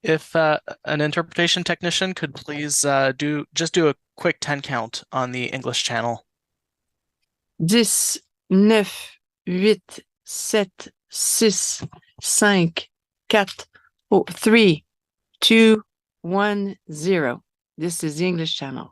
If an interpretation technician could please do a quick 10 count on the English channel. 10, 9, 8, 7, 6, 5, 4, 3, 2, 1, 0. This is the English channel.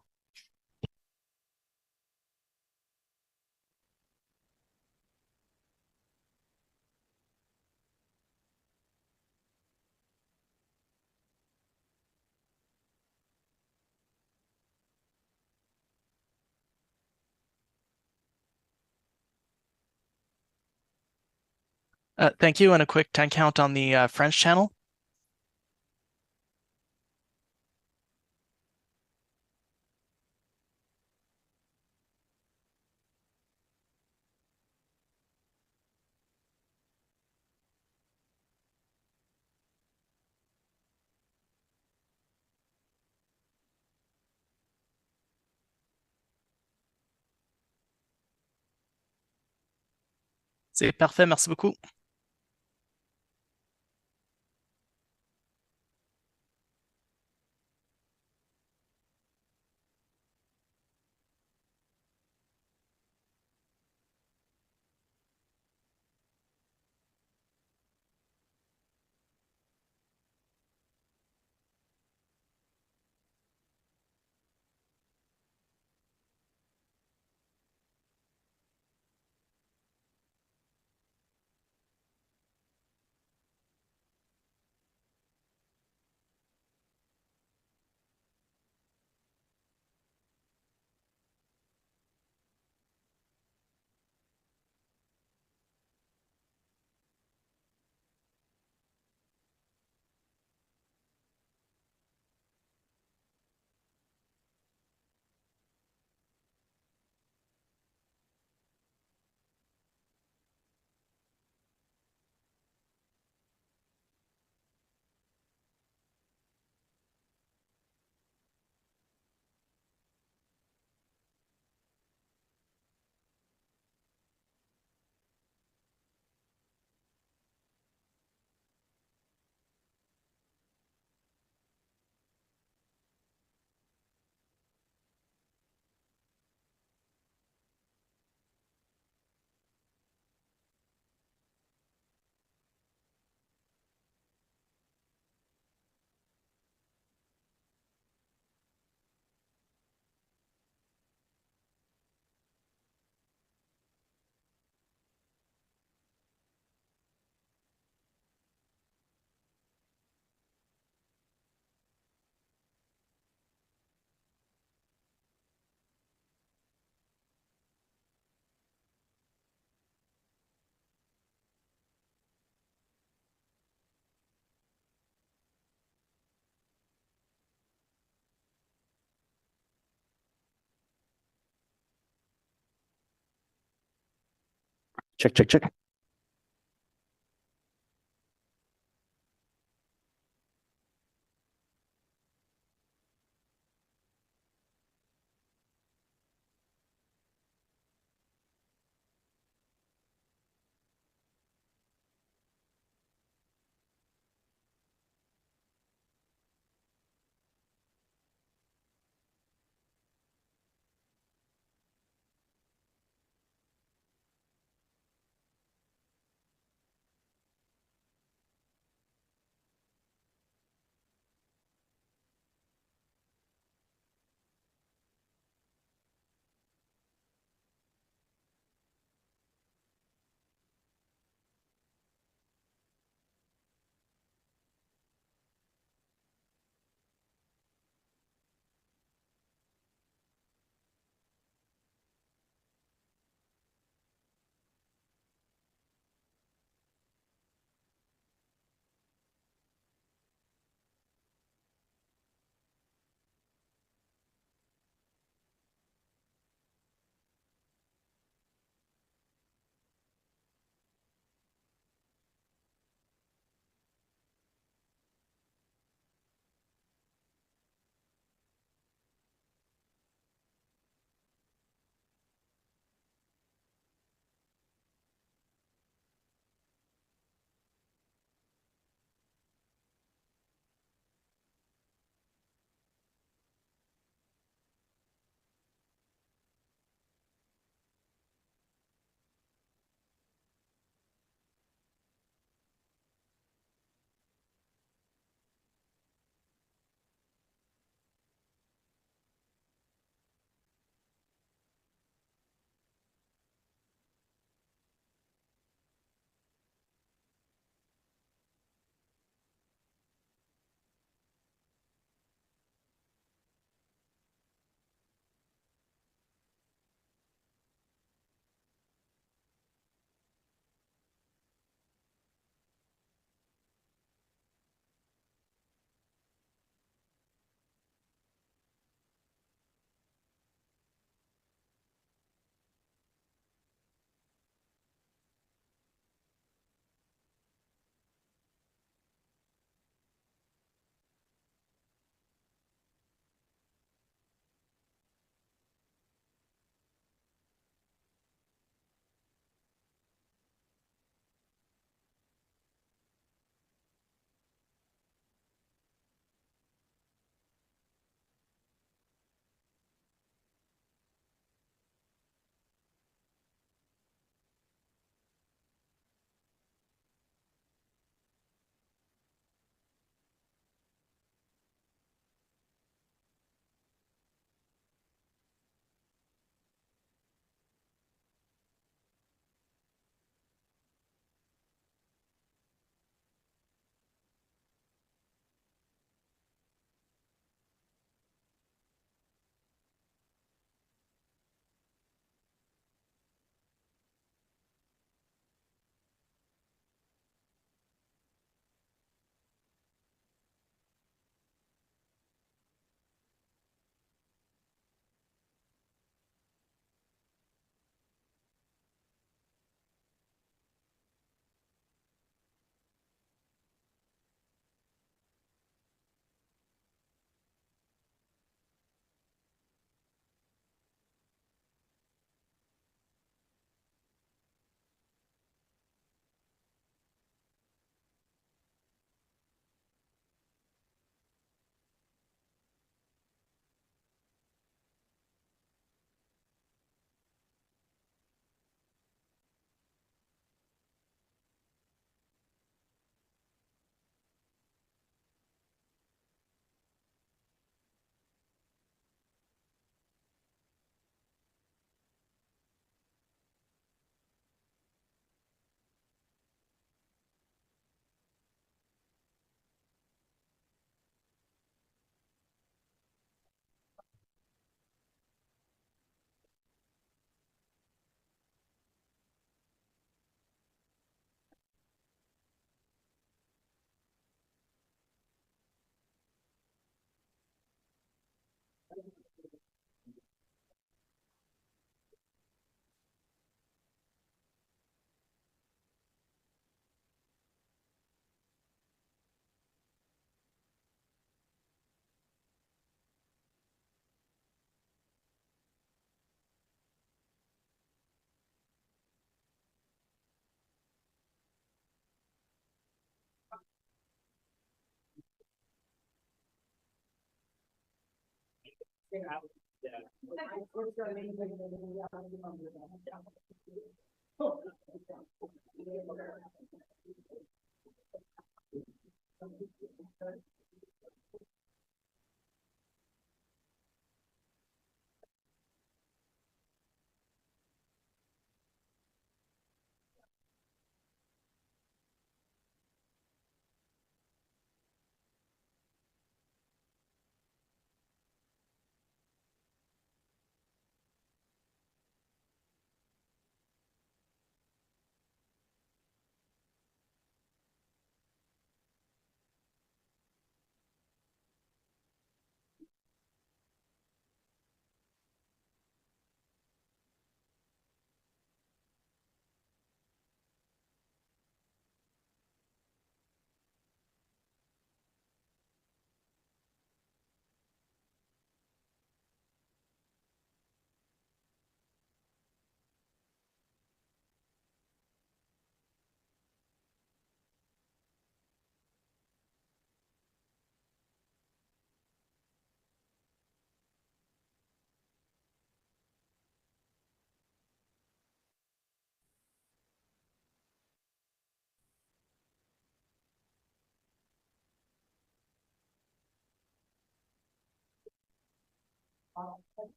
Thank you, and a quick 10 count on the French channel. C'est parfait, merci beaucoup. Check, check, check.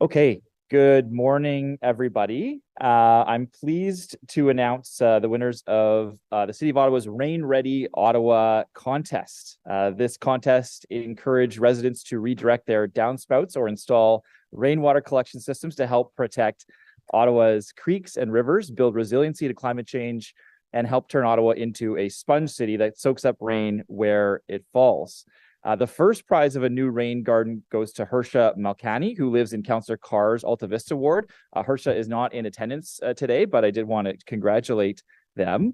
Okay, good morning, everybody. I'm pleased to announce the winners of the City of Ottawa's Rain Ready Ottawa contest. This contest encouraged residents to redirect their downspouts or install rainwater collection systems to help protect Ottawa's creeks and rivers, build resiliency to climate change, and help turn Ottawa into a sponge city that soaks up rain where it falls. The first prize of a new rain garden goes to Hersha Malkani, who lives in Councillor Carr's Alta Vista ward. Hersha is not in attendance today, but I did want to congratulate them.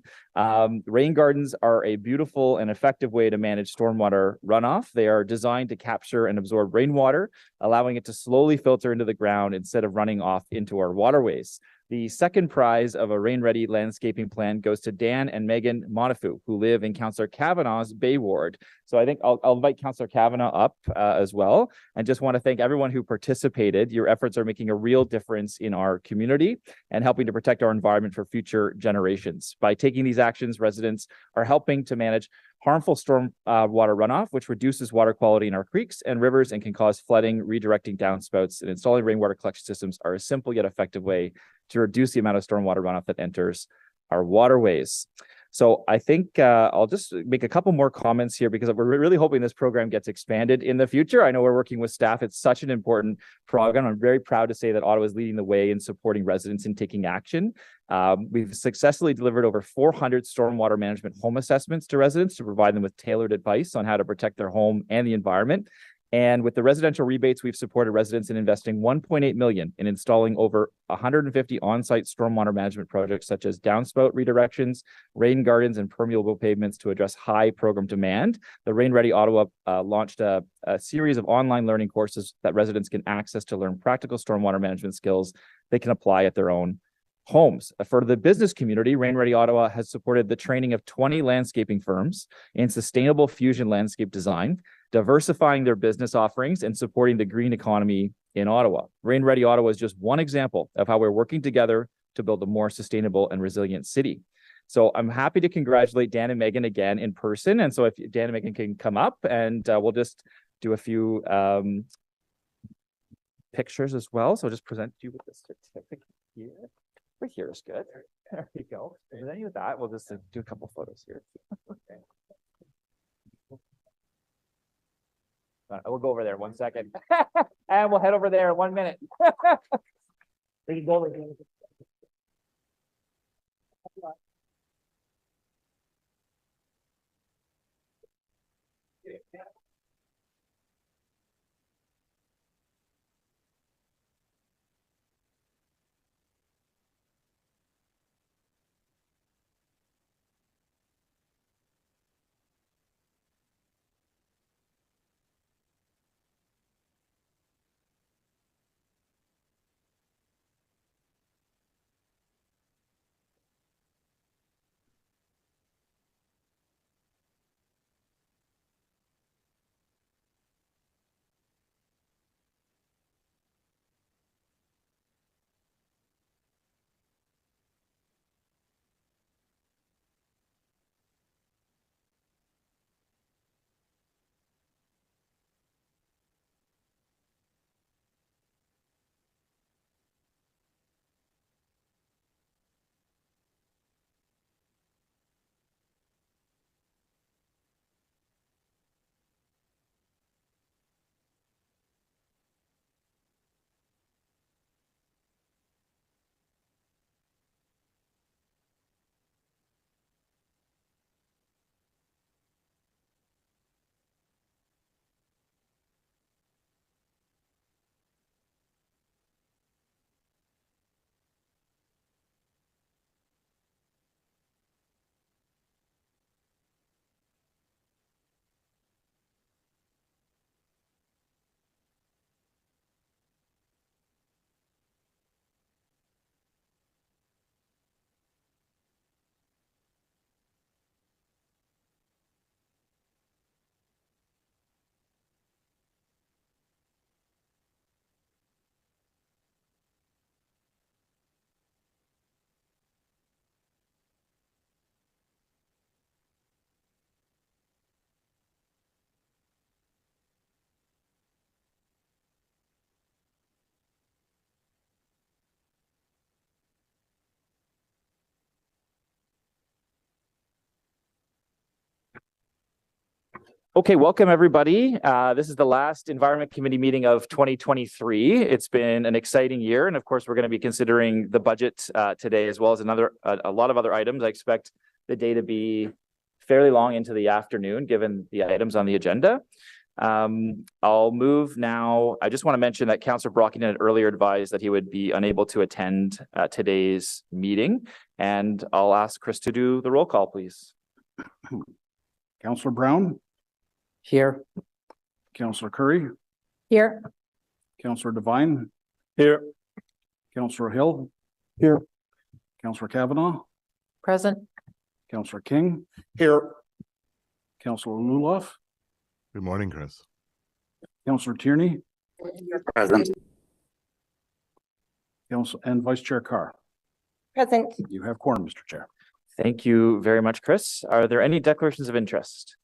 Rain gardens are a beautiful and effective way to manage stormwater runoff. They are designed to capture and absorb rainwater, allowing it to slowly filter into the ground instead of running off into our waterways. The second prize of a rain-ready landscaping plan goes to Dan and Megan Monafu, who live in Councillor Kavanaugh's Bay Ward. So I think I'll invite Councillor Kavanagh up as well. And just want to thank everyone who participated. Your efforts are making a real difference in our community and helping to protect our environment for future generations. By taking these actions, residents are helping to manage harmful storm water runoff, which reduces water quality in our creeks and rivers and can cause flooding. Redirecting downspouts and installing rainwater collection systems are a simple yet effective way to reduce the amount of stormwater runoff that enters our waterways. So I think I'll just make a couple more comments here because we're really hoping this program gets expanded in the future. I know we're working with staff. It's such an important program. I'm very proud to say that Ottawa is leading the way in supporting residents in taking action. We've successfully delivered over 400 stormwater management home assessments to residents to provide them with tailored advice on how to protect their home and the environment. And with the residential rebates, we've supported residents in investing $1.8 million in installing over 150 on-site stormwater management projects, such as downspout redirections, rain gardens, and permeable pavements to address high program demand. The Rain Ready Ottawa launched a series of online learning courses that residents can access to learn practical stormwater management skills they can apply at their own homes. For the business community, Rain Ready Ottawa has supported the training of 20 landscaping firms in sustainable fusion landscape design, diversifying their business offerings and supporting the green economy in Ottawa. Rain Ready Ottawa is just one example of how we're working together to build a more sustainable and resilient city. So I'm happy to congratulate Dan and Megan again in person. And so if Dan and Megan can come up, and we'll just do a few pictures as well. So I'll just present you with the certificate here. Right here is good. There you go. And then with that, we'll just do a couple photos here. Okay. We'll go over there 1 second. And we'll head over there in 1 minute. We can go over here. Okay, welcome everybody. This is the last Environment Committee meeting of 2023. It's been an exciting year, and of course, we're going to be considering the budget today, as well as a lot of other items. I expect the day to be fairly long into the afternoon, given the items on the agenda. I'll move now. I just want to mention that Councillor Brockington had earlier advised that he would be unable to attend today's meeting, and I'll ask Chris to do the roll call, please. Councillor Brown. Here. Councillor Curry. Here. Councillor Devine. Here. Councillor Hill. Here. Councillor Kavanaugh. Present. Councillor King. Here. Councillor Luloff. Good morning, Chris. Councillor Tierney. Present. Council and Vice Chair Carr. Present. You have quorum, Mr. Chair. Thank you very much, Chris. Are there any declarations of interest?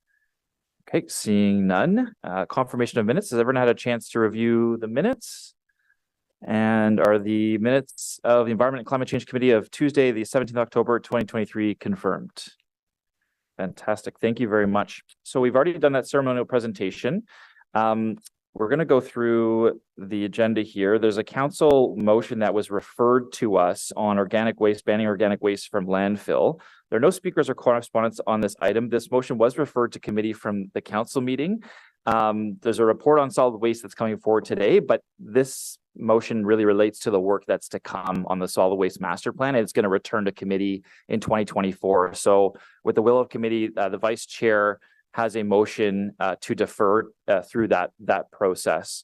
Okay, seeing none. Confirmation of minutes. Has everyone had a chance to review the minutes? And are the minutes of the Environment and Climate Change Committee of Tuesday, the 17th October 2023 confirmed? Fantastic. Thank you very much. So we've already done that ceremonial presentation. We're going to go through the agenda here. There's a council motion that was referred to us on organic waste, banning organic waste from landfill. There are no speakers or correspondents on this item. This motion was referred to committee from the council meeting. There's a report on solid waste that's coming forward today, but this motion really relates to the work that's to come on the solid waste master plan. It's going to return to committee in 2024. So with the will of committee, the vice chair has a motion to defer through that process.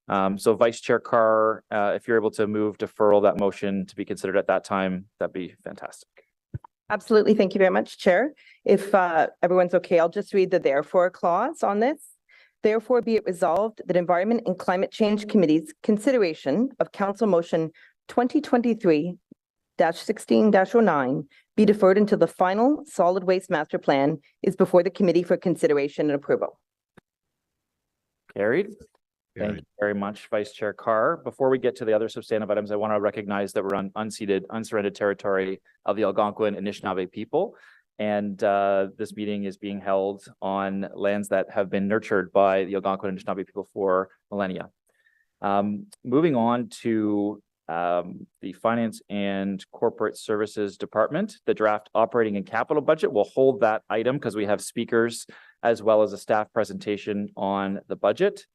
So Vice Chair Carr, if you're able to move deferral that motion to be considered at that time, that'd be fantastic. Absolutely. Thank you very much, Chair. If everyone's okay, I'll just read the therefore clause on this. Therefore, be it resolved that Environment and Climate Change Committee's consideration of Council Motion 2023-16-09 be deferred until the final solid waste master plan is before the committee for consideration and approval. Carried. Thank you very much, Vice Chair Carr. Before we get to the other substantive items, I want to recognize that we're on unceded, unsurrendered territory of the Algonquin and Anishinaabe people. And this meeting is being held on lands that have been nurtured by the Algonquin and Anishinaabe people for millennia. Moving on to the Finance and Corporate Services Department, the draft operating and capital budget. We'll hold that item because we have speakers as well as a staff presentation on the budget.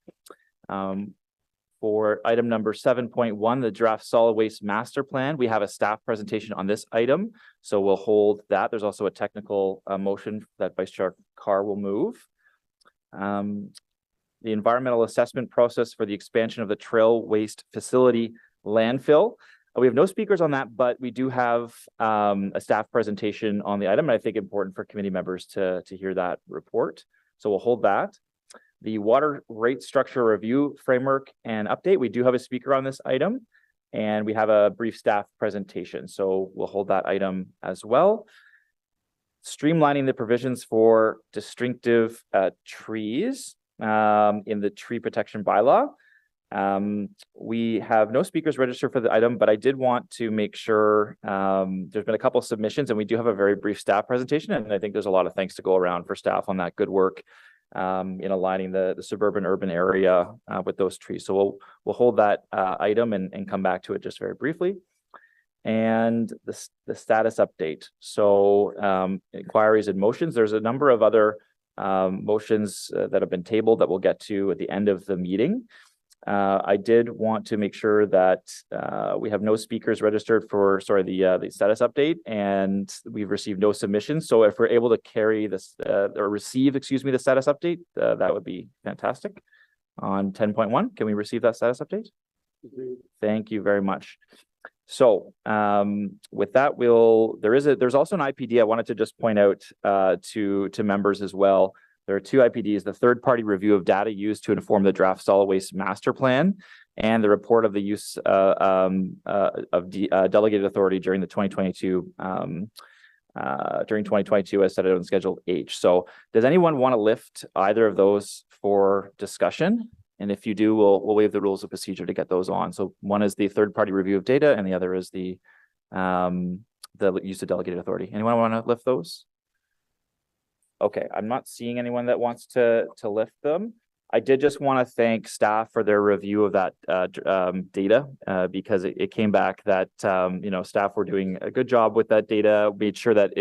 For item number 7.1, the draft solid waste master plan, we have a staff presentation on this item. So we'll hold that. There's also a technical motion that Vice Chair Carr will move. The environmental assessment process for the expansion of the trail waste facility landfill. We have no speakers on that, but we do have a staff presentation on the item, and I think important for committee members to hear that report. So we'll hold that. The water rate structure review framework and update. We do have a speaker on this item, and we have a brief staff presentation. So we'll hold that item as well. Streamlining the provisions for distinctive trees in the tree protection bylaw. We have no speakers registered for the item, but I did want to make sure there's been a couple of submissions, and we do have a very brief staff presentation, and I think there's a lot of thanks to go around for staff on that good work in aligning the suburban urban area with those trees. So we'll hold that item and come back to it just very briefly. And the status update. So inquiries and motions. There's a number of other motions that have been tabled that we'll get to at the end of the meeting. I did want to make sure that we have no speakers registered for, the status update, and we've received no submissions. So if we're able to carry this or receive, the status update, that would be fantastic. On 10.1, can we receive that status update? Thank you very much. So with that, there's also an IPD I wanted to just point out to members as well. There are two IPDs, the third-party review of data used to inform the draft solid waste master plan and the report of the use of delegated authority during the 2022 as set out on Schedule H. So does anyone want to lift either of those for discussion? And if you do, we'll waive the rules of procedure to get those on. So one is the third-party review of data, and the other is the use of delegated authority. Anyone want to lift those? Okay, I'm not seeing anyone that wants to lift them. I did just want to thank staff for their review of that data because it came back that staff were doing a good job with that data, made sure that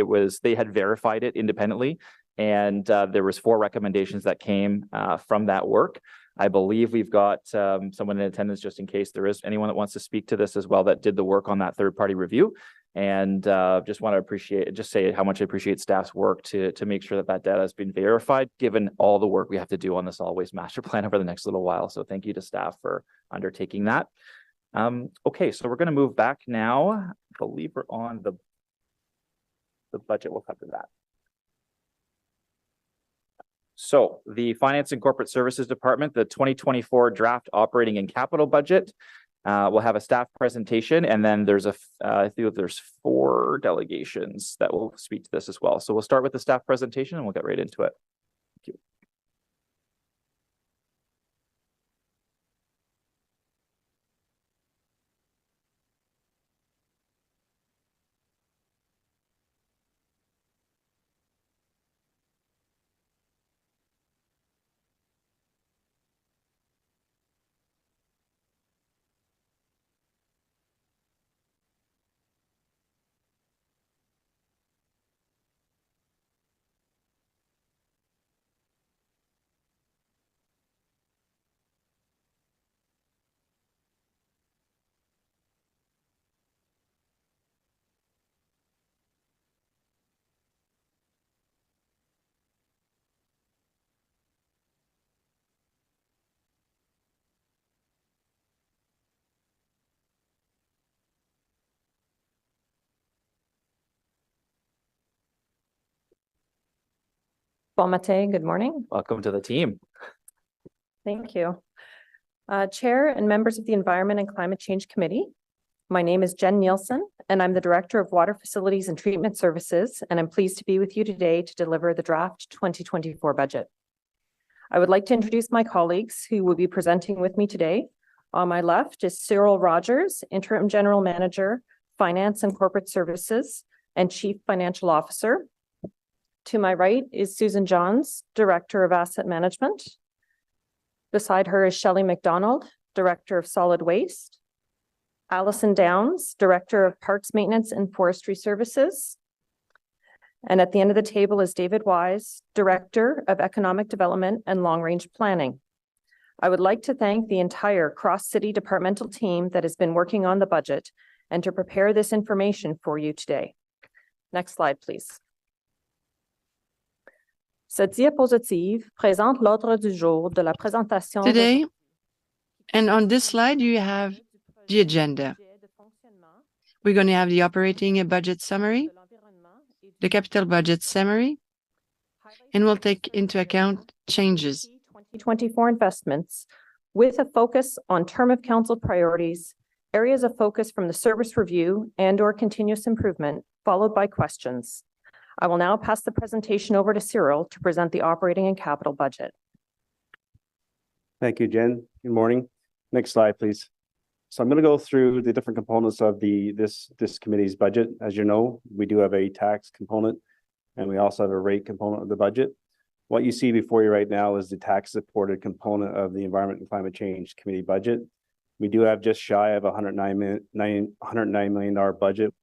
they had verified it independently, and there was 4 recommendations that came from that work. I believe we've got someone in attendance just in case there is anyone that wants to speak to this as well that did the work on that third-party review. And just want to say how much I appreciate staff's work to make sure that data has been verified, given all the work we have to do on the solid waste master plan over the next little while. So thank you to staff for undertaking that. Okay, so we're going to move back now. I believe we're on the budget. We'll cover that. So the Finance and Corporate Services Department, the 2024 draft operating and capital budget. We'll have a staff presentation, and then there's I think there's 4 delegations that will speak to this as well. So we'll start with the staff presentation and we'll get right into it. Thank you. Bon matin, good morning. Welcome to the team. Thank you. Chair and members of the Environment and Climate Change Committee. My name is Jen Nielsen, and I'm the Director of Water Facilities and Treatment Services, and I'm pleased to be with you today to deliver the draft 2024 budget. I would like to introduce my colleagues who will be presenting with me today. On my left is Cyril Rogers, Interim General Manager, Finance and Corporate Services, and Chief Financial Officer. To my right is Susan Johns, Director of Asset Management. Beside her is Shelley McDonald, Director of Solid Waste. Allison Downs, Director of Parks Maintenance and Forestry Services. And at the end of the table is David Wise, Director of Economic Development and Long Range Planning. I would like to thank the entire cross-city departmental team that has been working on the budget and to prepare this information for you today. Next slide, please. Cette diapositive présente l'ordre du jour de la présentation. Today, and on this slide, you have the agenda. We're going to have the operating budget summary, the capital budget summary, and we'll take into account changes. 2024 investments with a focus on term of council priorities, areas of focus from the service review and/or continuous improvement, followed by questions. I will now pass the presentation over to Cyril to present the operating and capital budget. Thank you, Jen. Good morning. Next slide, please. So I'm going to go through the different components of this committee's budget. As you know, we do have a tax component and we also have a rate component of the budget. What you see before you right now is the tax supported component of the Environment and Climate Change Committee budget. We do have just shy of $109 million budget.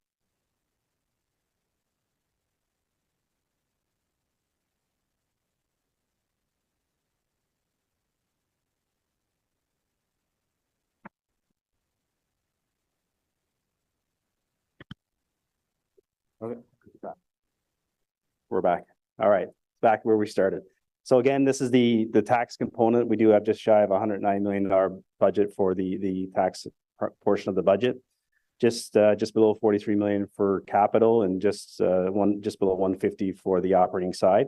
Okay, we're back. All right, back where we started. So again, this is the tax component. We do have just shy of $109 million budget for the tax portion of the budget. Just below 43 million for capital and just below 150 for the operating side.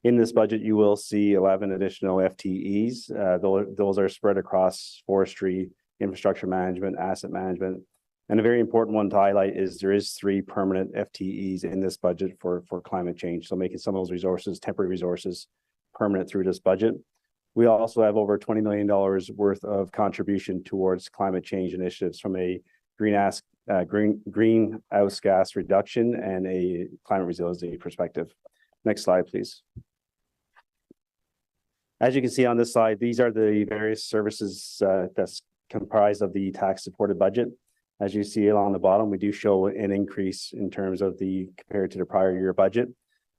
In this budget, you will see 11 additional FTEs. Those are spread across forestry, infrastructure management, asset management. And a very important one to highlight is there is 3 permanent FTEs in this budget for climate change. So making some of those resources, temporary resources, permanent through this budget. We also have over $20 million worth of contribution towards climate change initiatives from a greenhouse gas reduction and a climate resiliency perspective. Next slide, please. As you can see on this slide, these are the various services that's comprised of the tax supported budget. As you see along the bottom, we do show an increase in terms of compared to the prior year budget.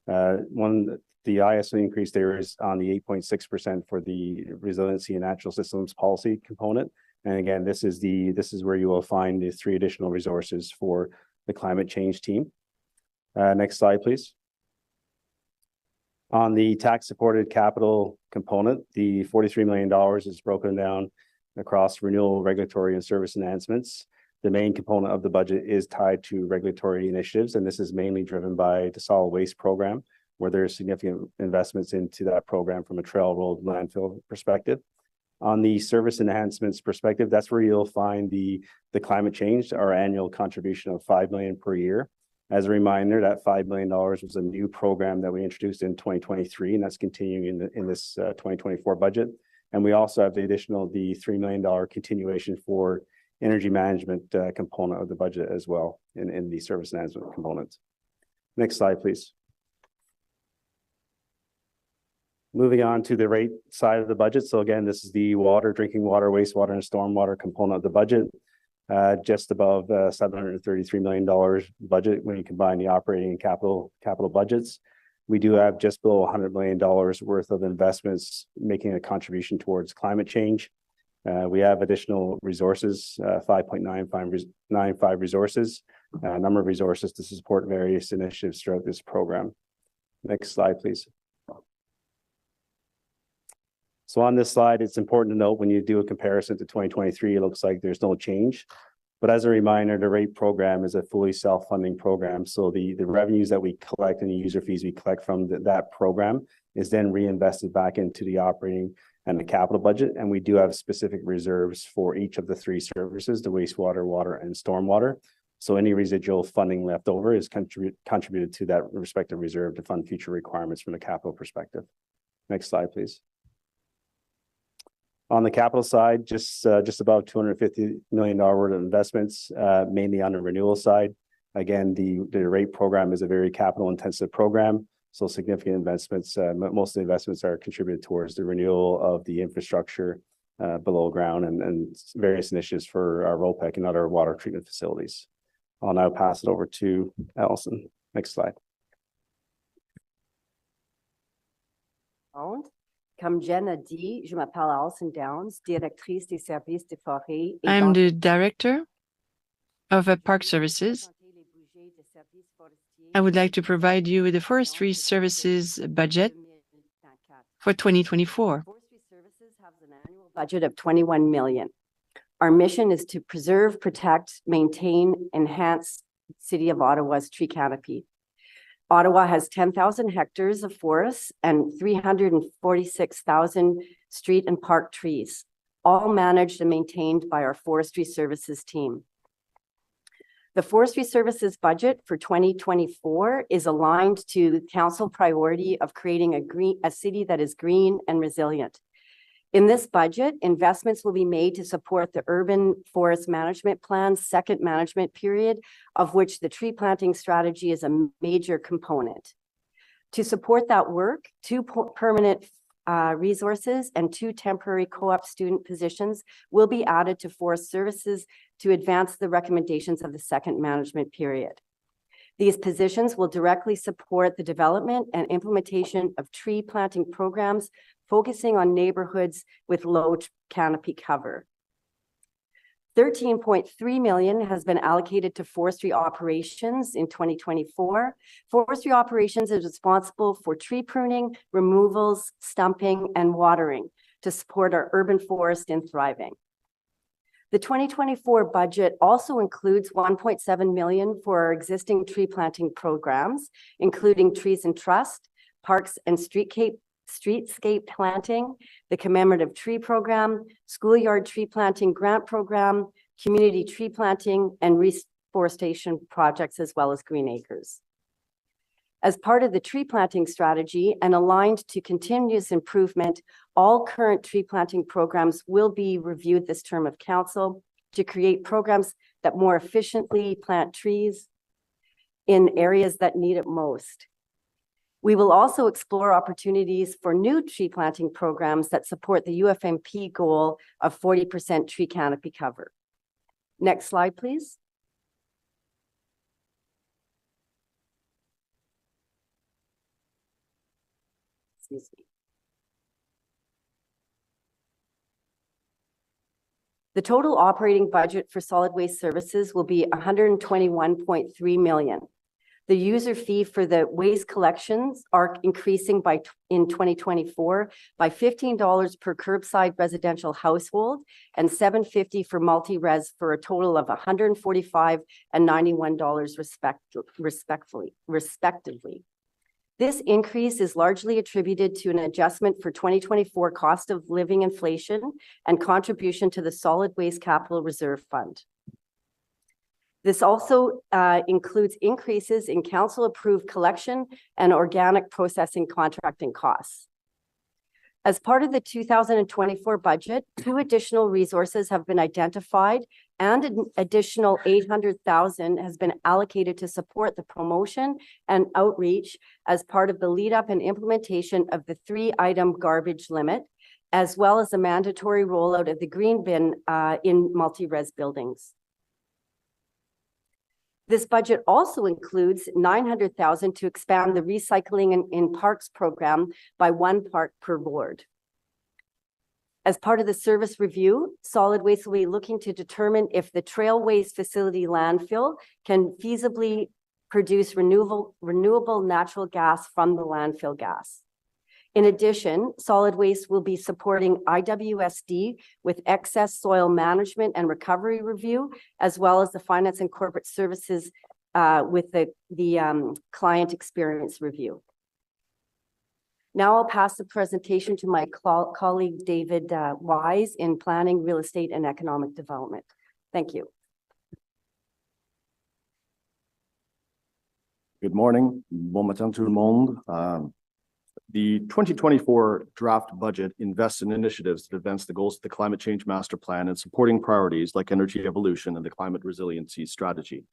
The ISO increase there is on the 8.6% for the resiliency and natural systems policy component. And again, this is where you will find the 3 additional resources for the climate change team. Next slide, please. On the tax supported capital component, the $43 million is broken down across renewal, regulatory, and service enhancements. The main component of the budget is tied to regulatory initiatives, and this is mainly driven by the solid waste program, where there's significant investments into that program from a trail, road, landfill perspective. On the service enhancements perspective, that's where you'll find the climate change, our annual contribution of $5 million per year. As a reminder, that $5 million was a new program that we introduced in 2023, and that's continuing in this 2024 budget. And we also have the $3 million continuation for energy management component of the budget as well in the service management component. Next slide, please. Moving on to the rate side of the budget. So again, this is the water, drinking water, wastewater, and stormwater component of the budget. Just above $733 million budget when you combine the operating and capital budgets. We do have just below $100 million worth of investments making a contribution towards climate change. We have additional resources, 5.95 resources, a number of resources to support various initiatives throughout this program. Next slide, please. So on this slide, it's important to note when you do a comparison to 2023, it looks like there's no change. But as a reminder, the rate program is a fully self-funding program. So the revenues that we collect and the user fees we collect from that program is then reinvested back into the operating and the capital budget. And we do have specific reserves for each of the three services, the wastewater, water, and stormwater. So any residual funding left over is contributed to that respective reserve to fund future requirements from the capital perspective. Next slide, please. On the capital side, just about $250 million worth of investments, mainly on the renewal side. Again, the rate program is a very capital intensive program. So significant investments, most of the investments are contributed towards the renewal of the infrastructure below ground and various initiatives for our ROPEC and other water treatment facilities. I'll now pass it over to Allison. Next slide. Comme Jen a dit, je m'appelle Alison Downs, directrice des services de forêt. I'm the director of Park Services. I would like to provide you with the forestry services budget for 2024. Forestry services has an annual budget of 21 million. Our mission is to preserve, protect, maintain, enhance City of Ottawa's tree canopy. Ottawa has 10,000 hectares of forests and 346,000 street and park trees, all managed and maintained by our forestry services team. The forestry services budget for 2024 is aligned to the council priority of creating a city that is green and resilient. In this budget, investments will be made to support the urban forest management plan's second management period, of which the tree planting strategy is a major component. To support that work, 2 permanent resources and 2 temporary co-op student positions will be added to forest services to advance the recommendations of the second management period. These positions will directly support the development and implementation of tree planting programs focusing on neighborhoods with low canopy cover. 13.3 million has been allocated to forestry operations in 2024. Forestry operations is responsible for tree pruning, removals, stumping, and watering to support our urban forest in thriving. The 2024 budget also includes 1.7 million for our existing tree planting programs, including Trees and Trust, Parks and Streetscape Planting, the Commemorative Tree Program, Schoolyard Tree Planting Grant Program, Community Tree Planting, and Reforestation projects, as well as Green Acres. As part of the tree planting strategy and aligned to continuous improvement, all current tree planting programs will be reviewed this term of council to create programs that more efficiently plant trees in areas that need it most. We will also explore opportunities for new tree planting programs that support the UFMP goal of 40% tree canopy cover. Next slide, please. Excuse me. The total operating budget for solid waste services will be 121.3 million. The user fee for the waste collections are increasing in 2024 by $15 per curbside residential household and $7.50 for multi-res, for a total of $145 and $91 respectively. This increase is largely attributed to an adjustment for 2024 cost of living inflation and contribution to the Solid Waste Capital Reserve Fund. This also includes increases in council-approved collection and organic processing contracting costs. As part of the 2024 budget, 2 additional resources have been identified, and an additional 800,000 has been allocated to support the promotion and outreach as part of the lead-up and implementation of the 3-item garbage limit, as well as the mandatory rollout of the green bin in multi-res buildings. This budget also includes 900,000 to expand the recycling in parks program by 1 park per ward. As part of the service review, Solid Waste will be looking to determine if the Trail Waste Facility landfill can feasibly produce renewable natural gas from the landfill gas. In addition, Solid Waste will be supporting IWSD with excess soil management and recovery review, as well as the finance and corporate services with the client experience review. Now I'll pass the presentation to my colleague, David Wise, in Planning, Real Estate and Economic Development. Thank you. Good morning. Bon matin tout le monde. The 2024 draft budget invests in initiatives that advance the goals of the Climate Change Master Plan and supporting priorities like energy evolution and the climate resiliency strategy.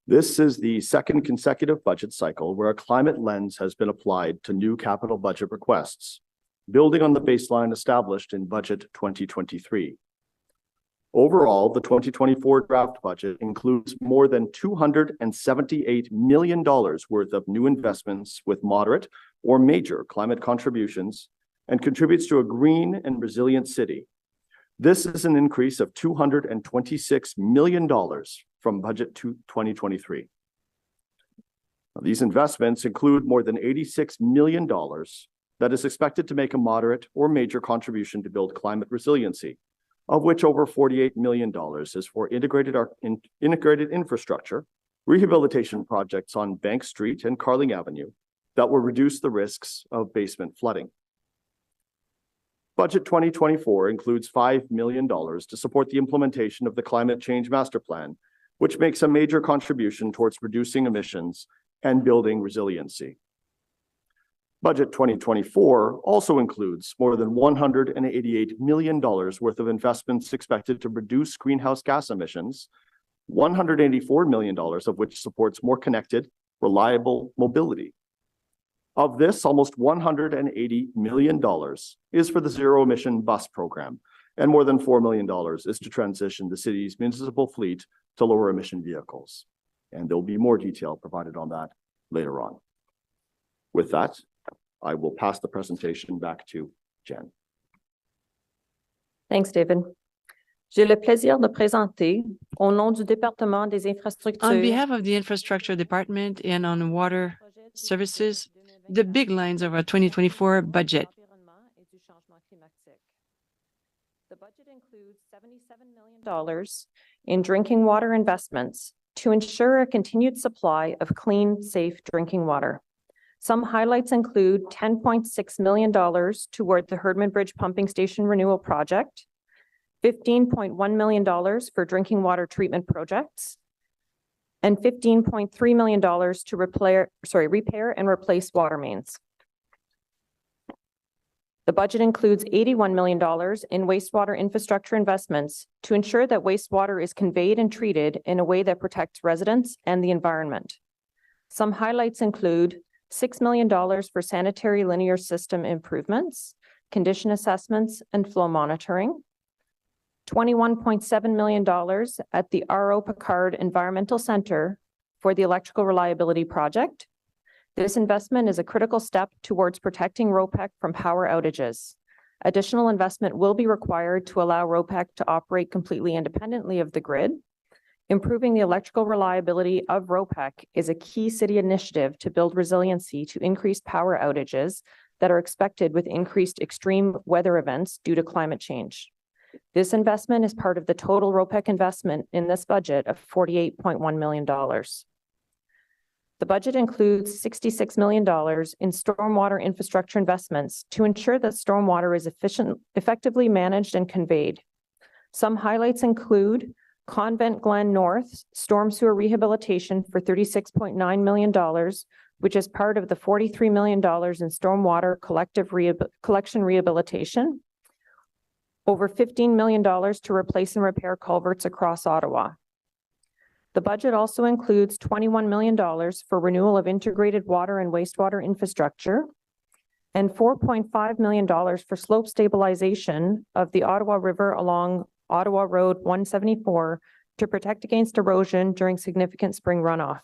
This is the second consecutive budget cycle where a climate lens has been applied to new capital budget requests, building on the baseline established in Budget 2023. Overall, the 2024 draft budget includes more than $278 million worth of new investments with moderate or major climate contributions and contributes to a green and resilient city. This is an increase of $226 million from Budget 2023. These investments include more than $86 million that is expected to make a moderate or major contribution to build climate resiliency, of which over $48 million is for integrated infrastructure, rehabilitation projects on Bank Street and Carling Avenue that will reduce the risks of basement flooding. Budget 2024 includes $5 million to support the implementation of the Climate Change Master Plan, which makes a major contribution towards reducing emissions and building resiliency. Budget 2024 also includes more than $188 million worth of investments expected to reduce greenhouse gas emissions, $184 million of which supports more connected, reliable mobility. Of this, almost $180 million is for the zero emission bus program, and more than $4 million is to transition the city's municipal fleet to lower emission vehicles. And there'll be more detail provided on that later on. With that, I will pass the presentation back to Jen. Thanks, David. J'ai le plaisir de présenter, au nom du département des infrastructures. On behalf of the Infrastructure Department and on Water Services, the big lines of our 2024 budget. The budget includes $77 million in drinking water investments to ensure a continued supply of clean, safe drinking water. Some highlights include $10.6 million toward the Herdman Bridge Pumping Station Renewal Project, $15.1 million for drinking water treatment projects, and $15.3 million to repair and replace water mains. The budget includes $81 million in wastewater infrastructure investments to ensure that wastewater is conveyed and treated in a way that protects residents and the environment. Some highlights include $6 million for sanitary linear system improvements, condition assessments, and flow monitoring, $21.7 million at the R.O. Picard Environmental Center for the Electrical Reliability Project. This investment is a critical step towards protecting ROPEC from power outages. Additional investment will be required to allow ROPEC to operate completely independently of the grid. Improving the electrical reliability of ROPEC is a key city initiative to build resiliency to increase power outages that are expected with increased extreme weather events due to climate change. This investment is part of the total ROPEC investment in this budget of $48.1 million. The budget includes $66 million in stormwater infrastructure investments to ensure that stormwater is effectively managed and conveyed. Some highlights include Convent Glen North storm sewer rehabilitation for $36.9 million, which is part of the $43 million in stormwater collection rehabilitation, over $15 million to replace and repair culverts across Ottawa. The budget also includes $21 million for renewal of integrated water and wastewater infrastructure and $4.5 million for slope stabilization of the Ottawa River along Ottawa Road 174 to protect against erosion during significant spring runoff.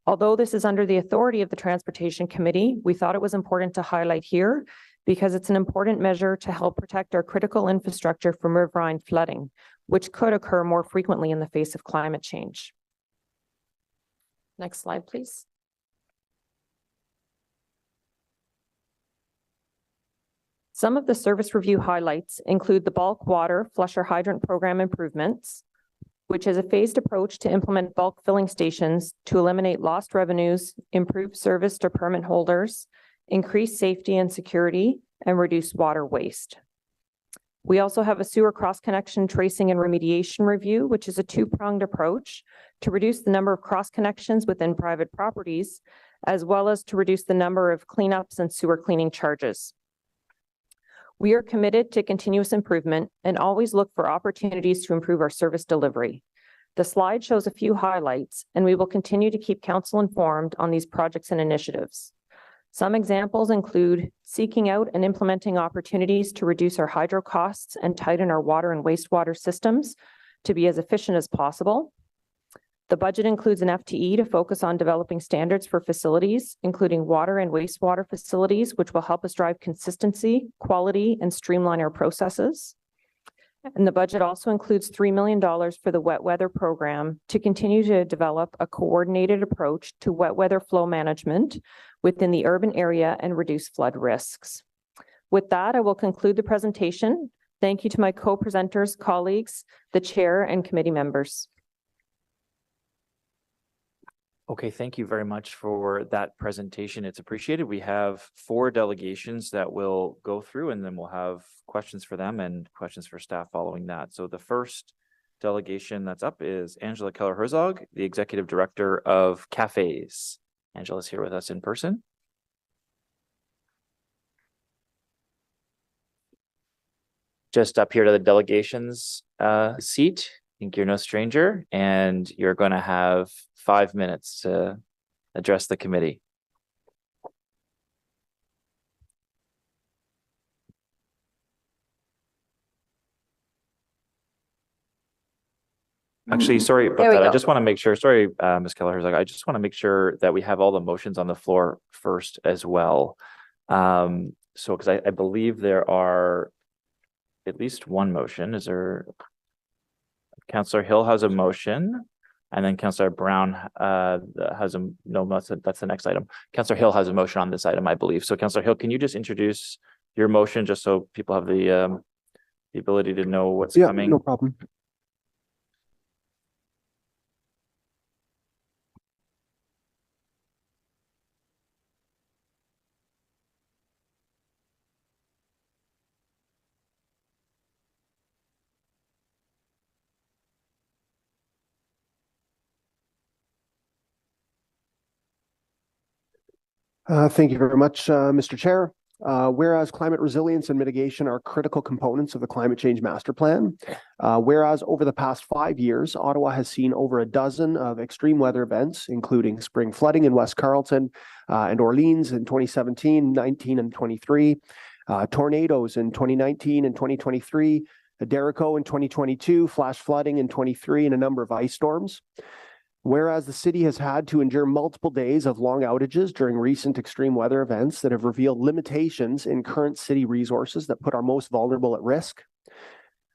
Although this is under the authority of the Transportation Committee, we thought it was important to highlight here because it's an important measure to help protect our critical infrastructure from riverine flooding, which could occur more frequently in the face of climate change. Next slide, please. Some of the service review highlights include the bulk water flusher hydrant program improvements, which is a phased approach to implement bulk filling stations to eliminate lost revenues, improve service to permit holders, increase safety and security, and reduce water waste. We also have a sewer cross-connection tracing and remediation review, which is a two-pronged approach to reduce the number of cross-connections within private properties, as well as to reduce the number of cleanups and sewer cleaning charges. We are committed to continuous improvement and always look for opportunities to improve our service delivery. The slide shows a few highlights, and we will continue to keep council informed on these projects and initiatives. Some examples include seeking out and implementing opportunities to reduce our hydro costs and tighten our water and wastewater systems to be as efficient as possible. The budget includes an FTE to focus on developing standards for facilities, including water and wastewater facilities, which will help us drive consistency, quality, and streamline our processes. And the budget also includes $3 million for the wet weather program to continue to develop a coordinated approach to wet weather flow management within the urban area and reduce flood risks. With that, I will conclude the presentation. Thank you to my co-presenters, colleagues, the chair, and committee members. Okay, thank you very much for that presentation. It's appreciated. We have 4 delegations that we'll go through, and then we'll have questions for them and questions for staff following that. So the first delegation that's up is Angela Keller-Herzog, the Executive Director of Cafes. Angela's here with us in person. Just up here to the delegations seat. I think you're no stranger, and you're going to have 5 minutes to address the committee. Actually, sorry about that. I just want to make sure, sorry, Ms. Keller-Herzog, I just want to make sure that we have all the motions on the floor first as well. Because I believe there are at least one motion. Is there? Councillor Hill has a motion, and then Councillor Brown has a, no, that's the next item. Councillor Hill has a motion on this item, I believe. So Councillor Hill, can you just introduce your motion just so people have the ability to know what's coming? No problem. Thank you very much, Mr. Chair. Whereas climate resilience and mitigation are critical components of the Climate Change Master Plan, whereas over the past 5 years, Ottawa has seen over a dozen of extreme weather events, including spring flooding in West Carleton and Orleans in 2017, 19, and 23, tornadoes in 2019 and 2023, Derico in 2022, flash flooding in 23, and a number of ice storms. Whereas the city has had to endure multiple days of long outages during recent extreme weather events that have revealed limitations in current city resources that put our most vulnerable at risk.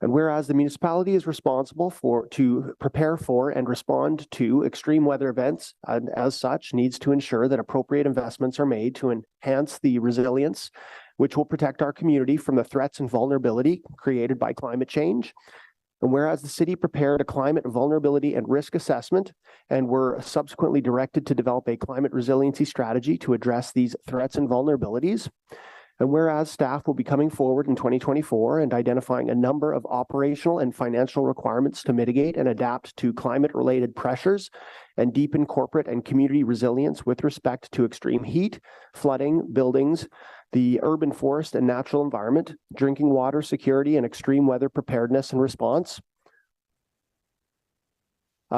And whereas the municipality is responsible to prepare for and respond to extreme weather events, and as such needs to ensure that appropriate investments are made to enhance the resilience, which will protect our community from the threats and vulnerability created by climate change. And whereas the city prepared a climate vulnerability and risk assessment and were subsequently directed to develop a climate resiliency strategy to address these threats and vulnerabilities. And whereas staff will be coming forward in 2024 and identifying a number of operational and financial requirements to mitigate and adapt to climate-related pressures and deepen corporate and community resilience with respect to extreme heat, flooding, buildings, the urban forest and natural environment, drinking water security, and extreme weather preparedness and response.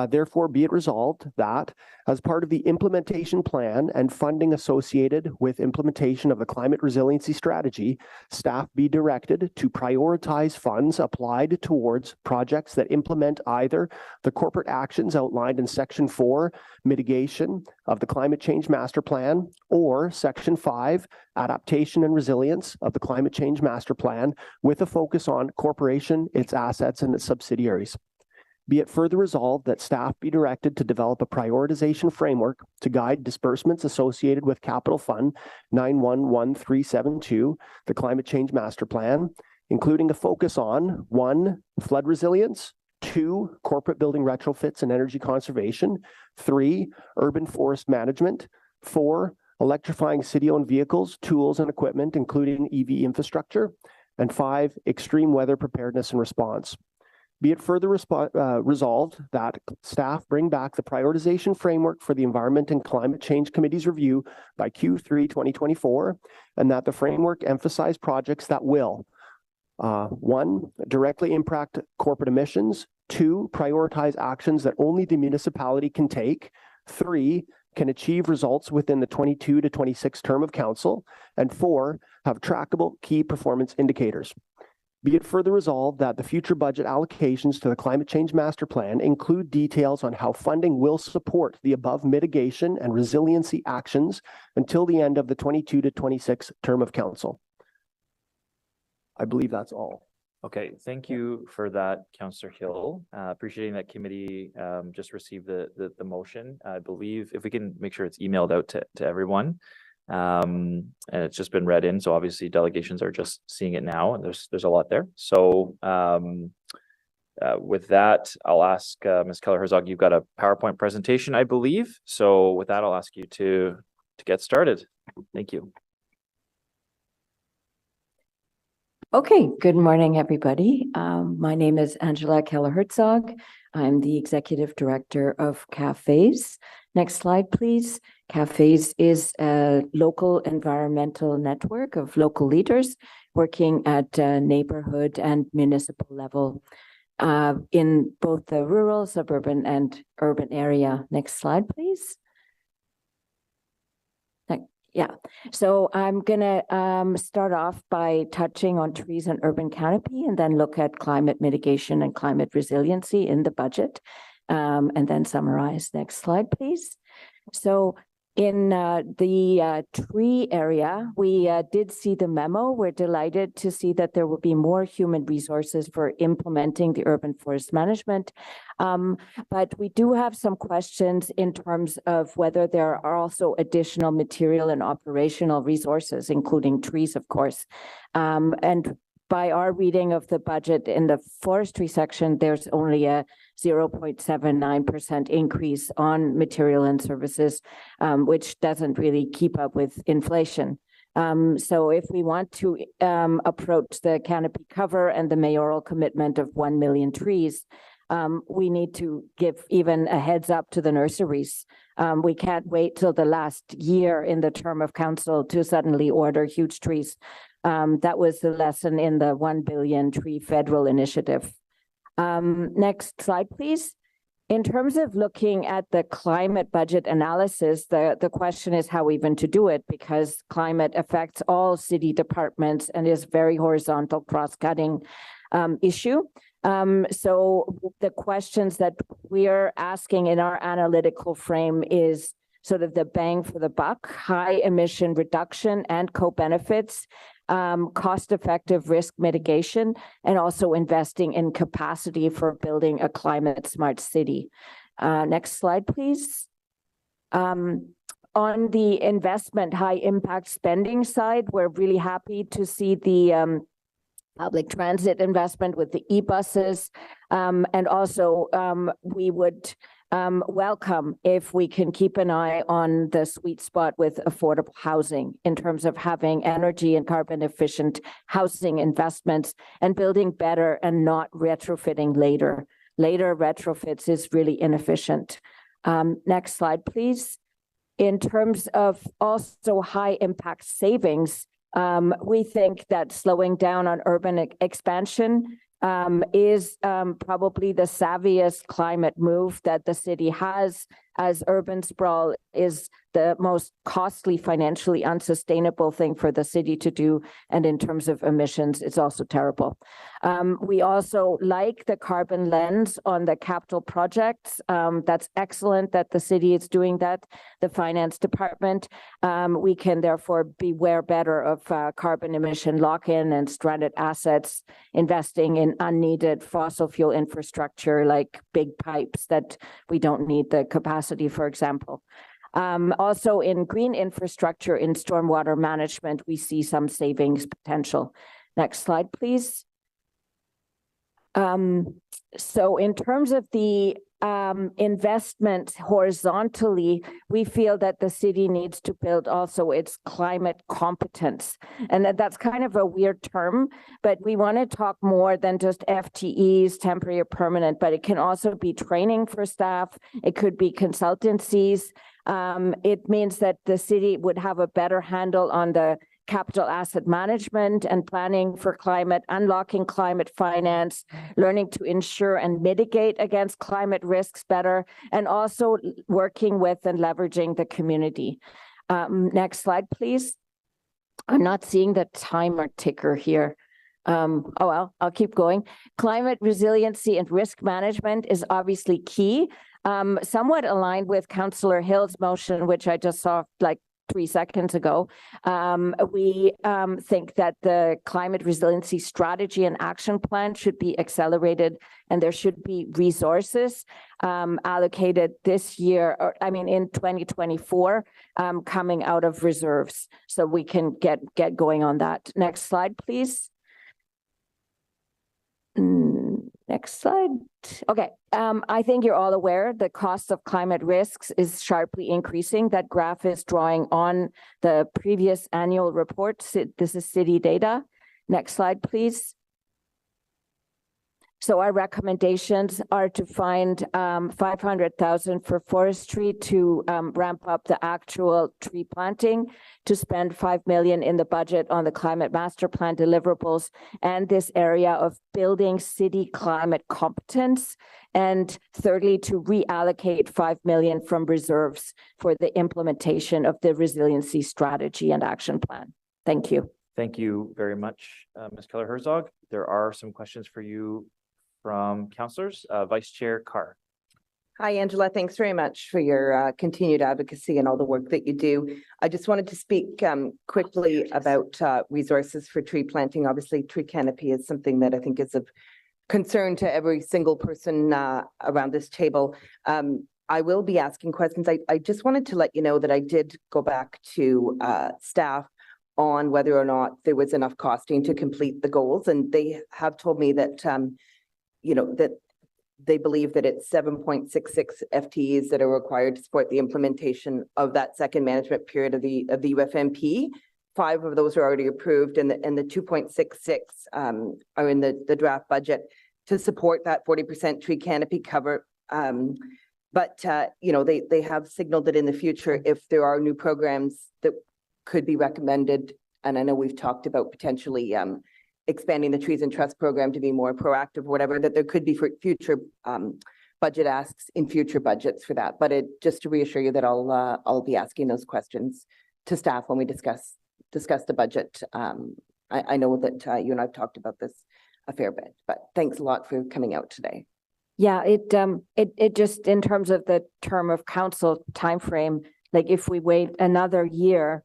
Therefore, be it resolved that as part of the implementation plan and funding associated with implementation of the climate resiliency strategy, staff be directed to prioritize funds applied towards projects that implement either the corporate actions outlined in Section 4, mitigation of the climate change master plan, or Section 5, adaptation and resilience of the climate change master plan, with a focus on corporation, its assets, and its subsidiaries. Be it further resolved that staff be directed to develop a prioritization framework to guide disbursements associated with Capital Fund 911372, the Climate Change Master Plan, including a focus on 1, flood resilience, 2, corporate building retrofits and energy conservation, 3, urban forest management, 4, electrifying city-owned vehicles, tools, and equipment, including EV infrastructure, and 5, extreme weather preparedness and response. Be it further resolved that staff bring back the prioritization framework for the Environment and Climate Change Committee's review by Q3 2024, and that the framework emphasize projects that will 1, directly impact corporate emissions, 2, prioritize actions that only the municipality can take, 3, can achieve results within the 22 to 26 term of council, and 4, have trackable key performance indicators. Be it further resolved that the future budget allocations to the Climate Change Master Plan include details on how funding will support the above mitigation and resiliency actions until the end of the 22 to 26 term of council. I believe that's all. Okay, thank you for that, Councillor Hill. Appreciating that committee just received the motion. I believe if we can make sure it's emailed out to everyone. And it's just been read in, so obviously delegations are just seeing it now, and there's a lot there. So with that, I'll ask Ms. Keller-Herzog, you've got a PowerPoint presentation, I believe. So with that, I'll ask you to get started. Thank you. Okay, good morning, everybody. My name is Angela Keller-Herzog. I'm the Executive Director of CAFES. Next slide, please. CAFES is a local environmental network of local leaders working at neighborhood and municipal level in both the rural, suburban, and urban area. Next slide, please. Yeah, so I'm gonna start off by touching on trees and urban canopy, and then look at climate mitigation and climate resiliency in the budget, and then summarize. Next slide, please. So in the tree area, we did see the memo. We're delighted to see that there will be more human resources for implementing the urban forest management. But we do have some questions in terms of whether there are also additional material and operational resources, including trees, of course. And by our reading of the budget in the forestry section, there's only a 0.79% increase on material and services, which doesn't really keep up with inflation. So if we want to approach the canopy cover and the mayoral commitment of 1 million trees, we need to give even a heads up to the nurseries. We can't wait till the last year in the term of council to suddenly order huge trees. That was the lesson in the 1 billion tree federal initiative. Next slide, please. In terms of looking at the climate budget analysis, the question is how even to do it, because climate affects all city departments and is very horizontal, cross-cutting issue. So the questions that we're asking in our analytical frame is sort of the bang for the buck, high emission reduction and co-benefits, cost-effective risk mitigation, and also investing in capacity for building a climate-smart city. Next slide, please. On the investment high-impact spending side, we're really happy to see the public transit investment with the e-buses, and also we would welcome if we can keep an eye on the sweet spot with affordable housing in terms of having energy and carbon efficient housing investments and building better and not retrofitting later. Later retrofits is really inefficient. Next slide, please. In terms of also high impact savings, we think that slowing down on urban expansion is probably the savviest climate move that the city has, as urban sprawl is the most costly, financially unsustainable thing for the city to do. And in terms of emissions, it's also terrible. We also like the carbon lens on the capital projects. That's excellent that the city is doing that, the finance department. We can therefore beware better of carbon emission lock-in and stranded assets, investing in unneeded fossil fuel infrastructure like big pipes that we don't need the capacity, for example. Also in green infrastructure, in stormwater management, we see some savings potential. Next slide, please. So in terms of the investments horizontally, we feel that the city needs to build also its climate competence. And that's kind of a weird term, but we want to talk more than just FTEs, temporary or permanent, but it can also be training for staff. It could be consultancies. It means that the city would have a better handle on the capital asset management and planning for climate, unlocking climate finance, learning to ensure and mitigate against climate risks better, and also working with and leveraging the community. Next slide, please. I'm not seeing the timer ticker here. Oh, well, I'll keep going. Climate resiliency and risk management is obviously key. Somewhat aligned with Councillor Hill's motion, which I just saw like 3 seconds ago. We think that the climate resiliency strategy and action plan should be accelerated, and there should be resources allocated this year, or I mean in 2024, coming out of reserves, so we can get going on that. Next slide, please. Next slide. Okay. I think you're all aware the cost of climate risks is sharply increasing. That graph is drawing on the previous annual report. This is city data. Next slide, please. So our recommendations are to find 500,000 for forestry to ramp up the actual tree planting, to spend 5 million in the budget on the climate master plan deliverables, and this area of building city climate competence. And thirdly, to reallocate 5 million from reserves for the implementation of the resiliency strategy and action plan. Thank you. Thank you very much, Ms. Keller-Herzog. There are some questions for you from councillors. Vice Chair Carr. Hi, Angela. Thanks very much for your continued advocacy and all the work that you do. I just wanted to speak quickly about resources for tree planting. Obviously, tree canopy is something that I think is of concern to every single person around this table. I will be asking questions. I just wanted to let you know that I did go back to staff on whether or not there was enough costing to complete the goals, and they have told me that that they believe that it's 7.66 FTEs that are required to support the implementation of that second management period of the UFMP. 5 of those are already approved, and the 2.66 are in the draft budget to support that 40% tree canopy cover. But they have signaled that in the future, if there are new programs that could be recommended, and I know we've talked about potentially expanding the Trees and Trust program to be more proactive, whatever, that there could be for future budget asks in future budgets for that. But just to reassure you that I'll be asking those questions to staff when we discuss the budget. I know that you and I've talked about this a fair bit, but thanks a lot for coming out today. Yeah, it just, in terms of the term of council timeframe, like if we wait another year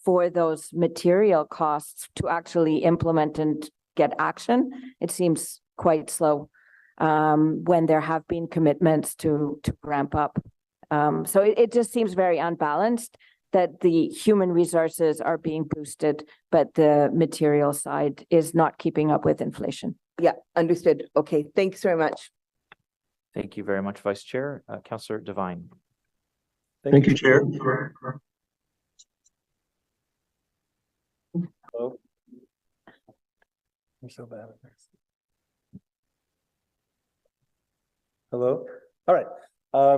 for those material costs to actually implement and get action, it seems quite slow when there have been commitments to ramp up. So it just seems very unbalanced that the human resources are being boosted, but the material side is not keeping up with inflation. Yeah, understood. Okay, thanks very much. Thank you very much, Vice Chair. Councillor Devine. Thank you, Chair. Hello. I'm so bad at this. Hello. All right.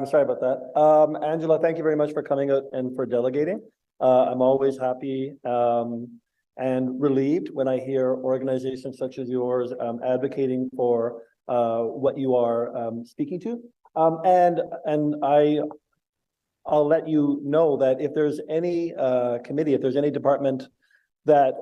Sorry about that. Angela, thank you very much for coming out and for delegating. I'm always happy and relieved when I hear organizations such as yours advocating for what you are speaking to. And I'll let you know that if there's any committee, if there's any department that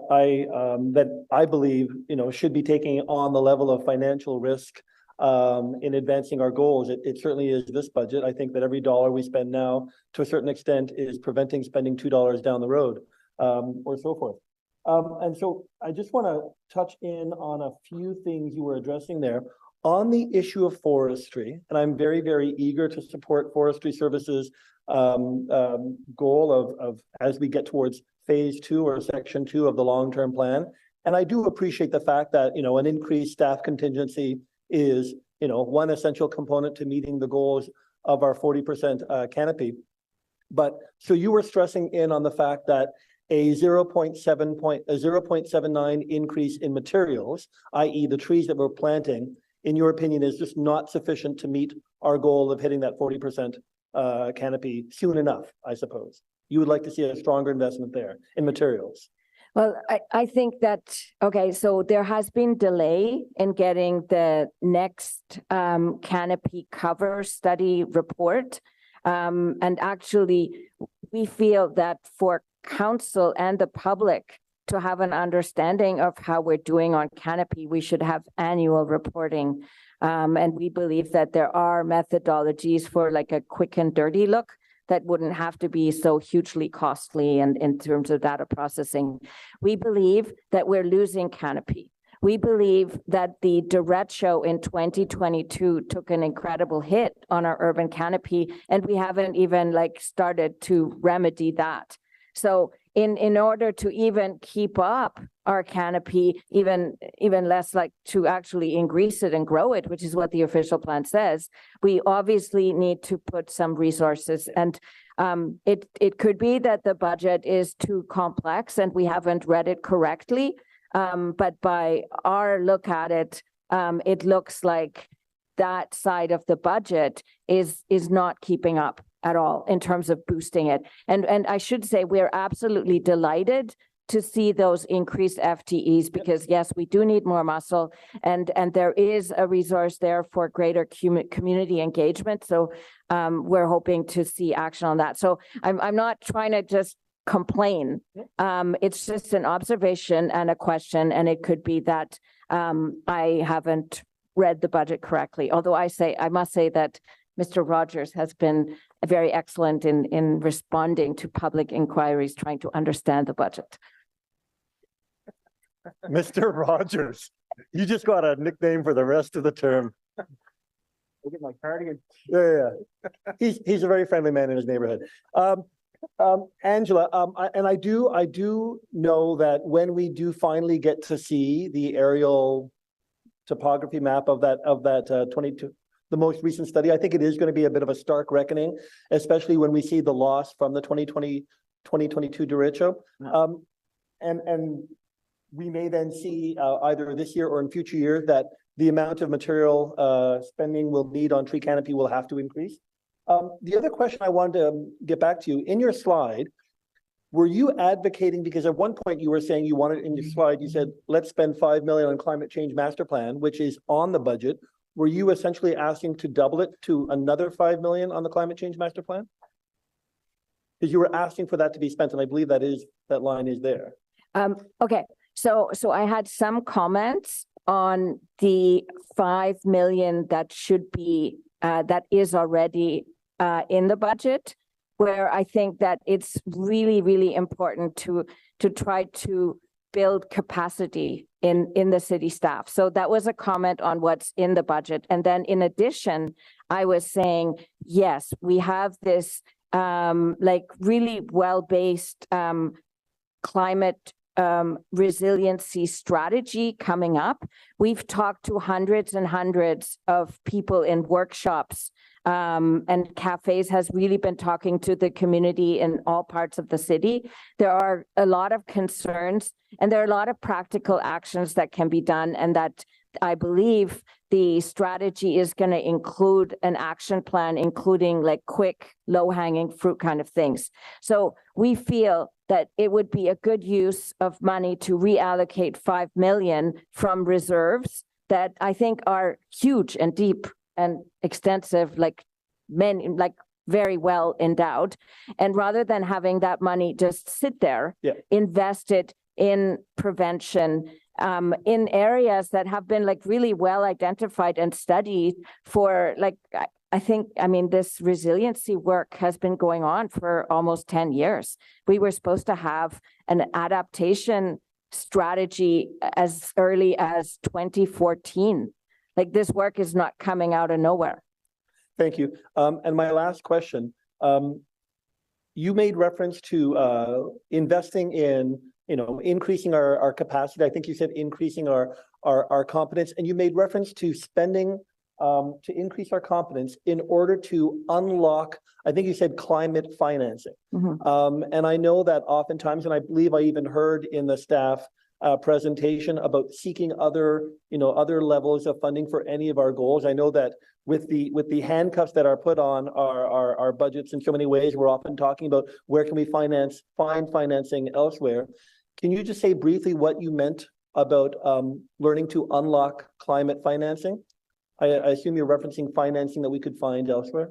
I believe should be taking on the level of financial risk in advancing our goals, it certainly is this budget. I think that every dollar we spend now, to a certain extent, is preventing spending $2 down the road, or so forth. And so I just want to touch in on a few things you were addressing there on the issue of forestry, and I'm very, very eager to support Forestry Services' goal of as we get towards phase 2 or section 2 of the long-term plan. And I do appreciate the fact that an increased staff contingency is one essential component to meeting the goals of our 40% canopy. But so you were stressing in on the fact that a 0.79 increase in materials, i.e. the trees that we're planting, in your opinion, is just not sufficient to meet our goal of hitting that 40% canopy soon enough, I suppose. You would like to see a stronger investment there in materials. Well, I think that, okay, so there has been delay in getting the next canopy cover study report. And actually, we feel that for council and the public to have an understanding of how we're doing on canopy, we should have annual reporting. And we believe that there are methodologies for like a quick and dirty look that wouldn't have to be so hugely costly and in terms of data processing. We believe that we're losing canopy. We believe that the derecho in 2022 took an incredible hit on our urban canopy, and we haven't even like started to remedy that. So in order to even keep up our canopy, even less like to actually increase it and grow it, which is what the official plan says, we obviously need to put some resources. And it could be that the budget is too complex and we haven't read it correctly. But by our look at it, it looks like that side of the budget is not keeping up at all in terms of boosting it. And I should say we're absolutely delighted to see those increased FTEs because yes, we do need more muscle and there is a resource there for greater community engagement. So we're hoping to see action on that. So I'm not trying to just complain. It's just an observation and a question, and it could be that I haven't read the budget correctly. Although I must say that Mr. Rogers has been very excellent in responding to public inquiries, trying to understand the budget. Mr. Rogers, you just got a nickname for the rest of the term. Look at my cardigan. Yeah. He's a very friendly man in his neighborhood. Angela, I do know that when we do finally get to see the aerial topography map of that 22, the most recent study, I think it is going to be a bit of a stark reckoning, especially when we see the loss from the 2022 derecho. And we may then see either this year or in future years that the amount of material spending we'll need on tree canopy will have to increase. The other question I wanted to get back to you, in your slide, were you advocating, because at one point you were saying you wanted, in your slide, you said, let's spend 5 million on climate change master plan, which is on the budget. Were you essentially asking to double it to another 5 million on the climate change master plan? Because you were asking for that to be spent, and I believe that line is there. Okay, so I had some comments on the 5 million that should be, that is already in the budget, where I think that it's really, really important to try to build capacity in the city staff. So that was a comment on what's in the budget. And then in addition, I was saying, yes, we have this like really well-based climate resiliency strategy coming up. We've talked to hundreds and hundreds of people in workshops, and cafes has really been talking to the community in all parts of the city. There are a lot of concerns and there are a lot of practical actions that can be done, and that I believe the strategy is going to include an action plan, including like quick, low-hanging fruit kind of things. So we feel that it would be a good use of money to reallocate 5 million from reserves that I think are huge and deep and extensive, like very well endowed. And rather than having that money just sit there, invest it in prevention, in areas that have been like really well identified and studied for like, I mean, this resiliency work has been going on for almost 10 years. We were supposed to have an adaptation strategy as early as 2014. Like, this work is not coming out of nowhere. Thank you. And my last question, you made reference to investing in, increasing our capacity. I think you said increasing our competence, and you made reference to spending to increase our confidence in order to unlock, I think you said climate financing. And I know that oftentimes, and I believe I even heard in the staff presentation about seeking other levels of funding for any of our goals. I know that with the handcuffs that are put on our budgets in so many ways, we're often talking about where can we find financing elsewhere. Can you just say briefly what you meant about learning to unlock climate financing? I assume you're referencing financing that we could find elsewhere.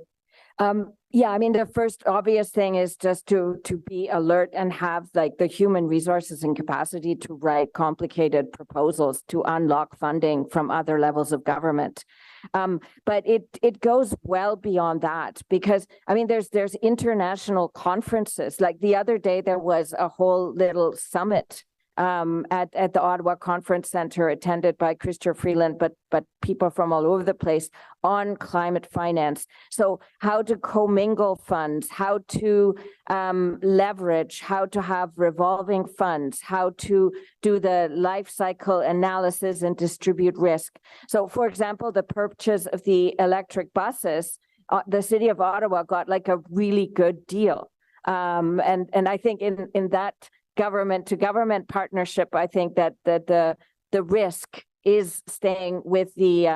Yeah, I mean, the first obvious thing is just to be alert and have like the human resources and capacity to write complicated proposals to unlock funding from other levels of government. But it goes well beyond that, because I mean, there's international conferences. Like the other day, there was a whole little summit at the Ottawa Conference Center, attended by Chrystia Freeland, but people from all over the place, on climate finance. So how to commingle funds, how to leverage, how to have revolving funds, how to do the life cycle analysis and distribute risk. So for example, the purchase of the electric buses, the city of Ottawa got like a really good deal. And I think in that government to government partnership, I think that the risk is staying with the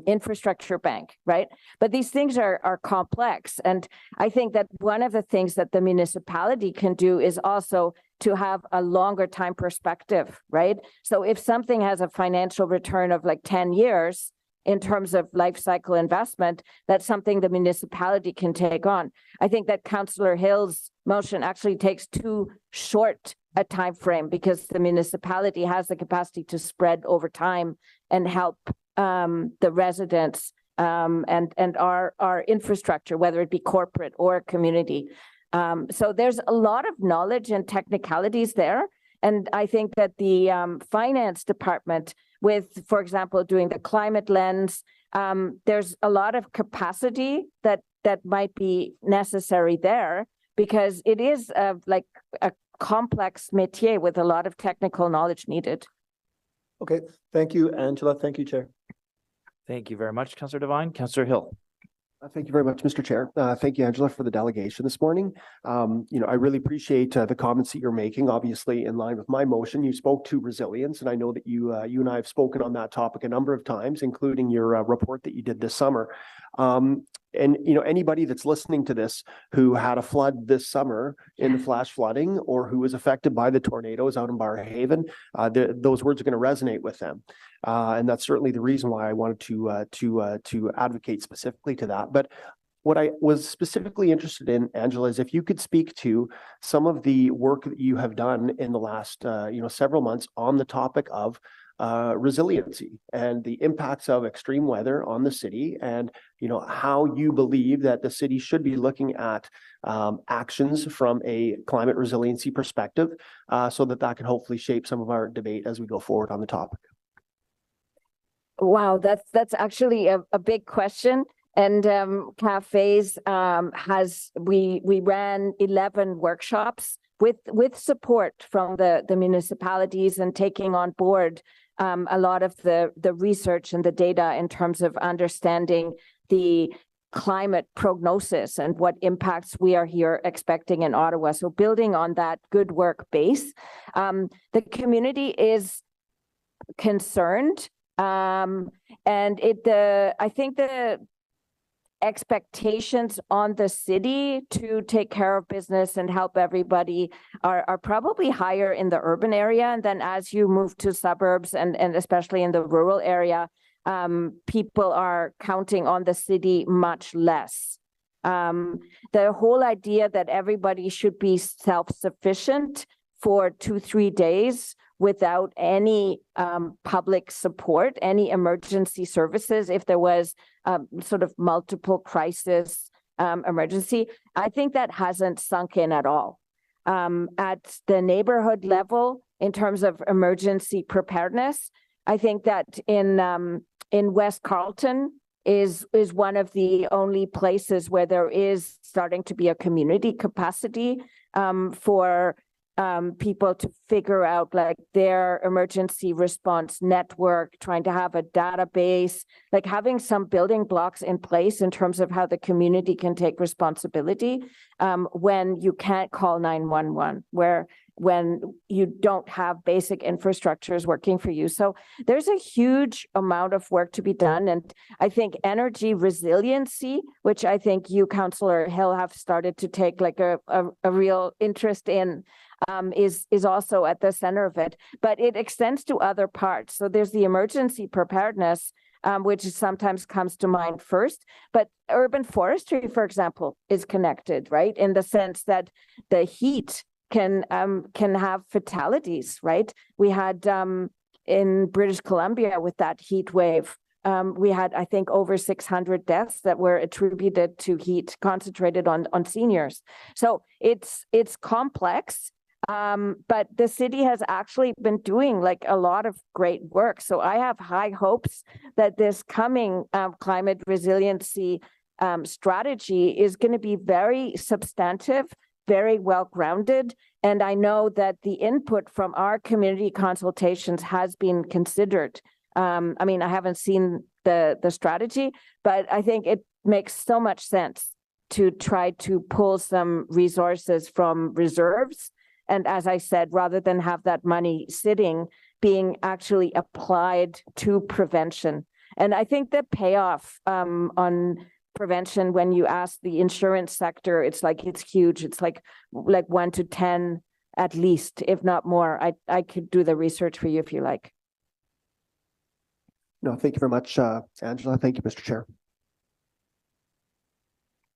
infrastructure bank, right? But these things are complex. And I think that one of the things that the municipality can do is also to have a longer time perspective, right? So if something has a financial return of like 10 years in terms of life cycle investment, that's something the municipality can take on. I think that Councillor Hill's motion actually takes too short a time frame, because the municipality has the capacity to spread over time and help the residents and our infrastructure, whether it be corporate or community. So there's a lot of knowledge and technicalities there. And I think that the finance department, with, for example, doing the climate lens, there's a lot of capacity that might be necessary there, because it is like a complex métier with a lot of technical knowledge needed. Okay, thank you, Angela. Thank you, Chair. Thank you very much, Councillor Devine. Councillor Hill. Thank you very much, Mr. Chair. Thank you, Angela, for the delegation this morning. I really appreciate the comments that you're making. Obviously, in line with my motion, you spoke to resilience, and I know that you and I have spoken on that topic a number of times, including your report that you did this summer. And anybody that's listening to this who had a flood this summer in the flash flooding, or who was affected by the tornadoes out in Barrhaven, those words are going to resonate with them. And that's certainly the reason why I wanted to advocate specifically to that. But what I was specifically interested in, Angela, is if you could speak to some of the work that you have done in the last several months on the topic of resiliency and the impacts of extreme weather on the city, and how you believe that the city should be looking at actions from a climate resiliency perspective, so that can hopefully shape some of our debate as we go forward on the topic. Wow, that's actually a big question. And Cafes we ran 11 workshops with support from the municipalities, and taking on board a lot of the research and the data in terms of understanding the climate prognosis and what impacts we are here expecting in Ottawa. So building on that good work base, the community is concerned, and I think the expectations on the city to take care of business and help everybody are probably higher in the urban area. And then as you move to suburbs and especially in the rural area, people are counting on the city much less. The whole idea that everybody should be self-sufficient for 2-3 days without any public support, any emergency services, if there was sort of multiple crisis emergency, I think that hasn't sunk in at all. At the neighborhood level, in terms of emergency preparedness, I think that in West Carleton is one of the only places where there is starting to be a community capacity for people to figure out like their emergency response network, trying to have a database, like having some building blocks in place in terms of how the community can take responsibility when you can't call 911, when you don't have basic infrastructures working for you. So there's a huge amount of work to be done. And I think energy resiliency, which I think you, Councillor Hill, have started to take like a real interest in, is also at the center of it, but it extends to other parts. So there's the emergency preparedness, which sometimes comes to mind first, but urban forestry, for example, is connected, right? In the sense that the heat can have fatalities, right? We had in British Columbia with that heat wave, we had, I think, over 600 deaths that were attributed to heat concentrated on seniors. So it's complex, but the city has actually been doing like a lot of great work. So I have high hopes that this coming climate resiliency strategy is going to be very substantive, very well-grounded. And I know that the input from our community consultations has been considered. I mean, I haven't seen the strategy, but I think it makes so much sense to try to pull some resources from reserves. And as I said, rather than have that money sitting, being actually applied to prevention. And I think the payoff on prevention, when you ask the insurance sector, it's huge. It's like 1 to 10 at least, if not more. I could do the research for you if you like. No, thank you very much, Angela. Thank you, Mr. Chair.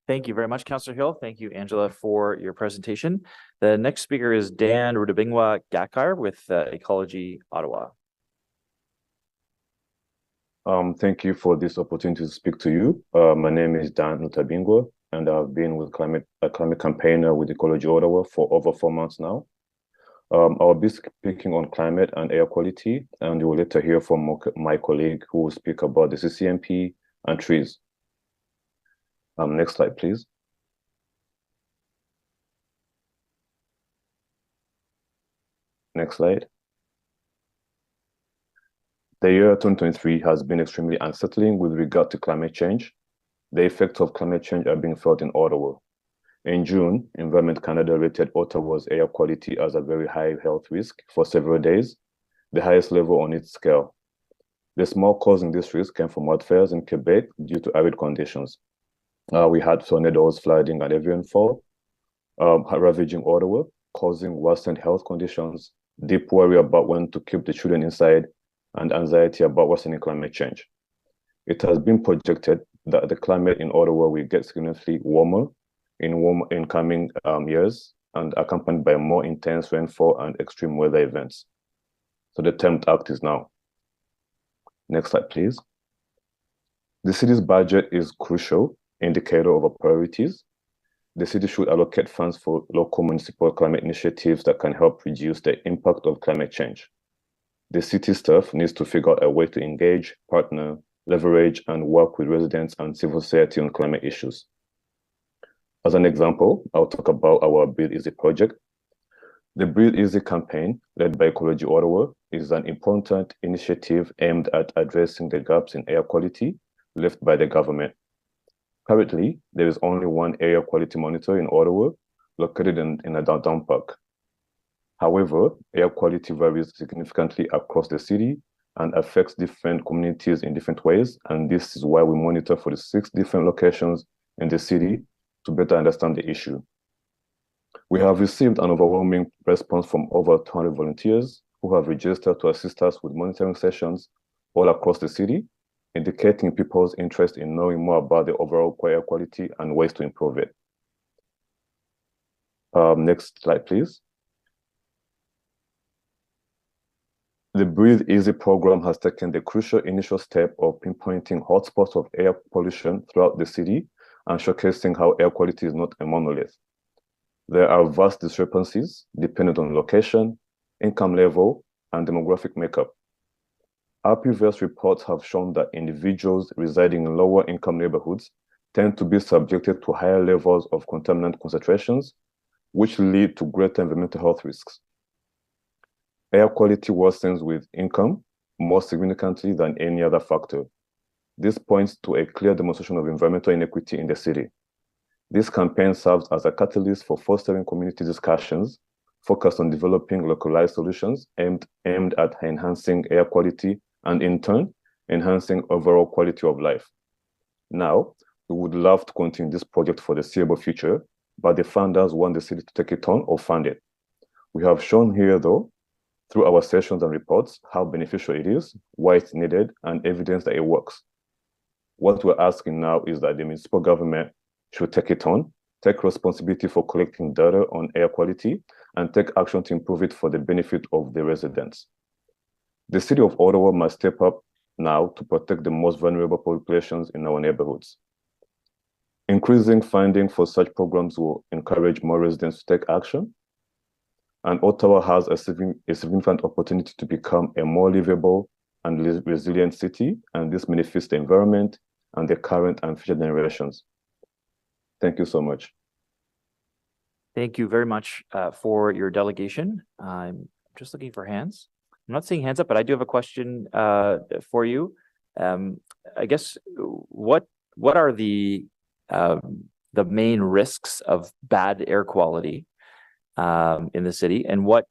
Thank you very much, Councillor Hill. Thank you, Angela, for your presentation. The next speaker is Dan Rudabingwa Gakar with Ecology Ottawa. Thank you for this opportunity to speak to you. My name is Dan Rudabingwa, and I've been with a climate campaigner with Ecology Ottawa for over 4 months now. I'll be speaking on climate and air quality, and you will later hear from my colleague who will speak about the CCMP and trees. Next slide, please. Next slide. The year 2023 has been extremely unsettling with regard to climate change. The effects of climate change are being felt in Ottawa. In June, Environment Canada rated Ottawa's air quality as a very high health risk for several days, the highest level on its scale. The small causing this risk came from wildfires in Quebec due to arid conditions. We had tornadoes, flooding, and heavy rainfall ravaging Ottawa, causing worsened health conditions, deep worry about when to keep the children inside, and anxiety about worsening climate change. It has been projected that the climate in Ottawa will get significantly warmer in coming years, and accompanied by more intense rainfall and extreme weather events. So the time to act is now. Next slide, please. The city's budget is crucial indicator of our priorities. The city should allocate funds for local municipal climate initiatives that can help reduce the impact of climate change. The city staff needs to figure out a way to engage, partner, leverage, and work with residents and civil society on climate issues. As an example, I'll talk about our Breathe Easy project. The Breathe Easy campaign, led by Ecology Ottawa, is an important initiative aimed at addressing the gaps in air quality left by the government. Currently, there is only one air quality monitor in Ottawa, located in a downtown park. However, air quality varies significantly across the city and affects different communities in different ways, and this is why we monitor for the 6 different locations in the city to better understand the issue. We have received an overwhelming response from over 200 volunteers who have registered to assist us with monitoring sessions all across the city, indicating people's interest in knowing more about the overall air quality and ways to improve it. Next slide, please. The Breathe Easy program has taken the crucial initial step of pinpointing hotspots of air pollution throughout the city and showcasing how air quality is not a monolith. There are vast discrepancies depending on location, income level, and demographic makeup. Our previous reports have shown that individuals residing in lower income neighborhoods tend to be subjected to higher levels of contaminant concentrations, which lead to greater environmental health risks. Air quality worsens with income more significantly than any other factor. This points to a clear demonstration of environmental inequity in the city. This campaign serves as a catalyst for fostering community discussions focused on developing localized solutions aimed at enhancing air quality and, in turn, enhancing overall quality of life. Now, we would love to continue this project for the foreseeable future, but the funders want the city to take it on or fund it. We have shown here, though, through our sessions and reports, how beneficial it is, why it's needed, and evidence that it works. What we're asking now is that the municipal government should take it on, take responsibility for collecting data on air quality, and take action to improve it for the benefit of the residents. The city of Ottawa must step up now to protect the most vulnerable populations in our neighborhoods. Increasing funding for such programs will encourage more residents to take action, and Ottawa has a significant opportunity to become a more livable and resilient city, and this benefits the environment and the current and future generations. Thank you so much. Thank you very much for your delegation. I'm just looking for hands. I'm not seeing hands up, but I do have a question for you. I guess what are the main risks of bad air quality in the city, and what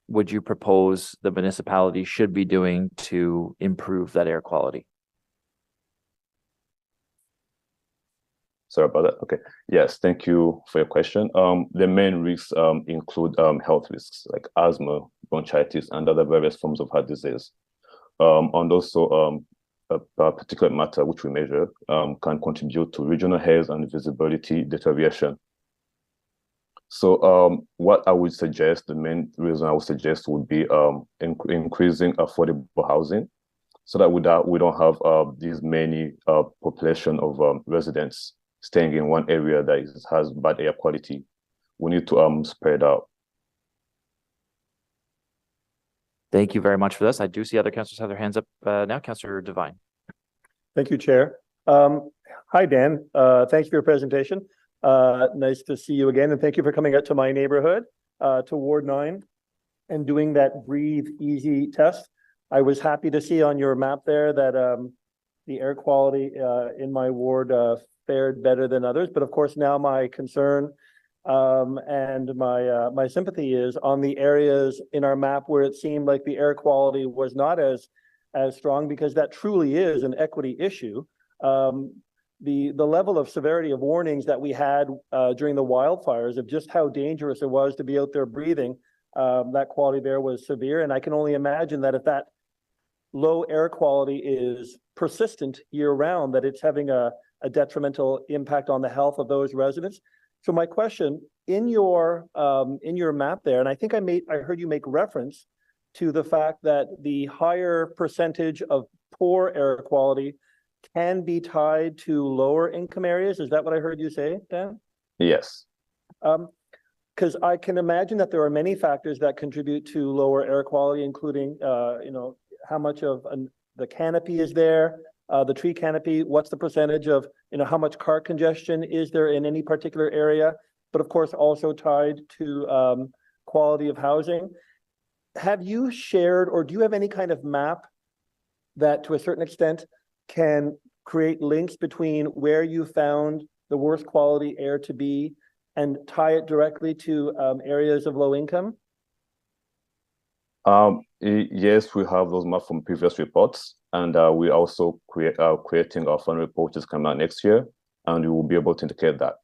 would you propose the municipality should be doing to improve that air quality? Sorry about that. Okay. Yes, thank you for your question. The main risks include health risks like asthma, bronchitis, and other various forms of heart disease. And also a particulate matter, which we measure, can contribute to regional haze and visibility deterioration. So what I would suggest, the main reason I would suggest would be increasing affordable housing, so that we don't have these many population of residents staying in one area that has bad air quality. We need to spread out. Thank you very much for this. I do see other councillors have their hands up now. Councillor Devine. Thank you, Chair. Hi, Dan. Thanks for your presentation. Nice to see you again, and thank you for coming out to my neighborhood, to Ward 9, and doing that Breathe Easy test. I was happy to see on your map there that the air quality in my ward fared better than others. But of course, now my concern and my sympathy is on the areas in our map where it seemed like the air quality was not as strong, because that truly is an equity issue. The level of severity of warnings that we had during the wildfires of just how dangerous it was to be out there breathing, that quality there was severe. And I can only imagine that if that low air quality is persistent year round, that it's having a detrimental impact on the health of those residents. So my question, in your map there, and I think I heard you make reference to the fact that the higher percentage of poor air quality can be tied to lower income areas. Is that what I heard you say, Dan? Yes. Because I can imagine that there are many factors that contribute to lower air quality, including, how much of the canopy is there, the tree canopy, what's the percentage of, how much car congestion is there in any particular area, but of course also tied to quality of housing. Have you shared, or do you have any kind of map that to a certain extent can create links between where you found the worst quality air to be and tie it directly to areas of low income? Yes, we have those maps from previous reports, and we also creating our final report is coming out next year, and we will be able to indicate that.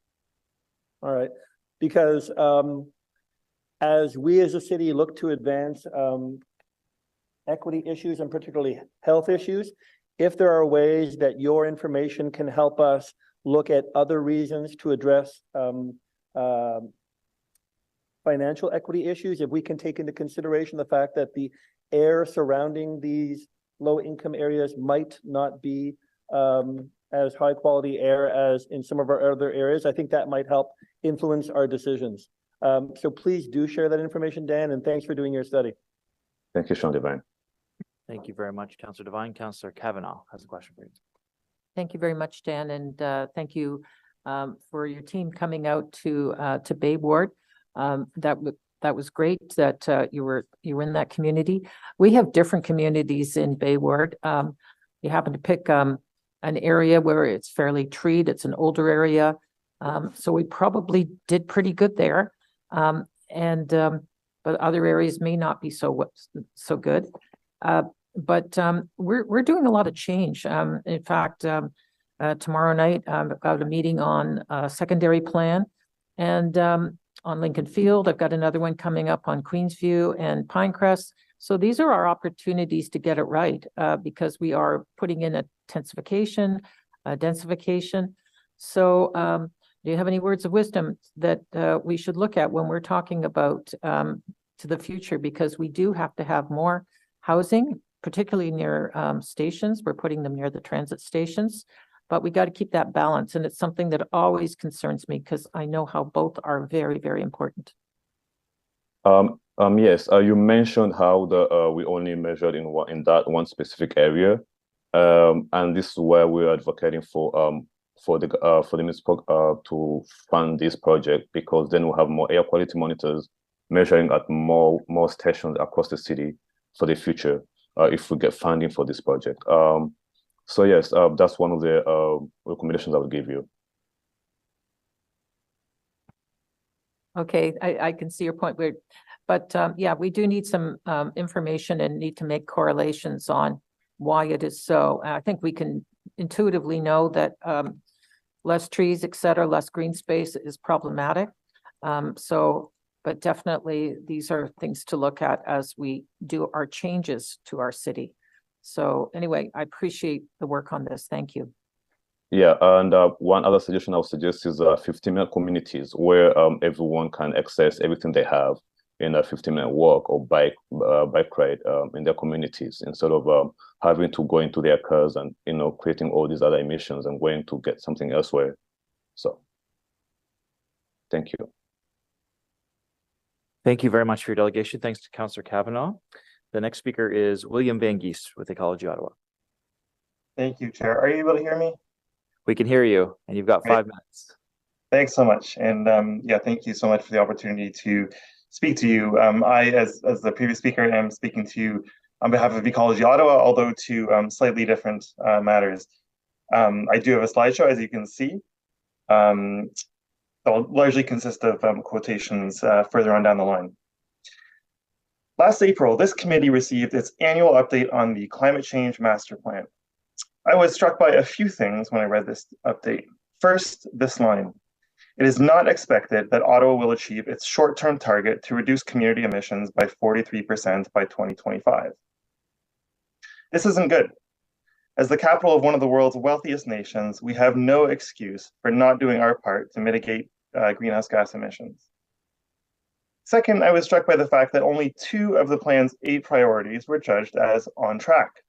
All right, because as we as a city look to advance equity issues and particularly health issues, if there are ways that your information can help us look at other reasons to address financial equity issues, if we can take into consideration the fact that the air surrounding these low income areas might not be as high quality air as in some of our other areas, I think that might help influence our decisions. So please do share that information, Dan, and thanks for doing your study. Thank you, Sean Devine. Thank you very much, Councillor Devine. Councillor Kavanaugh has a question for you. Thank you very much, Dan, and thank you for your team coming out to Bay Ward. That was great that you were in that community. We have different communities in Bay Ward. You happen to pick an area where it's fairly treed. It's an older area. So we probably did pretty good there. But other areas may not be so good. But we're doing a lot of change. In fact, tomorrow night, I've got a meeting on a secondary plan and on Lincoln Field. I've got another one coming up on Queensview and Pinecrest. So these are our opportunities to get it right because we are putting in a densification. So do you have any words of wisdom that we should look at when we're talking about to the future? Because we do have to have more housing, particularly near stations. We're putting them near the transit stations, but we got to keep that balance. And it's something that always concerns me because I know how both are very, very important. Yes, you mentioned how we only measured in that one specific area, and this is where we're advocating for the municipal to fund this project, because then we'll have more air quality monitors measuring at more stations across the city for the future if we get funding for this project. So yes, that's one of the recommendations I would give you. Okay, I can see your point, but yeah, we do need some information and need to make correlations on why it is so. I think we can intuitively know that less trees, et cetera, less green space is problematic. But definitely these are things to look at as we do our changes to our city. So anyway, I appreciate the work on this. Thank you. Yeah, and one other suggestion I would suggest is 15-minute communities where everyone can access everything they have in a 15-minute walk or bike ride in their communities, instead of having to go into their cars and creating all these other emissions and going to get something elsewhere. So, thank you. Thank you very much for your delegation. Thanks to Councillor Kavanaugh. The next speaker is William Van Geest with Ecology Ottawa. Thank you, Chair. Are you able to hear me? We can hear you, and you've got 5 minutes. Thanks so much. And yeah, thank you so much for the opportunity to speak to you. I, as the previous speaker, am speaking to you on behalf of Ecology Ottawa, although to slightly different matters. I do have a slideshow, as you can see. They'll largely consist of quotations further on down the line. Last April, this committee received its annual update on the Climate Change Master Plan. I was struck by a few things when I read this update. First, this line: "It is not expected that Ottawa will achieve its short-term target to reduce community emissions by 43% by 2025. This isn't good. As the capital of one of the world's wealthiest nations, we have no excuse for not doing our part to mitigate greenhouse gas emissions. Second, I was struck by the fact that only 2 of the plan's 8 priorities were judged as on track.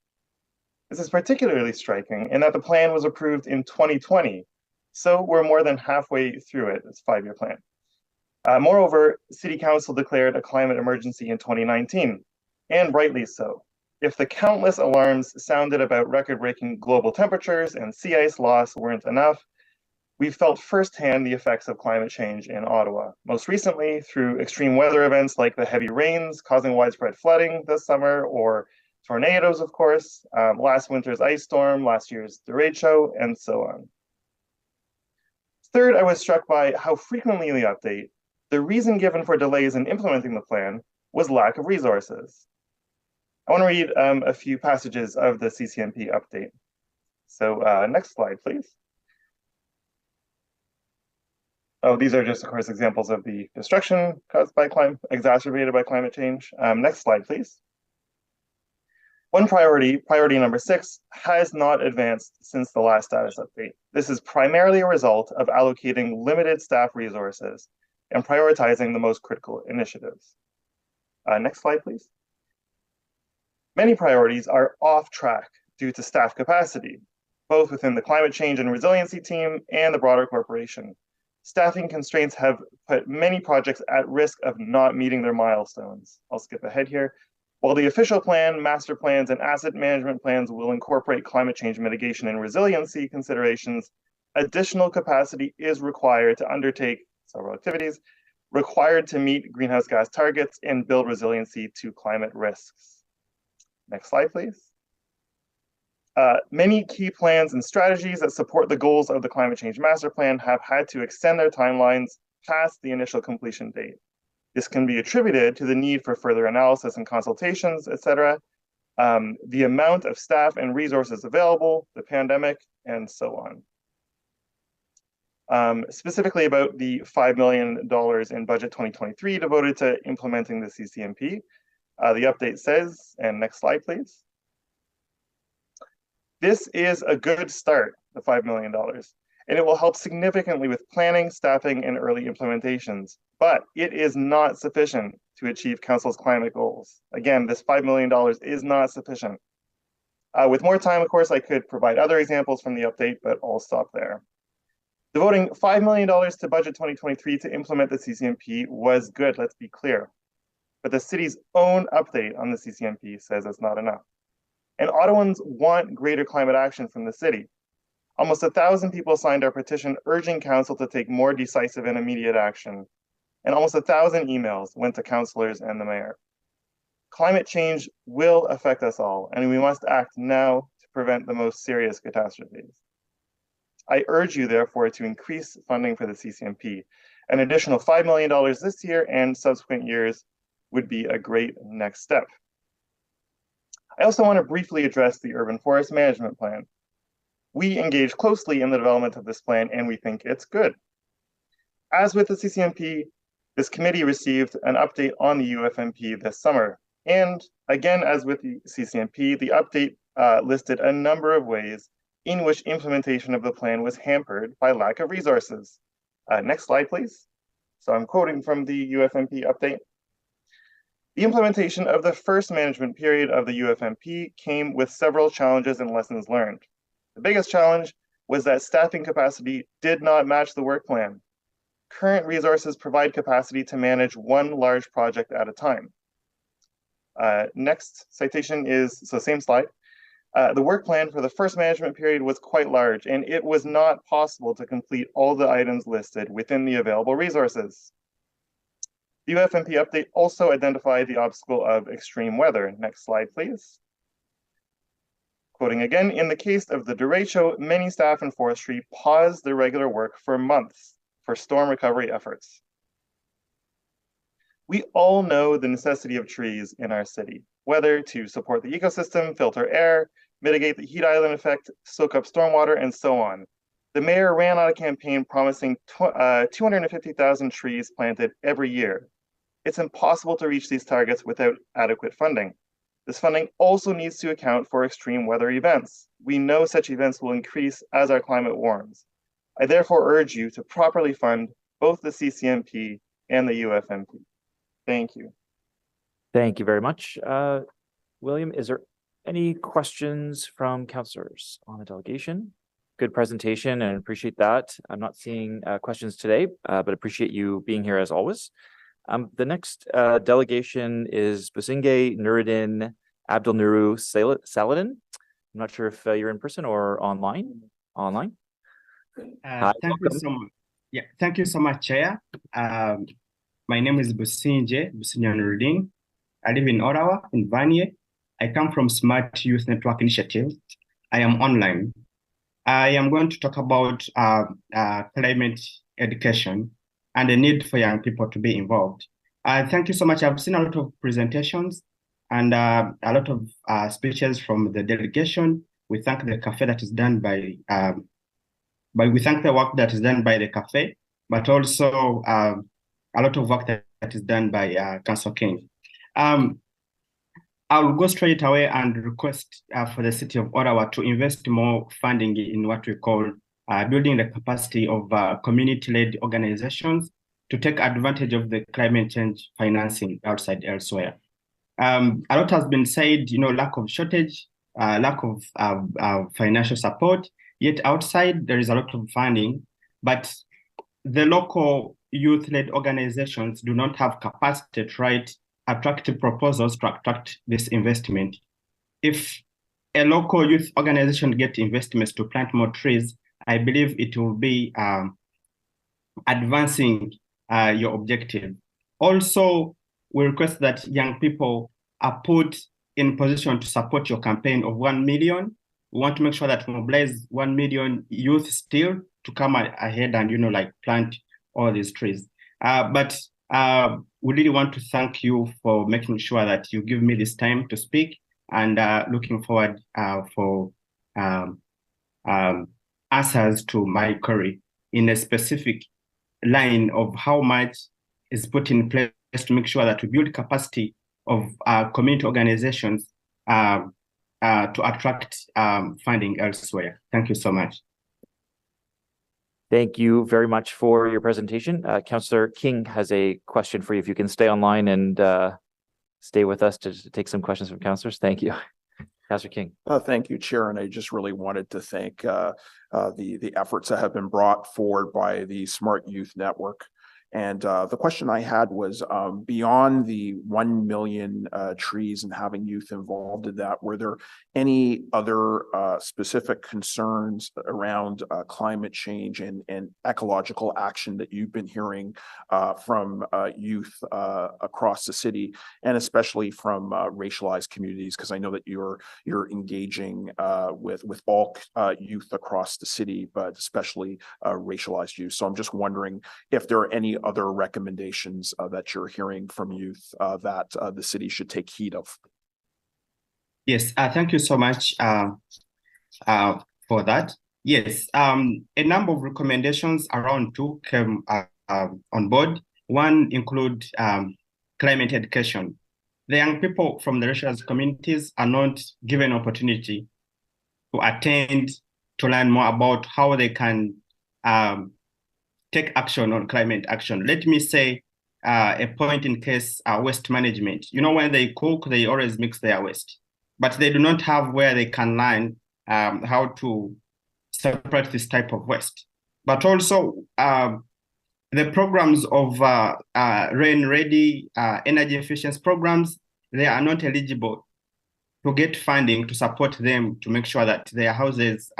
This is particularly striking in that the plan was approved in 2020, so we're more than halfway through it. It's a 5-year plan. Moreover, City Council declared a climate emergency in 2019, and rightly so. If the countless alarms sounded about record-breaking global temperatures and sea ice loss weren't enough, we've felt firsthand the effects of climate change in Ottawa, most recently through extreme weather events like the heavy rains causing widespread flooding this summer, or tornadoes, of course, last winter's ice storm, last year's derecho, and so on. Third, I was struck by how frequently in the update, the reason given for delays in implementing the plan was lack of resources. I want to read a few passages of the CCMP update. So next slide, please. Oh, these are just, of course, examples of the destruction caused by exacerbated by climate change. Next slide, please. One priority number 6, has not advanced since the last status update. This is primarily a result of allocating limited staff resources and prioritizing the most critical initiatives. Next slide, please. Many priorities are off track due to staff capacity, both within the climate change and resiliency team and the broader corporation. Staffing constraints have put many projects at risk of not meeting their milestones. I'll skip ahead here. While the official plan, master plans, and asset management plans will incorporate climate change mitigation and resiliency considerations, additional capacity is required to undertake several activities required to meet greenhouse gas targets and build resiliency to climate risks. Next slide, please. Many key plans and strategies that support the goals of the Climate Change Master Plan have had to extend their timelines past the initial completion date. This can be attributed to the need for further analysis and consultations, etc., the amount of staff and resources available, the pandemic, and so on. Specifically about the $5 million in budget 2023 devoted to implementing the CCMP, the update says, and next slide, please. This is a good start, the $5 million, and it will help significantly with planning, staffing, and early implementations, but it is not sufficient to achieve Council's climate goals. Again, this $5 million is not sufficient. With more time, of course, I could provide other examples from the update, but I'll stop there. Devoting $5 million to budget 2023 to implement the CCMP was good, let's be clear. But the city's own update on the CCMP says it's not enough. And Ottawans want greater climate action from the city. Almost 1,000 people signed our petition urging council to take more decisive and immediate action. And almost 1,000 emails went to councillors and the mayor. Climate change will affect us all, and we must act now to prevent the most serious catastrophes. I urge you, therefore, to increase funding for the CCMP. An additional $5 million this year and subsequent years would be a great next step. I also want to briefly address the Urban Forest Management Plan. We engage closely in the development of this plan, and we think it's good. As with the CCMP, this committee received an update on the UFMP this summer. And again, as with the CCMP, the update listed a number of ways in which implementation of the plan was hampered by lack of resources. Next slide, please. So I'm quoting from the UFMP update. The implementation of the first management period of the UFMP came with several challenges and lessons learned. The biggest challenge was that staffing capacity did not match the work plan. Current resources provide capacity to manage one large project at a time. Next citation is, so same slide. The work plan for the first management period was quite large, and it was not possible to complete all the items listed within the available resources. The UFMP update also identified the obstacle of extreme weather. Next slide, please. Quoting again, in the case of the derecho, many staff in forestry paused their regular work for months for storm recovery efforts. We all know the necessity of trees in our city, whether to support the ecosystem, filter air, mitigate the heat island effect, soak up stormwater, and so on. The mayor ran on a campaign promising 250,000 trees planted every year. It's impossible to reach these targets without adequate funding. This funding also needs to account for extreme weather events. We know such events will increase as our climate warms. I therefore urge you to properly fund both the CCMP and the UFMP. Thank you. Thank you very much. William, is there any questions from councillors on the delegation? Good presentation and appreciate that. I'm not seeing questions today, but appreciate you being here as always. The next delegation is Businge Nuruddin Abdelnuru Saladin. I'm not sure if you're in person or online. Hi, thank you so much. Yeah, thank you so much, Chair. My name is Businge Nuruddin. I live in Ottawa, in Vanier. I come from Smart Youth Network Initiative. I am online. I am going to talk about climate education and the need for young people to be involved. Thank you so much. I've seen a lot of presentations and a lot of speeches from the delegation. We thank the cafe that is done by we thank the work that is done by the cafe, but also a lot of work that is done by Councillor King. I'll go straight away and request for the City of Ottawa to invest more funding in what we call building the capacity of community-led organizations to take advantage of the climate change financing outside elsewhere. A lot has been said, lack of shortage, lack of financial support, yet outside there is a lot of funding, but the local youth-led organizations do not have capacity to write attractive proposals to attract this investment. If a local youth organization gets investments to plant more trees, I believe it will be advancing your objective. Also, we request that young people are put in position to support your campaign of 1 million. We want to make sure that we mobilize 1 million youth still to come ahead and, like plant all these trees. But we really want to thank you for making sure that you give me this time to speak, and looking forward for answers to my query in a specific line of how much is put in place to make sure that we build capacity of community organizations to attract funding elsewhere. Thank you so much. Thank you very much for your presentation. Councillor King has a question for you. If you can stay online and stay with us to take some questions from councillors. Thank you. Councillor King. Thank you, Chair. And I just really wanted to thank the efforts that have been brought forward by the Smart Youth Network. And the question I had was, beyond the 1 million trees and having youth involved in that, were there any other specific concerns around climate change and ecological action that you've been hearing from youth across the city, and especially from racialized communities? Because I know that you're engaging with all youth across the city, but especially racialized youth. So I'm just wondering if there are any other recommendations that you're hearing from youth that the city should take heed of. Yes, thank you so much for that. Yes, a number of recommendations around two came on board. One include climate education. The young people from the racialized communities are not given opportunity to attend, to learn more about how they can take action on climate action. Let me say a point in case waste management. When they cook, they always mix their waste, but they do not have where they can learn how to separate this type of waste. But also the programs of rain ready energy efficiency programs, they are not eligible to get funding to support them to make sure that their houses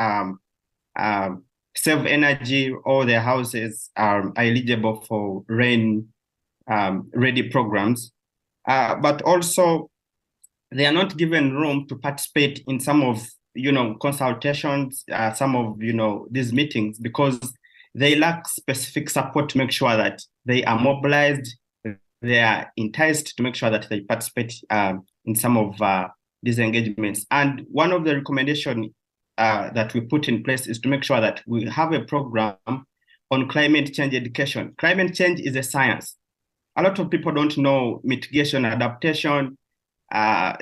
save energy, or their houses are eligible for rain ready programs. But also they are not given room to participate in some of consultations, some of these meetings, because they lack specific support to make sure that they are mobilized, they are enticed to make sure that they participate in some of these engagements. And one of the recommendations that we put in place is to make sure that we have a program on climate change education. Climate change is a science. A lot of people don't know mitigation, adaptation,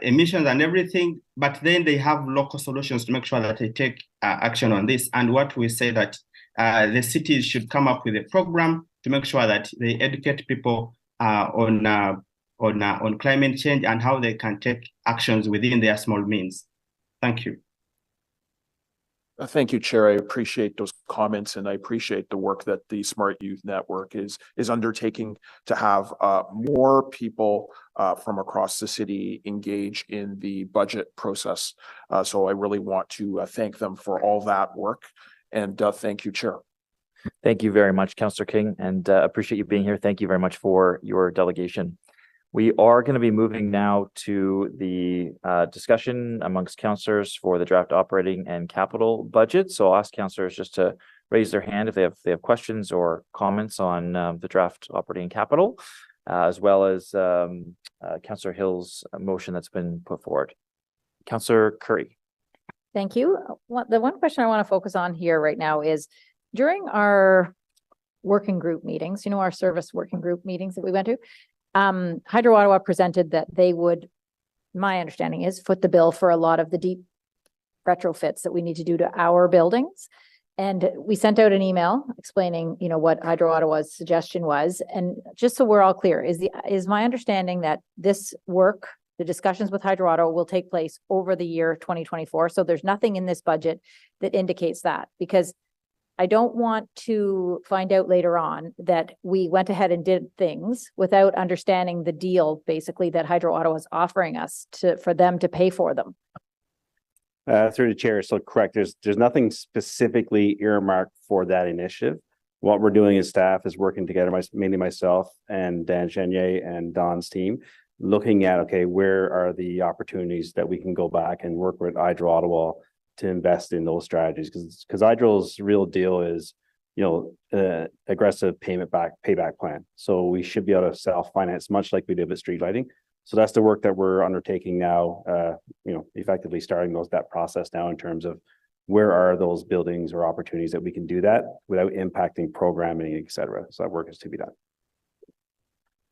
emissions and everything, but then they have local solutions to make sure that they take action on this. And what we say that the cities should come up with a program to make sure that they educate people on climate change and how they can take actions within their small means. Thank you. Thank you, Chair. I appreciate those comments, and I appreciate the work that the Smart Youth Network is undertaking to have more people from across the city engage in the budget process. So I really want to thank them for all that work, and thank you, Chair. Thank you very much, Councillor King, and appreciate you being here. Thank you very much for your delegation. We are going to be moving now to the discussion amongst councillors for the draft operating and capital budget. So I'll ask councillors just to raise their hand if they have questions or comments on the draft operating and capital, as well as Councillor Hill's motion that's been put forward. Councillor Curry. Thank you. The one question I want to focus on here right now is during our working group meetings, our service working group meetings that we went to, Hydro Ottawa presented that they would, my understanding is, foot the bill for a lot of the deep retrofits that we need to do to our buildings. And we sent out an email explaining, what Hydro Ottawa's suggestion was. And just so we're all clear, is my understanding that this work, the discussions with Hydro Ottawa, will take place over the year 2024. So there's nothing in this budget that indicates that, because I don't want to find out later on that we went ahead and did things without understanding the deal, basically, that Hydro Ottawa is offering us for them to pay for them. Through the chair, so correct. There's nothing specifically earmarked for that initiative. What we're doing as staff is working together, mainly myself and Dan Chenier and Don's team, looking at, okay, where are the opportunities that we can go back and work with Hydro Ottawa to invest in those strategies? Because Hydro's real deal is, aggressive payback plan. So we should be able to self-finance much like we did with street lighting. So that's the work that we're undertaking now, effectively starting that process now in terms of where are those buildings or opportunities that we can do that without impacting programming, et cetera. So that work is to be done.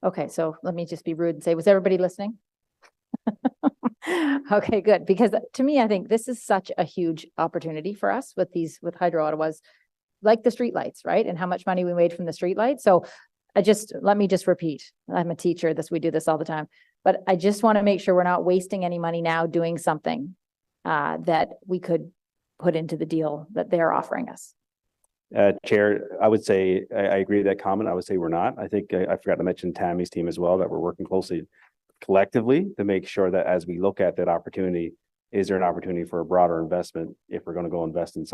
Okay, so let me just be rude and say, was everybody listening? Okay, good. Because to me, I think this is such a huge opportunity for us with Hydro Ottawa's, like the streetlights, right? And how much money we made from the streetlights. So let me just repeat. I'm a teacher, we do this all the time, but I just want to make sure we're not wasting any money now doing something that we could put into the deal that they're offering us. Chair, I would say, I agree with that comment. I would say we're not. I think I forgot to mention Tammy's team as well, that we're working closely collectively to make sure that as we look at that opportunity, is there an opportunity for a broader investment if we're going to go invest in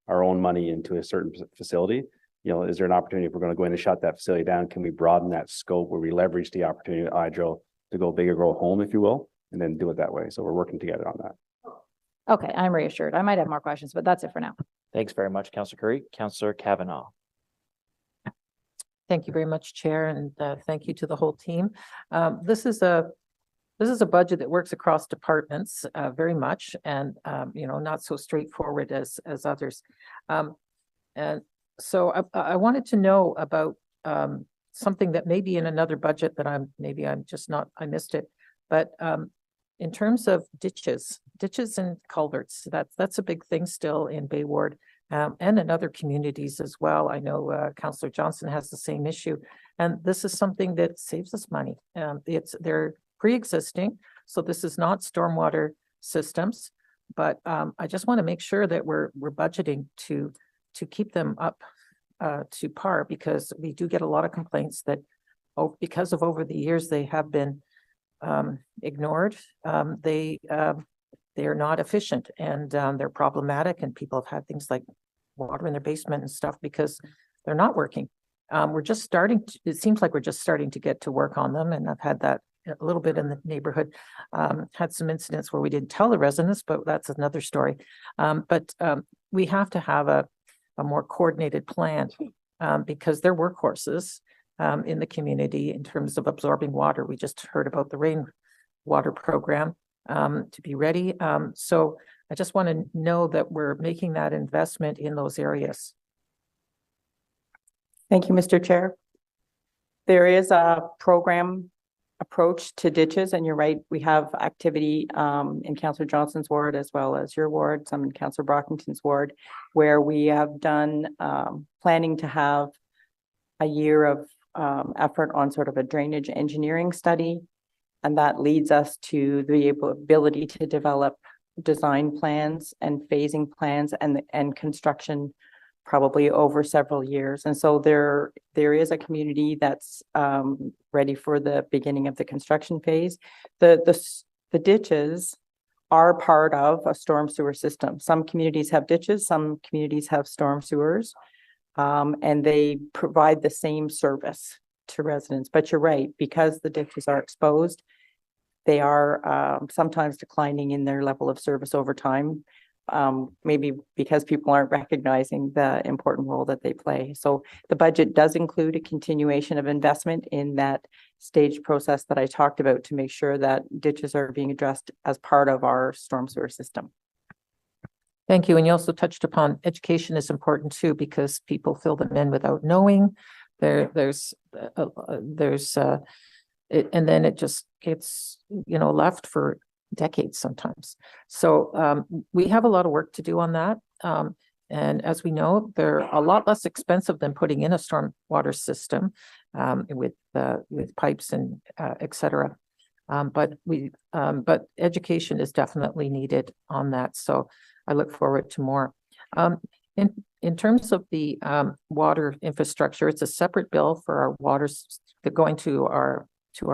our own money into a certain facility? Is there an opportunity if we're going to go in and shut that facility down? Can we broaden that scope where we leverage the opportunity at Hydro to go big or go home, if you will, and then do it that way? So we're working together on that. Okay, I'm reassured. I might have more questions, but that's it for now. Thanks very much, Councillor Curry. Councillor Kavanaugh. Thank you very much, Chair, and thank you to the whole team. This is a budget that works across departments very much, and not so straightforward as others. And so I wanted to know about something that may be in another budget that I missed it, but in terms of ditches and culverts, that's a big thing still in Bay Ward and in other communities as well. I know Councillor Johnson has the same issue, and this is something that saves us money. They're pre-existing, so this is not stormwater systems, but I just want to make sure that we're budgeting to keep them up to par, because we do get a lot of complaints that because of over the years they have been ignored. They are not efficient, and they're problematic, and people have had things like water in their basement and stuff because they're not working. It seems like we're just starting to get to work on them, and I've had that a little bit in the neighborhood. Had some incidents where we didn't tell the residents, but that's another story. But we have to have a more coordinated plan because they're workhorses in the community in terms of absorbing water. We just heard about the rainwater program to be ready. So I just want to know that we're making that investment in those areas. Thank you, Mr. Chair. There is a program approach to ditches, and you're right, we have activity in Councillor Johnson's ward as well as your ward, some in Councillor Brockington's ward, where we have done planning to have a year of effort on sort of a drainage engineering study, and that leads us to the ability to develop design plans and phasing plans and construction probably over several years. And so there is a community that's ready for the beginning of the construction phase. The ditches are part of a storm sewer system. Some communities have ditches, some communities have storm sewers, and they provide the same service to residents. But you're right, because the ditches are exposed, they are sometimes declining in their level of service over time, maybe because people aren't recognizing the important role that they play. So the budget does include a continuation of investment in that staged process that I talked about to make sure that ditches are being addressed as part of our storm sewer system. Thank you. And you also touched upon education is important too, because people fill them in without knowing. And then it just gets, left for decades sometimes. So we have a lot of work to do on that. And as we know, they're a lot less expensive than putting in a stormwater system with pipes and et cetera. But education is definitely needed on that. So I look forward to more. In terms of the water infrastructure, it's a separate bill for our water going to our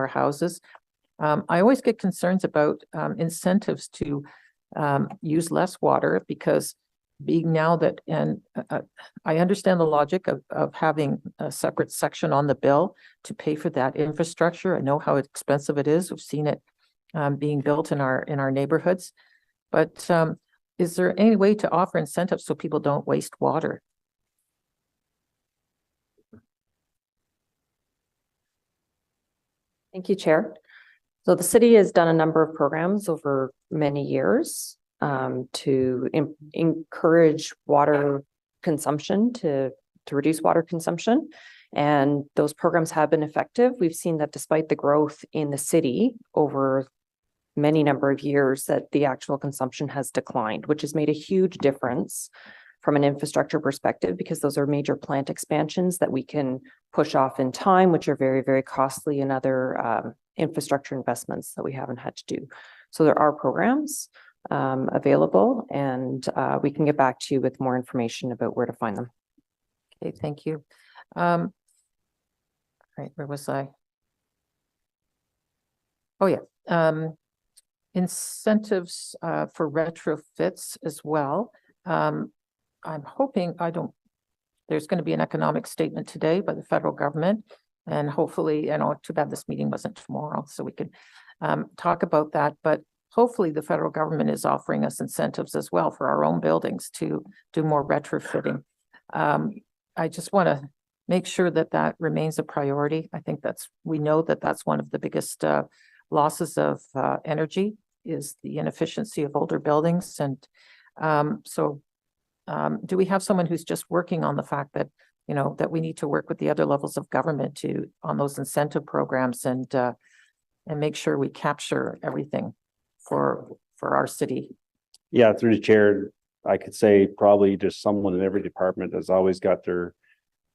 houses. I always get concerns about incentives to use less water, because being now that, and I understand the logic of having a separate section on the bill to pay for that infrastructure. I know how expensive it is. We've seen it being built in our neighborhoods. But is there any way to offer incentives so people don't waste water? Thank you, Chair. So the city has done a number of programs over many years to encourage water consumption, to reduce water consumption. And those programs have been effective. We've seen that despite the growth in the city over many number of years, that the actual consumption has declined, which has made a huge difference from an infrastructure perspective, because those are major plant expansions that we can push off in time, which are very, very costly, and other infrastructure investments that we haven't had to do. So there are programs available, and we can get back to you with more information about where to find them. Okay, thank you. Right, where was I? Oh, yeah. Incentives for retrofits as well. I'm hoping there's going to be an economic statement today by the federal government, and hopefully, too bad this meeting wasn't tomorrow, so we could talk about that. But hopefully the federal government is offering us incentives as well for our own buildings to do more retrofitting. I just want to make sure that that remains a priority. I think we know that that's one of the biggest losses of energy, is the inefficiency of older buildings. And do we have someone who's just working on the fact that, that we need to work with the other levels of government on those incentive programs and make sure we capture everything for our city? Yeah, through the chair, I could say probably just someone in every department has always got their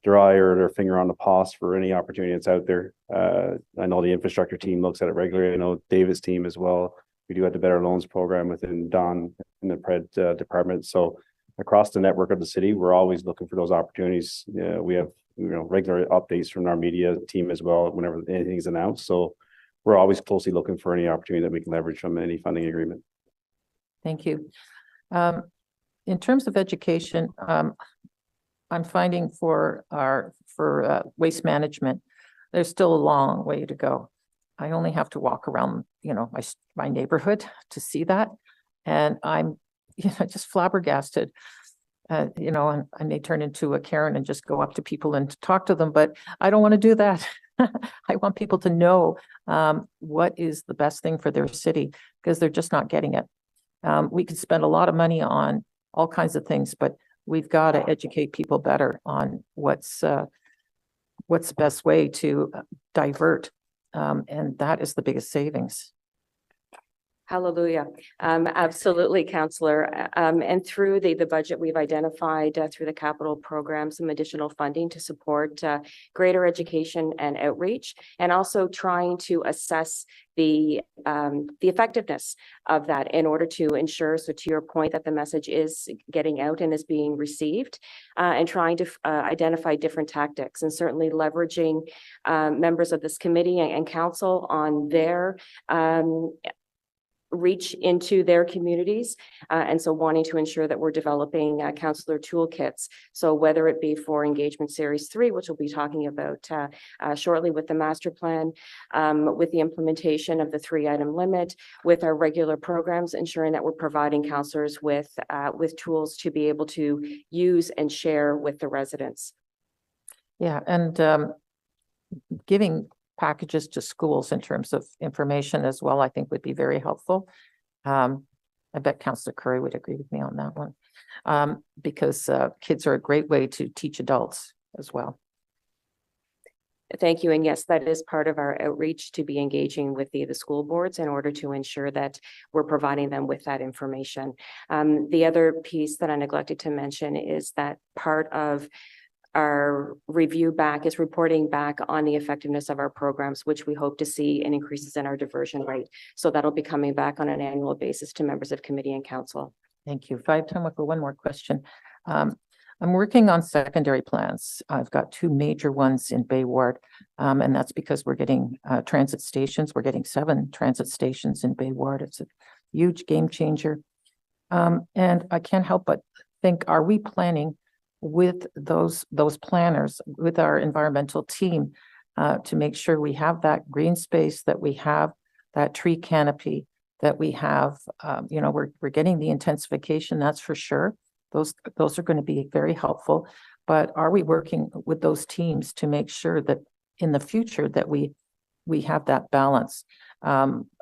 eye or their finger on the pulse for any opportunity that's out there. I know the infrastructure team looks at it regularly. I know David's team as well. We do have the Better Loans program within Don in the Pred department. So across the network of the city, we're always looking for those opportunities. We have regular updates from our media team as well whenever anything's announced. So we're always closely looking for any opportunity that we can leverage from any funding agreement. Thank you. In terms of education, I'm finding for waste management, there's still a long way to go. I only have to walk around, my neighborhood to see that, and I'm, just flabbergasted. And I may turn into a Karen and just go up to people and talk to them, but I don't want to do that. I want people to know what is the best thing for their city, because they're just not getting it. We could spend a lot of money on all kinds of things, but we've got to educate people better on what's the best way to divert, and that is the biggest savings. Hallelujah. Absolutely, Councillor. And through the budget, we've identified through the capital program some additional funding to support greater education and outreach, and also trying to assess the effectiveness of that in order to ensure, so to your point, that the message is getting out and is being received, and trying to identify different tactics, and certainly leveraging members of this committee and council on their reach into their communities, and so wanting to ensure that we're developing councillor toolkits. So whether it be for engagement series 3, which we'll be talking about shortly with the master plan, with the implementation of the 3-item limit, with our regular programs, ensuring that we're providing councillors with tools to be able to use and share with the residents. Yeah, and giving packages to schools in terms of information as well, I think would be very helpful. I bet Councillor Curry would agree with me on that one, because kids are a great way to teach adults as well. Thank you. And yes, that is part of our outreach, to be engaging with the school boards in order to ensure that we're providing them with that information. The other piece that I neglected to mention is that part of our review back is reporting back on the effectiveness of our programs, which we hope to see in increases in our diversion rate. So that'll be coming back on an annual basis to members of committee and council. Thank you. If I have time for one more question. I'm working on secondary plans. I've got 2 major ones in Bay Ward, and that's because we're getting transit stations. We're getting 7 transit stations in Bay Ward. It's a huge game changer. And I can't help but think, are we planning with those planners, with our environmental team, to make sure we have that green space, that we have that tree canopy, that we have, we're getting the intensification, that's for sure. Those are going to be very helpful. But are we working with those teams to make sure that in the future that we have that balance?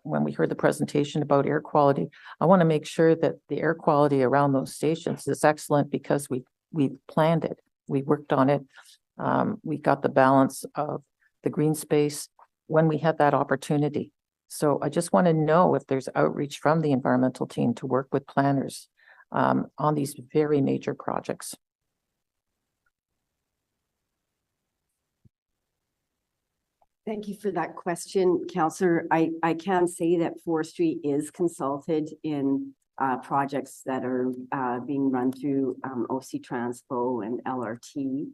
When we heard the presentation about air quality, I want to make sure that the air quality around those stations is excellent because we planned it, we worked on it. We got the balance of the green space when we had that opportunity. So I just want to know if there's outreach from the environmental team to work with planners on these very major projects. Thank you for that question, Councillor. I can say that forestry is consulted in projects that are being run through OC Transpo and LRT.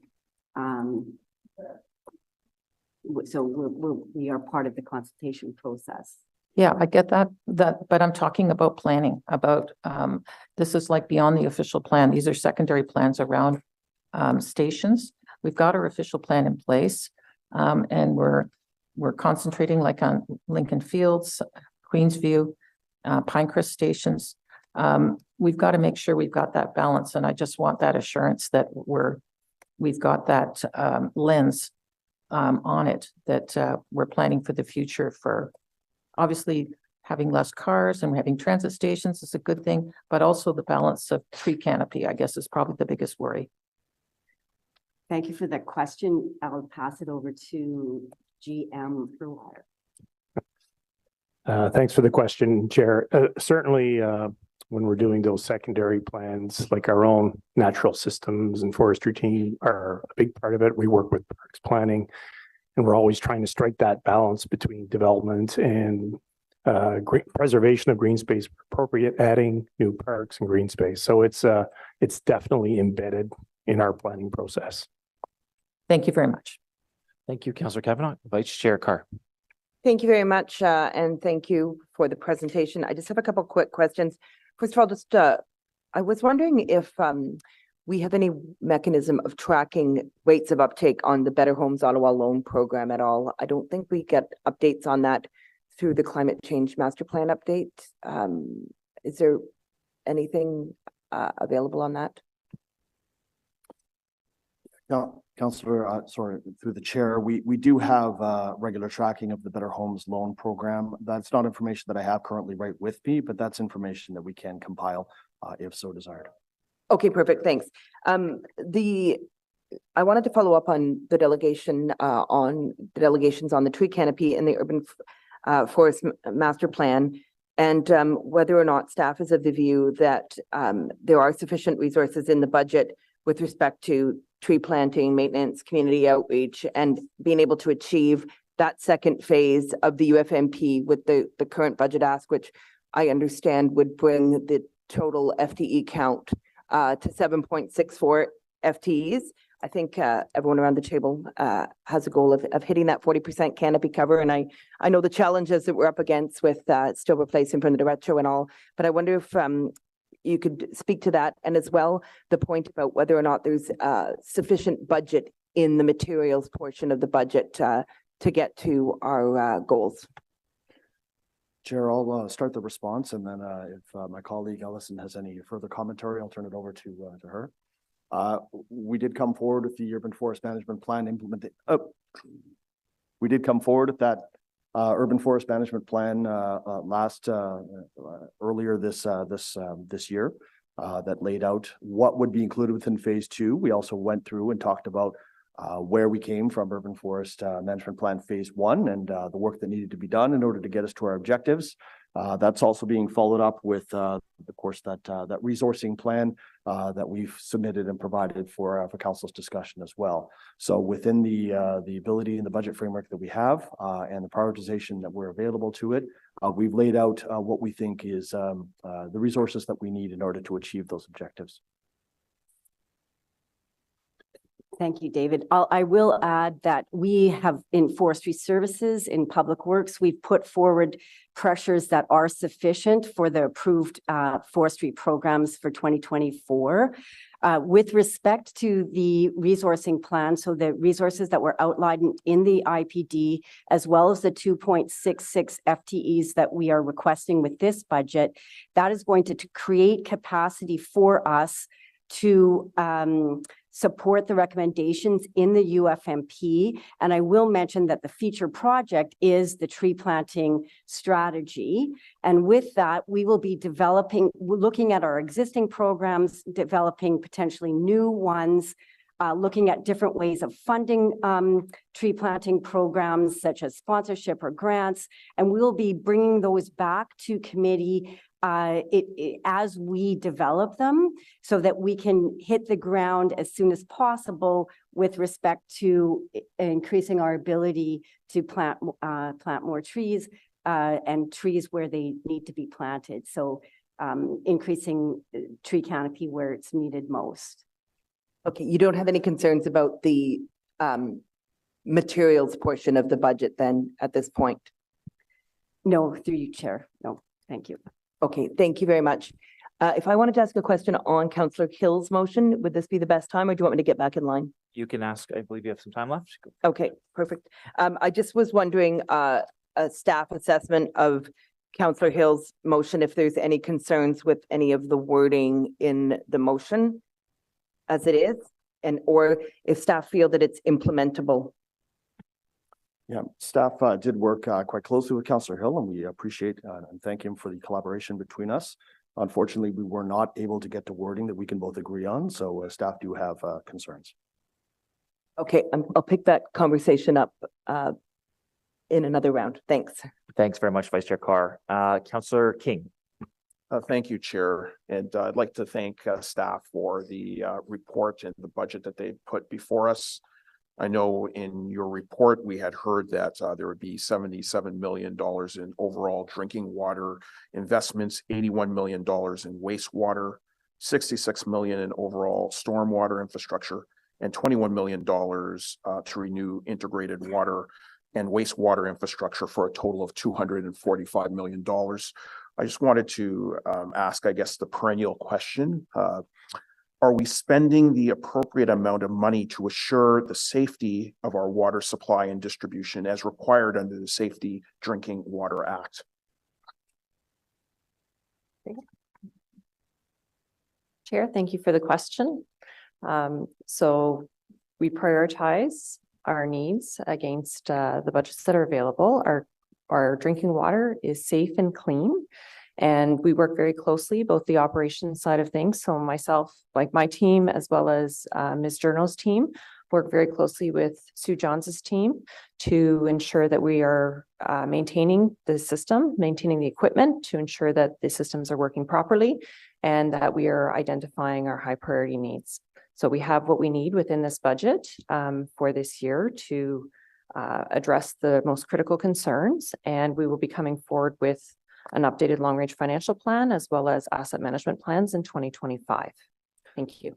So we are part of the consultation process. Yeah, I get that, but I'm talking about planning, about this is like beyond the official plan. These are secondary plans around stations. We've got our official plan in place, and we're concentrating like on Lincoln Fields, Queensview, Pinecrest stations. We've got to make sure we've got that balance, and I just want that assurance that we've got that lens on it, that we're planning for the future. For obviously having less cars and having transit stations is a good thing, but also the balance of tree canopy, I guess, is probably the biggest worry. Thank you for that question. I'll pass it over to GM Laurier. Thanks for the question, Chair. Certainly, when we're doing those secondary plans, like our own natural systems and forestry team are a big part of it. We work with parks planning, and we're always trying to strike that balance between development and preservation of green space, appropriate adding new parks and green space. So it's definitely embedded in our planning process. Thank you very much. Thank you, Councillor Kavanaugh. Vice Chair Carr. Thank you very much, and thank you for the presentation. I just have a couple quick questions. First of all, just I was wondering if we have any mechanism of tracking rates of uptake on the Better Homes Ottawa loan program at all. I don't think we get updates on that through the Climate Change Master Plan update. Is there anything available on that? No, Councillor, sorry, through the chair, we do have regular tracking of the Better Homes loan program. That's not information that I have currently right with me, but that's information that we can compile if so desired. Okay, perfect. Thanks. I wanted to follow up on the delegations on the tree canopy and the urban forest master plan, and whether or not staff is of the view that there are sufficient resources in the budget with respect to tree planting, maintenance, community outreach, and being able to achieve that second phase of the UFMP with the current budget ask, which I understand would bring the total FTE count to 7.64 FTEs. I think everyone around the table has a goal of hitting that 40% canopy cover. And I know the challenges that we're up against with still replacing from the retro and all, but I wonder if you could speak to that, and as well the point about whether or not there's sufficient budget in the materials portion of the budget to get to our goals. Chair, I'll start the response, and then if my colleague Ellison has any further commentary, I'll turn it over to her. We did come forward with the urban forest management plan we did come forward with that urban forest management plan earlier this year that laid out what would be included within phase 2. We also went through and talked about where we came from urban forest management plan phase 1 and the work that needed to be done in order to get us to our objectives. That's also being followed up with, of course, that resourcing plan that we've submitted and provided for council's discussion as well. So within the ability and the budget framework that we have and the prioritization that we're available to it, we've laid out what we think is the resources that we need in order to achieve those objectives. Thank you, David. I will add that we have in forestry services, in public works, we've put forward pressures that are sufficient for the approved forestry programs for 2024. With respect to the resourcing plan, so the resources that were outlined in the IPD, as well as the 2.66 FTEs that we are requesting with this budget, that is going to create capacity for us to support the recommendations in the UFMP. And I will mention that the feature project is the tree planting strategy. And with that, we will be looking at our existing programs, developing potentially new ones, looking at different ways of funding tree planting programs such as sponsorship or grants. And we'll be bringing those back to committee as we develop them so that we can hit the ground as soon as possible with respect to increasing our ability to plant more trees and trees where they need to be planted. So increasing tree canopy where it's needed most. Okay, you don't have any concerns about the materials portion of the budget then at this point? No, through you, Chair. No, thank you. Okay, thank you very much. If I wanted to ask a question on Councillor Hill's motion, would this be the best time or do you want me to get back in line? You can ask, I believe you have some time left. Okay, perfect. I just was wondering, a staff assessment of Councillor Hill's motion, if there's any concerns with any of the wording in the motion as it is, or if staff feel that it's implementable. Yeah, staff did work quite closely with Councillor Hill, and we appreciate and thank him for the collaboration between us. Unfortunately, we were not able to get to wording that we can both agree on, so staff do have concerns. Okay, I'll pick that conversation up in another round. Thanks. Thanks very much, Vice Chair Carr. Councillor King. Thank you, Chair. And I'd like to thank staff for the report and the budget that they put before us. I know in your report, we had heard that there would be $77 million in overall drinking water investments, $81 million in wastewater, $66 million in overall stormwater infrastructure, and $21 million to renew integrated water and wastewater infrastructure for a total of $245 million. I just wanted to ask, I guess, the perennial question. Are we spending the appropriate amount of money to assure the safety of our water supply and distribution as required under the Safety Drinking Water Act? Chair, thank you for the question. So we prioritize our needs against the budgets that are available. Our drinking water is safe and clean. And we work very closely, both the operations side of things. So myself, like my team, as well as Ms. Journal's team, work very closely with Sue Johns' team to ensure that we are maintaining the system, maintaining the equipment to ensure that the systems are working properly and that we are identifying our high priority needs. So we have what we need within this budget for this year to address the most critical concerns, and we will be coming forward with an updated long-range financial plan as well as asset management plans in 2025. Thank you.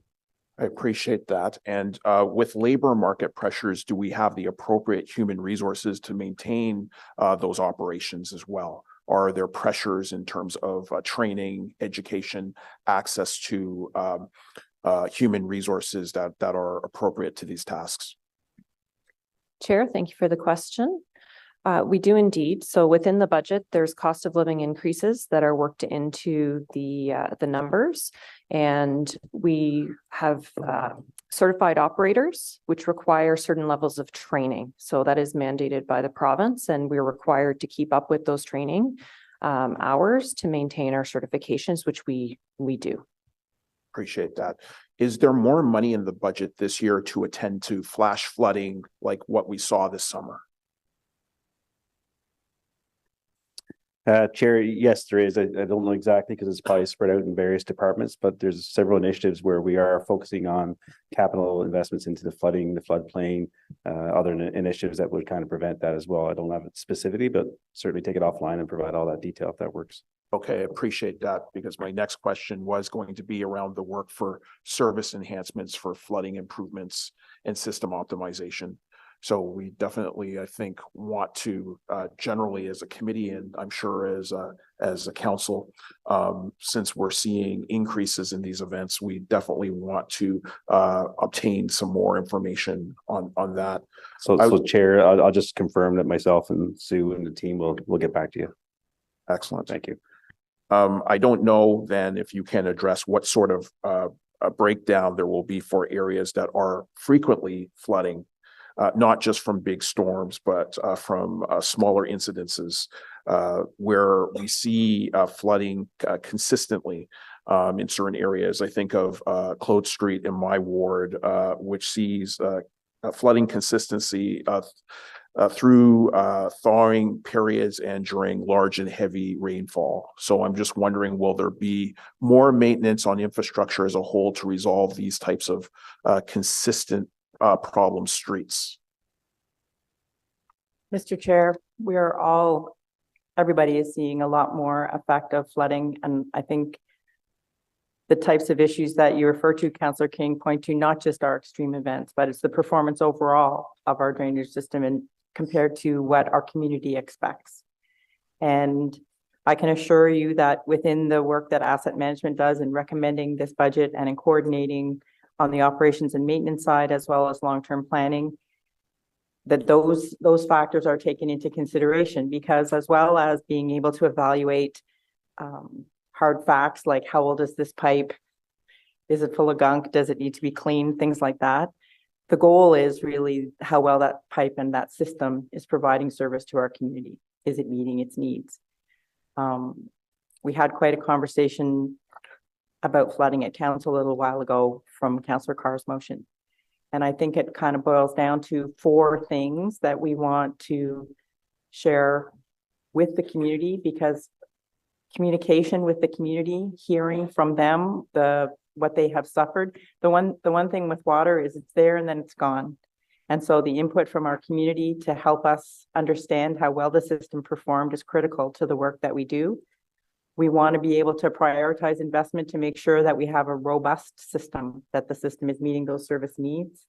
I appreciate that. And with labor market pressures, do we have the appropriate human resources to maintain those operations as well? Are there pressures in terms of training, education, access to human resources that are appropriate to these tasks? Chair, thank you for the question. We do indeed. So within the budget, there's cost of living increases that are worked into the numbers, and we have certified operators, which require certain levels of training. So that is mandated by the province, and we're required to keep up with those training hours to maintain our certifications, which we do. Appreciate that. Is there more money in the budget this year to attend to flash flooding like what we saw this summer? Chair, yes, there is. I don't know exactly because it's probably spread out in various departments, but there's several initiatives where we are focusing on capital investments into the flooding, the floodplain, other initiatives that would kind of prevent that as well. I don't have it specifically, but certainly take it offline and provide all that detail if that works. Okay, I appreciate that because my next question was going to be around the work for service enhancements for flooding improvements and system optimization. So we definitely, I think, want to generally as a committee, and I'm sure as a council, since we're seeing increases in these events, we definitely want to obtain some more information on that. So Chair, I'll just confirm that myself and Sue and the team will get back to you. Excellent. Thank you. I don't know then if you can address what sort of a breakdown there will be for areas that are frequently flooding. Not just from big storms, but from smaller incidences where we see flooding consistently in certain areas. I think of Claude Street in my ward, which sees flooding consistency through thawing periods and during large and heavy rainfall. So I'm just wondering, will there be more maintenance on infrastructure as a whole to resolve these types of consistent problem streets? Mr. Chair, everybody is seeing a lot more effect of flooding. And I think the types of issues that you refer to, Councillor King, point to not just our extreme events, but it's the performance overall of our drainage system and compared to what our community expects. And I can assure you that within the work that asset management does in recommending this budget and in coordinating on the operations and maintenance side, as well as long-term planning, that those factors are taken into consideration, because as well as being able to evaluate hard facts like how old is this pipe, is it full of gunk, does it need to be cleaned, things like that. The goal is really how well that pipe and that system is providing service to our community. Is it meeting its needs? We had quite a conversation about flooding at council a little while ago from Councillor Carr's motion. And I think it kind of boils down to 4 things that we want to share with the community, because communication with the community, hearing from them what they have suffered. The one thing with water is it's there and then it's gone. And so the input from our community to help us understand how well the system performed is critical to the work that we do. We want to be able to prioritize investment to make sure that we have a robust system, that the system is meeting those service needs.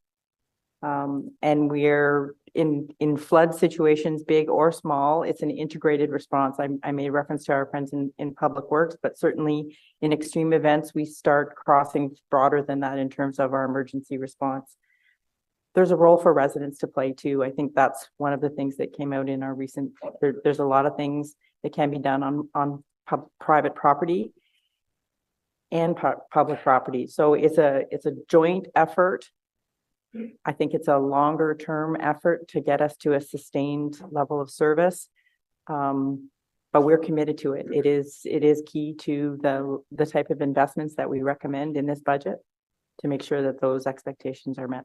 And we're in flood situations, big or small, it's an integrated response. I made reference to our friends in public works, but certainly in extreme events, we start crossing broader than that in terms of our emergency response. There's a role for residents to play too. I think that's one of the things that came out in our recent, there's a lot of things that can be done on private property and public property. So it's a joint effort. I think it's a longer term effort to get us to a sustained level of service. But we're committed to it. It is key to the type of investments that we recommend in this budget to make sure that those expectations are met.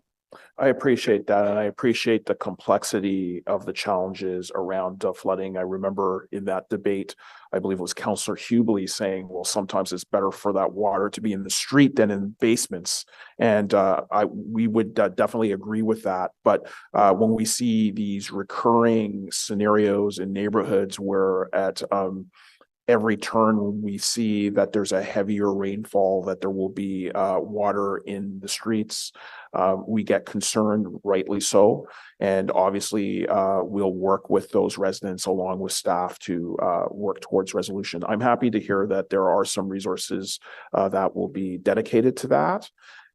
I appreciate that, and I appreciate the complexity of the challenges around flooding. I remember in that debate, I believe it was Councillor Hubley saying, well, sometimes it's better for that water to be in the street than in basements. And we would definitely agree with that. But when we see these recurring scenarios in neighborhoods where at every turn we see that there's a heavier rainfall, that there will be water in the streets, we get concerned, rightly so. And obviously we'll work with those residents along with staff to work towards resolution. I'm happy to hear that there are some resources that will be dedicated to that.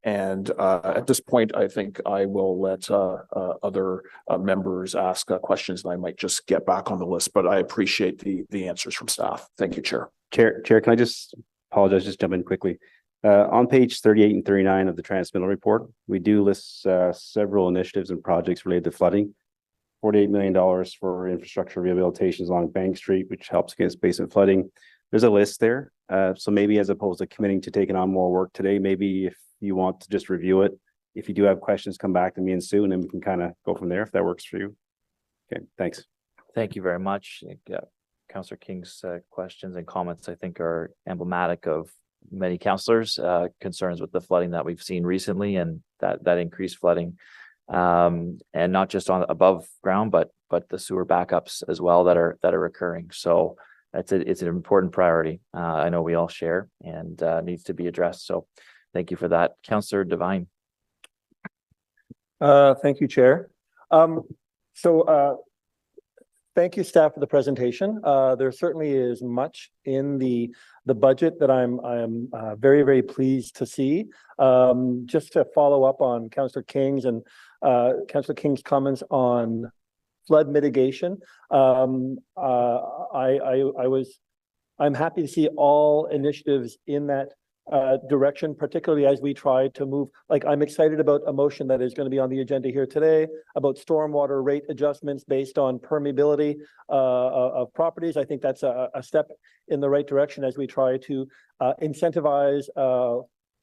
And at this point, I think I will let other members ask questions, and I might just get back on the list, but I appreciate the answers from staff. Thank you, Chair. Chair, can I just apologize, just jump in quickly. On page 38 and 39 of the transmittal report, we do list several initiatives and projects related to flooding. $48 million for infrastructure rehabilitations along Bank Street, which helps against basement flooding. There's a list there. So maybe as opposed to committing to taking on more work today, maybe if you want to just review it, if you do have questions, come back to me and Sue, and then we can kind of go from there if that works for you. Okay, thanks. Thank you very much. Councillor King's questions and comments, I think, are emblematic of many councillors' concerns with the flooding that we've seen recently, and that increased flooding, and not just on above ground, but the sewer backups as well that are occurring. So it's an important priority. I know we all share, and needs to be addressed. So thank you for that, Councillor Devine. Thank you, Chair. Thank you, staff, for the presentation. There certainly is much in the budget that I'm very, very pleased to see. Just to follow up on Councillor King's and Councillor King's comments on flood mitigation. I'm happy to see all initiatives in that direction, particularly as we try to move. Like, I'm excited about a motion that is going to be on the agenda here today about stormwater rate adjustments based on permeability of properties. I think that's a step in the right direction as we try to incentivize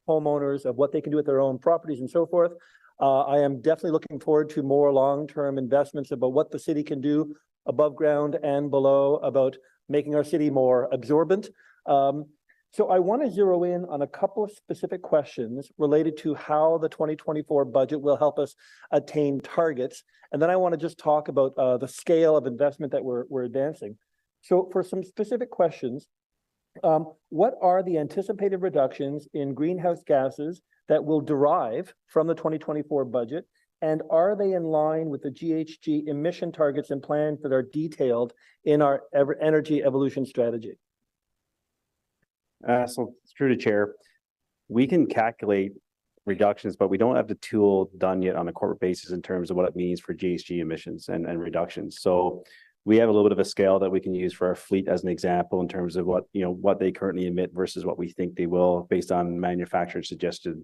homeowners of what they can do with their own properties and so forth. I am definitely looking forward to more long-term investments about what the city can do above ground and below, about making our city more absorbent. So I want to zero in on a couple of specific questions related to how the 2024 budget will help us attain targets. And then I want to just talk about the scale of investment that we're advancing. So for some specific questions, what are the anticipated reductions in greenhouse gases that will derive from the 2024 budget? And are they in line with the GHG emission targets and plans that are detailed in our energy evolution strategy? So through the chair, we can calculate reductions, but we don't have the tool done yet on a corporate basis in terms of what it means for GHG emissions and reductions. So we have a little bit of a scale that we can use for our fleet as an example in terms of what they currently emit versus what we think they will based on manufacturers suggested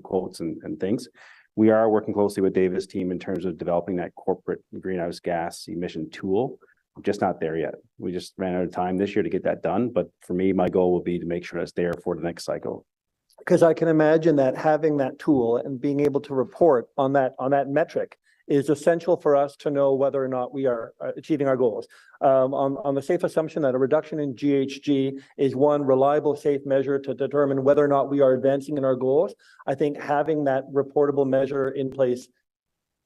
quotes and things. We are working closely with David's team in terms of developing that corporate greenhouse gas emission tool. I'm just not there yet. We just ran out of time this year to get that done. But for me, my goal will be to make sure it's there for the next cycle. Because I can imagine that having that tool and being able to report on that metric is essential for us to know whether or not we are achieving our goals. On the safe assumption that a reduction in GHG is one reliable, safe measure to determine whether or not we are advancing in our goals, I think having that reportable measure in place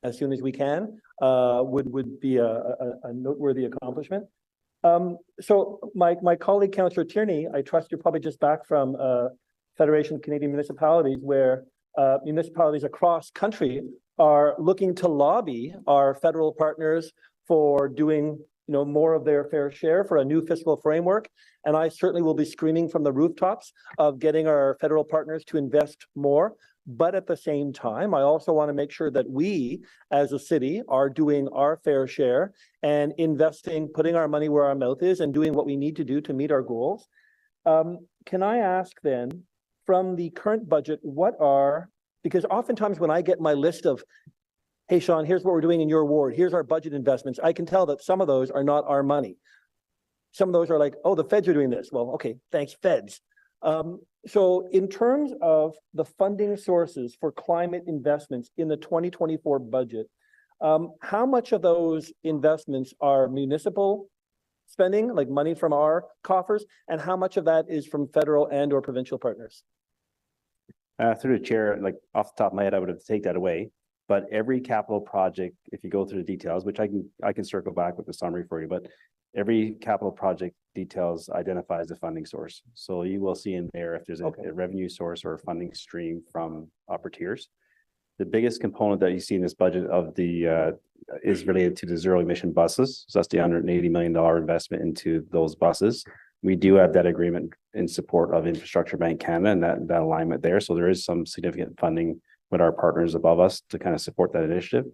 as soon as we can would be a noteworthy accomplishment. So my colleague, Councillor Tierney, I trust you're probably just back from Federation of Canadian Municipalities, where municipalities across country are looking to lobby our federal partners for doing more of their fair share for a new fiscal framework. And I certainly will be screaming from the rooftops of getting our federal partners to invest more. But at the same time, I also want to make sure that we as a city are doing our fair share and investing, putting our money where our mouth is and doing what we need to do to meet our goals. Can I ask then, from the current budget, because oftentimes when I get my list of, hey, Sean, here's what we're doing in your ward, here's our budget investments, I can tell that some of those are not our money. Some of those are like, oh, the feds are doing this. Well, okay, thanks, feds. So in terms of the funding sources for climate investments in the 2024 budget, how much of those investments are municipal spending, like money from our coffers, and how much of that is from federal and or provincial partners? Through the chair, like off the top of my head, I would have to take that away. But every capital project, if you go through the details, which I can circle back with the summary for you, but every capital project details identifies the funding source. So you will see in there if there's a revenue source or a funding stream from upper tiers. The biggest component that you see in this budget of the is related to the zero emission buses. So that's the $180 million investment into those buses. We do have that agreement in support of Infrastructure Bank Canada and that alignment there. So there is some significant funding with our partners above us to kind of support that initiative.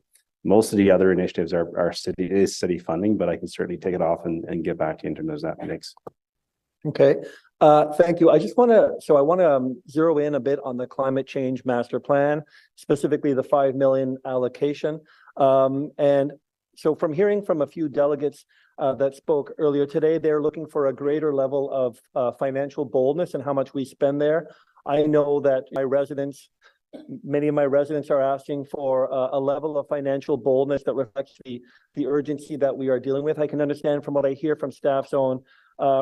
Most of the other initiatives are city funding, but I can certainly take it off and get back to you in terms of that mix. Okay, thank you. I want to zero in a bit on the climate change master plan, specifically the $5 million allocation. And so from hearing from a few delegates that spoke earlier today, they're looking for a greater level of financial boldness and how much we spend there. I know that my residents many of my residents are asking for a level of financial boldness that reflects the urgency that we are dealing with. I can understand from what I hear from staff's own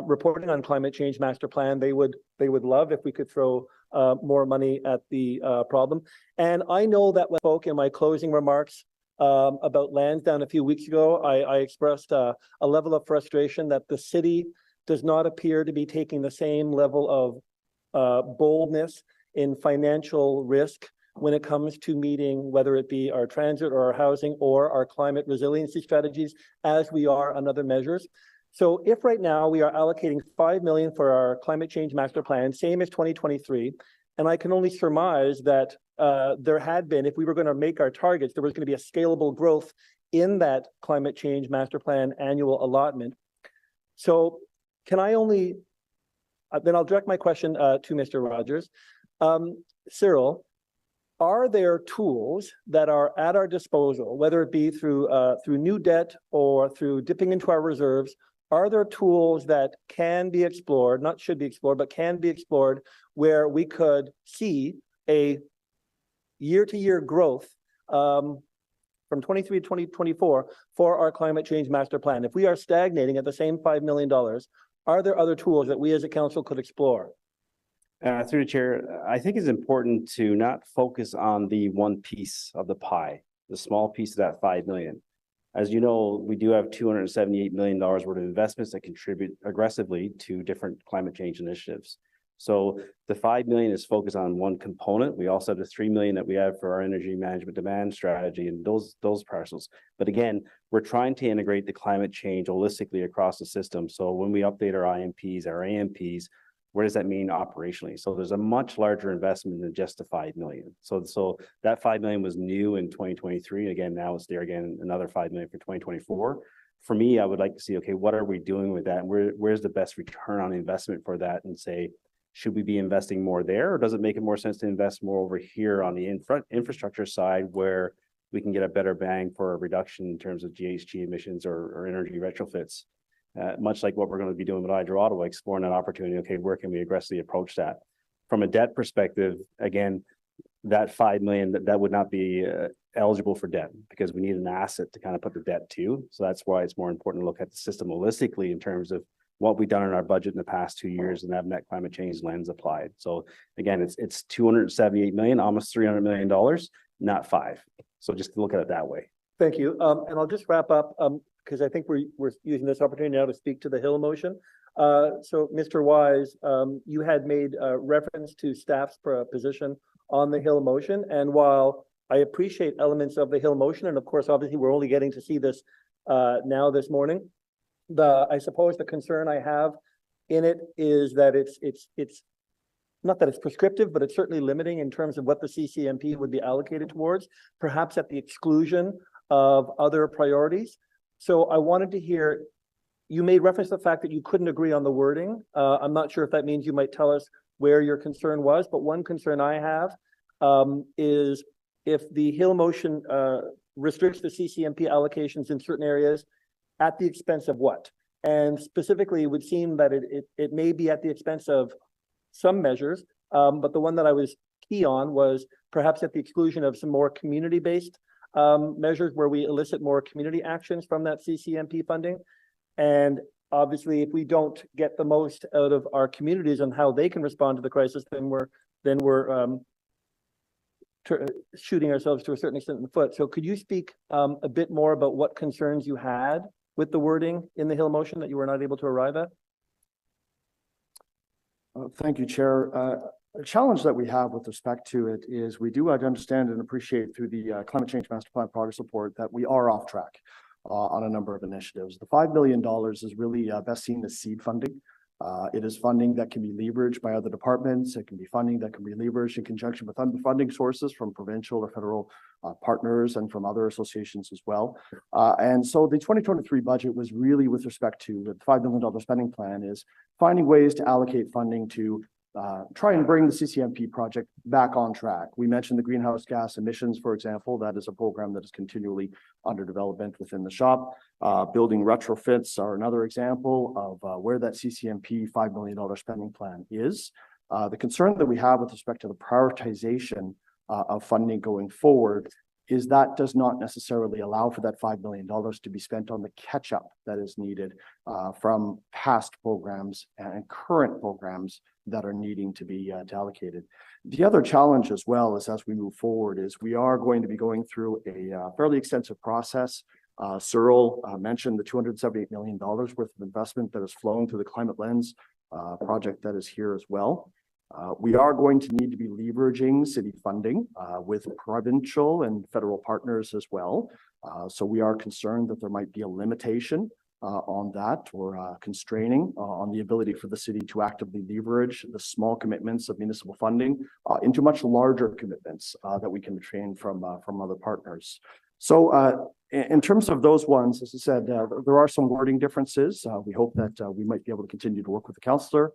reporting on climate change master plan, they would love if we could throw more money at the problem. And I know that when I spoke in my closing remarks about Lansdowne a few weeks ago, I expressed a level of frustration that the city does not appear to be taking the same level of boldness in financial risk when it comes to meeting, whether it be our transit or our housing or our climate resiliency strategies, as we are on other measures. So if right now we are allocating $5 million for our climate change master plan, same as 2023, and I can only surmise that there had been, if we were going to make our targets, there was going to be a scalable growth in that climate change master plan annual allotment. So can I only, then I'll direct my question to Mr. Rogers. Cyril, are there tools that are at our disposal, whether it be through new debt or through dipping into our reserves? Are there tools that can be explored, not should be explored, but can be explored, where we could see a year-to-year growth from 23 to 2024 for our climate change master plan? If we are stagnating at the same $5 million, are there other tools that we as a council could explore? Through the chair, I think it's important to not focus on the one piece of the pie, the small piece of that 5 million. As you know, we do have $278 million worth of investments that contribute aggressively to different climate change initiatives. So the 5 million is focused on one component. We also have the 3 million that we have for our energy management demand strategy and those parcels. But again, we're trying to integrate the climate change holistically across the system. So when we update our IMPs, our AMPs, what does that mean operationally? So there's a much larger investment than just the 5 million. So that 5 million was new in 2023. Again, now it's there again, another 5 million for 2024. For me, I would like to see, okay, what are we doing with that? Where's the best return on investment for that? And say, should we be investing more there? Or does it make it more sense to invest more over here on the infrastructure side, where we can get a better bang for a reduction in terms of GHG emissions or energy retrofits? Much like what we're going to be doing with Hydro Ottawa, exploring that opportunity. Okay, where can we aggressively approach that? From a debt perspective, again, that 5 million, that would not be eligible for debt, because we need an asset to kind of put the debt to. So that's why it's more important to look at the system holistically in terms of what we've done in our budget in the past 2 years and have net climate change lens applied. So again, it's 278 million, almost $300 million, not 5. So just look at it that way. Thank you. And I'll just wrap up because I think we're using this opportunity now to speak to the Hill motion. So Mr. Wise, you had made reference to staff's position on the Hill motion. And while I appreciate elements of the Hill motion, and of course, obviously, we're only getting to see this now this morning, I suppose the concern I have in it is that it's not that it's prescriptive, but it's certainly limiting in terms of what the CCMP would be allocated towards, perhaps at the exclusion of other priorities. So I wanted to hear, you made reference to the fact that you couldn't agree on the wording. I'm not sure if that means you might tell us where your concern was, but one concern I have is if the Hill motion restricts the CCMP allocations in certain areas, at the expense of what? And specifically, it would seem that it may be at the expense of some measures, but the one that I was key on was perhaps at the exclusion of some more community-based measures where we elicit more community actions from that CCMP funding. And obviously, if we don't get the most out of our communities and how they can respond to the crisis, then we're shooting ourselves to a certain extent in the foot. So could you speak a bit more about what concerns you had with the wording in the Hill motion that you were not able to arrive at? Thank you, Chair. The challenge that we have with respect to it is we do understand and appreciate through the Climate Change Master Plan Progress Report that we are off track on a number of initiatives. The $5 million is really best seen as seed funding. It is funding that can be leveraged by other departments. It can be funding that can be leveraged in conjunction with other funding sources from provincial or federal partners and from other associations as well. And so the 2023 budget was really with respect to the $5 million spending plan is finding ways to allocate funding to try and bring the CCMP project back on track. We mentioned the greenhouse gas emissions, for example. That is a program that is continually under development within the shop. Building retrofits are another example of where that CCMP $5 million spending plan is. The concern that we have with respect to the prioritization of funding going forward is that does not necessarily allow for that $5 million to be spent on the catch-up that is needed from past programs and current programs that are needing to be allocated. The other challenge as well is as we move forward is we are going to be going through a fairly extensive process. Cyril mentioned the $278 million worth of investment that is flowing through the Climate Lens project that is here as well. We are going to need to be leveraging city funding with provincial and federal partners as well. So we are concerned that there might be a limitation on that or constraining on the ability for the city to actively leverage the small commitments of municipal funding into much larger commitments that we can obtain from other partners. So in terms of those ones, as I said, there are some wording differences. We hope that we might be able to continue to work with the councillor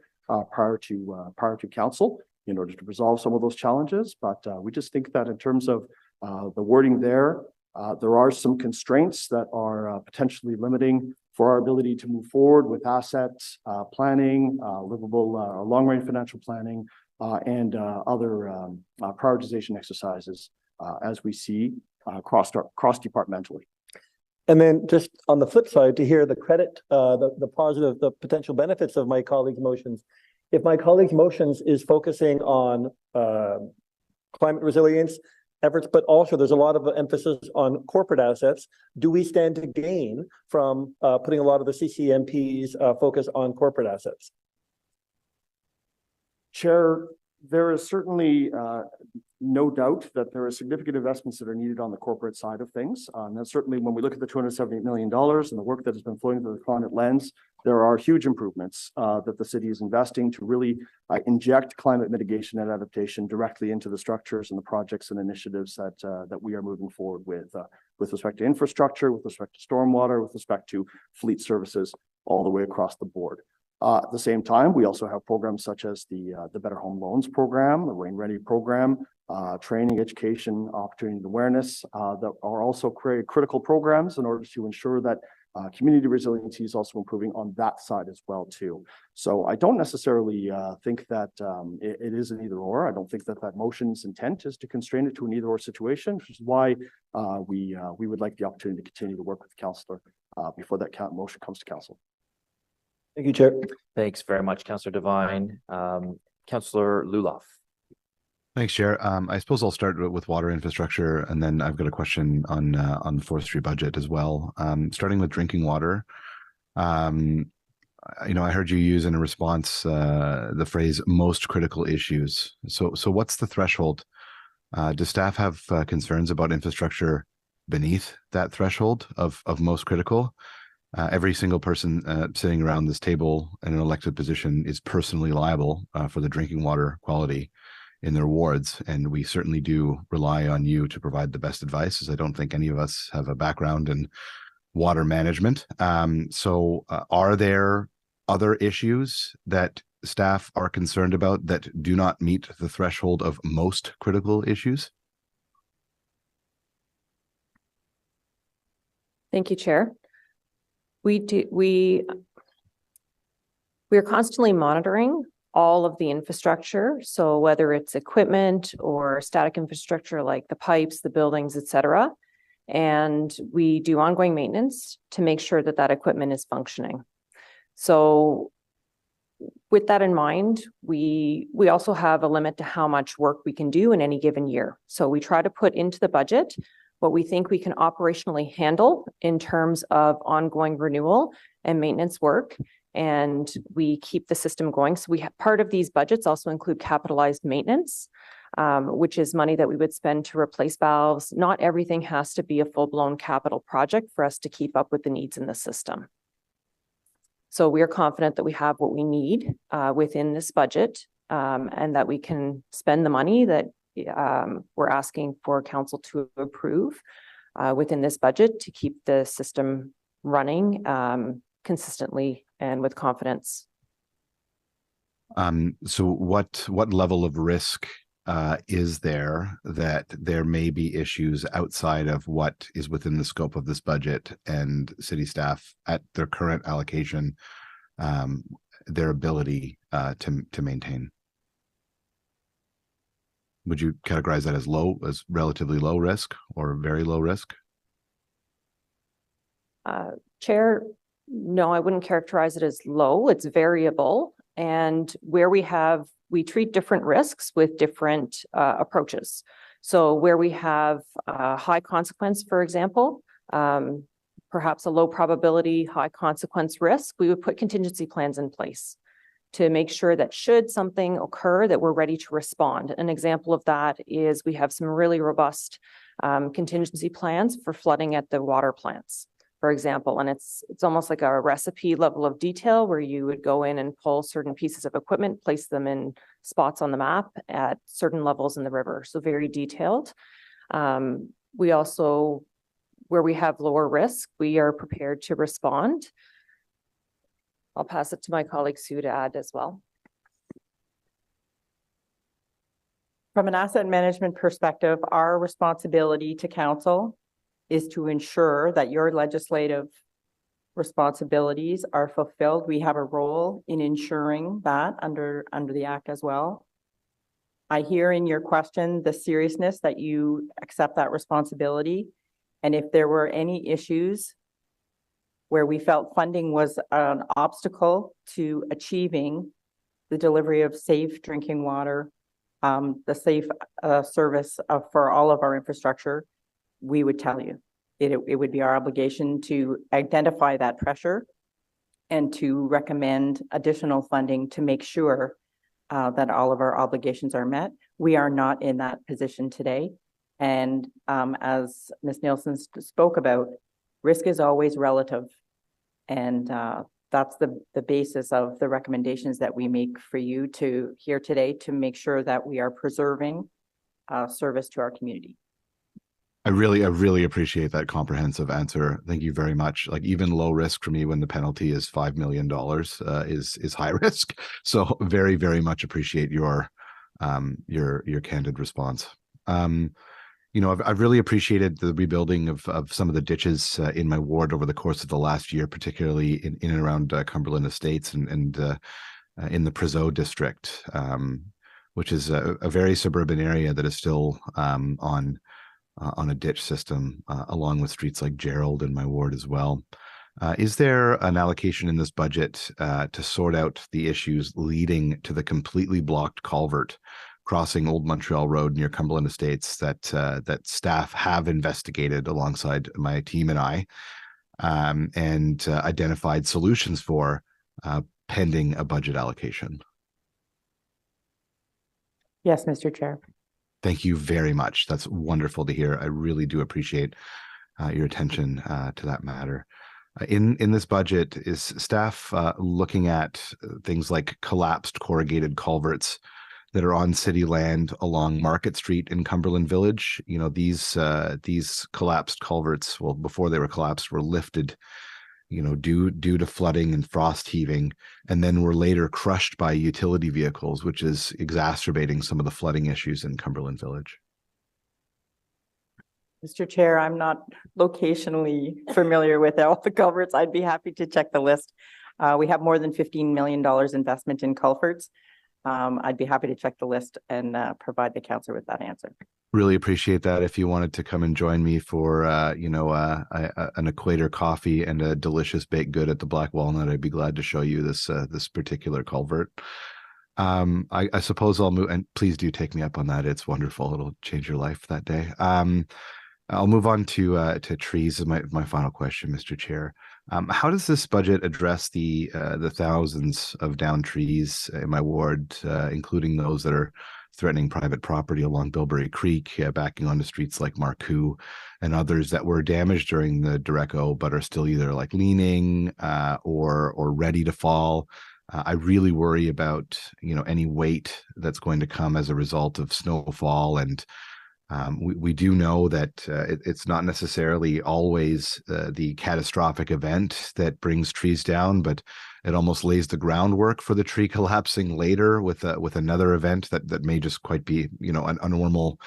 prior to council in order to resolve some of those challenges. But we just think that in terms of the wording there are some constraints that are potentially limiting for our ability to move forward with assets planning, livable long-range financial planning, and other prioritization exercises as we see cross-departmentally. And then just on the flip side, to hear the credit, the positive, the potential benefits of my colleague's motions. If my colleague's motions is focusing on climate resilience efforts, but also there's a lot of emphasis on corporate assets, do we stand to gain from putting a lot of the CCMP's focus on corporate assets? Chair, there is certainly no doubt that there are significant investments that are needed on the corporate side of things. And that's certainly when we look at the $278 million and the work that has been flowing through the Climate Lens, there are huge improvements that the city is investing to really inject climate mitigation and adaptation directly into the structures and the projects and initiatives that we are moving forward with respect to infrastructure, with respect to stormwater, with respect to fleet services, all the way across the board. At the same time, we also have programs such as the Better Home Loans program, the Rain Ready program, training, education, opportunity and awareness that are also critical programs in order to ensure that community resiliency is also improving on that side as well too. So I don't necessarily think that it is an either or. I don't think that motion's intent is to constrain it to an either or situation, which is why we would like the opportunity to continue to work with the councillor before that motion comes to council. Thank you, Chair. Thanks very much, Councillor Devine. Councillor Luloff. Thanks, Chair. I suppose I'll start with water infrastructure, and then I've got a question on the forestry budget as well. Starting with drinking water, I heard you use in a response the phrase "most critical issues." So what's the threshold? Do staff have concerns about infrastructure beneath that threshold of most critical? Every single person sitting around this table in an elected position is personally liable for the drinking water quality in their wards, and we certainly do rely on you to provide the best advice, as I don't think any of us have a background in water management. So are there other issues that staff are concerned about that do not meet the threshold of most critical issues? Thank you, Chair. We are constantly monitoring all of the infrastructure. So whether it's equipment or static infrastructure like the pipes, the buildings, et cetera. And we do ongoing maintenance to make sure that that equipment is functioning. So with that in mind, we also have a limit to how much work we can do in any given year. So we try to put into the budget what we think we can operationally handle in terms of ongoing renewal and maintenance work. And we keep the system going. So part of these budgets also include capitalized maintenance, which is money that we would spend to replace valves. Not everything has to be a full-blown capital project for us to keep up with the needs in the system. So we are confident that we have what we need within this budget and that we can spend the money that we're asking for council to approve within this budget to keep the system running consistently and with confidence. So what level of risk is there that there may be issues outside of what is within the scope of this budget and city staff at their current allocation, their ability to maintain? would you categorize that as relatively low risk or very low risk? Chair, no, I wouldn't characterize it as low. It's variable. And where we treat different risks with different approaches. So where we have high consequence, for example, perhaps a low probability, high consequence risk, we would put contingency plans in place to make sure that should something occur, that we're ready to respond. An example of that is we have some really robust contingency plans for flooding at the water plants, for example, and it's almost like a recipe level of detail where you would go in and pull certain pieces of equipment, place them in spots on the map at certain levels in the river. So very detailed. We also, where we have lower risk, we are prepared to respond. I'll pass it to my colleague Sue to add as well. From an asset management perspective, our responsibility to council is to ensure that your legislative responsibilities are fulfilled. We have a role in ensuring that under the Act as well. I hear in your question the seriousness that you accept that responsibility. And if there were any issues where we felt funding was an obstacle to achieving the delivery of safe drinking water, the safe service for all of our infrastructure, we would tell you. It would be our obligation to identify that pressure and to recommend additional funding to make sure that all of our obligations are met. We are not in that position today. And as Ms. Nielsen spoke about, risk is always relative. And that's the basis of the recommendations that we make for you to hear today to make sure that we are preserving service to our community. I really appreciate that comprehensive answer. Thank you very much. Like even low risk for me when the penalty is $5 million is high risk. So very, very much appreciate your candid response. You know, I've really appreciated the rebuilding of some of the ditches in my ward over the course of the last year, particularly in and around Cumberland Estates and in the Prizeau district, which is a very suburban area that is still on a ditch system, along with streets like Gerald in my ward as well. Is there an allocation in this budget to sort out the issues leading to the completely blocked culvert crossing Old Montreal Road near Cumberland Estates that staff have investigated alongside my team and I, and identified solutions for pending a budget allocation? Yes, Mr. Chair. Thank you very much. That's wonderful to hear. I really do appreciate your attention to that matter. In this budget, is staff looking at things like collapsed corrugated culverts that are on city land along Market Street in Cumberland Village? You know, these collapsed culverts, well, before they were collapsed, were lifted, you know, due to flooding and frost heaving, and then were later crushed by utility vehicles, which is exacerbating some of the flooding issues in Cumberland Village. Mr. Chair, I'm not locationally familiar with all the culverts. I'd be happy to check the list. We have more than $15 million investment in culverts. I'd be happy to check the list and provide the council with that answer. Really appreciate that. If you wanted to come and join me for, an Equator coffee and a delicious baked good at the Black Walnut, I'd be glad to show you this particular culvert. I suppose I'll move, and please do take me up on that. It's wonderful. It'll change your life that day. I'll move on to trees as my final question, Mr. Chair. How does this budget address the thousands of downed trees in my ward, including those that are threatening private property along Bilberry Creek, backing onto streets like Marcoux, and others that were damaged during the derecho but are still either like leaning or ready to fall? I really worry about, you know, any weight that's going to come as a result of snowfall. And we do know that it's not necessarily always the catastrophic event that brings trees down, but it almost lays the groundwork for the tree collapsing later with another event that may just quite be, you know, a normal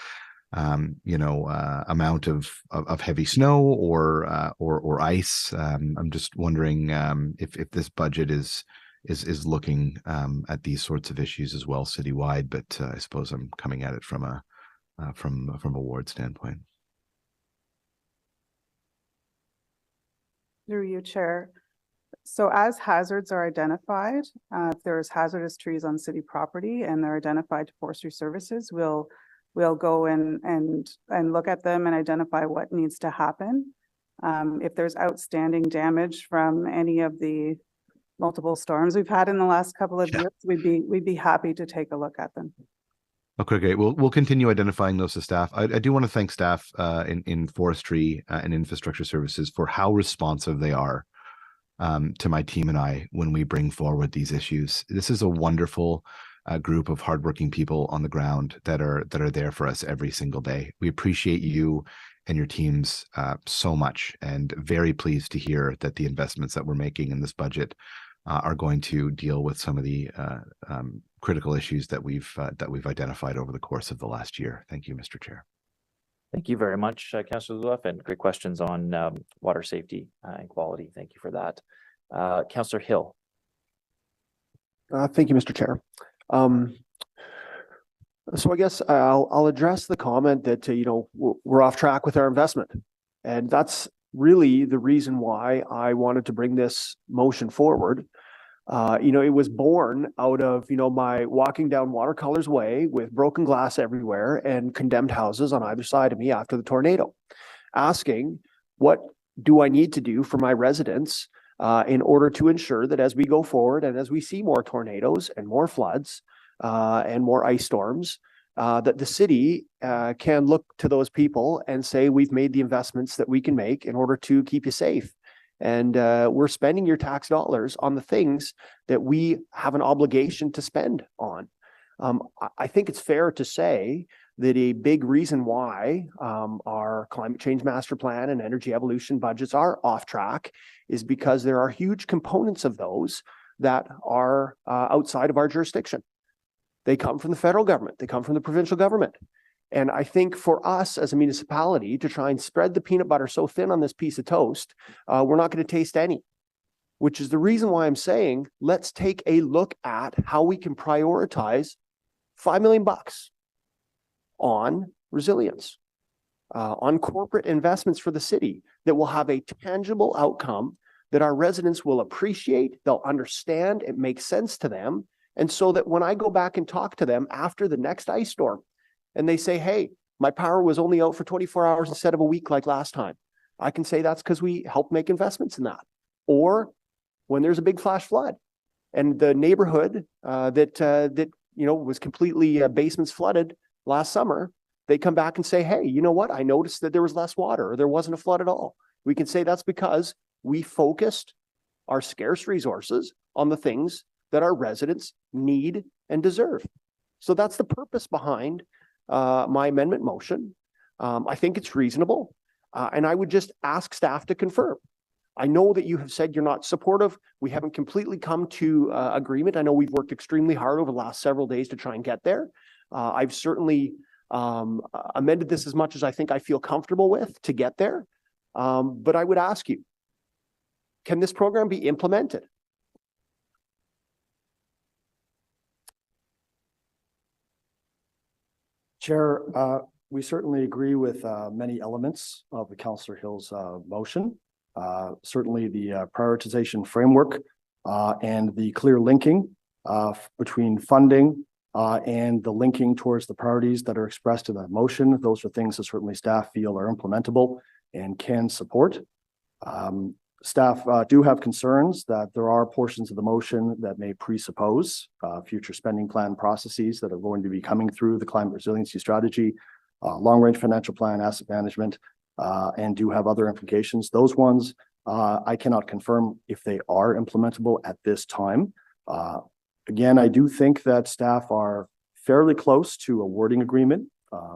amount of heavy snow or ice. I'm just wondering if this budget is looking at these sorts of issues as well citywide, but I suppose I'm coming at it from a from a ward standpoint. Through you, Chair. So as hazards are identified, if there's hazardous trees on city property and they're identified to Forestry Services, we'll go and look at them and identify what needs to happen. If there's outstanding damage from any of the multiple storms we've had in the last couple of years, we'd be happy to take a look at them. Okay, great. We'll continue identifying those to staff. I do want to thank staff in forestry and infrastructure services for how responsive they are to my team and I when we bring forward these issues. This is a wonderful group of hardworking people on the ground that are there for us every single day. We appreciate you and your teams so much, and very pleased to hear that the investments that we're making in this budget are going to deal with some of the critical issues that we've identified over the course of the last year. Thank you, Mr. Chair. Thank you very much, Councillor Luloff, and great questions on water safety and quality. Thank you for that. Councillor Hill. Thank you, Mr. Chair. So I guess I'll address the comment that, we're off track with our investment. And that's really the reason why I wanted to bring this motion forward. It was born out of, my walking down Watercolors Way with broken glass everywhere and condemned houses on either side of me after the tornado, asking, what do I need to do for my residents in order to ensure that as we go forward and as we see more tornadoes and more floods and more ice storms, that the city can look to those people and say, we've made the investments that we can make in order to keep you safe. And we're spending your tax dollars on the things that we have an obligation to spend on. I think it's fair to say that a big reason why our climate change master plan and energy evolution budgets are off track is because there are huge components of those that are outside of our jurisdiction. They come from the federal government. They come from the provincial government. And I think for us as a municipality to try and spread the peanut butter so thin on this piece of toast, we're not going to taste any, which is the reason why I'm saying, let's take a look at how we can prioritize $5 million on resilience, on corporate investments for the city that will have a tangible outcome that our residents will appreciate, they'll understand, it makes sense to them. And so that when I go back and talk to them after the next ice storm, and they say, hey, my power was only out for 24 hours instead of a week like last time, I can say that's because we helped make investments in that. Or when there's a big flash flood and the neighborhood that was completely basements flooded last summer, they come back and say, hey, you know what? I noticed that there was less water or there wasn't a flood at all. We can say that's because we focused our scarce resources on the things that our residents need and deserve. So that's the purpose behind my amendment motion. I think it's reasonable. And I would just ask staff to confirm. I know that you have said you're not supportive. We haven't completely come to agreement. I know we've worked extremely hard over the last several days to try and get there. I've certainly amended this as much as I think I feel comfortable with to get there. But I would ask you, can this program be implemented? Chair, we certainly agree with many elements of the Councillor Hill's motion. Certainly the prioritization framework and the clear linking between funding and the linking towards the priorities that are expressed in that motion. Those are things that certainly staff feel are implementable and can support. Staff do have concerns that there are portions of the motion that may presuppose future spending plan processes that are going to be coming through the climate resiliency strategy, long-range financial plan, asset management, and do have other implications. Those ones, I cannot confirm if they are implementable at this time. Again, I do think that staff are fairly close to a wording agreement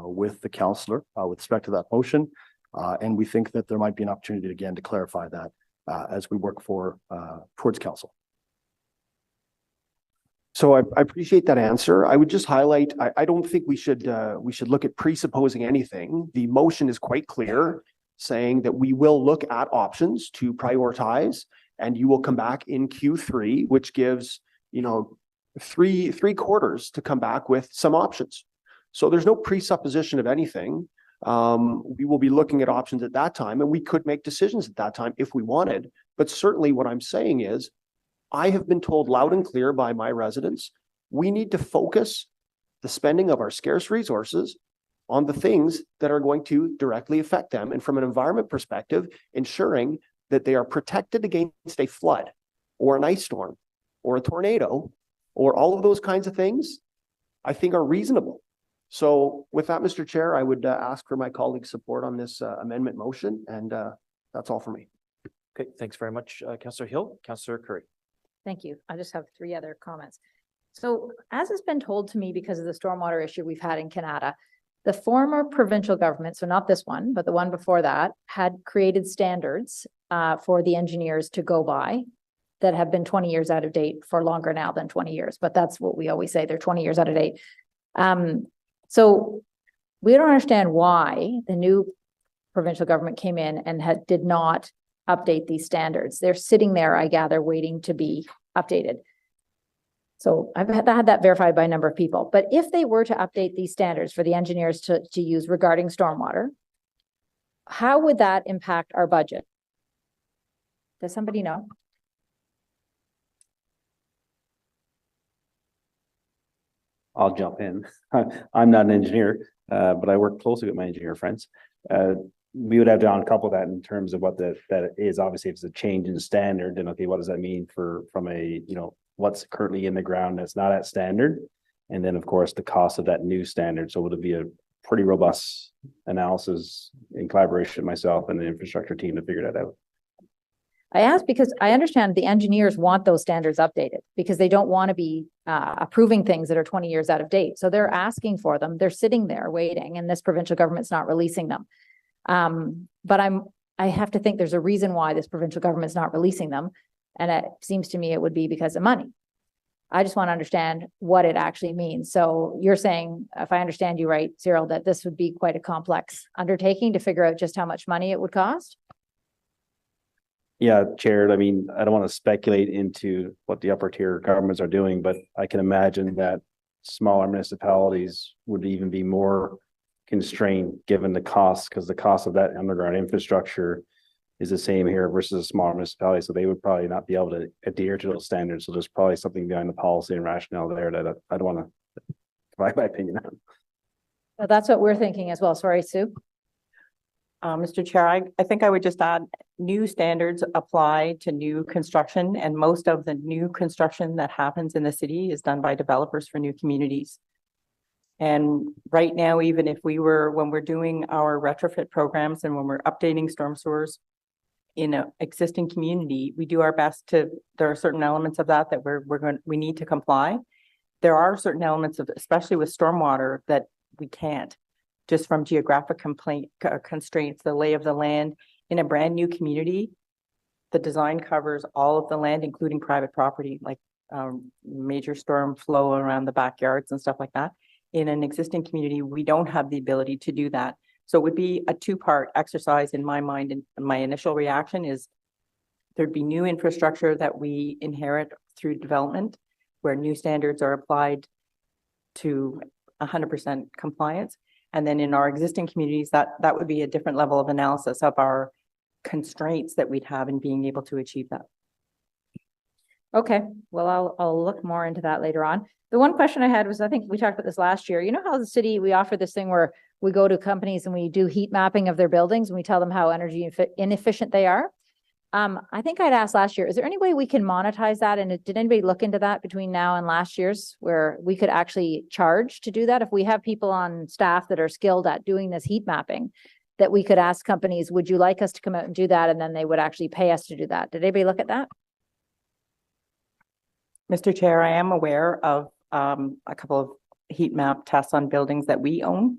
with the councillor with respect to that motion. And we think that there might be an opportunity again to clarify that as we work towards council. So I appreciate that answer. I would just highlight, I don't think we should look at presupposing anything. The motion is quite clear, saying that we will look at options to prioritize, and you will come back in Q3, which gives, three quarters to come back with some options. So there's no presupposition of anything. We will be looking at options at that time, and we could make decisions at that time if we wanted. But certainly what I'm saying is, I have been told loud and clear by my residents, we need to focus the spending of our scarce resources on the things that are going to directly affect them. And from an environment perspective, ensuring that they are protected against a flood or an ice storm or a tornado or all of those kinds of things, I think are reasonable. So with that, Mr. Chair, I would ask for my colleagues' support on this amendment motion, and that's all for me. Okay, thanks very much, Councillor Hill. Councillor Curry. Thank you. I just have 3 other comments. So as has been told to me because of the stormwater issue we've had in Canada, the former provincial government, so not this one, but the one before that, had created standards for the engineers to go by that have been 20 years out of date for longer now than 20 years. But that's what we always say, they're 20 years out of date. So we don't understand why the new provincial government came in and did not update these standards. They're sitting there, I gather, waiting to be updated. So I've had that verified by a number of people. But if they were to update these standards for the engineers to use regarding stormwater, how would that impact our budget? Does somebody know? I'll jump in. I'm not an engineer, but I work closely with my engineer friends. We would have to uncouple that in terms of what that is. Obviously, if it's a change in standard, then okay, what does that mean from a, what's currently in the ground that's not at standard? And then, of course, the cost of that new standard. So would it be a pretty robust analysis in collaboration with myself and the infrastructure team to figure that out? I ask because I understand the engineers want those standards updated because they don't want to be approving things that are 20 years out of date. So they're asking for them. They're sitting there waiting, and this provincial government's not releasing them. But I have to think there's a reason why this provincial government's not releasing them. And it seems to me it would be because of money. I just want to understand what it actually means. So you're saying, if I understand you right, Cyril, that this would be quite a complex undertaking to figure out just how much money it would cost? Yeah, Chair, I mean, I don't want to speculate into what the upper tier governments are doing, but I can imagine that smaller municipalities would even be more constrained given the cost, because the cost of that underground infrastructure is the same here versus a smaller municipality. So they would probably not be able to adhere to those standards. So there's probably something behind the policy and rationale there that I don't want to provide my opinion on. Well, that's what we're thinking as well. Sorry, Sue. Mr. Chair, I think I would just add new standards apply to new construction, and most of the new construction that happens in the city is done by developers for new communities. And right now, even if when we're doing our retrofit programs and when we're updating storm sewers in an existing community, we do our best there are certain elements of that we need to comply. There are certain elements of, especially with stormwater, that we can't, just from geographic constraints, the lay of the land. In a brand new community, the design covers all of the land, including private property, like major storm flow around the backyards and stuff like that. In an existing community, we don't have the ability to do that. So it would be a 2-part exercise in my mind. And my initial reaction is there'd be new infrastructure that we inherit through development, where new standards are applied to 100% compliance. And then in our existing communities, that would be a different level of analysis of our constraints that we'd have in being able to achieve that. Okay, well, I'll look more into that later on. The one question I had was, I think we talked about this last year. You know how the city, we offer this thing where we go to companies and we do heat mapping of their buildings and we tell them how energy inefficient they are. I think I'd asked last year, is there any way we can monetize that? And did anybody look into that between now and last year's, where we could actually charge to do that? If we have people on staff that are skilled at doing this heat mapping, that we could ask companies, would you like us to come out and do that? And then they would actually pay us to do that. Did anybody look at that? Mr. Chair, I am aware of a couple of heat map tests on buildings that we own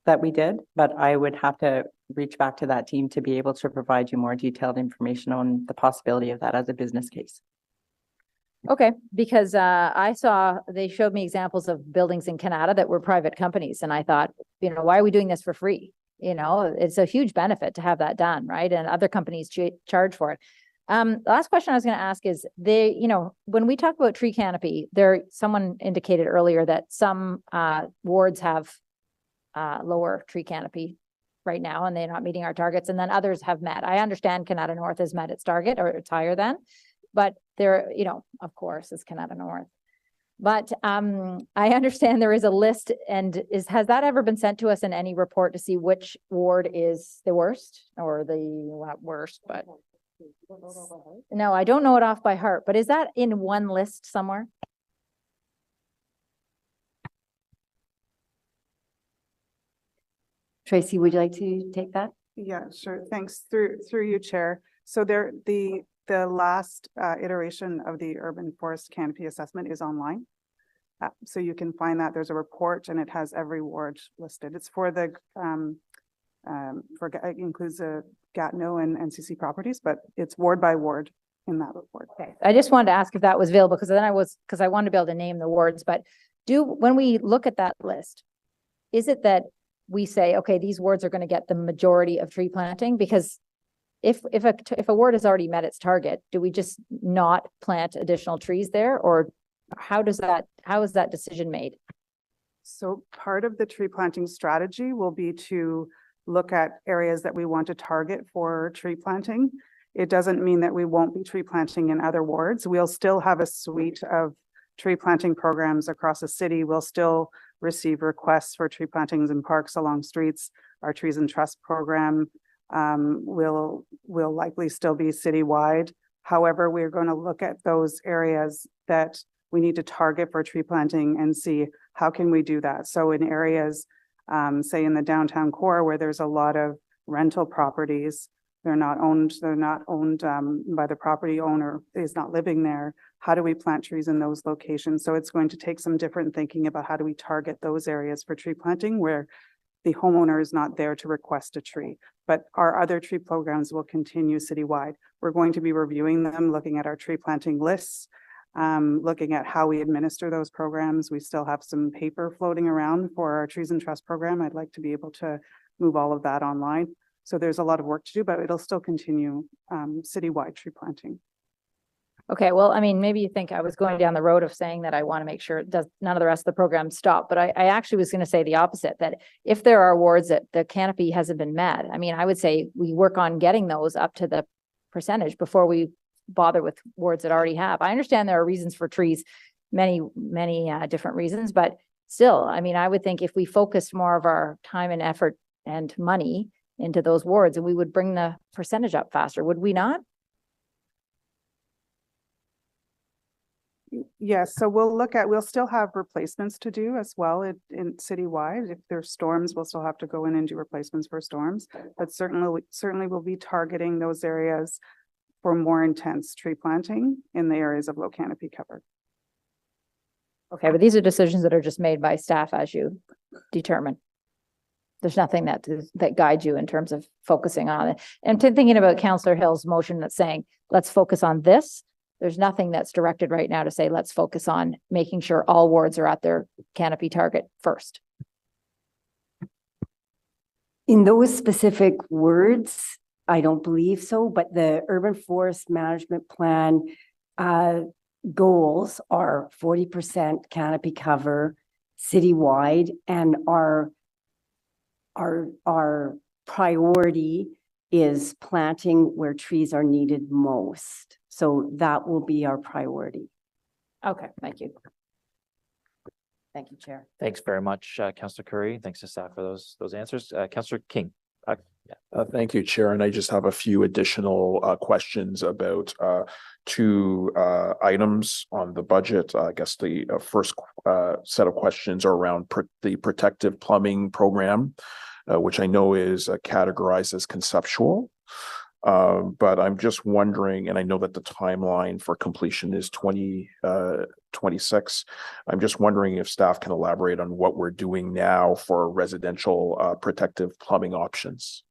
that we did, but I would have to reach back to that team to be able to provide you more detailed information on the possibility of that as a business case. Okay, because they showed me examples of buildings in Canada that were private companies. And I thought, why are we doing this for free? It's a huge benefit to have that done, right? And other companies charge for it. The last question I was going to ask is, when we talk about tree canopy, someone indicated earlier that some wards have lower tree canopy right now, and they're not meeting our targets, and then others have met. I understand Canada North has met its target, or it's higher than, but there, you know, of course, it's Canada North. But I understand there is a list, and has that ever been sent to us in any report to see which ward is the worst, or the not worst, but no, I don't know it off by heart, but is that in one list somewhere? Tracy, would you like to take that? Yeah, sure. Thanks. Through you, Chair. So the last iteration of the urban forest canopy assessment is online. So you can find that there's a report, and it has every ward listed. It's for the it includes Gatineau and NCC properties, but it's ward by ward in that report. Okay, I just wanted to ask if that was available, because I wanted to be able to name the wards. But when we look at that list, is it that we say, okay, these wards are going to get the majority of tree planting? Because if a ward has already met its target, do we just not plant additional trees there, or how is that decision made? So part of the tree planting strategy will be to look at areas that we want to target for tree planting. It doesn't mean that we won't be tree planting in other wards. We'll still have a suite of tree planting programs across the city. We'll still receive requests for tree plantings in parks along streets. Our Trees and Trust program will likely still be citywide. However, we're going to look at those areas that we need to target for tree planting and see how can we do that. So in areas, say in the downtown core, where there's a lot of rental properties, they're not owned by the property owner, is not living there. How do we plant trees in those locations? So it's going to take some different thinking about how do we target those areas for tree planting where the homeowner is not there to request a tree. But our other tree programs will continue citywide. We're going to be reviewing them, looking at our tree planting lists, looking at how we administer those programs. We still have some paper floating around for our Trees and Trust program. I'd like to be able to move all of that online. So there's a lot of work to do, but it'll still continue citywide tree planting. Okay, well, I mean, maybe you think I was going down the road of saying that I want to make sure none of the rest of the programs stop, but I actually was going to say the opposite, that if there are wards that the canopy hasn't been met, I mean, I would say we work on getting those up to the percentage before we bother with wards that already have. I understand there are reasons for trees, many different reasons, but still, I mean, I would think if we focused more of our time and effort and money into those wards, and we would bring the percentage up faster, would we not? Yes, so we'll still have replacements to do as well in citywide. If there's storms, we'll still have to go in and do replacements for storms, but certainly we'll be targeting those areas for more intense tree planting in the areas of low canopy cover. Okay, but these are decisions that are just made by staff as you determine. There's nothing that guides you in terms of focusing on it. And thinking about Councillor Hill's motion that's saying, let's focus on this. There's nothing that's directed right now to say, let's focus on making sure all wards are at their canopy target first. In those specific words, I don't believe so, but the urban forest management plan goals are 40% canopy cover citywide, and our priority is planting where trees are needed most. So that will be our priority. Okay, thank you. Thank you, Chair. Thanks very much, Councillor Curry. Thanks to staff for those answers. Councillor King. Thank you, Chair. And I just have a few additional questions about two items on the budget. I guess the first set of questions are around the protective plumbing program, which I know is categorized as conceptual. But I'm just wondering, and I know that the timeline for completion is 2026. I'm just wondering if staff can elaborate on what we're doing now for residential protective plumbing options.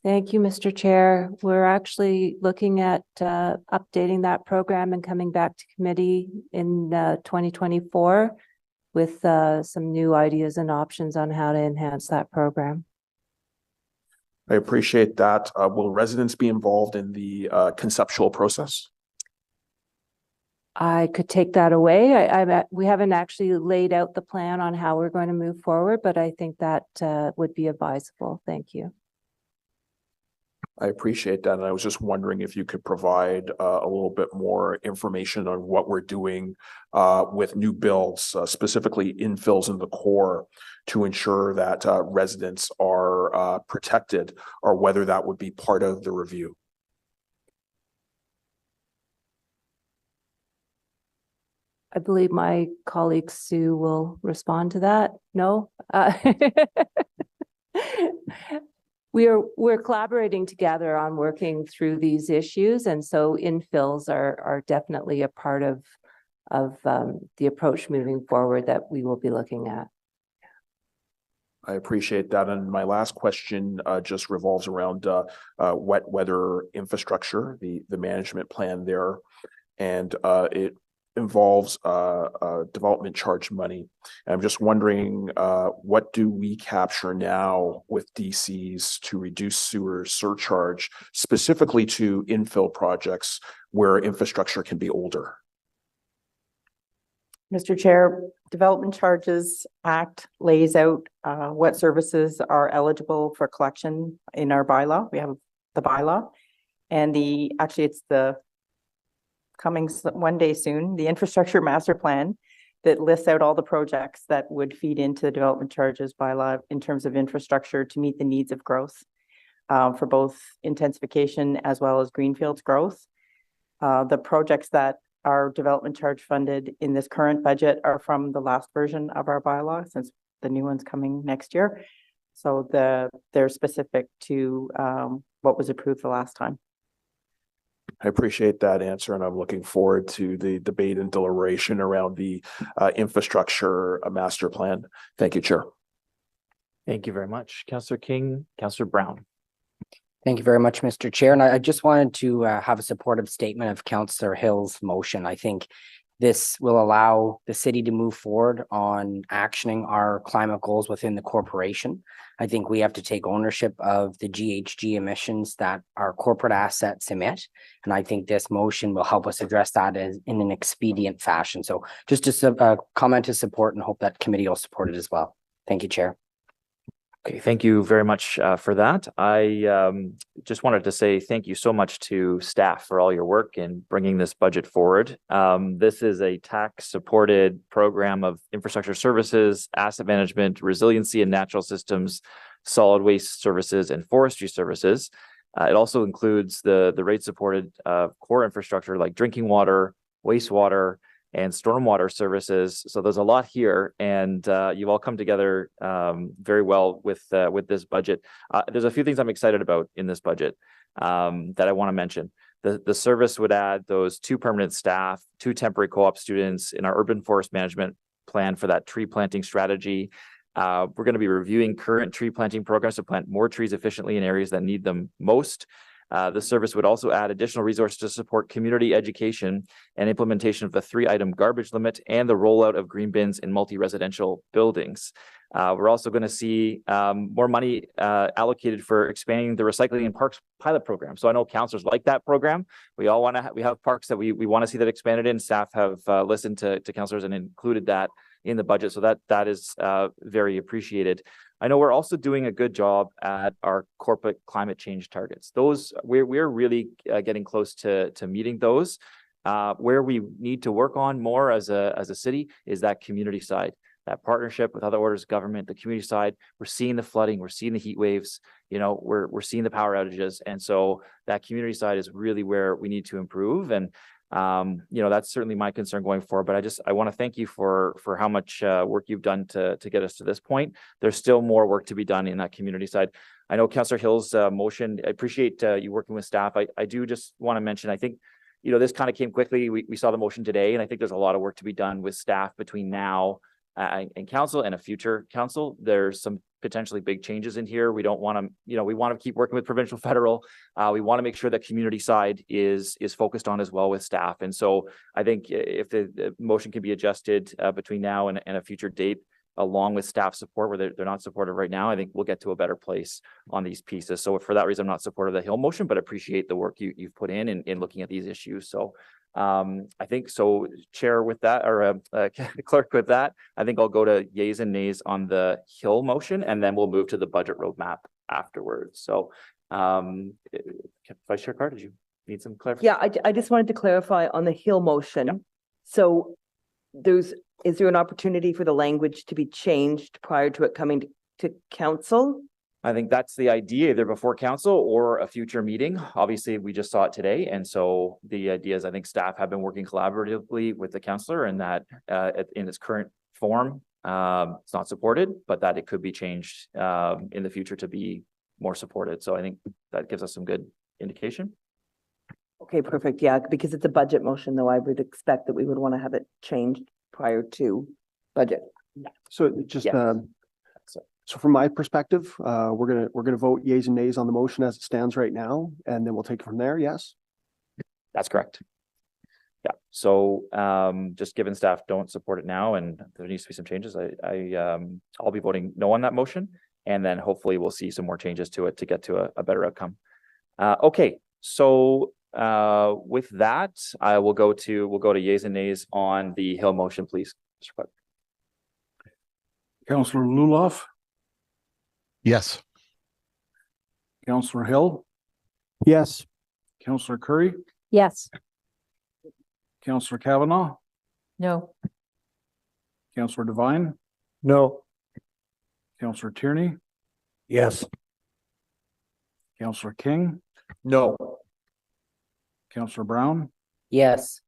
Thank you, Mr. Chair. We're actually looking at updating that program and coming back to committee in 2024 with some new ideas and options on how to enhance that program. I appreciate that. Will residents be involved in the conceptual process? I could take that away. We haven't actually laid out the plan on how we're going to move forward, but I think that would be advisable. Thank you. I appreciate that. And I was just wondering if you could provide a little bit more information on what we're doing with new builds, specifically infills in the core, to ensure that residents are protected, or whether that would be part of the review. I believe my colleague Sue will respond to that. No? We're collaborating together on working through these issues, and so infills are definitely a part of the approach moving forward that we will be looking at. I appreciate that. And my last question just revolves around wet weather infrastructure, the management plan there, and it involves development charge money. And I'm just wondering, what do we capture now with DCs to reduce sewer surcharge, specifically to infill projects where infrastructure can be older? Mr. Chair, Development Charges Act lays out what services are eligible for collection in our bylaw. We have the bylaw, and actually it's the coming one day soon, the infrastructure master plan that lists out all the projects that would feed into the development charges bylaw in terms of infrastructure to meet the needs of growth for both intensification as well as greenfields growth. The projects that are development charge funded in this current budget are from the last version of our bylaw, since the new one's coming next year. So they're specific to what was approved the last time. I appreciate that answer, and I'm looking forward to the debate and deliberation around the infrastructure master plan. Thank you, Chair. Thank you very much. Councillor King, Councillor Brown. Thank you very much, Mr. Chair. And I just wanted to have a supportive statement of Councillor Hill's motion. I think this will allow the city to move forward on actioning our climate goals within the corporation. I think we have to take ownership of the GHG emissions that our corporate assets emit. And I think this motion will help us address that in an expedient fashion. So just a comment to support, and hope that committee will support it as well. Thank you, Chair. Okay, thank you very much for that. I just wanted to say thank you so much to staff for all your work in bringing this budget forward. This is a tax-supported program of infrastructure services, asset management, resiliency and natural systems, solid waste services, and forestry services. It also includes the rate-supported core infrastructure like drinking water, wastewater, and stormwater services. So there's a lot here, and you've all come together very well with this budget. There's a few things I'm excited about in this budget that I want to mention. The service would add those 2 permanent staff, 2 temporary co-op students in our urban forest management plan for that tree planting strategy. We're going to be reviewing current tree planting programs to plant more trees efficiently in areas that need them most. The service would also add additional resources to support community education and implementation of the 3-item garbage limit and the rollout of green bins in multi-residential buildings. We're also going to see more money allocated for expanding the recycling in parks pilot program. So I know councillors like that program. We have parks that we want to see that expanded in. Staff have listened to councillors and included that in the budget. So that is very appreciated. I know we're also doing a good job at our corporate climate change targets. Those we're really getting close to meeting those. Where we need to work on more as a city is that community side, that partnership with other orders of government, the community side. We're seeing the flooding, we're seeing the heat waves, we're seeing the power outages, and so that community side is really where we need to improve. And that's certainly my concern going forward, but I want to thank you for how much work you've done to get us to this point. There's still more work to be done in that community side. I know Councillor Hill's motion, I appreciate you working with staff. I do just want to mention, I think, this kind of came quickly. We saw the motion today, and I think there's a lot of work to be done with staff between now and council and a future council. There's some potentially big changes in here. We don't want to, we want to keep working with provincial, federal. We want to make sure that community side is focused on as well with staff. And so I think if the motion can be adjusted between now and a future date, along with staff support where they're not supportive right now, I think we'll get to a better place on these pieces. So for that reason, I'm not supportive of the Hill motion, but appreciate the work you've put in looking at these issues. So I think so, Chair, with that, or Clerk, with that, I think I'll go to yays and nays on the Hill motion, and then we'll move to the budget roadmap afterwards. So, Vice Chair Carr, did you need some clarification? Yeah, I just wanted to clarify on the Hill motion. So is there an opportunity for the language to be changed prior to it coming to council? I think that's the idea, either before council or a future meeting. Obviously, we just saw it today. And so the idea is, I think staff have been working collaboratively with the councillor, and that in its current form, it's not supported, but that it could be changed in the future to be more supported. So I think that gives us some good indication. Okay, perfect. Yeah, because it's a budget motion, though, I would expect that we would want to have it changed prior to budget. So just, so from my perspective, we're gonna vote yays and nays on the motion as it stands right now, and then we'll take it from there. Yes? That's correct. Yeah. So just given staff don't support it now, and there needs to be some changes, I'll be voting no on that motion, and then hopefully we'll see some more changes to it to get to a better outcome. Okay. So with that, we'll go to yays and nays on the Hill motion, please. Mr. Clerk. Councillor Luloff, Yes. Councillor Hill, Yes. Councillor Curry, Yes. Councillor Kavanaugh, No. Councillor Devine, No. Councillor Tierney, Yes. Councillor King, No. Councillor Brown, Yes.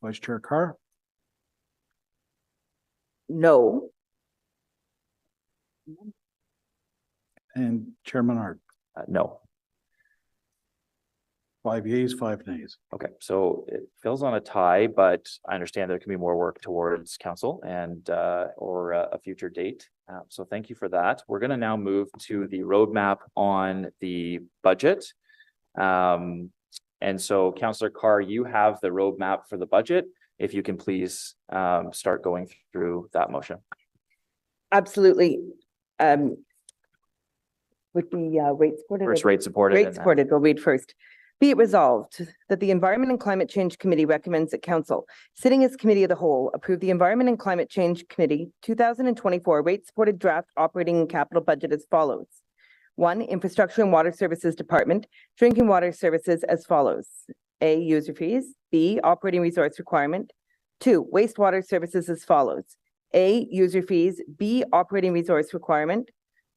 Vice Chair Carr, No. and Chair Menard. No. 5 yeas, 5 nays. Okay, so it fills on a tie, but I understand there can be more work towards council and or a future date. So thank you for that. We're going to now move to the roadmap on the budget. And so Councillor Carr, you have the roadmap for the budget. If you can please start going through that motion. Absolutely. With the rate supported. First rate supported. Rate supported, we'll read first. Be it resolved that the Environment and Climate Change Committee recommends that Council, sitting as Committee of the Whole, approve the Environment and Climate Change Committee 2024 rate supported draft operating and capital budget as follows. 1, Infrastructure and Water Services Department, drinking water services as follows. A, user fees. B, operating resource requirement. 2, wastewater services as follows. A, user fees. B, operating resource requirement.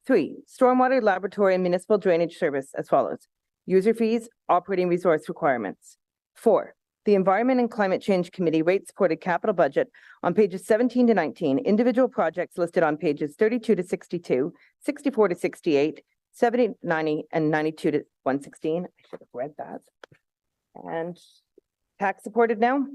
3, stormwater laboratory and municipal drainage service as follows. User fees, operating resource requirements. 4, the Environment and Climate Change Committee rate supported capital budget on pages 17 to 19, individual projects listed on pages 32 to 62, 64 to 68, 70, 90, and 92 to 116. I should have read that. And tax supported now.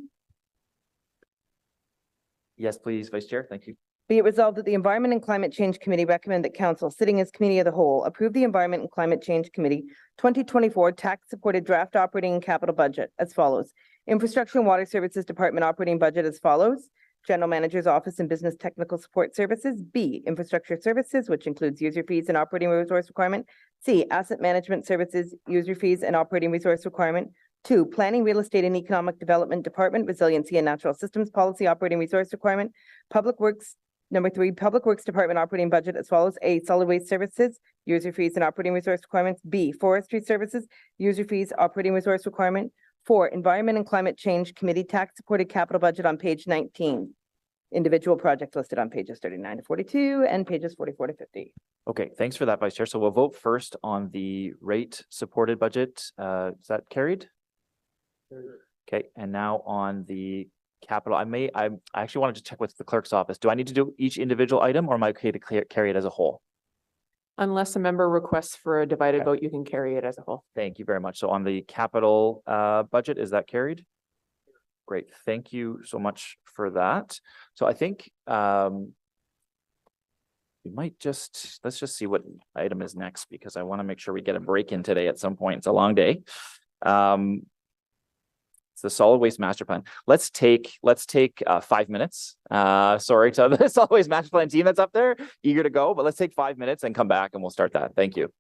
Yes, please, Vice Chair. Thank you. Be it resolved that the Environment and Climate Change Committee recommend that Council, sitting as Committee of the Whole, approve the Environment and Climate Change Committee 2024 tax-supported draft operating and capital budget as follows. Infrastructure and Water Services Department operating budget as follows. General Manager's Office and Business Technical Support Services. B, Infrastructure Services, which includes user fees and operating resource requirement. C, Asset Management Services, user fees and operating resource requirement. 2, Planning, Real Estate and Economic Development Department, Resiliency and Natural Systems Policy operating resource requirement. Public Works. Number 3, Public Works Department operating budget as follows. A, Solid Waste Services, user fees and operating resource requirements. B, Forestry Services, user fees, operating resource requirement. 4, Environment and Climate Change Committee tax supported capital budget on page 19. Individual projects listed on pages 39 to 42 and pages 44 to 50. Okay, thanks for that, Vice Chair. So we'll vote first on the rate supported budget. Is that carried? Okay, and now on the capital, I actually wanted to check with the clerk's office. Do I need to do each individual item, or am I okay to carry it as a whole? Unless a member requests for a divided vote, you can carry it as a whole. Thank you very much. So on the capital budget, is that carried? Great. Thank you so much for that. So I think we might let's just see what item is next, because I want to make sure we get a break in today at some point. It's a long day. It's the solid waste master plan. Let's take 5 minutes. Sorry to the solid waste master plan team that's up there, eager to go, but let's take 5 minutes and come back and we'll start that. Thank you.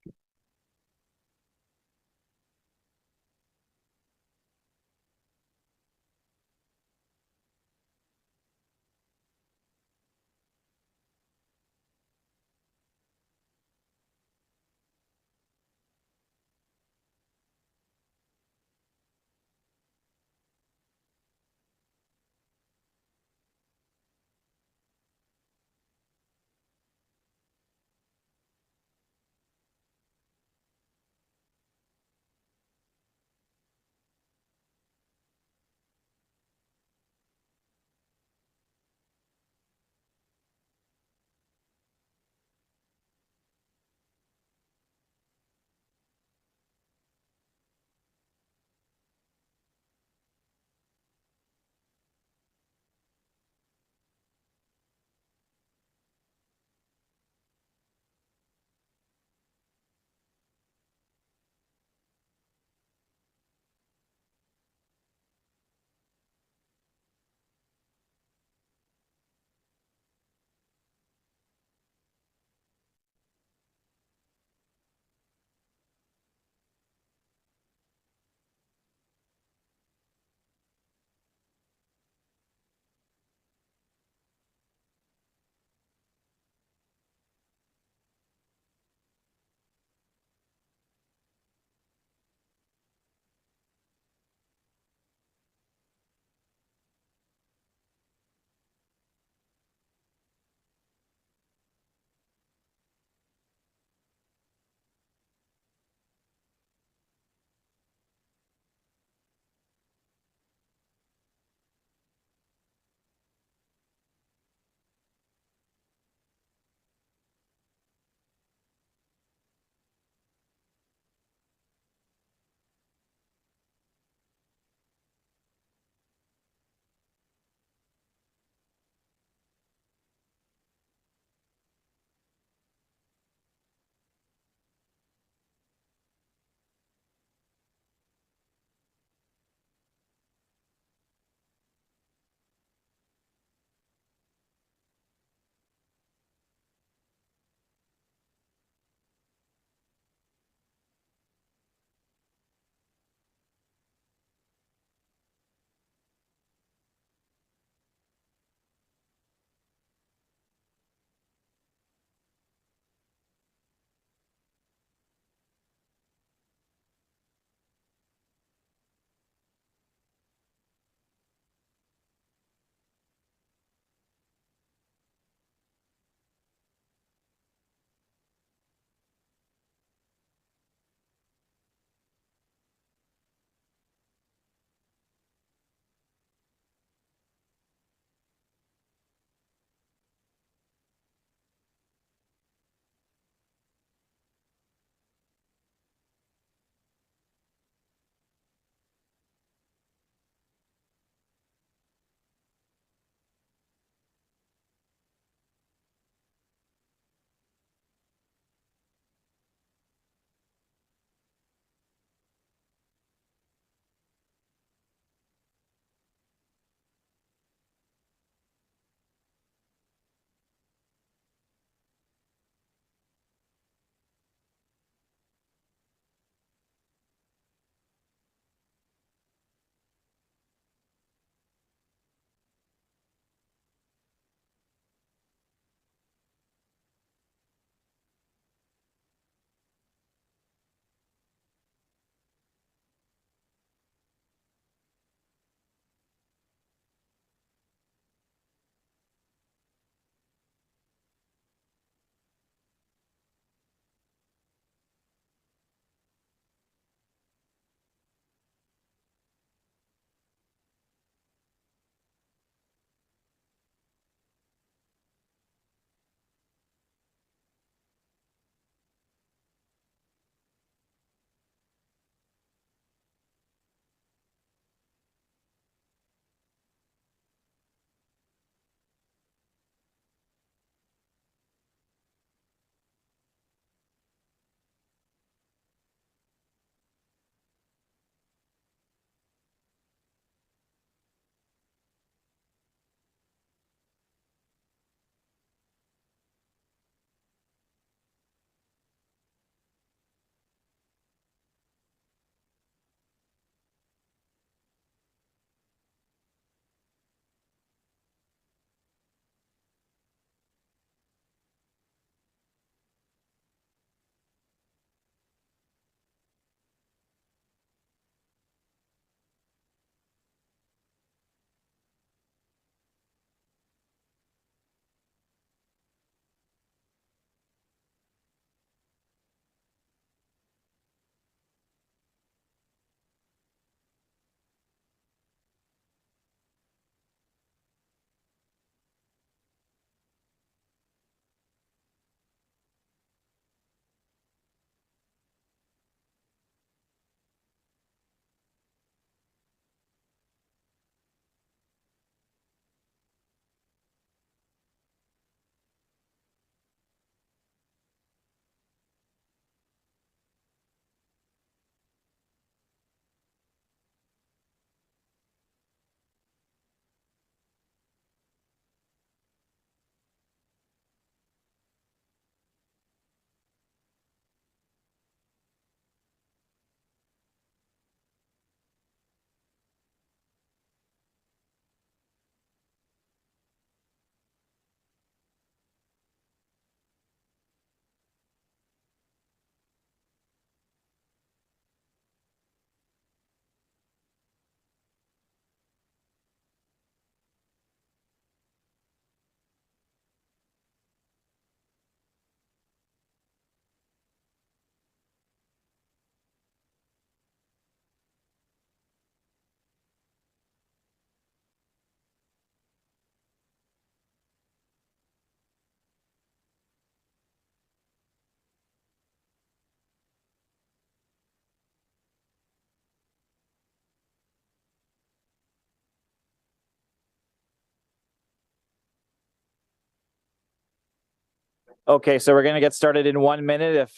Okay, so we're going to get started in 1 minute. If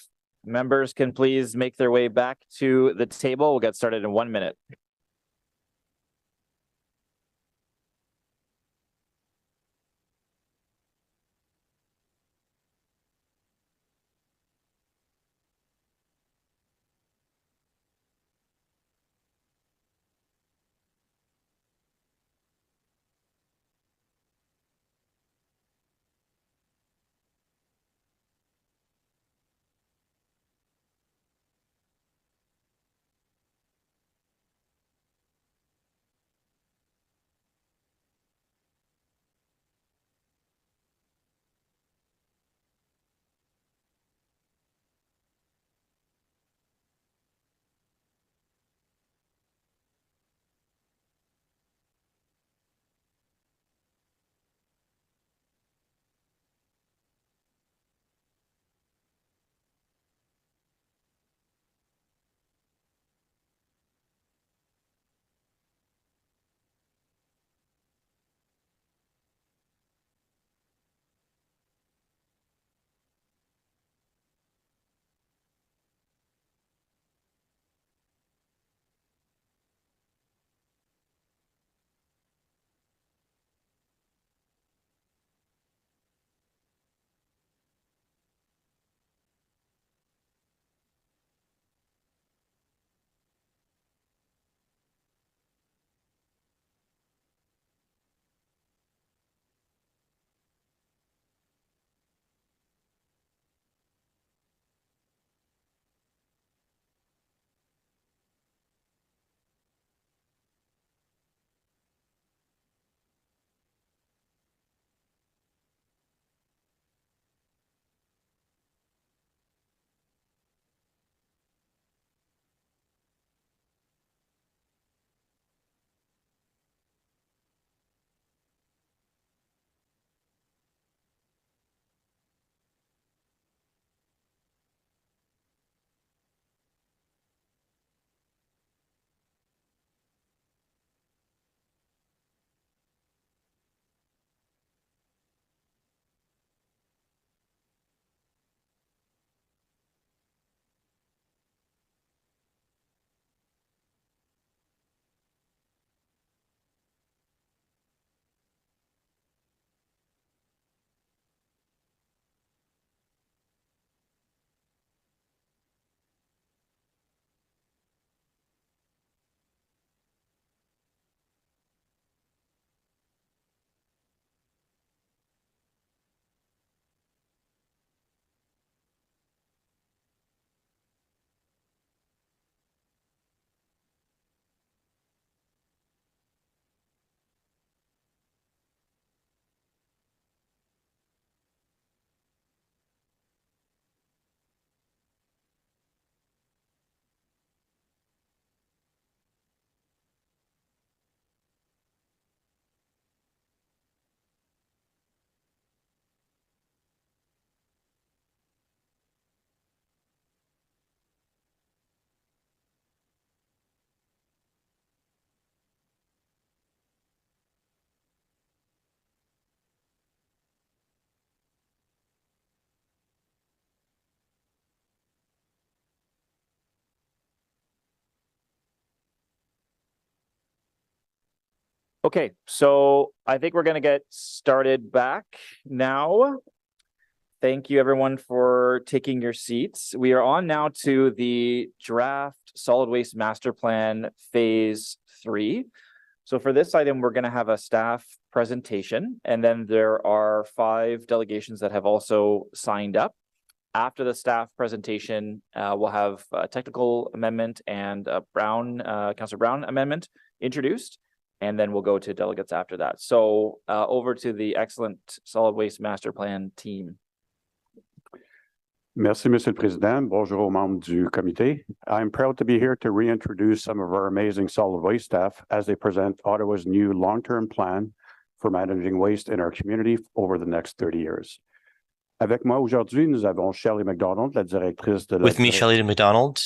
members can please make their way back to the table, we'll get started in 1 minute. Okay, so I think we're going to get started back now. Thank you everyone for taking your seats. We are on now to the draft solid waste master plan phase 3. So for this item, we're going to have a staff presentation, and then there are 5 delegations that have also signed up. After the staff presentation, we'll have a technical amendment and a Councillor Brown amendment introduced, and then we'll go to delegates after that. So over to the excellent solid waste master plan team. Merci, Monsieur le Président. Bonjour aux membres du comité. I'm proud to be here to reintroduce some of our amazing solid waste staff as they present Ottawa's new long-term plan for managing waste in our community over the next 30 years. Avec moi aujourd'hui, nous avons Shelley McDonald, la directrice de la... With me, Shelley McDonald,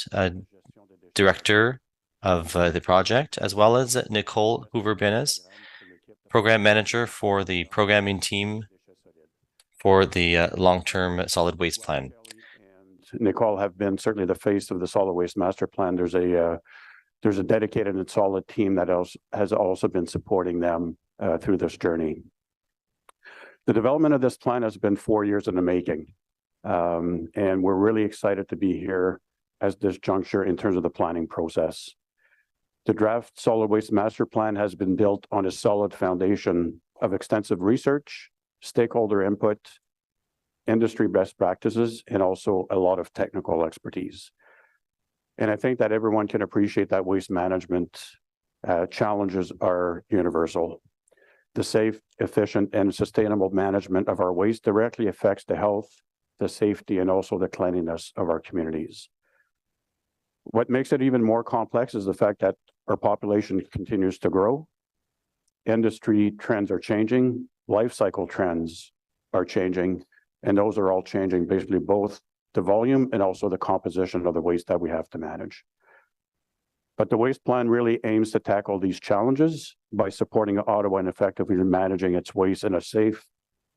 director of the project, as well as Nicole Hoover-Benes, program manager for the programming team for the long-term solid waste plan. Nicole have been certainly the face of the solid waste master plan. There's a dedicated and solid team that has also been supporting them through this journey. The development of this plan has been 4 years in the making. And we're really excited to be here at this juncture in terms of the planning process. The draft solid waste master plan has been built on a solid foundation of extensive research, stakeholder input, industry best practices, and also a lot of technical expertise. And I think that everyone can appreciate that waste management challenges are universal. The safe, efficient, and sustainable management of our waste directly affects the health, the safety, and also the cleanliness of our communities. What makes it even more complex is the fact that our population continues to grow. Industry trends are changing, life cycle trends are changing, and those are all changing basically both the volume and also the composition of the waste that we have to manage. But the waste plan really aims to tackle these challenges by supporting Ottawa and effectively managing its waste in a safe,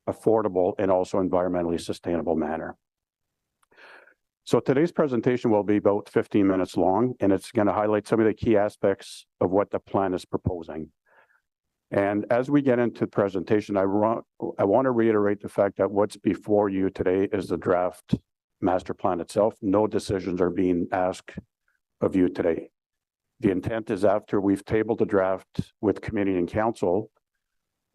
affordable, and also environmentally sustainable manner. So today's presentation will be about 15 minutes long, and it's going to highlight some of the key aspects of what the plan is proposing. And as we get into the presentation, I want to reiterate the fact that what's before you today is the draft master plan itself. No decisions are being asked of you today. The intent is after we've tabled the draft with committee and council,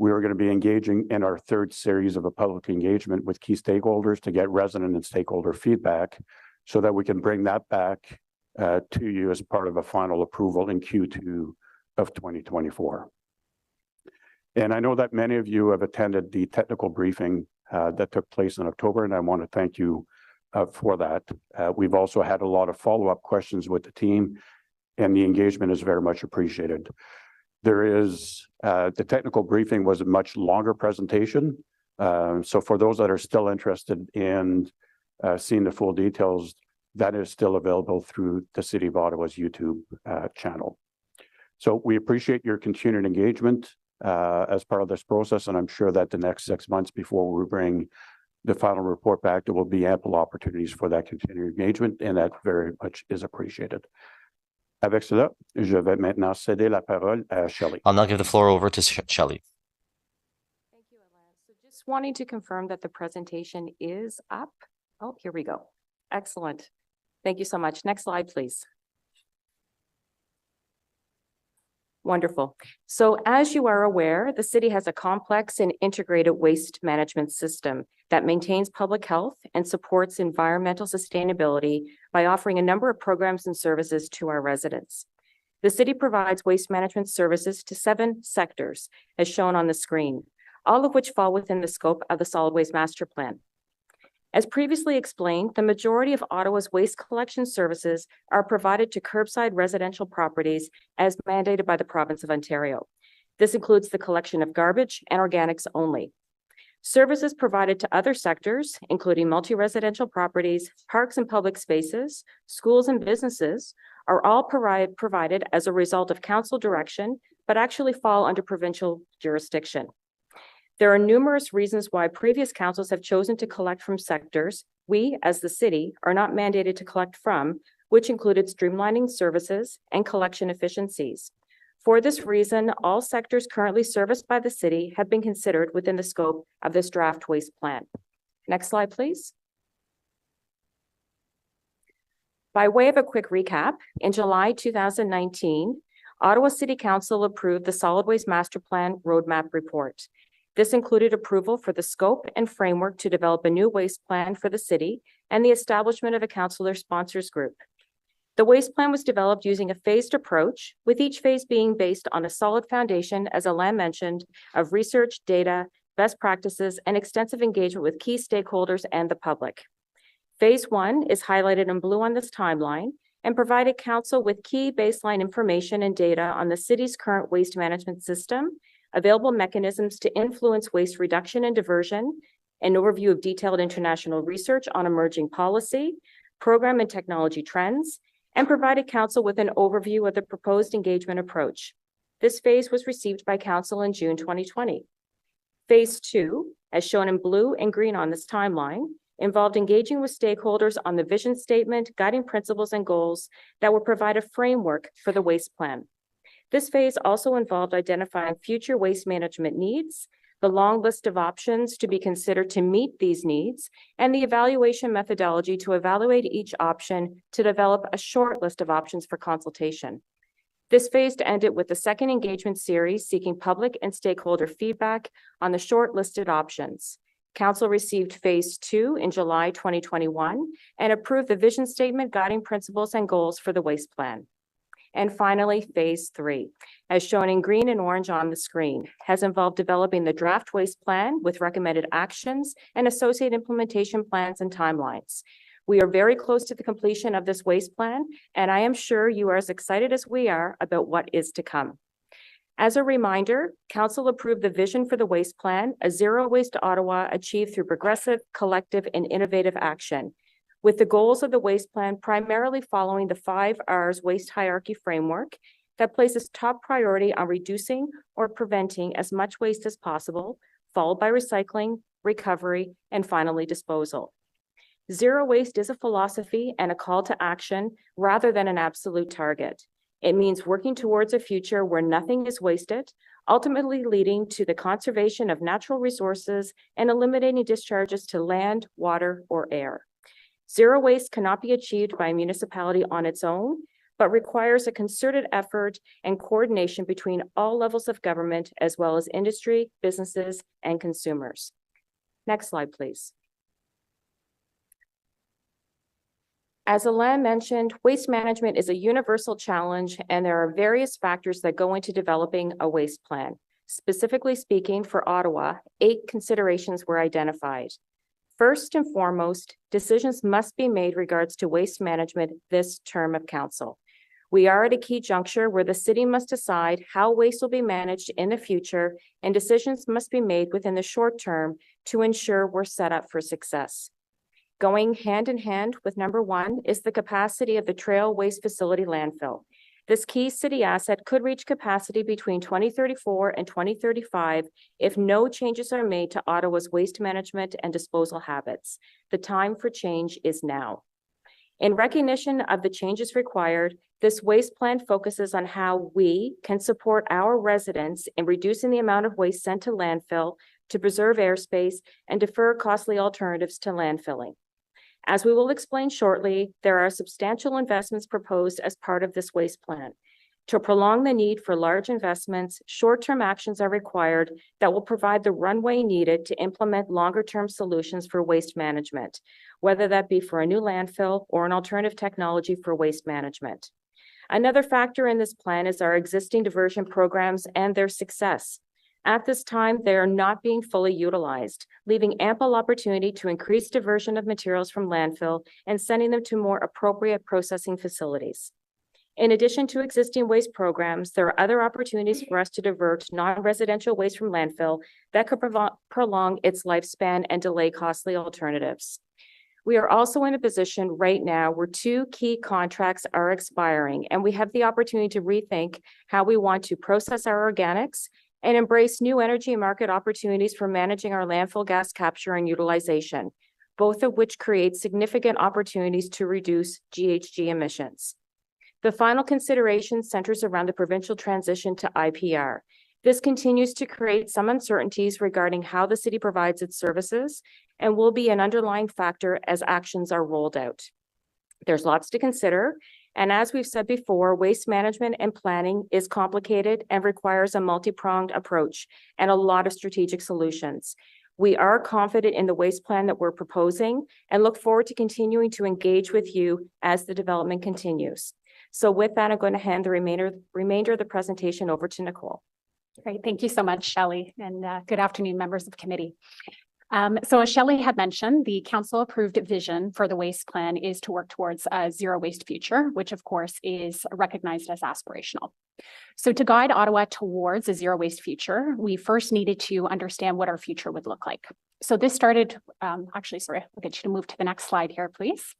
we are going to be engaging in our third series of a public engagement with key stakeholders to get resident and stakeholder feedback so that we can bring that back to you as part of a final approval in Q2 of 2024. And I know that many of you have attended the technical briefing that took place in October, and I want to thank you for that. We've also had a lot of follow-up questions with the team, and the engagement is very much appreciated. There is, the technical briefing was a much longer presentation. So for those that are still interested in seeing the full details, that is still available through the City of Ottawa's YouTube channel. So we appreciate your continued engagement as part of this process, and I'm sure that the next 6 months before we bring the final report back, there will be ample opportunities for that continued engagement, and that very much is appreciated. Avec cela, je vais maintenant céder la parole à Shelley. I'll now give the floor over to Shelley. Thank you, Alain. So just wanting to confirm that the presentation is up. Oh, here we go. Excellent. Thank you so much. Next slide, please. Wonderful. So as you are aware, the city has a complex and integrated waste management system that maintains public health and supports environmental sustainability by offering a number of programs and services to our residents. The city provides waste management services to 7 sectors, as shown on the screen, all of which fall within the scope of the Solid Waste Master Plan. As previously explained, the majority of Ottawa's waste collection services are provided to curbside residential properties as mandated by the province of Ontario. This includes the collection of garbage and organics only. Services provided to other sectors, including multi-residential properties, parks and public spaces, schools and businesses, are all provided as a result of council direction, but actually fall under provincial jurisdiction. There are numerous reasons why previous councils have chosen to collect from sectors we, as the city, are not mandated to collect from, which included streamlining services and collection efficiencies. For this reason, all sectors currently serviced by the city have been considered within the scope of this draft waste plan. Next slide, please. By way of a quick recap, in July 2019, Ottawa City Council approved the Solid Waste Master Plan Roadmap Report. This included approval for the scope and framework to develop a new waste plan for the city and the establishment of a councillor sponsors group. The waste plan was developed using a phased approach, with each phase being based on a solid foundation, as Alain mentioned, of research, data, best practices, and extensive engagement with key stakeholders and the public. Phase 1 is highlighted in blue on this timeline and provided council with key baseline information and data on the city's current waste management system, available mechanisms to influence waste reduction and diversion, an overview of detailed international research on emerging policy, program and technology trends, and provided council with an overview of the proposed engagement approach. This phase was received by council in June 2020. Phase 2 as shown in blue and green on this timeline, involved engaging with stakeholders on the vision statement, guiding principles and goals that will provide a framework for the waste plan. This phase also involved identifying future waste management needs, the long list of options to be considered to meet these needs, and the evaluation methodology to evaluate each option to develop a short list of options for consultation. This phase ended with the second engagement series seeking public and stakeholder feedback on the shortlisted options. Council received phase 2 in July 2021 and approved the vision statement, guiding principles and goals for the waste plan. And finally, phase 3, as shown in green and orange on the screen, has involved developing the draft waste plan with recommended actions and associated implementation plans and timelines. We are very close to the completion of this waste plan, and I am sure you are as excited as we are about what is to come. As a reminder, Council approved the vision for the waste plan, a zero waste Ottawa achieved through progressive, collective, and innovative action, with the goals of the waste plan primarily following the 5 R's waste hierarchy framework that places top priority on reducing or preventing as much waste as possible, followed by recycling, recovery, and finally disposal. Zero waste is a philosophy and a call to action rather than an absolute target. It means working towards a future where nothing is wasted, ultimately leading to the conservation of natural resources and eliminating discharges to land, water, or air. Zero waste cannot be achieved by a municipality on its own, but requires a concerted effort and coordination between all levels of government, as well as industry, businesses, and consumers. Next slide, please. As Alain mentioned, waste management is a universal challenge, and there are various factors that go into developing a waste plan. Specifically speaking, for Ottawa, 8 considerations were identified. First and foremost, decisions must be made regards to waste management this term of council. We are at a key juncture where the city must decide how waste will be managed in the future, and decisions must be made within the short term to ensure we're set up for success. Going hand in hand with number 1 is the capacity of the Trail Waste Facility landfill. This key city asset could reach capacity between 2034 and 2035 if no changes are made to Ottawa's waste management and disposal habits. The time for change is now. In recognition of the changes required, this waste plan focuses on how we can support our residents in reducing the amount of waste sent to landfill to preserve airspace and defer costly alternatives to landfilling. As we will explain shortly, there are substantial investments proposed as part of this waste plan. To prolong the need for large investments, short-term actions are required that will provide the runway needed to implement longer-term solutions for waste management, whether that be for a new landfill or an alternative technology for waste management. Another factor in this plan is our existing diversion programs and their success. At this time, they are not being fully utilized, leaving ample opportunity to increase diversion of materials from landfill and sending them to more appropriate processing facilities. In addition to existing waste programs, there are other opportunities for us to divert non-residential waste from landfill that could prolong its lifespan and delay costly alternatives. We are also in a position right now where 2 key contracts are expiring, and we have the opportunity to rethink how we want to process our organics and embrace new energy market opportunities for managing our landfill gas capture and utilization, both of which create significant opportunities to reduce GHG emissions. The final consideration centers around the provincial transition to IPR. This continues to create some uncertainties regarding how the city provides its services and will be an underlying factor as actions are rolled out. There's lots to consider, and as we've said before, waste management and planning is complicated and requires a multi-pronged approach and a lot of strategic solutions. We are confident in the waste plan that we're proposing and look forward to continuing to engage with you as the development continues. So with that, I'm going to hand the remainder of the presentation over to Nicole. Great. Thank you so much, Shelley, and good afternoon, members of the committee. So as Shelley had mentioned, the council approved vision for the waste plan is to work towards a zero waste future, which of course is recognized as aspirational. So to guide Ottawa towards a zero waste future, we first needed to understand what our future would look like. So this started, actually, sorry, I'll get you to move to the next slide here, please.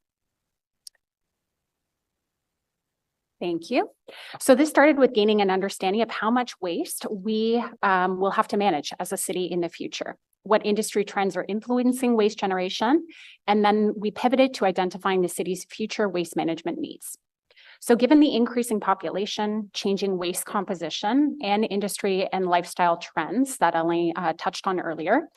Thank you. So this started with gaining an understanding of how much waste we will have to manage as a city in the future. what industry trends are influencing waste generation, and then we pivoted to identifying the city's future waste management needs. So given the increasing population, changing waste composition, and industry and lifestyle trends that Elaine touched on earlier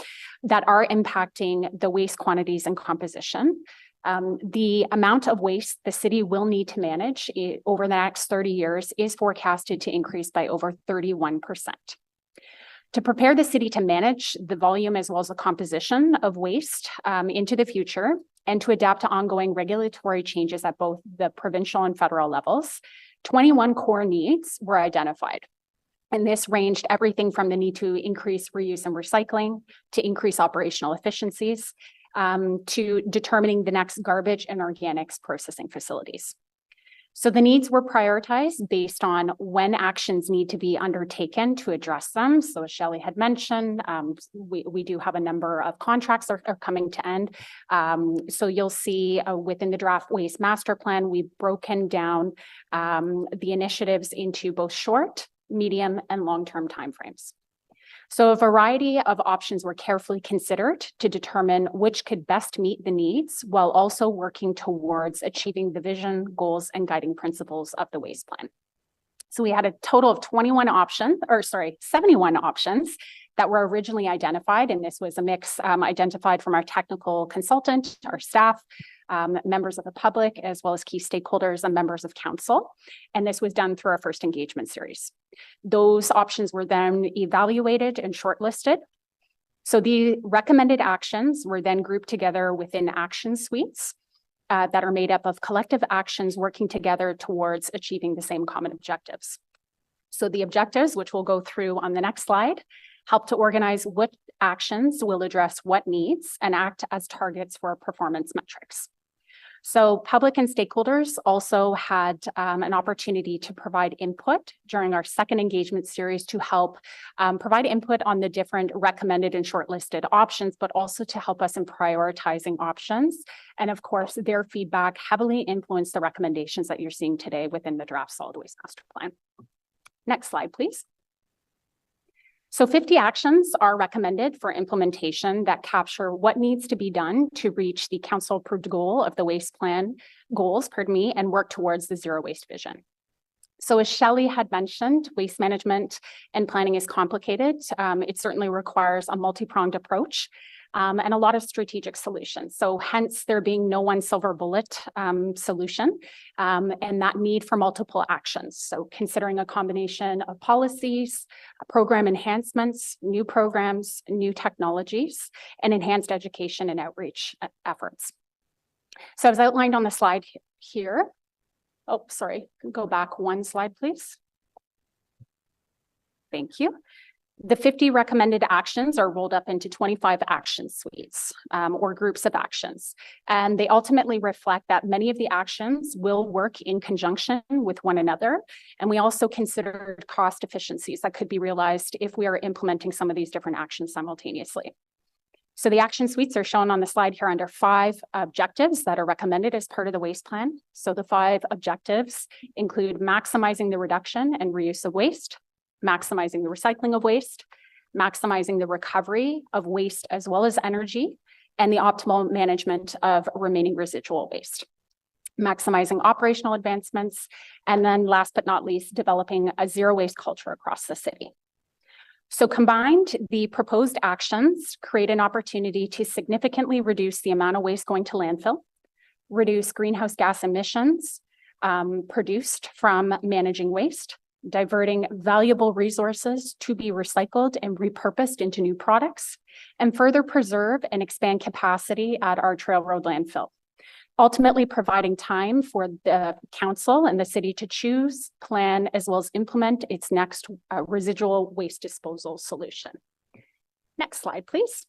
that are impacting the waste quantities and composition, the amount of waste the city will need to manage over the next 30 years is forecasted to increase by over 31%. To prepare the city to manage the volume as well as the composition of waste into the future, and to adapt to ongoing regulatory changes at both the provincial and federal levels, 21 core needs were identified. And this ranged everything from the need to increase reuse and recycling, to increase operational efficiencies, to determining the next garbage and organics processing facilities. So the needs were prioritized based on when actions need to be undertaken to address them. So as Shelley had mentioned, we do have a number of contracts that are coming to end. So you'll see within the draft waste master plan, we've broken down the initiatives into both short, medium, and long-term timeframes. So a variety of options were carefully considered to determine which could best meet the needs while also working towards achieving the vision, goals, and guiding principles of the waste plan. So we had a total of 71 options that were originally identified, and this was a mix identified from our technical consultant, our staff, members of the public, as well as key stakeholders and members of council. And this was done through our first engagement series. Those options were then evaluated and shortlisted. So the recommended actions were then grouped together within action suites that are made up of collective actions working together towards achieving the same common objectives. So the objectives, which we'll go through on the next slide, help to organize what actions will address what needs and act as targets for performance metrics. So public and stakeholders also had an opportunity to provide input during our second engagement series to help provide input on the different recommended and shortlisted options, but also to help us in prioritizing options. And of course, their feedback heavily influenced the recommendations that you're seeing today within the draft solid waste master plan. Next slide, please. So 50 actions are recommended for implementation that capture what needs to be done to reach the council approved goal of the waste plan goals, and work towards the zero waste vision. So as Shelley had mentioned, waste management and planning is complicated. It certainly requires a multi-pronged approach and a lot of strategic solutions. So hence there being no one silver bullet solution and that need for multiple actions. So considering a combination of policies, program enhancements, new programs, new technologies, and enhanced education and outreach efforts. So as outlined on the slide here, oh, sorry, go back one slide, please. Thank you. The 50 recommended actions are rolled up into 25 action suites or groups of actions. And they ultimately reflect that many of the actions will work in conjunction with one another. And we also considered cost efficiencies that could be realized if we are implementing some of these different actions simultaneously. So the action suites are shown on the slide here under 5 objectives that are recommended as part of the waste plan. So the 5 objectives include maximizing the reduction and reuse of waste, maximizing the recycling of waste, maximizing the recovery of waste as well as energy, and the optimal management of remaining residual waste, maximizing operational advancements, and then last but not least, developing a zero waste culture across the city. So combined, the proposed actions create an opportunity to significantly reduce the amount of waste going to landfill, reduce greenhouse gas emissions produced from managing waste, diverting valuable resources to be recycled and repurposed into new products, and further preserve and expand capacity at our Trail Road landfill, ultimately providing time for the council and the city to choose, plan, as well as implement its next residual waste disposal solution. Next slide, please.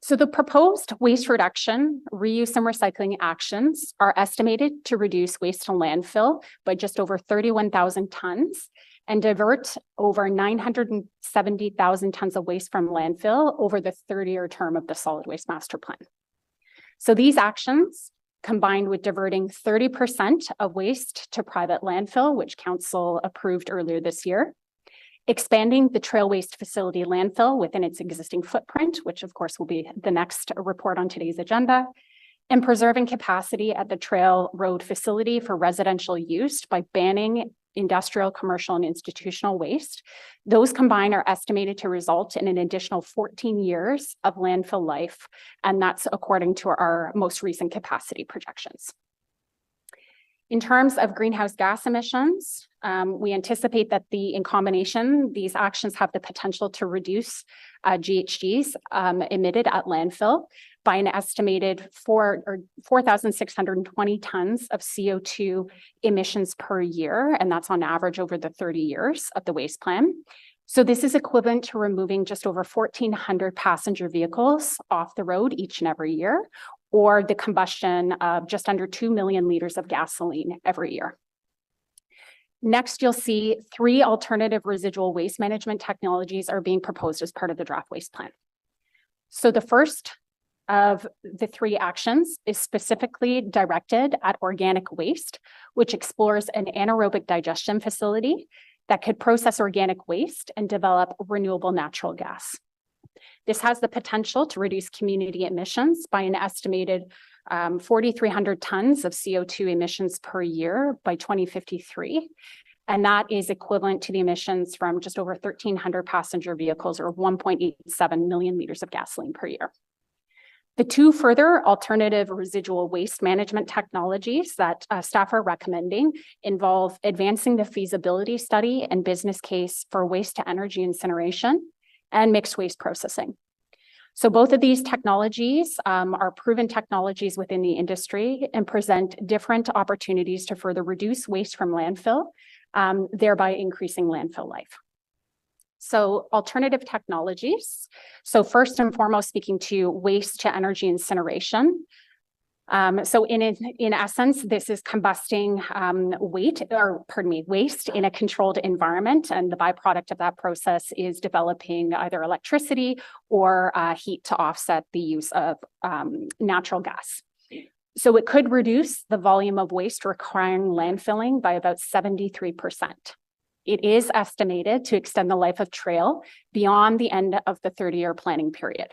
So the proposed waste reduction, reuse, and recycling actions are estimated to reduce waste to landfill by just over 31,000 tons and divert over 970,000 tons of waste from landfill over the 30-year term of the solid waste master plan. So these actions, combined with diverting 30% of waste to private landfill, which council approved earlier this year, expanding the trail waste facility landfill within its existing footprint, which of course will be the next report on today's agenda, and preserving capacity at the trail road facility for residential use by banning industrial, commercial, and institutional waste. Those combined are estimated to result in an additional 14 years of landfill life, and that's according to our most recent capacity projections. In terms of greenhouse gas emissions, we anticipate that in combination, these actions have the potential to reduce GHGs emitted at landfill by an estimated 4,620 tons of CO2 emissions per year, and that's on average over the 30 years of the waste plan. So this is equivalent to removing just over 1,400 passenger vehicles off the road each and every year, or the combustion of just under 2 million liters of gasoline every year. Next, you'll see 3 alternative residual waste management technologies are being proposed as part of the draft waste plan. So the first of the 3 actions is specifically directed at organic waste, which explores an anaerobic digestion facility that could process organic waste and develop renewable natural gas. This has the potential to reduce community emissions by an estimated 4,300 tons of CO2 emissions per year by 2053. And that is equivalent to the emissions from just over 1,300 passenger vehicles, or 1.87 million liters of gasoline per year. The 2 further alternative residual waste management technologies that staff are recommending involve advancing the feasibility study and business case for waste to energy incineration and mixed waste processing. So both of these technologies are proven technologies within the industry and present different opportunities to further reduce waste from landfill, thereby increasing landfill life. So alternative technologies. So first and foremost, speaking to waste to energy incineration. So in essence, this is combusting waste in a controlled environment, and the byproduct of that process is developing either electricity or heat to offset the use of natural gas. So it could reduce the volume of waste requiring landfilling by about 73%. It is estimated to extend the life of trail beyond the end of the 30-year planning period.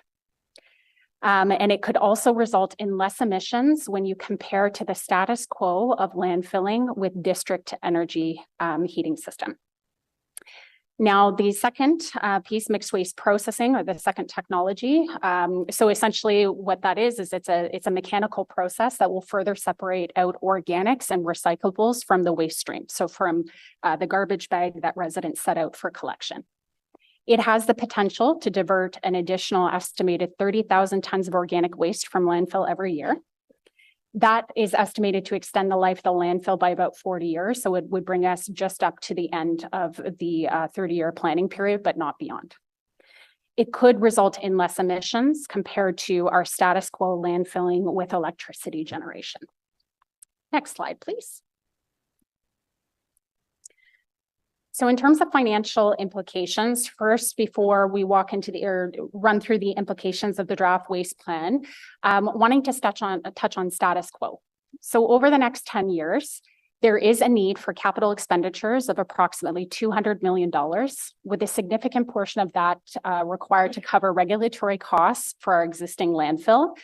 And it could also result in less emissions when you compare to the status quo of landfilling with district energy heating system. Now, the second piece, mixed waste processing, or the second technology. So essentially what that is it's a mechanical process that will further separate out organics and recyclables from the waste stream. So from the garbage bag that residents set out for collection. It has the potential to divert an additional estimated 30,000 tons of organic waste from landfill every year. That is estimated to extend the life of the landfill by about 40 years. So it would bring us just up to the end of the 30-year planning period, but not beyond. It could result in less emissions compared to our status quo landfilling with electricity generation. Next slide, please. So in terms of financial implications, first, before we walk into run through the implications of the draft waste plan, wanting to touch on status quo. So over the next 10 years, there is a need for capital expenditures of approximately $200 million, with a significant portion of that required to cover regulatory costs for our existing landfill,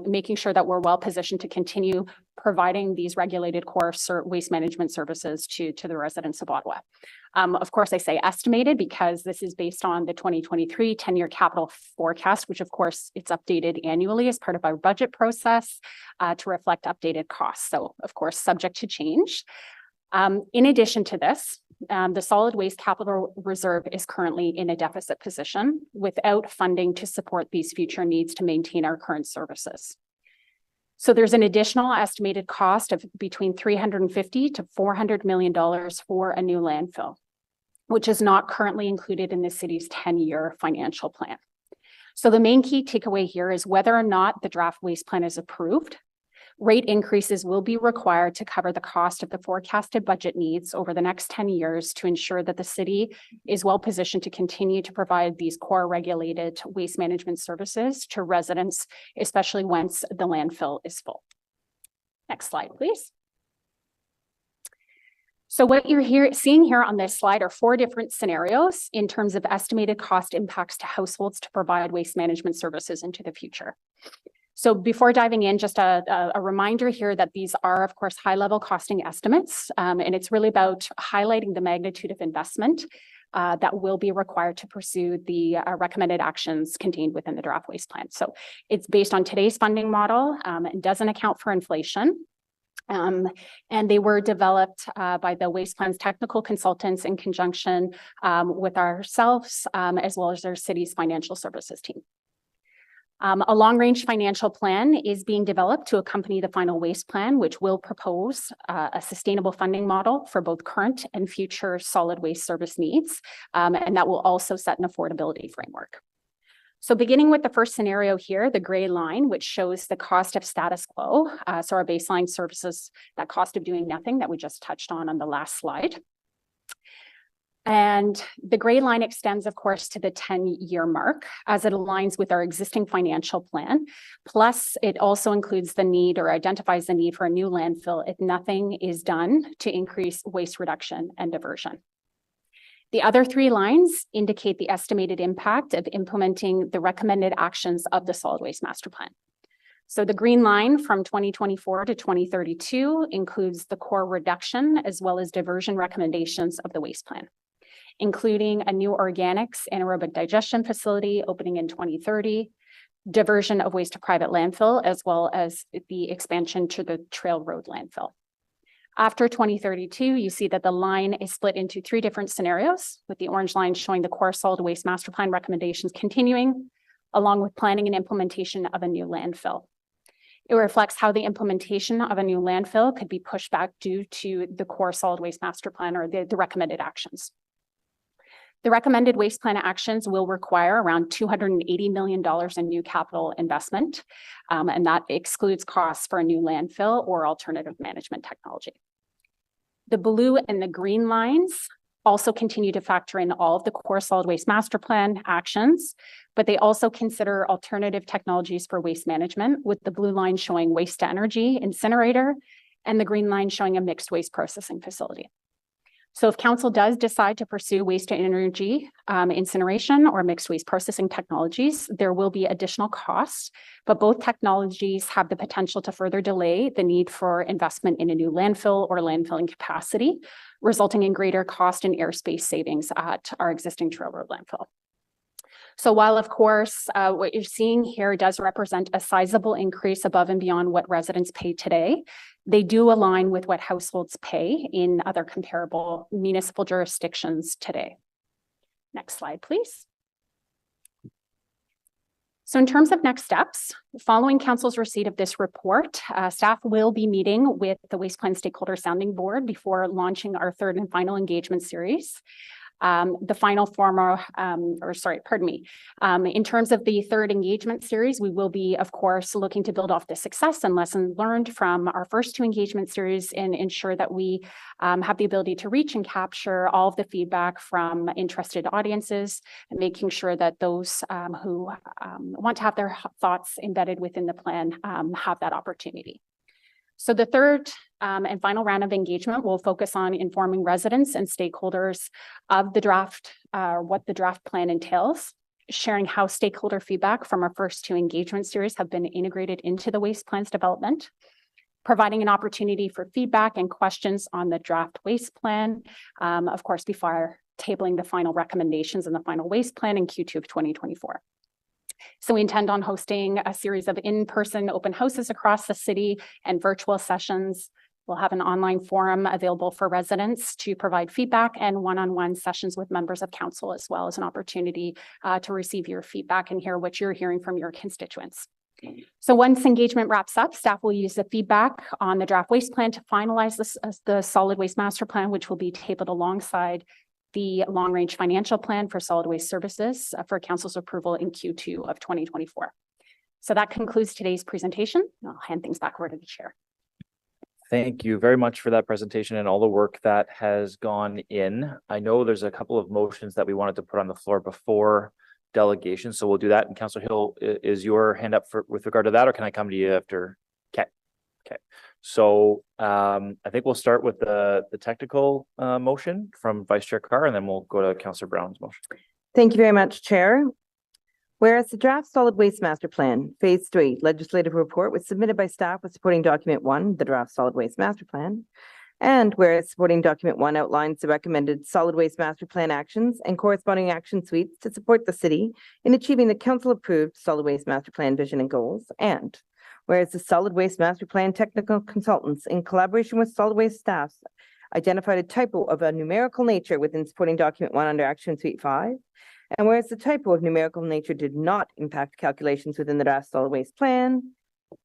making sure that we're well positioned to continue providing these regulated core waste management services to the residents of Ottawa. Of course, I say estimated because this is based on the 2023 10-year capital forecast, which of course it's updated annually as part of our budget process to reflect updated costs. So of course, subject to change. In addition to this, the solid waste capital reserve is currently in a deficit position without funding to support these future needs to maintain our current services. So there's an additional estimated cost of between $350 to $400 million for a new landfill, which is not currently included in the city's 10-year financial plan. So the main key takeaway here is whether or not the draft waste plan is approved, rate increases will be required to cover the cost of the forecasted budget needs over the next 10 years to ensure that the city is well positioned to continue to provide these core regulated waste management services to residents, especially once the landfill is full. Next slide, please. So what you're seeing here on this slide are 4 different scenarios in terms of estimated cost impacts to households to provide waste management services into the future. So before diving in, just a reminder here that these are, of course, high-level costing estimates, and it's really about highlighting the magnitude of investment that will be required to pursue the recommended actions contained within the draft waste plan. So it's based on today's funding model and doesn't account for inflation. And they were developed by the waste plan's technical consultants in conjunction with ourselves, as well as our city's financial services team. A long-range financial plan is being developed to accompany the final waste plan, which will propose a sustainable funding model for both current and future solid waste service needs, and that will also set an affordability framework. So beginning with the first scenario here, the gray line, which shows the cost of status quo, so our baseline services, that cost of doing nothing that we just touched on the last slide. And the gray line extends, of course, to the 10-year mark as it aligns with our existing financial plan. Plus, it also includes the need or identifies the need for a new landfill if nothing is done to increase waste reduction and diversion. The other 3 lines indicate the estimated impact of implementing the recommended actions of the solid waste master plan. So the green line from 2024 to 2032 includes the core reduction as well as diversion recommendations of the waste plan, including a new organics anaerobic digestion facility opening in 2030, diversion of waste to private landfill, as well as the expansion to the Trail Road landfill. After 2032, you see that the line is split into 3 different scenarios, with the orange line showing the core solid waste master plan recommendations continuing, along with planning and implementation of a new landfill. It reflects how the implementation of a new landfill could be pushed back due to the core solid waste master plan or the recommended actions. The recommended waste plan actions will require around $280 million in new capital investment, and that excludes costs for a new landfill or alternative management technology. The blue and the green lines also continue to factor in all of the core solid waste master plan actions, but they also consider alternative technologies for waste management, with the blue line showing waste to energy incinerator and the green line showing a mixed waste processing facility. So if council does decide to pursue waste to energy incineration or mixed waste processing technologies, there will be additional costs, but both technologies have the potential to further delay the need for investment in a new landfill or landfilling capacity, resulting in greater cost and airspace savings at our existing Trail Road landfill. So while, of course, what you're seeing here does represent a sizable increase above and beyond what residents pay today, they do align with what households pay in other comparable municipal jurisdictions today. Next slide, please. So in terms of next steps, following council's receipt of this report, staff will be meeting with the Waste Plan Stakeholder Sounding Board before launching our 3rd and final engagement series. The final formal, in terms of the 3rd engagement series, we will be, of course, looking to build off the success and lessons learned from our first 2 engagement series and ensure that we have the ability to reach and capture all of the feedback from interested audiences, and making sure that those who want to have their thoughts embedded within the plan have that opportunity. So the 3rd and final round of engagement will focus on informing residents and stakeholders of the draft, what the draft plan entails, sharing how stakeholder feedback from our first 2 engagement series have been integrated into the waste plan's development, providing an opportunity for feedback and questions on the draft waste plan, of course, before tabling the final recommendations in the final waste plan in Q2 of 2024. So we intend on hosting a series of in-person open houses across the city and virtual sessions. We'll have an online forum available for residents to provide feedback, and one-on-one sessions with members of council, as well as an opportunity to receive your feedback and hear what you're hearing from your constituents. So once engagement wraps up, staff will use the feedback on the draft waste plan to finalize the solid waste master plan, which will be tabled alongside the long-range financial plan for solid waste services for council's approval in Q2 of 2024. So that concludes today's presentation. I'll hand things back over to the chair. Thank you very much for that presentation and all the work that has gone in. I know there's a couple of motions that we wanted to put on the floor before delegation, so we'll do that. And Councillor Hill, is your hand up with regard to that, or can I come to you after? Okay. So I think we'll start with the technical motion from Vice Chair Carr, and then we'll go to Councillor Brown's motion. Thank you very much, Chair. Whereas the draft solid waste master plan, phase 3 legislative report was submitted by staff with supporting document 1, the draft solid waste master plan. And whereas supporting document 1 outlines the recommended solid waste master plan actions and corresponding action suites to support the city in achieving the council approved solid waste master plan vision and goals. And whereas the solid waste master plan technical consultants in collaboration with solid waste staff identified a typo of a numerical nature within supporting document 1 under action suite 5. And whereas the typo of numerical nature did not impact calculations within the draft solid waste plan,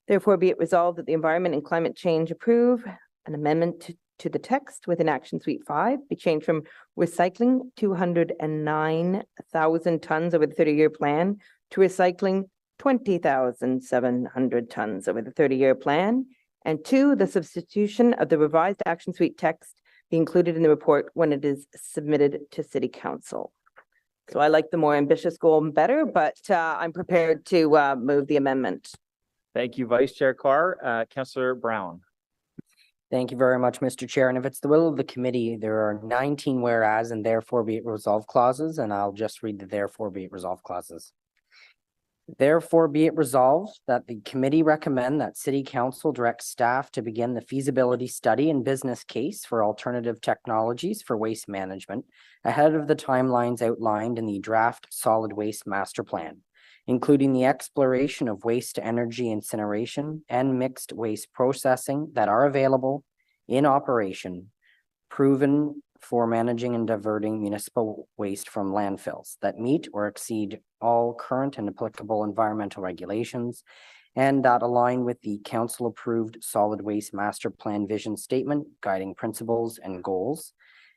therefore be it resolved that the environment and climate change approve an amendment to the text within action suite 5 be changed from recycling 209,000 tons over the 30-year plan to recycling 20,700 tons over the 30-year plan. And 2, the substitution of the revised action suite text be included in the report when it is submitted to City Council. So I like the more ambitious goal better, but I'm prepared to move the amendment. Thank you, Vice Chair Carr. Councillor Brown. Thank you very much, Mr. Chair. And if it's the will of the committee, there are 19 whereas and therefore be it resolved clauses, and I'll just read the therefore be it resolved clauses. Therefore be it resolved that the committee recommend that City Council direct staff to begin the feasibility study and business case for alternative technologies for waste management ahead of the timelines outlined in the draft solid waste master plan, including the exploration of waste to energy incineration and mixed waste processing that are available, in operation, proven for managing and diverting municipal waste from landfills that meet or exceed all current and applicable environmental regulations and that align with the council-approved solid waste master plan vision statement, guiding principles and goals.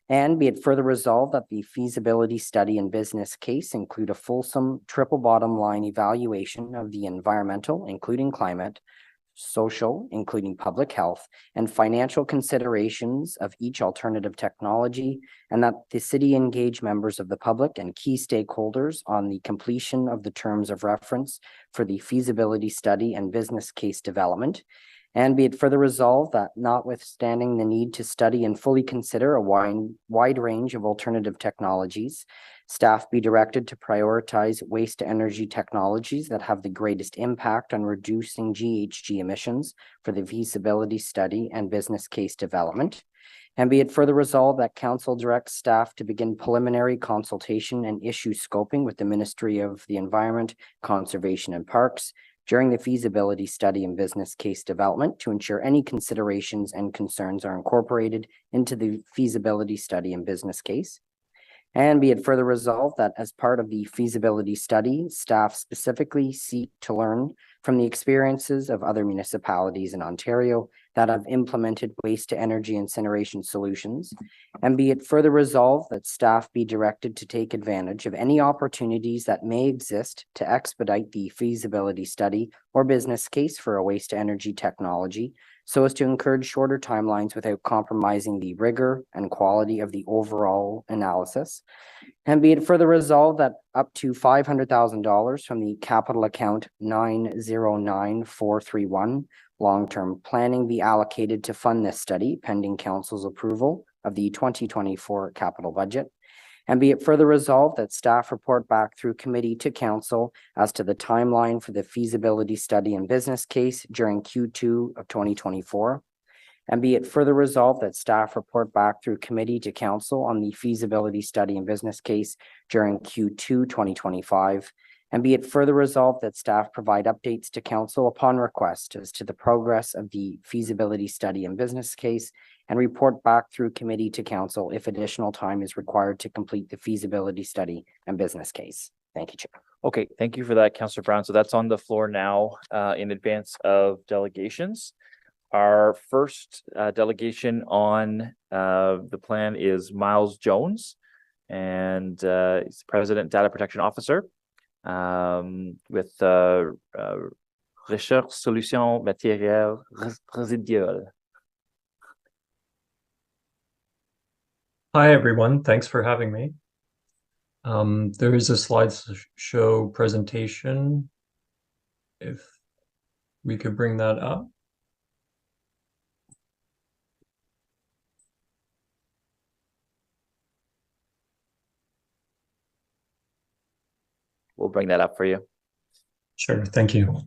And be it further resolved that the feasibility study and business case include a fulsome triple bottom line evaluation of the environmental, including climate, social, including public health, and financial considerations of each alternative technology, and that the city engage members of the public and key stakeholders on the completion of the terms of reference for the feasibility study and business case development. And be it further resolved that notwithstanding the need to study and fully consider a wide range of alternative technologies, staff be directed to prioritize waste to energy technologies that have the greatest impact on reducing GHG emissions for the feasibility study and business case development. And be it further resolved that council directs staff to begin preliminary consultation and issue scoping with the Ministry of the Environment, Conservation and Parks during the feasibility study and business case development to ensure any considerations and concerns are incorporated into the feasibility study and business case. And be it further resolved that as part of the feasibility study, staff specifically seek to learn from the experiences of other municipalities in Ontario that have implemented waste to energy incineration solutions. And be it further resolved that staff be directed to take advantage of any opportunities that may exist to expedite the feasibility study or business case for a waste to energy technology, so as to encourage shorter timelines without compromising the rigor and quality of the overall analysis. And be it further resolved that up to $500,000 from the capital account 909431 long-term planning be allocated to fund this study pending council's approval of the 2024 capital budget. And be it further resolved that staff report back through committee to council as to the timeline for the feasibility study and business case during Q2 of 2024. And be it further resolved that staff report back through committee to council on the feasibility study and business case during Q2 2025. And be it further resolved that staff provide updates to council upon request as to the progress of the feasibility study and business case and report back through committee to council if additional time is required to complete the feasibility study and business case. Thank you, Chair. Okay, thank you for that, Councillor Brown. So that's on the floor now in advance of delegations. Our first delegation on the plan is Miles Jones, and he's the President Data Protection Officer with Recherche Solutions Matérielles Résiduelles. Hi, everyone. Thanks for having me. There is a slideshow presentation. If we could bring that up. we'll bring that up for you. Sure, thank you.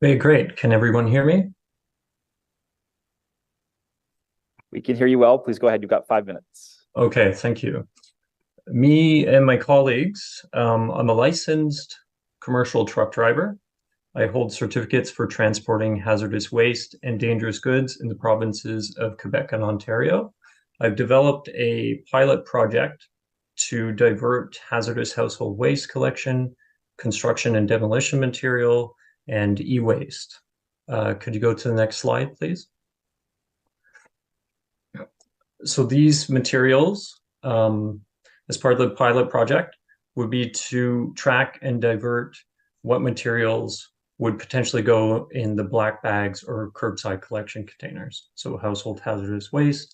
Okay, great. Can everyone hear me? We can hear you well. Please go ahead. You've got 5 minutes. Okay, thank you. Me and my colleagues, I'm a licensed commercial truck driver. I hold certificates for transporting hazardous waste and dangerous goods in the provinces of Quebec and Ontario. I've developed a pilot project to divert hazardous household waste collection, construction and demolition material, and e-waste. Could you go to the next slide, please? So these materials, as part of the pilot project, would be to track and divert what materials would potentially go in the black bags or curbside collection containers. So household hazardous waste,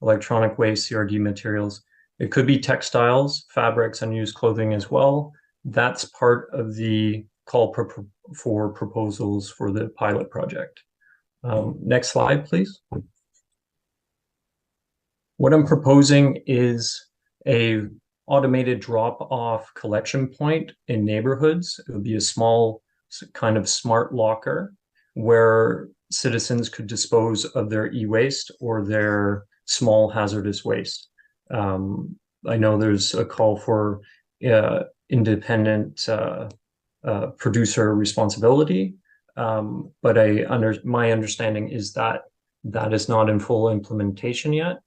electronic waste, CRD materials. It could be textiles, fabrics, unused clothing as well. That's part of the call for proposals for the pilot project. Next slide, please. What I'm proposing is a automated drop-off collection point in neighborhoods. It would be a small kind of smart locker where citizens could dispose of their e-waste or their small hazardous waste. I know there's a call for independent producer responsibility, but my understanding is that that is not in full implementation yet.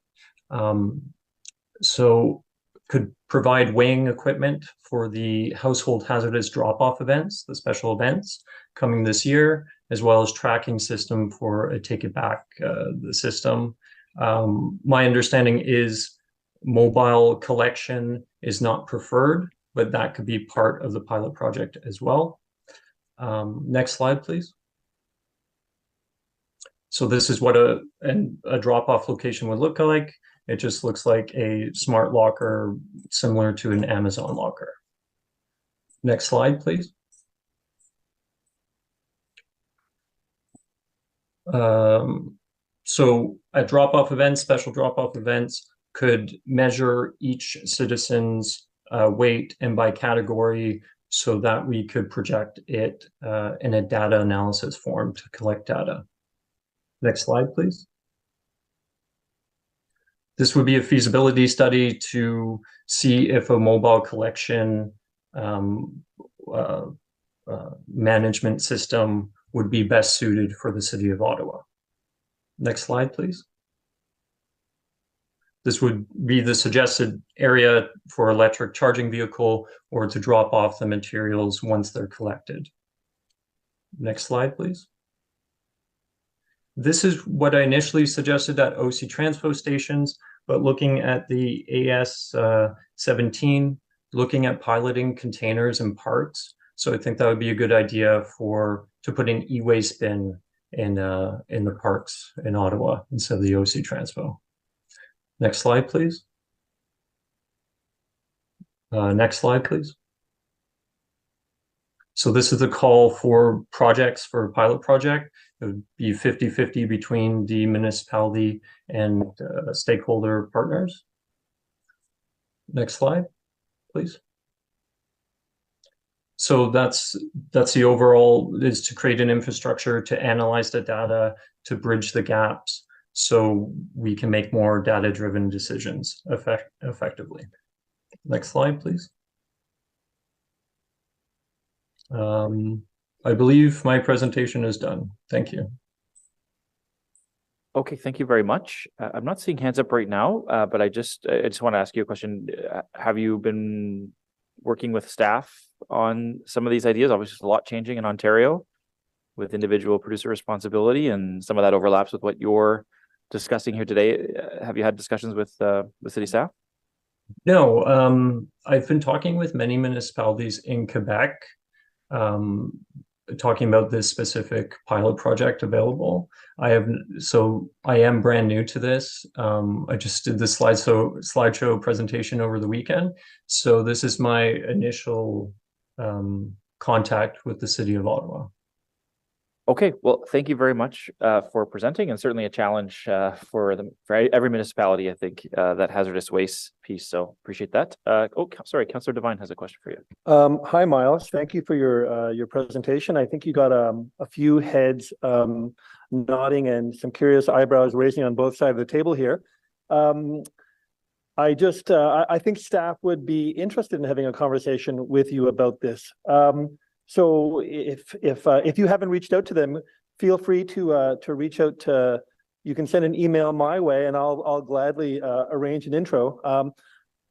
So could provide weighing equipment for the household hazardous drop-off events, the special events coming this year, as well as tracking system for a take it back the system. My understanding is mobile collection is not preferred, but that could be part of the pilot project as well. Next slide, please. So this is what a drop-off location would look like. It just looks like a smart locker similar to an Amazon locker. Next slide, please. So at drop-off events, special drop-off events could measure each citizen's weight and by category so that we could project it in a data analysis form to collect data. Next slide, please. This would be a feasibility study to see if a mobile collection management system would be best suited for the city of Ottawa. Next slide, please. This would be the suggested area for electric charging vehicle or to drop off the materials once they're collected. Next slide, please. This is what I initially suggested at OC transpo stations, but looking at the AS 17, looking at piloting containers and parts. So I think that would be a good idea to put an e-waste bin in the parks in Ottawa instead of the OC transpo. Next slide, please. Next slide, please. So this is the call for projects for a pilot project. It would be 50-50 between the municipality and stakeholder partners. Next slide, please. So that's the overall, is to create an infrastructure to analyze the data, to bridge the gaps, so we can make more data-driven decisions effectively. Next slide, please. I believe my presentation is done. Thank you. Okay, thank you very much. I'm not seeing hands up right now, but I just want to ask you a question. Have you been working with staff on some of these ideas? Obviously, there's a lot changing in Ontario with individual producer responsibility, and some of that overlaps with what you're discussing here today. Have you had discussions with city staff? No, I've been talking with many municipalities in Quebec, talking about this specific pilot project available. I am brand new to this. I just did the slideshow presentation over the weekend. So this is my initial contact with the city of Ottawa. Okay, well, thank you very much for presenting, and certainly a challenge for every municipality, I think, that hazardous waste piece. So appreciate that. Sorry, Councillor Devine has a question for you. Hi, Miles. Thank you for your presentation. I think you got a few heads nodding and some curious eyebrows raising on both sides of the table here. I think staff would be interested in having a conversation with you about this. So if you haven't reached out to them, feel free to reach out to. You can send an email my way, and I'll gladly arrange an intro.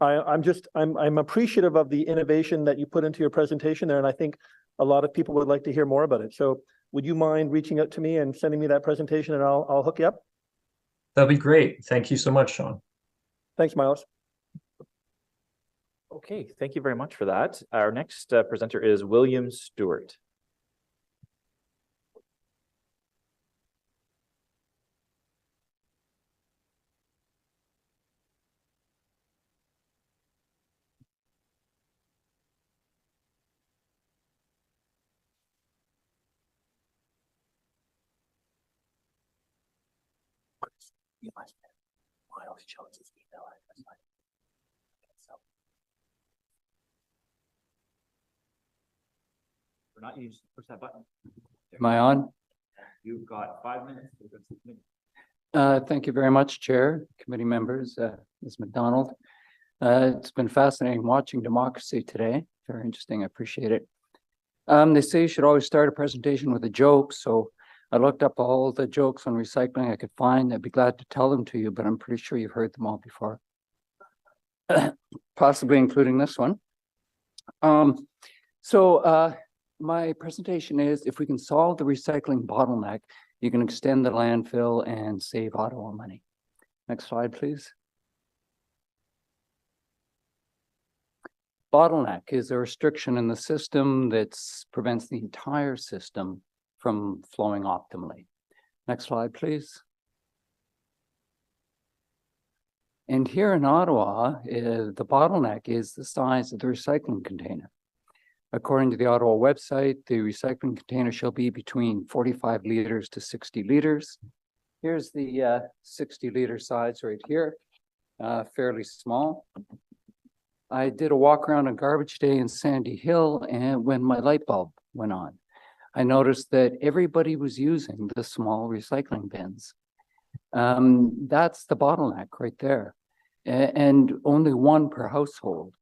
I'm appreciative of the innovation that you put into your presentation there, and I think a lot of people would like to hear more about it. So would you mind reaching out to me and sending me that presentation, and I'll hook you up? That'd be great. Thank you so much, Sean. Thanks, Miles. Okay, thank you very much for that. Our next presenter is William Stewart. Miles chose his email address. We're not used. Push that button. Am I on? You've got 5 minutes. Thank you very much, Chair, committee members, Ms. McDonald. It's been fascinating watching democracy today. Very interesting. I appreciate it. They say you should always start a presentation with a joke. So I looked up all the jokes on recycling I could find. I'd be glad to tell them to you, but I'm pretty sure you've heard them all before. Possibly including this one. My presentation is, if we can solve the recycling bottleneck, you can extend the landfill and save Ottawa money. Next slide, please. Bottleneck is a restriction in the system that prevents the entire system from flowing optimally. Next slide, please. And here in Ottawa, the bottleneck is the size of the recycling container. According to the Ottawa website, the recycling container shall be between 45 liters to 60 liters. Here's the 60-liter size right here, fairly small. I did a walk around on garbage day in Sandy Hill, and when my light bulb went on, I noticed that everybody was using the small recycling bins. That's the bottleneck right there, and only one per household.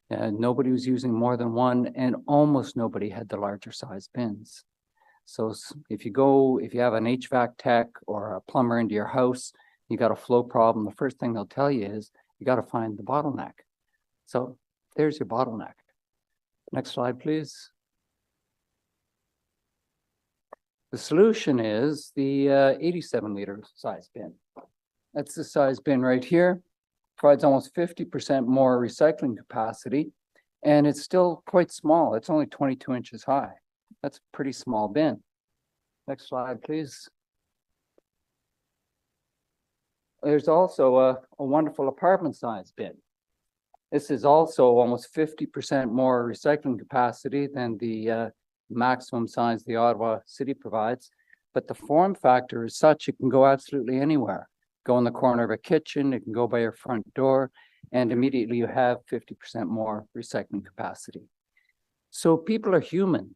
Nobody was using more than one, and almost nobody had the larger size bins. So if you have an HVAC tech or a plumber into your house, you got a flow problem, the first thing they'll tell you is you got to find the bottleneck. So there's your bottleneck. Next slide, please. The solution is the 87-liter size bin. That's the size bin right here. Provides almost 50% more recycling capacity, and it's still quite small. It's only 22 inches high. That's a pretty small bin. Next slide, please. There's also a wonderful apartment size bin. This is also almost 50% more recycling capacity than the maximum size the Ottawa city provides, but the form factor is such it can go absolutely anywhere. Go in the corner of a kitchen, it can go by your front door, and immediately you have 50% more recycling capacity. So people are human.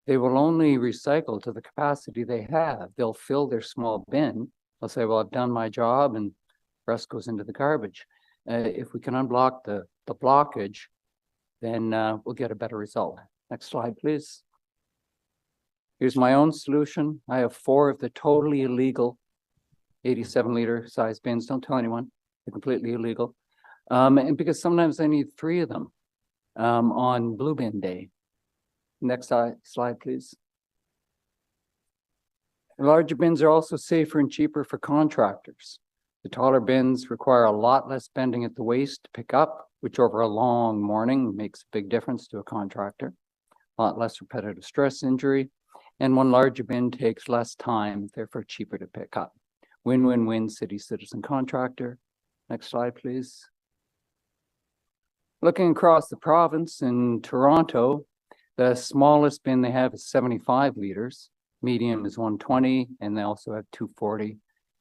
They will only recycle to the capacity they have. They'll fill their small bin. They'll say, well, I've done my job, and the rest goes into the garbage. If we can unblock the blockage, then we'll get a better result. Next slide, please. Here's my own solution. I have 4 of the totally illegal 87-liter size bins. Don't tell anyone, they're completely illegal. And because sometimes I need 3 of them on blue bin day. Next slide, please. Larger bins are also safer and cheaper for contractors. The taller bins require a lot less bending at the waist to pick up, which over a long morning makes a big difference to a contractor. A lot less repetitive stress injury. And one larger bin takes less time, therefore cheaper to pick up. Win-win-win city, citizen, contractor. Next slide, please. Looking across the province in Toronto, the smallest bin they have is 75 liters. Medium is 120, and they also have 240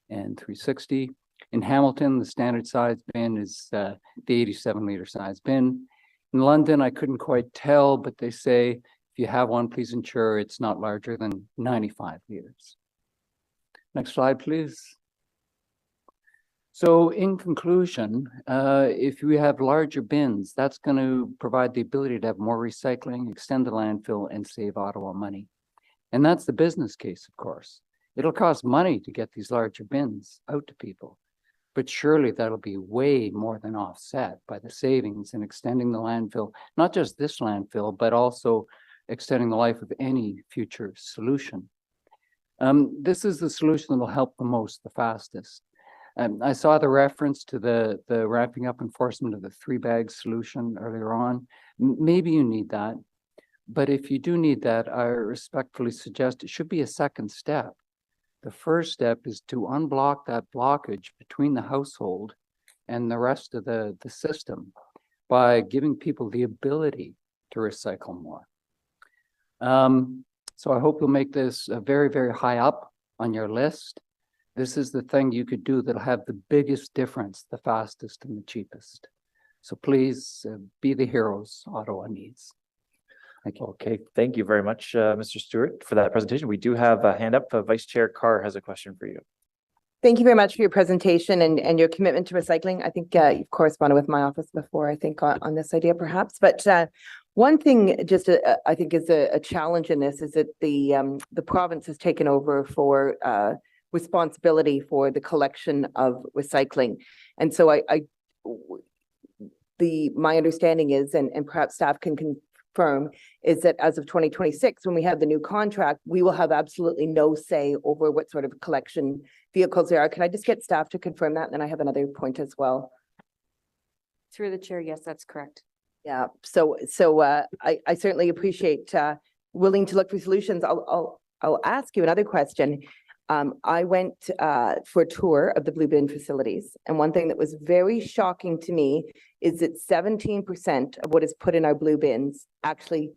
and 360. In Hamilton, the standard size bin is the 87-liter size bin. In London, I couldn't quite tell, but they say if you have one, please ensure it's not larger than 95 liters. Next slide, please. So in conclusion, if we have larger bins, that's going to provide the ability to have more recycling, extend the landfill, and save Ottawa money. And that's the business case, of course. It'll cost money to get these larger bins out to people, but surely that'll be way more than offset by the savings in extending the landfill, not just this landfill, but also extending the life of any future solution. This is the solution that will help the most, the fastest. I saw the reference to the ramping up enforcement of the 3-bag solution earlier on. Maybe you need that. But if you do need that, I respectfully suggest it should be a second step. The first step is to unblock that blockage between the household and the rest of the system by giving people the ability to recycle more. So I hope you'll make this very, very high up on your list. This is the thing you could do that'll have the biggest difference, the fastest and the cheapest. So please be the heroes Ottawa needs. Thank you. Okay, thank you very much, Mr. Stewart, for that presentation. We do have a hand up. Vice Chair Carr has a question for you. Thank you very much for your presentation and your commitment to recycling. I think you've corresponded with my office before, I think, on this idea perhaps. But one thing just I think is a challenge in this is that the province has taken over for responsibility for the collection of recycling. And so my understanding is, and perhaps staff can confirm, is that as of 2026, when we have the new contract, we will have absolutely no say over what sort of collection vehicles there are. Can I just get staff to confirm that? And then I have another point as well. Through the chair, yes, that's correct. Yeah, so I certainly appreciate willing to look for solutions. I'll ask you another question. I went for a tour of the blue bin facilities, and one thing that was very shocking to me is that 17% of what is put in our blue bins actually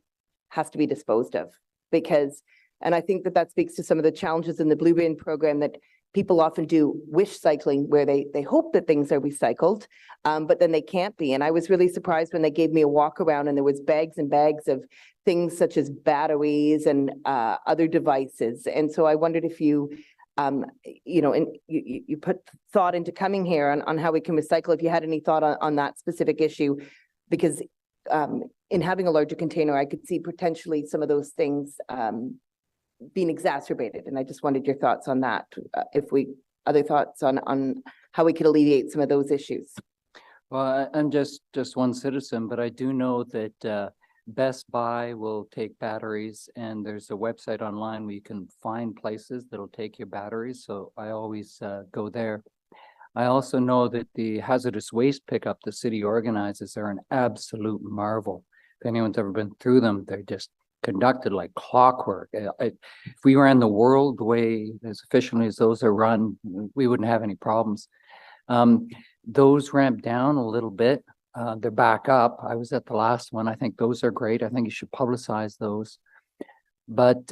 has to be disposed of. And I think that speaks to some of the challenges in the blue bin program, that people often do wish cycling, where they hope that things are recycled, but then they can't be. And I was really surprised when they gave me a walk around and there was bags and bags of things such as batteries and other devices. And so I wondered if you, and you put thought into coming here on how we can recycle, if you had any thought on that specific issue, because in having a larger container, I could see potentially some of those things being exacerbated. And I just wanted your thoughts on that. Other thoughts on how we could alleviate some of those issues. Well, I'm just one citizen, but I do know that Best Buy will take batteries, and there's a website online where you can find places that'll take your batteries. So I always go there. I also know that the hazardous waste pickup the city organizes are an absolute marvel. If anyone's ever been through them, they're just conducted like clockwork. If we ran the world the way as efficiently as those are run, we wouldn't have any problems. Those ramp down a little bit. They're back up. I was at the last one. I think those are great. I think you should publicize those. But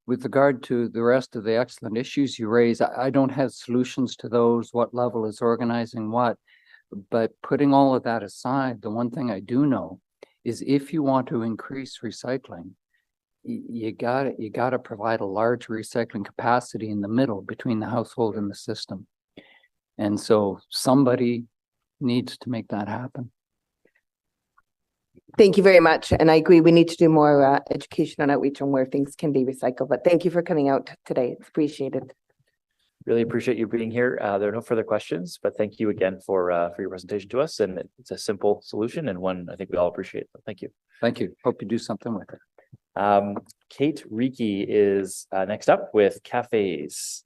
with regard to the rest of the excellent issues you raise, I don't have solutions to those, what level is organizing what. But putting all of that aside, the one thing I do know is if you want to increase recycling, you gotta provide a large recycling capacity in the middle between the household and the system. And so somebody needs to make that happen. Thank you very much. And I agree, we need to do more education and outreach on where things can be recycled. But thank you for coming out today. It's appreciated. Really appreciate you being here. There are no further questions, but thank you again for your presentation to us. And it's a simple solution and one I think we all appreciate. Thank you. Thank you. Hope you do something with it. Kate Reiki is next up with cafes.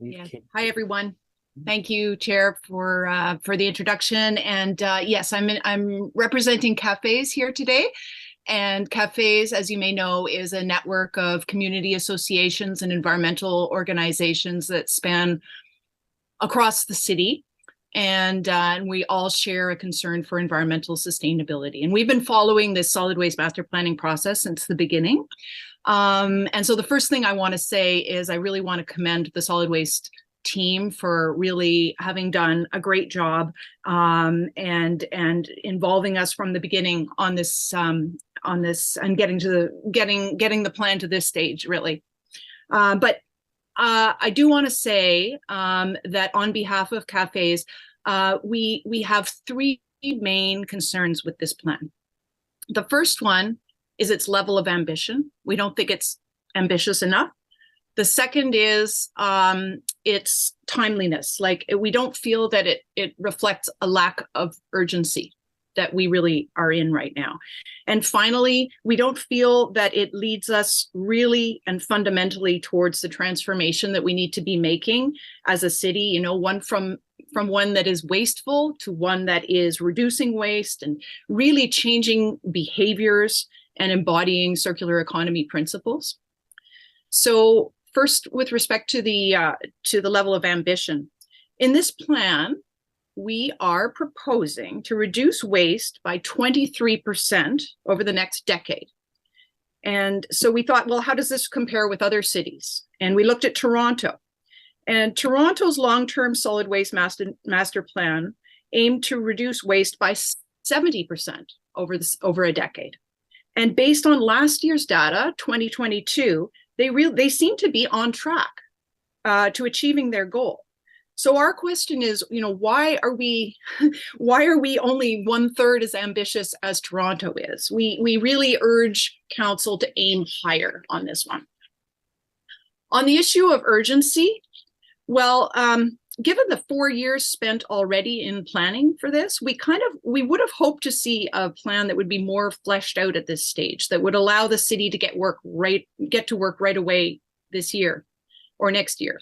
Yeah. Hi, everyone. Thank you, Chair, for the introduction. And yes, I'm representing cafes here today. And cafes, as you may know, is a network of community associations and environmental organizations that span across the city. And we all share a concern for environmental sustainability. And we've been following this solid waste master planning process since the beginning. And so the first thing I want to say is I really want to commend the solid waste team for really having done a great job and involving us from the beginning on this and getting the plan to this stage, really. But I do want to say that on behalf of cafes, we have three main concerns with this plan. The first one is its level of ambition. We don't think it's ambitious enough. The second is its timeliness. Like, we don't feel that it reflects a lack of urgency that we really are in right now. And finally, we don't feel that it leads us really and fundamentally towards the transformation that we need to be making as a city, you know, from one that is wasteful to one that is reducing waste and really changing behaviors and embodying circular economy principles. So first, with respect to the level of ambition, in this plan, we are proposing to reduce waste by 23% over the next decade. And so we thought, well, how does this compare with other cities? And we looked at Toronto. And Toronto's long-term solid waste master plan aimed to reduce waste by 70% over a decade. And based on last year's data, 2022, they seem to be on track to achieving their goal. So our question is, you know, why are we only 1/3 as ambitious as Toronto is? We really urge council to aim higher on this one. On the issue of urgency, well, given the 4 years spent already in planning for this, we would have hoped to see a plan that would be more fleshed out at this stage, that would allow the city to get to work right away this year or next year.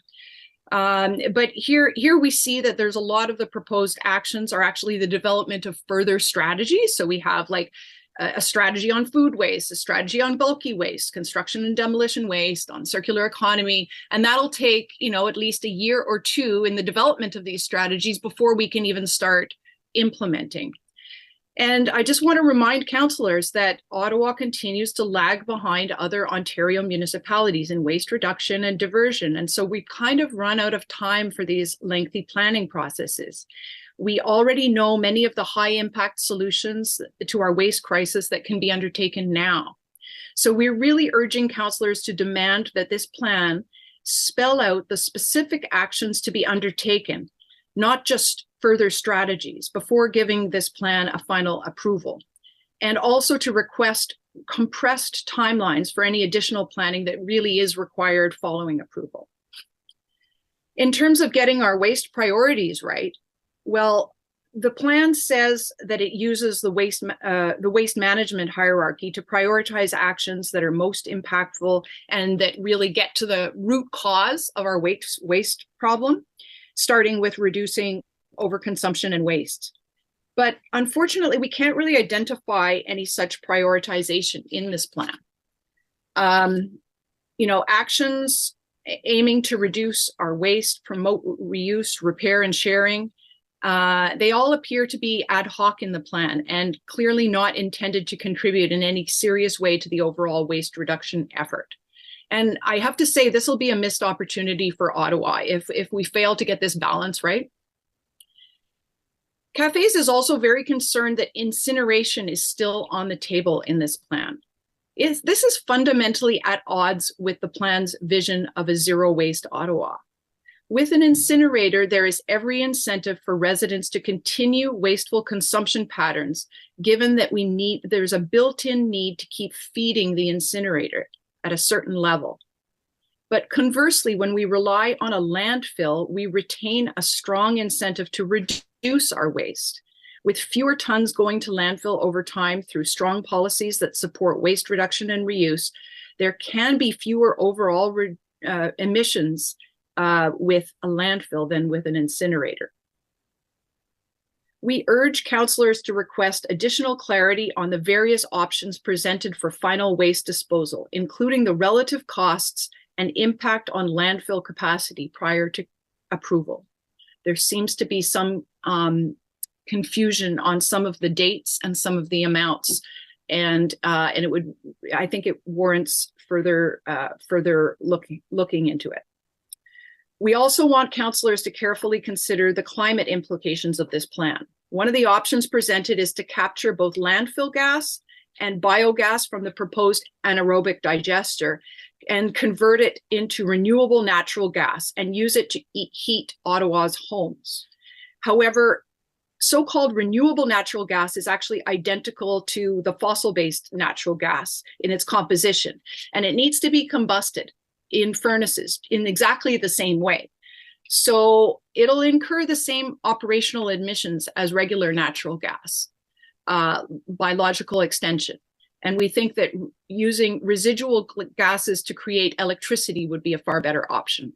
But here we see that there's a lot of the proposed actions are actually the development of further strategies. So we have like a strategy on food waste, a strategy on bulky waste, construction and demolition waste, on circular economy, and that'll take, you know, at least a year or two in the development of these strategies before we can even start implementing. And I just want to remind councillors that Ottawa continues to lag behind other Ontario municipalities in waste reduction and diversion. And so we kind of run out of time for these lengthy planning processes. We already know many of the high impact solutions to our waste crisis that can be undertaken now. So we're really urging councillors to demand that this plan spell out the specific actions to be undertaken, not just further strategies, before giving this plan a final approval, and also to request compressed timelines for any additional planning that really is required following approval. In terms of getting our waste priorities right, well, the plan says that it uses the waste management hierarchy to prioritize actions that are most impactful and that really get to the root cause of our waste problem, starting with reducing overconsumption and waste. But unfortunately, we can't really identify any such prioritization in this plan. You know, actions aiming to reduce our waste, promote reuse, repair, and sharing, they all appear to be ad hoc in the plan and clearly not intended to contribute in any serious way to the overall waste reduction effort. And I have to say, this will be a missed opportunity for Ottawa if we fail to get this balance right. Cafes is also very concerned that incineration is still on the table in this plan. This is fundamentally at odds with the plan's vision of a zero waste Ottawa. With an incinerator, there is every incentive for residents to continue wasteful consumption patterns, given that there's a built-in need to keep feeding the incinerator at a certain level. But conversely, when we rely on a landfill, we retain a strong incentive to reduce our waste. With fewer tons going to landfill over time through strong policies that support waste reduction and reuse, there can be fewer overall emissions with a landfill than with an incinerator. We urge councillors to request additional clarity on the various options presented for final waste disposal, including the relative costs and impact on landfill capacity prior to approval. There seems to be some confusion on some of the dates and some of the amounts, and I think it warrants further looking into it. We also want councillors to carefully consider the climate implications of this plan. One of the options presented is to capture both landfill gas and biogas from the proposed anaerobic digester and convert it into renewable natural gas and use it to heat Ottawa's homes. However, so-called renewable natural gas is actually identical to the fossil-based natural gas in its composition, and it needs to be combusted in furnaces in exactly the same way. So it'll incur the same operational emissions as regular natural gas by logical extension. And we think that using residual gases to create electricity would be a far better option.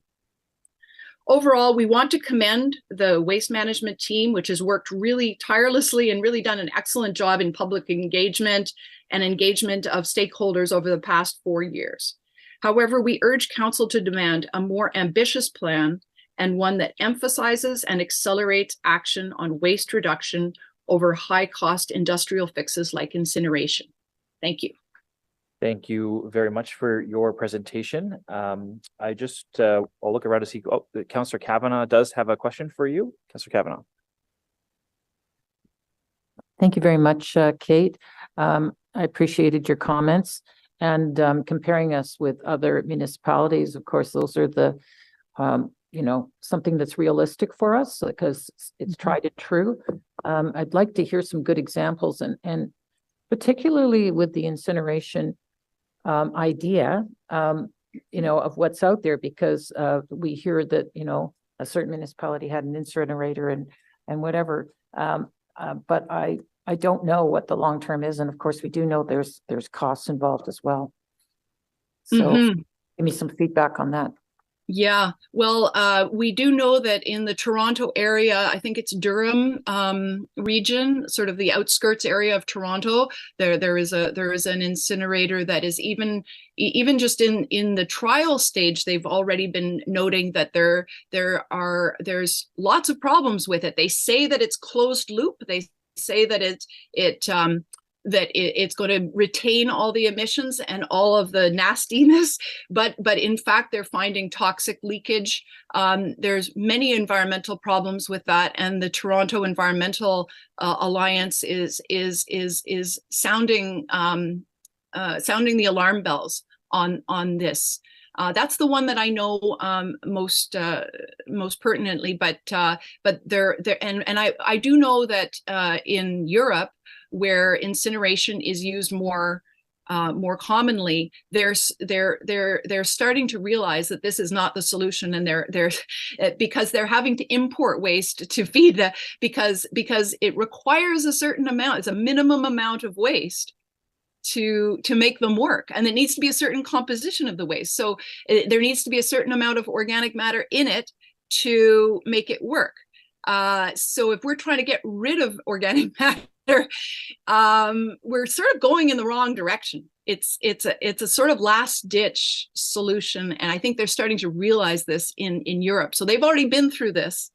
Overall, we want to commend the waste management team, which has worked really tirelessly and really done an excellent job in public engagement and engagement of stakeholders over the past 4 years. However, we urge council to demand a more ambitious plan and one that emphasizes and accelerates action on waste reduction over high-cost industrial fixes like incineration. Thank you. Thank you very much for your presentation. I just, I'll look around to see, Councillor Kavanagh does have a question for you. Councillor Kavanagh. Thank you very much, Kate. I appreciated your comments and comparing us with other municipalities. Of course, those are the, something that's realistic for us because it's tried and true. I'd like to hear some good examples and particularly with the incineration idea, of what's out there, because we hear that, a certain municipality had an incinerator and whatever. But I don't know what the long term is. And of course, we do know there's costs involved as well. So give me some feedback on that. Yeah, well, we do know that in the Toronto area, I think it's Durham region, sort of the outskirts area of Toronto, there is an incinerator that is even just in the trial stage, they've already been noting that there's lots of problems with it. They say that it's closed loop. They say that it's going to retain all the emissions and all of the nastiness, but in fact they're finding toxic leakage. There's many environmental problems with that, and the Toronto Environmental Alliance is sounding the alarm bells on this. That's the one that I know most pertinently, but there and I do know that in Europe, where incineration is used more commonly, they're starting to realize that this is not the solution, and they're because they're having to import waste to feed that because it requires a certain amount. It's a minimum amount of waste to make them work, and it needs to be a certain composition of the waste. So there needs to be a certain amount of organic matter in it to make it work. So if we're trying to get rid of organic matter, we're sort of going in the wrong direction. It's a sort of last ditch solution, and I think they're starting to realize this in Europe. So they've already been through this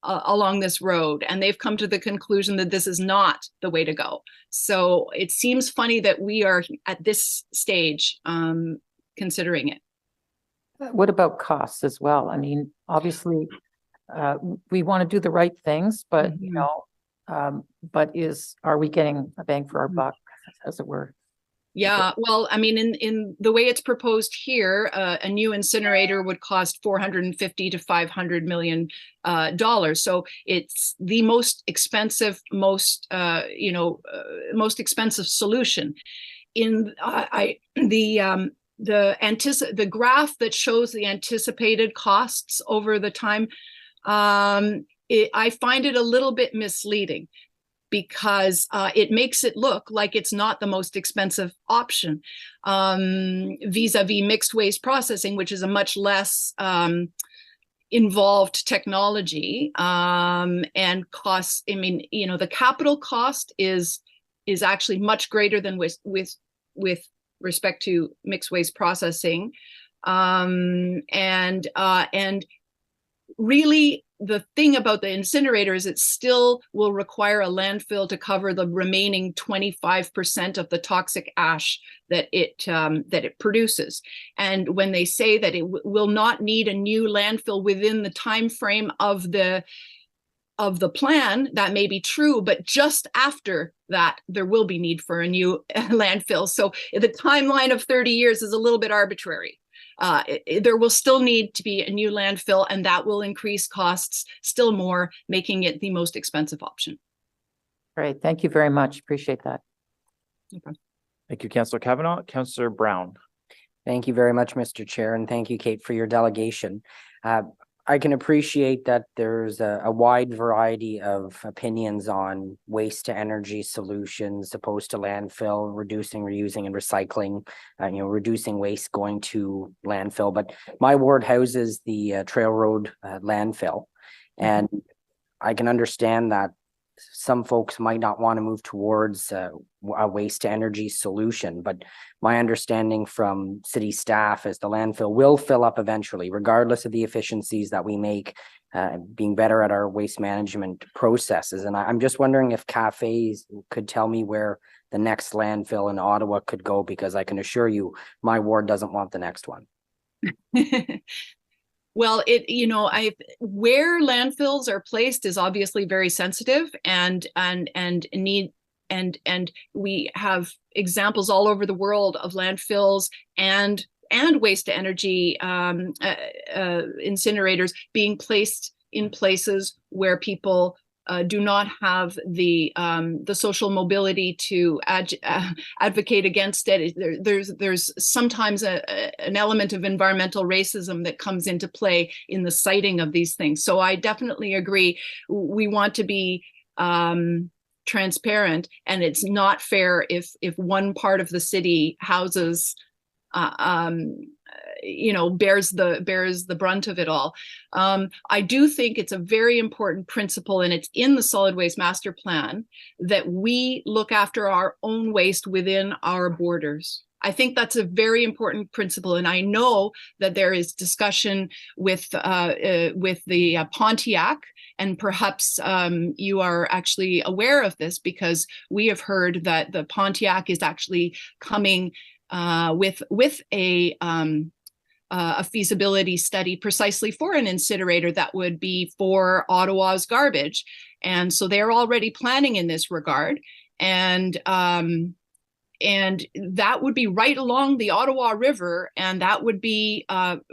along this road, and they've come to the conclusion that this is not the way to go. So it seems funny that we are at this stage considering it. What about costs as well? I mean, obviously, we want to do the right things, but but are we getting a bang for our buck, as it were? Yeah, well, I mean, in the way it's proposed here, a new incinerator would cost $450 to $500 million. So it's the most expensive, most expensive solution. In the graph that shows the anticipated costs over the time, I find it a little bit misleading, because it makes it look like it's not the most expensive option vis-a-vis mixed waste processing, which is a much less involved technology and costs. I mean, you know, the capital cost is actually much greater than with respect to mixed waste processing, and really the thing about the incinerator is it still will require a landfill to cover the remaining 25% of the toxic ash that it produces. And when they say that it will not need a new landfill within the time frame of the plan, that may be true, but just after that, there will be need for a new landfill. So the timeline of 30 years is a little bit arbitrary. There will still need to be a new landfill, and that will increase costs still more, making it the most expensive option. Great. Thank you very much. Appreciate that. Okay. Thank you, Councillor Kavanaugh. Councillor Brown. Thank you very much, Mr. Chair, and thank you, Kate, for your delegation. I can appreciate that there's a wide variety of opinions on waste to energy solutions opposed to landfill, reducing, reusing, and recycling, reducing waste going to landfill. But my ward houses the Trail Road landfill, and I can understand that some folks might not want to move towards a waste to energy solution, but my understanding from city staff is the landfill will fill up eventually, regardless of the efficiencies that we make, being better at our waste management processes. And I'm just wondering if cafes could tell me where the next landfill in Ottawa could go, because I can assure you my ward doesn't want the next one. Well, where landfills are placed is obviously very sensitive, and we have examples all over the world of landfills and waste to energy incinerators being placed in places where people do not have the social mobility to advocate against it. There's sometimes an element of environmental racism that comes into play in the siting of these things. So I definitely agree. We want to be transparent, and it's not fair if one part of the city houses bears the brunt of it all. I do think it's a very important principle, and it's in the solid waste master plan, that we look after our own waste within our borders. I think that's a very important principle, and I know that there is discussion with the Pontiac, and perhaps you are actually aware of this, because we have heard that the Pontiac is actually coming with a feasibility study precisely for an incinerator that would be for Ottawa's garbage. And so they're already planning in this regard. And that would be right along the Ottawa River. And that would be,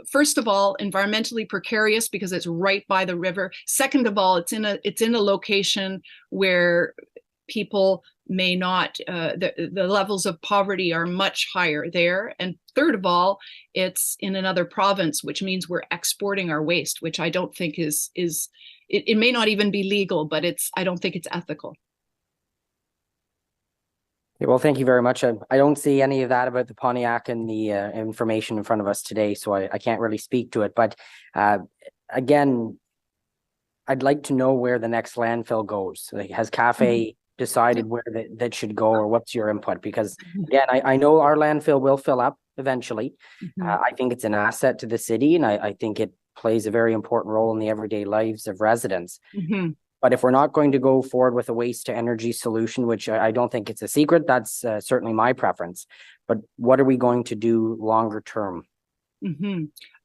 first of all, environmentally precarious because it's right by the river. Second of all, it's in a location where people may not, the levels of poverty are much higher there. And third of all, it's in another province, which means we're exporting our waste, which I don't think it may not even be legal, but I don't think it's ethical. Okay, well, thank you very much. I don't see any of that about the Pontiac and the information in front of us today, so I can't really speak to it. But again, I'd like to know where the next landfill goes. Like, has Cafe decided where that should go, or what's your input? Because again, I know our landfill will fill up eventually. I think it's an asset to the city, and I think it plays a very important role in the everyday lives of residents. But if we're not going to go forward with a waste to energy solution, which I don't think it's a secret, that's certainly my preference. But what are we going to do longer term?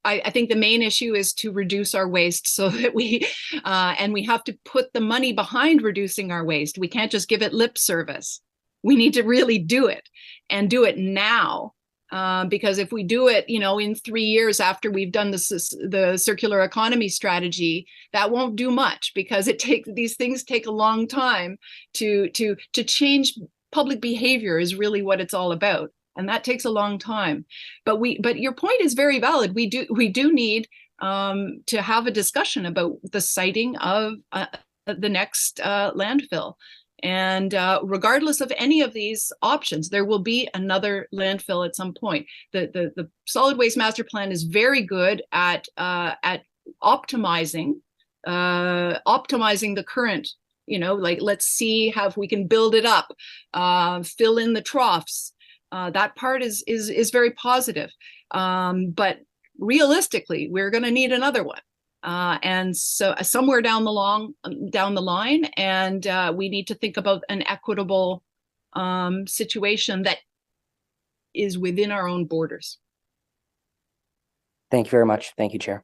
I think the main issue is to reduce our waste, so that we have to put the money behind reducing our waste. We can't just give it lip service. We need to really do it, and do it now. Because if we do it, in 3 years after we've done the circular economy strategy, that won't do much, because these things take a long time to change. Public behavior is really what it's all about. And that takes a long time. But your point is very valid. We do need to have a discussion about the siting of the next landfill. And regardless of any of these options, there will be another landfill at some point. The solid waste master plan is very good at optimizing the current, like, let's see how we can build it up, fill in the troughs. That part is very positive. But realistically, we're going to need another one. And so somewhere down the line, and we need to think about an equitable situation that is within our own borders. Thank you very much. Thank you, Chair.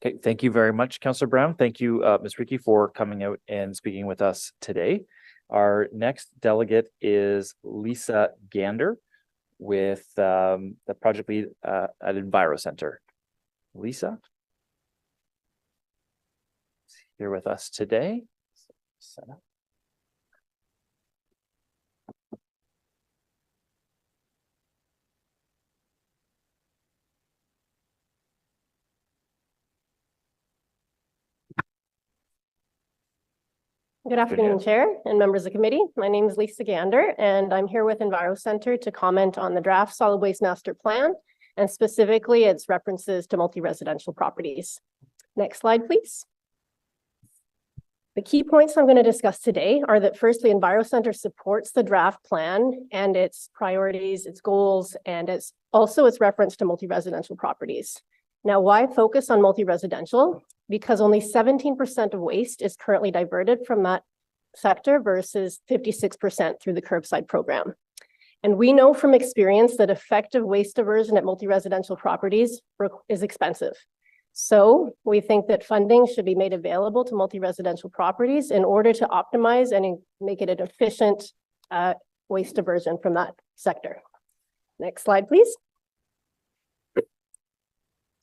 Okay, thank you very much, Councillor Brown. Thank you, Ms. Ricky, for coming out and speaking with us today. Our next delegate is Lisa Gander with the project lead at Enviro Center. Lisa, here with us today. Good afternoon, Chair and members of the committee. My name is Lisa Gander, and I'm here with Enviro Center to comment on the draft solid waste master plan, and specifically its references to multi-residential properties. Next slide, please. The key points I'm going to discuss today are that firstly, Enviro Center supports the draft plan and its priorities, its goals, and its reference to multi-residential properties. Now, why focus on multi-residential? Because only 17% of waste is currently diverted from that sector versus 56% through the curbside program. And we know from experience that effective waste diversion at multi-residential properties is expensive. So we think that funding should be made available to multi-residential properties in order to optimize and make it an efficient waste diversion from that sector. Next slide, please.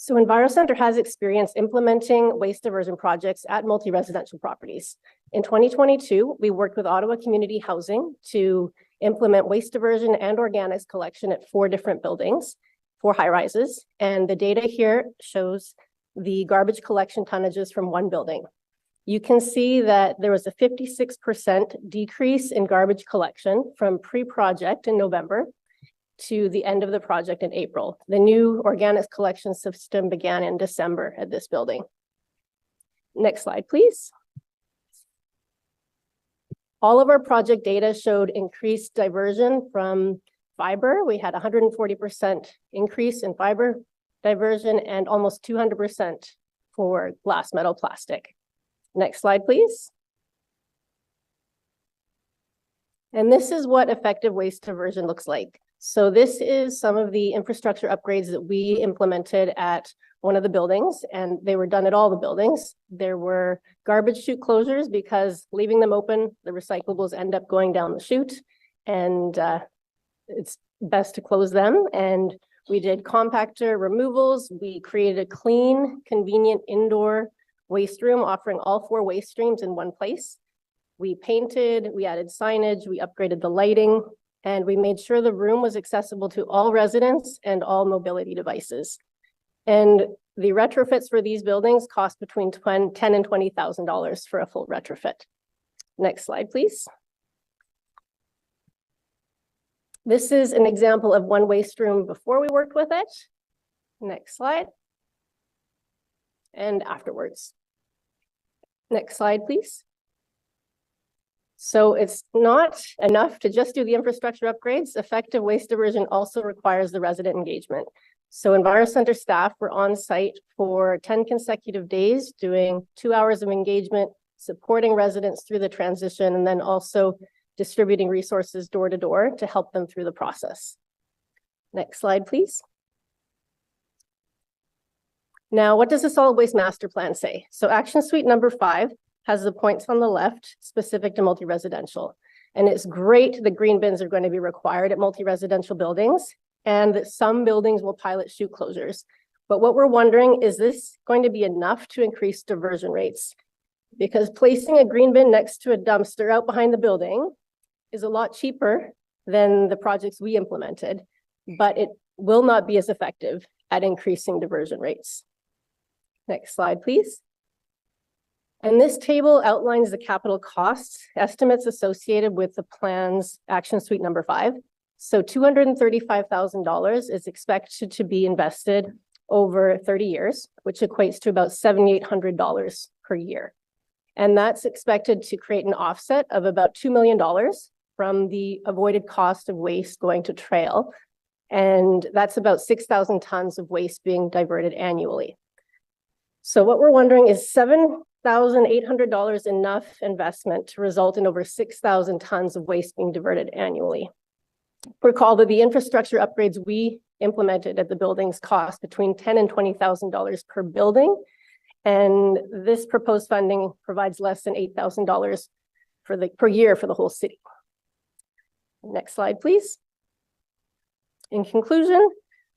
So Enviro Center has experience implementing waste diversion projects at multi-residential properties. In 2022, we worked with Ottawa Community Housing to implement waste diversion and organics collection at 4 different buildings, 4 high-rises. And the data here shows the garbage collection tonnages from one building. You can see that there was a 56% decrease in garbage collection from pre-project in November to the end of the project in April. The new organics collection system began in December at this building. Next slide, please. All of our project data showed increased diversion from fiber. We had 140% increase in fiber diversion and almost 200% for glass, metal, plastic. Next slide, please. And this is what effective waste diversion looks like. So this is some of the infrastructure upgrades that we implemented at one of the buildings, and they were done at all the buildings. There were garbage chute closures because leaving them open, the recyclables end up going down the chute, and it's best to close them. And we did compactor removals. We created a clean, convenient indoor waste room offering all 4 waste streams in one place. We painted, we added signage, we upgraded the lighting, and we made sure the room was accessible to all residents and all mobility devices. And the retrofits for these buildings cost between $10,000 and $20,000 for a full retrofit. Next slide, please. This is an example of one waste room before we worked with it. Next slide. And afterwards. Next slide, please. So it's not enough to just do the infrastructure upgrades. Effective waste diversion also requires the resident engagement. So Enviro Center staff were on site for 10 consecutive days, doing 2 hours of engagement, supporting residents through the transition, and then also distributing resources door to door to help them through the process. Next slide, please. Now, what does the solid waste master plan say? So action suite number 5 has the points on the left specific to multi-residential. And it's great that green bins are going to be required at multi-residential buildings, and that some buildings will pilot chute closures. But what we're wondering, is this going to be enough to increase diversion rates? Because placing a green bin next to a dumpster out behind the building is a lot cheaper than the projects we implemented, but it will not be as effective at increasing diversion rates. Next slide, please. And this table outlines the capital costs estimates associated with the plan's action suite number 5. So $235,000 is expected to be invested over 30 years, which equates to about $7,800 per year. And that's expected to create an offset of about $2 million from the avoided cost of waste going to trail. And that's about 6,000 tons of waste being diverted annually. So what we're wondering is $7,800 enough investment to result in over 6,000 tons of waste being diverted annually. Recall that the infrastructure upgrades we implemented at the buildings cost between $10,000 and $20,000 per building. And this proposed funding provides less than $8,000 per year for the whole city. Next slide, please. In conclusion,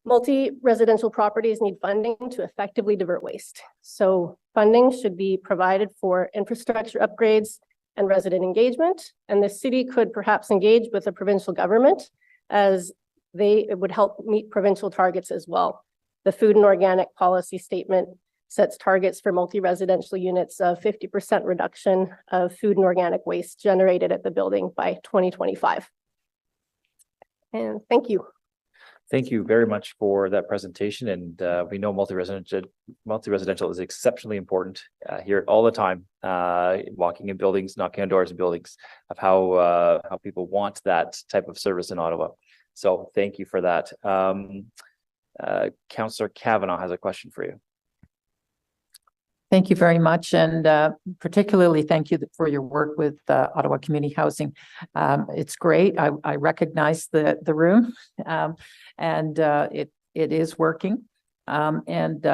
multi-residential properties need funding to effectively divert waste. So funding should be provided for infrastructure upgrades and resident engagement. And the city could perhaps engage with the provincial government as it would help meet provincial targets as well. The food and organic policy statement sets targets for multi-residential units of 50% reduction of food and organic waste generated at the building by 2025. And thank you. Thank you very much for that presentation. And we know multi-residential is exceptionally important. Hear it all the time, walking in buildings, knocking on doors in buildings, of how people want that type of service in Ottawa. So thank you for that. Councillor Kavanaugh has a question for you. Thank you very much, and particularly thank you for your work with Ottawa Community Housing. It's great. I recognize the room, and it is working, and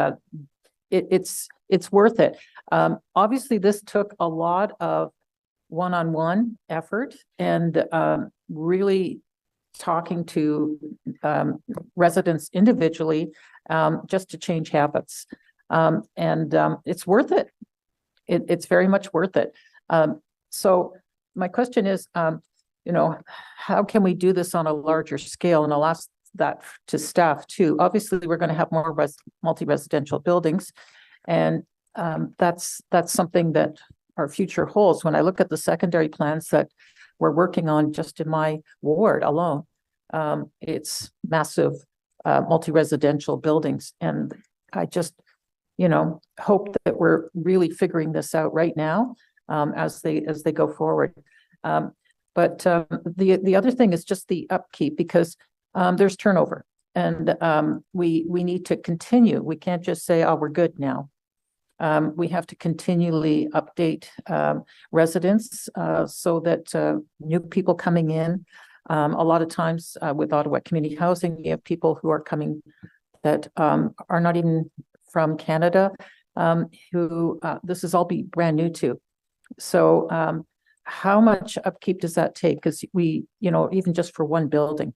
it's worth it. Obviously, this took a lot of one-on-one effort and really talking to residents individually just to change habits. It's worth it. It's very much worth it. So my question is, how can we do this on a larger scale? And I'll ask that to staff too. Obviously, we're going to have more multi-residential buildings, and that's something that our future holds. When I look at the secondary plans that we're working on just in my ward alone, it's massive multi-residential buildings, and I just hope that we're really figuring this out right now as they go forward. But the other thing is just the upkeep, because there's turnover, and we need to continue. We can't just say, oh, we're good now. We have to continually update residents so that new people coming in, a lot of times with Ottawa Community Housing, you have people who are coming that are not even from Canada, who this is all be brand new to. So how much upkeep does that take? Because we, even just for one building.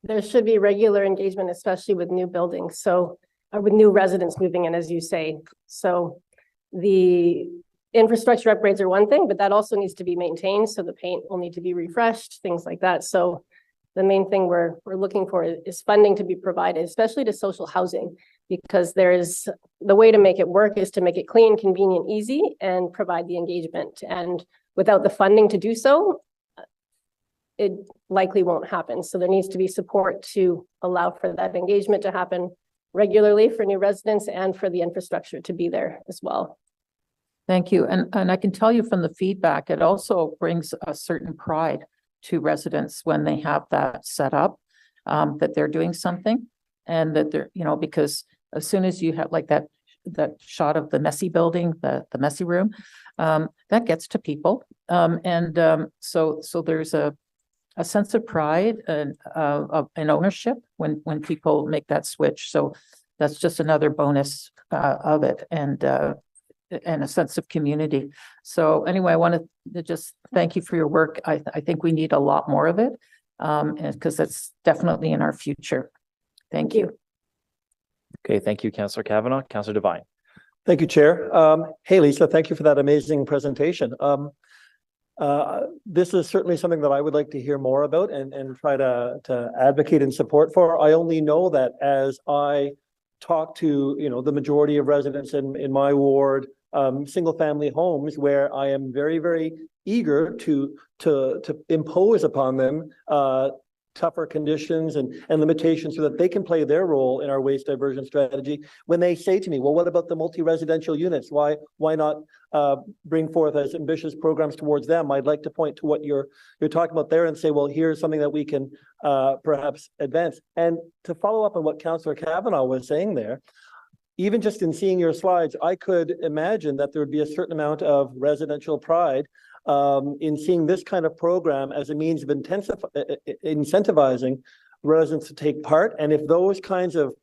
There should be regular engagement, especially with new buildings. So with new residents moving in, as you say. So the infrastructure upgrades are one thing, but that also needs to be maintained. So the paint will need to be refreshed, things like that. So the main thing we're looking for is funding to be provided, especially to social housing, because the way to make it work is to make it clean, convenient, easy, and provide the engagement. And without the funding to do so, it likely won't happen. So there needs to be support to allow for that engagement to happen regularly for new residents and for the infrastructure to be there as well. Thank you. And I can tell you from the feedback, it also brings a certain pride to residents when they have that set up, that they're doing something, and that they're, because as soon as you have like that shot of the messy building, the messy room, that gets to people. So there's a sense of pride and ownership when people make that switch. So that's just another bonus of it, and a sense of community. So anyway, I wanted to just thank you for your work. I think we need a lot more of it, because that's definitely in our future. Thank you. Okay, thank you, Councillor Kavanaugh. Councillor Devine. Thank you, Chair. Hey, Lisa, thank you for that amazing presentation. This is certainly something that I would like to hear more about and try to advocate and support for. I only know that as I talked to, you know, the majority of residents in my ward, single family homes where I am very, very eager to impose upon them tougher conditions and limitations so that they can play their role in our waste diversion strategy. When they say to me, well, what about the multi-residential units? Why not bring forth as ambitious programs towards them? I'd like to point to what you're talking about there and say, well, here's something that we can perhaps advance. And to follow up on what Councillor Kavanaugh was saying there, even just in seeing your slides, I could imagine that there would be a certain amount of residential pride in seeing this kind of program as a means of incentivizing residents to take part. And if those kinds of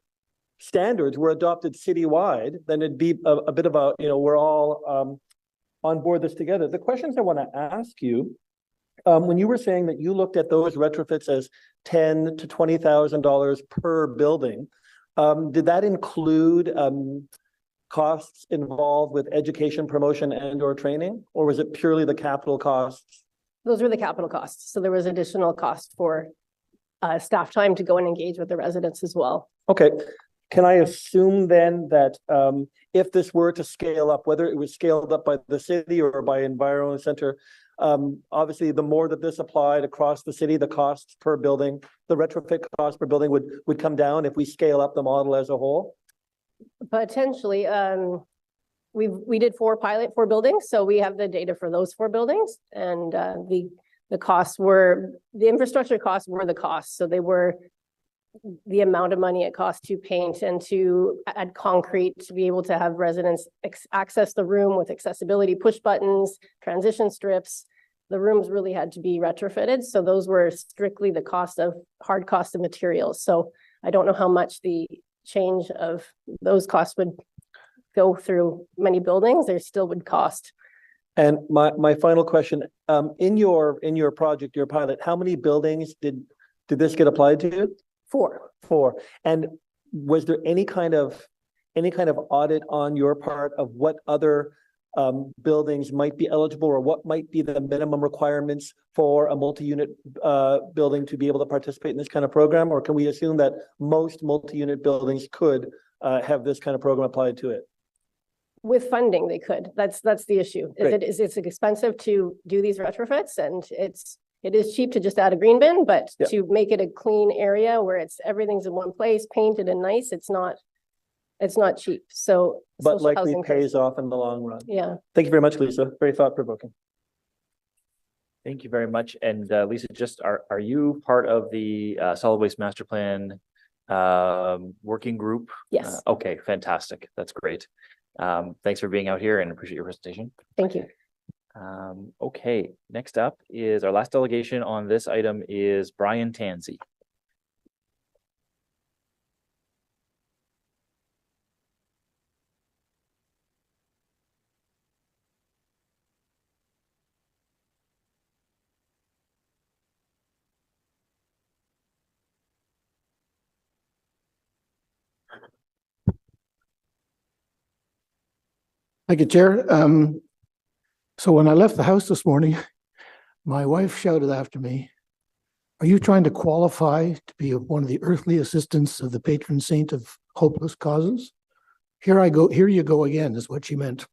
standards were adopted citywide, then it'd be a bit of a, you know, we're all on board this together. The questions I want to ask you, when you were saying that you looked at those retrofits as $10,000 to $20,000 per building, did that include costs involved with education, promotion, and or training, or was it purely the capital costs? Those were the capital costs. So there was additional cost for staff time to go and engage with the residents as well. Okay. Can I assume then that if this were to scale up, whether it was scaled up by the city or by Environment Center, obviously the more that this applied across the city, the costs per building, the retrofit cost per building would come down if we scale up the model as a whole? Potentially, we did four buildings, so we have the data for those 4 buildings, and the costs were, the infrastructure costs were the costs, so they were the amount of money it cost to paint and to add concrete to be able to have residents access the room with accessibility push buttons, transition strips. The rooms really had to be retrofitted, so those were strictly the hard cost of materials. So I don't know how much the change of those costs would go through many buildings. There still would cost. And my final question, in your project, your pilot, how many buildings did this get applied to? 4. 4. And was there any kind of audit on your part of what other buildings might be eligible, or what might be the minimum requirements for a multi-unit building to be able to participate in this kind of program? Or can we assume that most multi-unit buildings could have this kind of program applied to it? With funding, they could. That's the issue. It's expensive to do these retrofits, and it is cheap to just add a green bin, but to make it a clean area where everything's in one place, painted and nice, it's not cheap. So, but likely pays off in the long run. Yeah. Thank you very much, Lisa. Very thought-provoking. Thank you very much. And Lisa, just are you part of the solid waste master plan working group? Yes. Okay, fantastic. That's great. Thanks for being out here and appreciate your presentation. Thank you. Okay, next up is our last delegation on this item is Brian Tansey. Thank you, Chair. So when I left the house this morning, my wife shouted after me, "Are you trying to qualify to be one of the earthly assistants of the patron saint of hopeless causes?" Here you go again, is what she meant.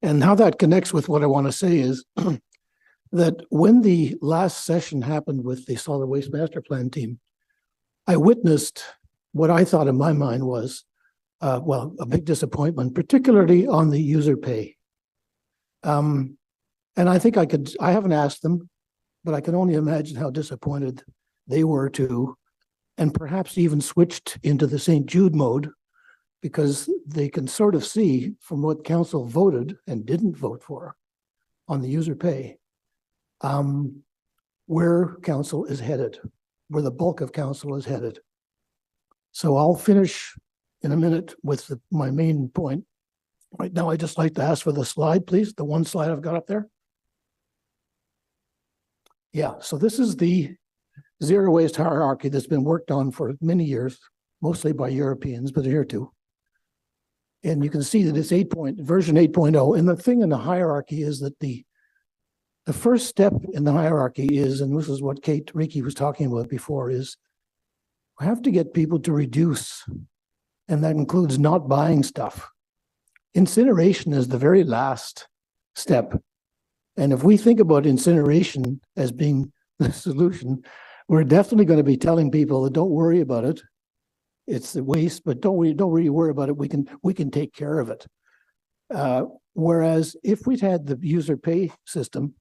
And how that connects with what I want to say is that when the last session happened with the solid waste master plan team, I witnessed what I thought in my mind was a big disappointment, particularly on the user pay. And I think I haven't asked them, but I can only imagine how disappointed they were too, and perhaps even switched into the St. Jude mode, because they can sort of see from what council voted and didn't vote for on the user pay, where council is headed, where the bulk of council is headed. So I'll finish in a minute with my main point. Right now, I'd just like to ask for the slide, please. The one slide I've got up there. Yeah, so this is the zero waste hierarchy that's been worked on for many years, mostly by Europeans, but here too. And you can see that it's version 8.0. And the thing in the hierarchy is that the first step in the hierarchy is, and this is what Kate Ricky was talking about before, is we have to get people to reduce and that includes not buying stuff. Incineration is the very last step. And if we think about incineration as being the solution, we're definitely going to be telling people that don't worry about it. It's the waste, but don't really worry about it. We can take care of it. Whereas if we'd had the user pay system,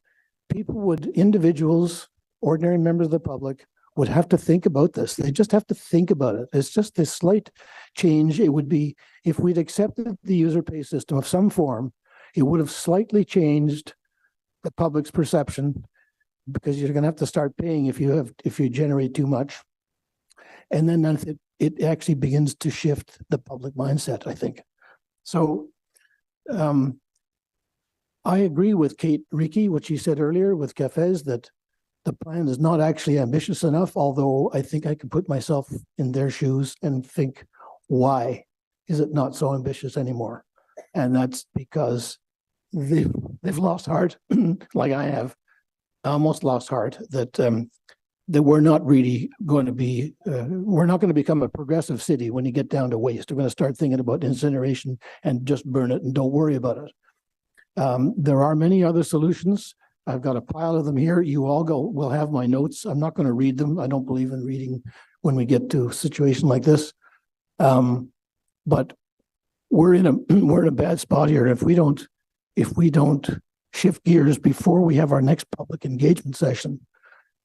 individuals, ordinary members of the public would have to think about this. They just have to think about it. It's just this slight change. It would be, if we'd accepted the user pay system of some form, it would have slightly changed the public's perception, because you're going to have to start paying if you generate too much. And then it actually begins to shift the public mindset, I think. So I agree with Kate Ricky, what she said earlier with cafes, that the plan is not actually ambitious enough, although I think I can put myself in their shoes and think, why is it not so ambitious anymore? And that's because they've lost heart, like I have, almost lost heart, that we're not really going to be, we're not going to become a progressive city when you get down to waste. We're going to start thinking about incineration and just burn it and don't worry about it. There are many other solutions. I've got a pile of them here. You all will have my notes. I'm not going to read them. I don't believe in reading when we get to a situation like this. But we're in a bad spot here. If we don't shift gears before we have our next public engagement session,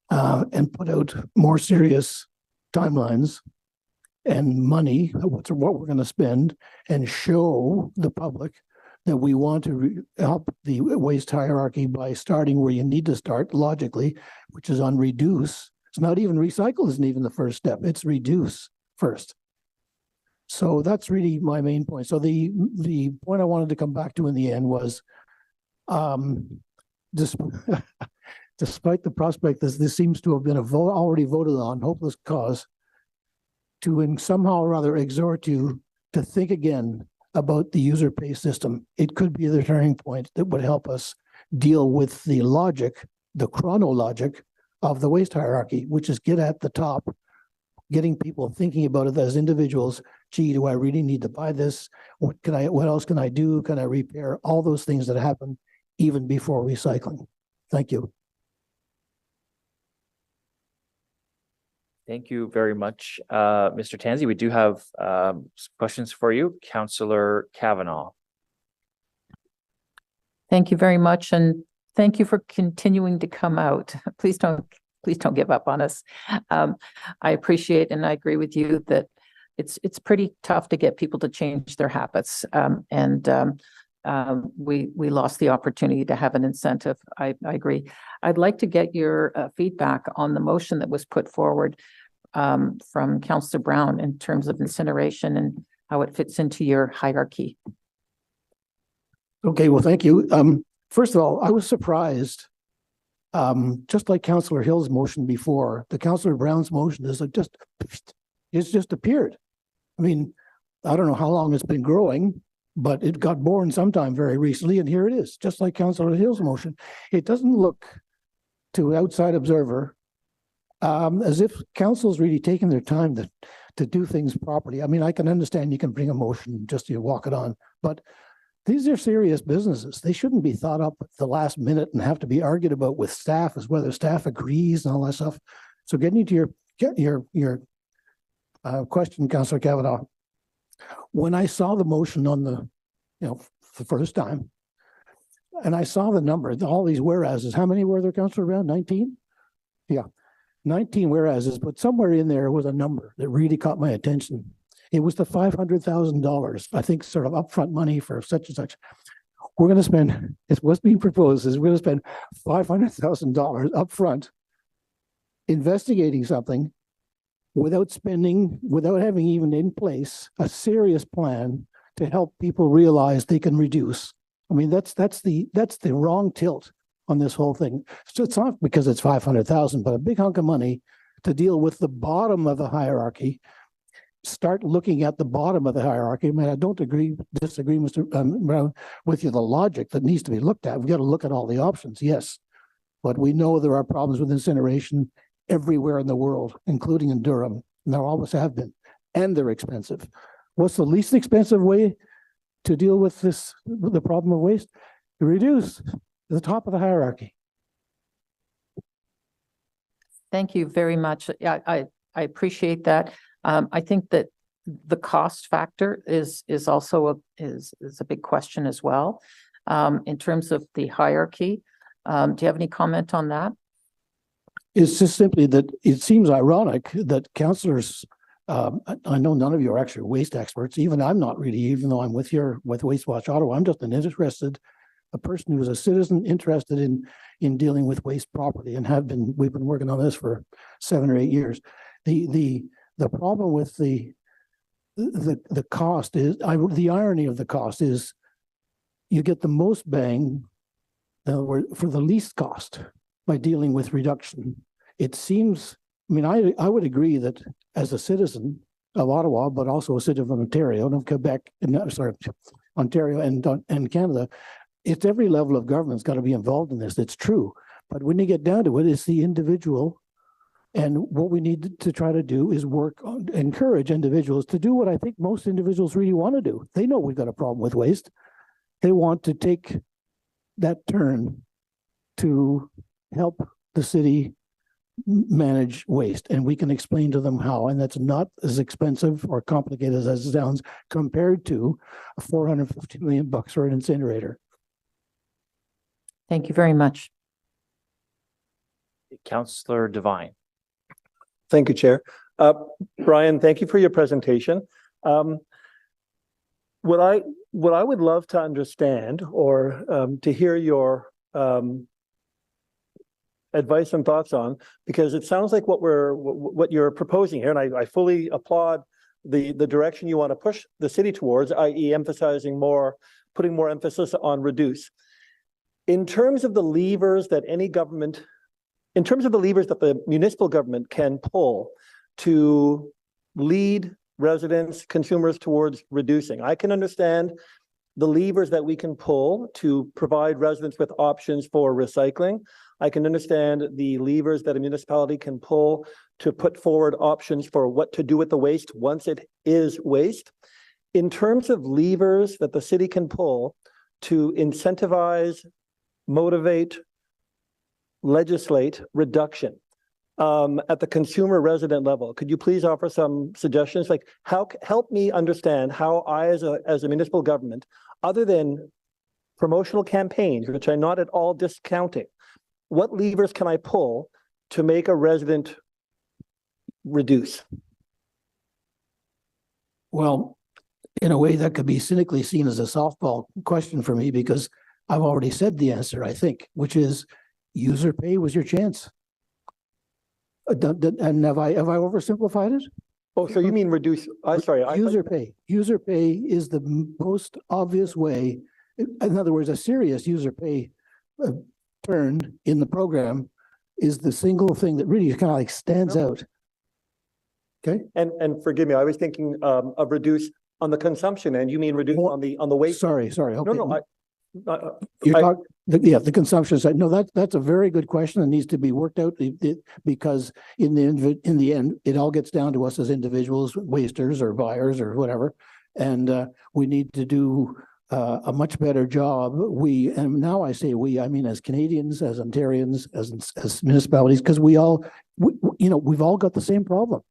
and put out more serious timelines and money, what we're going to spend, and show the public that we want to help the waste hierarchy by starting where you need to start logically, which is on reduce. It's not even recycle isn't even the first step. It's reduce first. So that's really my main point. So the point I wanted to come back to in the end was, despite the prospect that this seems to have been already voted on, hopeless cause, to somehow or other exhort you to think again about the user pay system. It could be the turning point that would help us deal with the logic, the chronologic of the waste hierarchy, which is get at the top, getting people thinking about it as individuals. Gee, do I really need to buy this? What else can I do? Can I repair? All those things that happen even before recycling. Thank you. Thank you very much, Mr. Tansey. We do have questions for you. Councillor Kavanaugh. Thank you very much, and thank you for continuing to come out. Please don't give up on us. I appreciate and I agree with you that it's pretty tough to get people to change their habits, we lost the opportunity to have an incentive. I agree. I'd like to get your feedback on the motion that was put forward from Councillor Brown in terms of incineration and how it fits into your hierarchy. Okay, well, thank you. First of all, I was surprised, just like Councillor Hill's motion before, the Councillor Brown's motion is like it's just appeared. I mean, I don't know how long it's been growing, but it got born sometime very recently, and here it is, just like Councillor Hill's motion. It doesn't look to outside observer as if council's really taking their time to do things properly. I mean, I can understand you can bring a motion just to walk it on, but these are serious businesses. They shouldn't be thought up at the last minute and have to be argued about with staff as whether staff agrees and all that stuff. So getting to your question, Councillor Kavanaugh, when I saw the motion on the first time, and I saw the number, all these whereases, how many were there, Councillor Brown? 19? Yeah, 19 whereases, but somewhere in there was a number that really caught my attention. It was the $500,000, I think, sort of upfront money for such and such. We're going to spend, it's what's being proposed is we're going to spend $500,000 upfront investigating something without having even in place a serious plan to help people realize they can reduce. I mean, that's the wrong tilt on this whole thing. So it's not because it's 500,000, but a big hunk of money to deal with the bottom of the hierarchy. Start looking at the bottom of the hierarchy. I mean, I don't disagree, Mr. Brown, with you. The logic that needs to be looked at. We've got to look at all the options, yes, but we know there are problems with incineration everywhere in the world, including in Durham, and there always have been, and they're expensive. What's the least expensive way to deal with the problem of waste? To reduce the top of the hierarchy. Thank you very much. I appreciate that. I think that the cost factor is also a big question as well. In terms of the hierarchy, do you have any comment on that? It's just simply that it seems ironic that councillors, I know none of you are actually waste experts. Even I'm not really, even though I'm with Waste Watch Ottawa, I'm just a person who is a citizen interested in dealing with waste properly, and we've been working on this for 7 or 8 years. The problem with the cost is, the irony of the cost is you get the most bang for the least cost by dealing with reduction. It seems, I mean, I would agree that as a citizen of Ottawa, but also a citizen of Ontario and of Quebec, Ontario and Canada, it's every level of government's got to be involved in this. It's true. But when you get down to it, it's the individual. And what we need to try to do is encourage individuals to do what I think most individuals really want to do. They know we've got a problem with waste. They want to take that turn to help the city manage waste. And we can explain to them how. And that's not as expensive or complicated as it sounds compared to $450 million for an incinerator. Thank you very much. Councillor Devine. Thank you, Chair. Brian, thank you for your presentation. What I would love to understand, or to hear your advice and thoughts on, because it sounds like what you're proposing here, and I fully applaud the direction you want to push the city towards, i.e. putting more emphasis on reduce. In terms of the levers that the municipal government can pull to lead residents, consumers towards reducing, I can understand the levers that we can pull to provide residents with options for recycling. I can understand the levers that a municipality can pull to put forward options for what to do with the waste once it is waste. In terms of levers that the city can pull to incentivize, motivate, legislate reduction at the consumer resident level, could you please offer some suggestions? Like, help me understand how I, as a municipal government, other than promotional campaigns, which I'm not at all discounting, what levers can I pull to make a resident reduce? Well, in a way that could be cynically seen as a softball question for me, because I've already said the answer, I think, which is user pay was your chance. And have I oversimplified it? Oh, so you mean reduce? I'm sorry. User pay. User pay is the most obvious way. In other words, a serious user pay turn in the program is the single thing that really kind of like stands out. Okay. And forgive me, I was thinking of reduce on the consumption end. You mean reduce on the waste? Sorry. Okay. No. The consumption side. No, that's a very good question and needs to be worked out because in the end, it all gets down to us as individuals, wasters or buyers or whatever, and we need to do a much better job. And now I say we, I mean as Canadians, as Ontarians, as municipalities, because we've all got the same problem.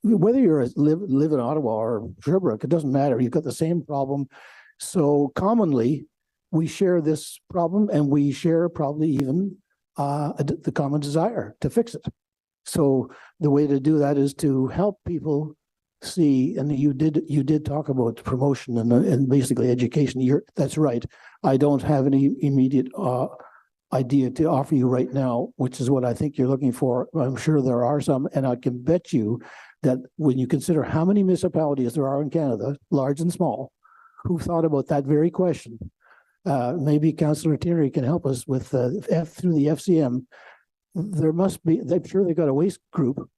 Whether you live in Ottawa or Sherbrooke, it doesn't matter. You've got the same problem. So commonly, we share this problem, and we share probably even the common desire to fix it. So the way to do that is to help people see, and you did talk about promotion and basically education. That's right. I don't have any immediate idea to offer you right now, which is what I think you're looking for. I'm sure there are some, and I can bet you that when you consider how many municipalities there are in Canada, large and small, who thought about that very question. Maybe Councillor Terry can help us with through the FCM. There must be, I'm sure they've got a waste group.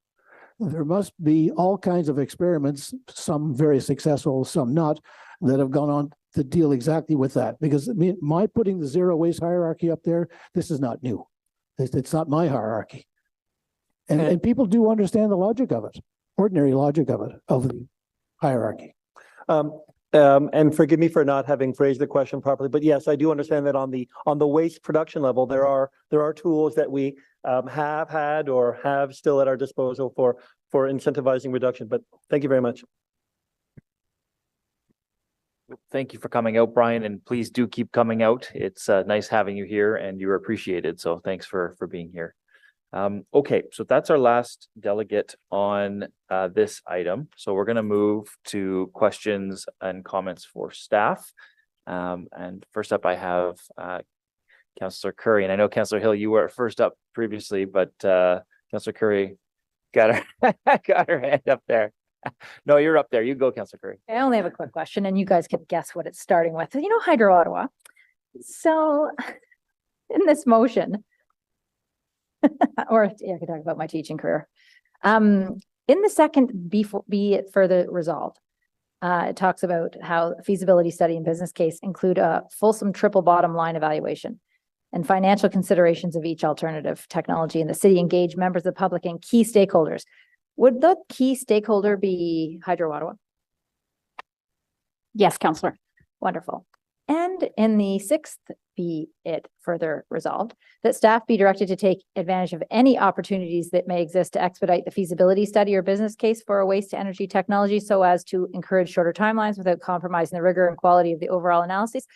There must be all kinds of experiments, some very successful, some not, that have gone on to deal exactly with that. Because my putting the zero waste hierarchy up there, this is not new. It's not my hierarchy. And people do understand the logic of it, ordinary logic of it, of the hierarchy. And forgive me for not having phrased the question properly, but yes, I do understand that on the waste production level, there are tools that we have had or have still at our disposal for incentivizing reduction. But thank you very much. Thank you for coming out, Brian, and please do keep coming out. It's nice having you here and you're appreciated. So thanks for being here. Okay, so that's our last delegate on this item. So we're going to move to questions and comments for staff. And first up, I have Councillor Curry. And I know Councillor Hill, you were first up previously, but Councillor Curry got her hand up there. No, you're up there. You go, Councillor Curry. I only have a quick question and you guys can guess what it's starting with. You know, Hydro Ottawa. So in this motion, or yeah, I could talk about my teaching career. In the second, be it further resolved, it talks about how feasibility study and business case include a fulsome triple bottom line evaluation and financial considerations of each alternative technology, and the city engage members of the public and key stakeholders. Would the key stakeholder be Hydro Ottawa? Yes, Councillor. Wonderful. And in the sixth, be it further resolved, that staff be directed to take advantage of any opportunities that may exist to expedite the feasibility study or business case for a waste to energy technology so as to encourage shorter timelines without compromising the rigor and quality of the overall analysis.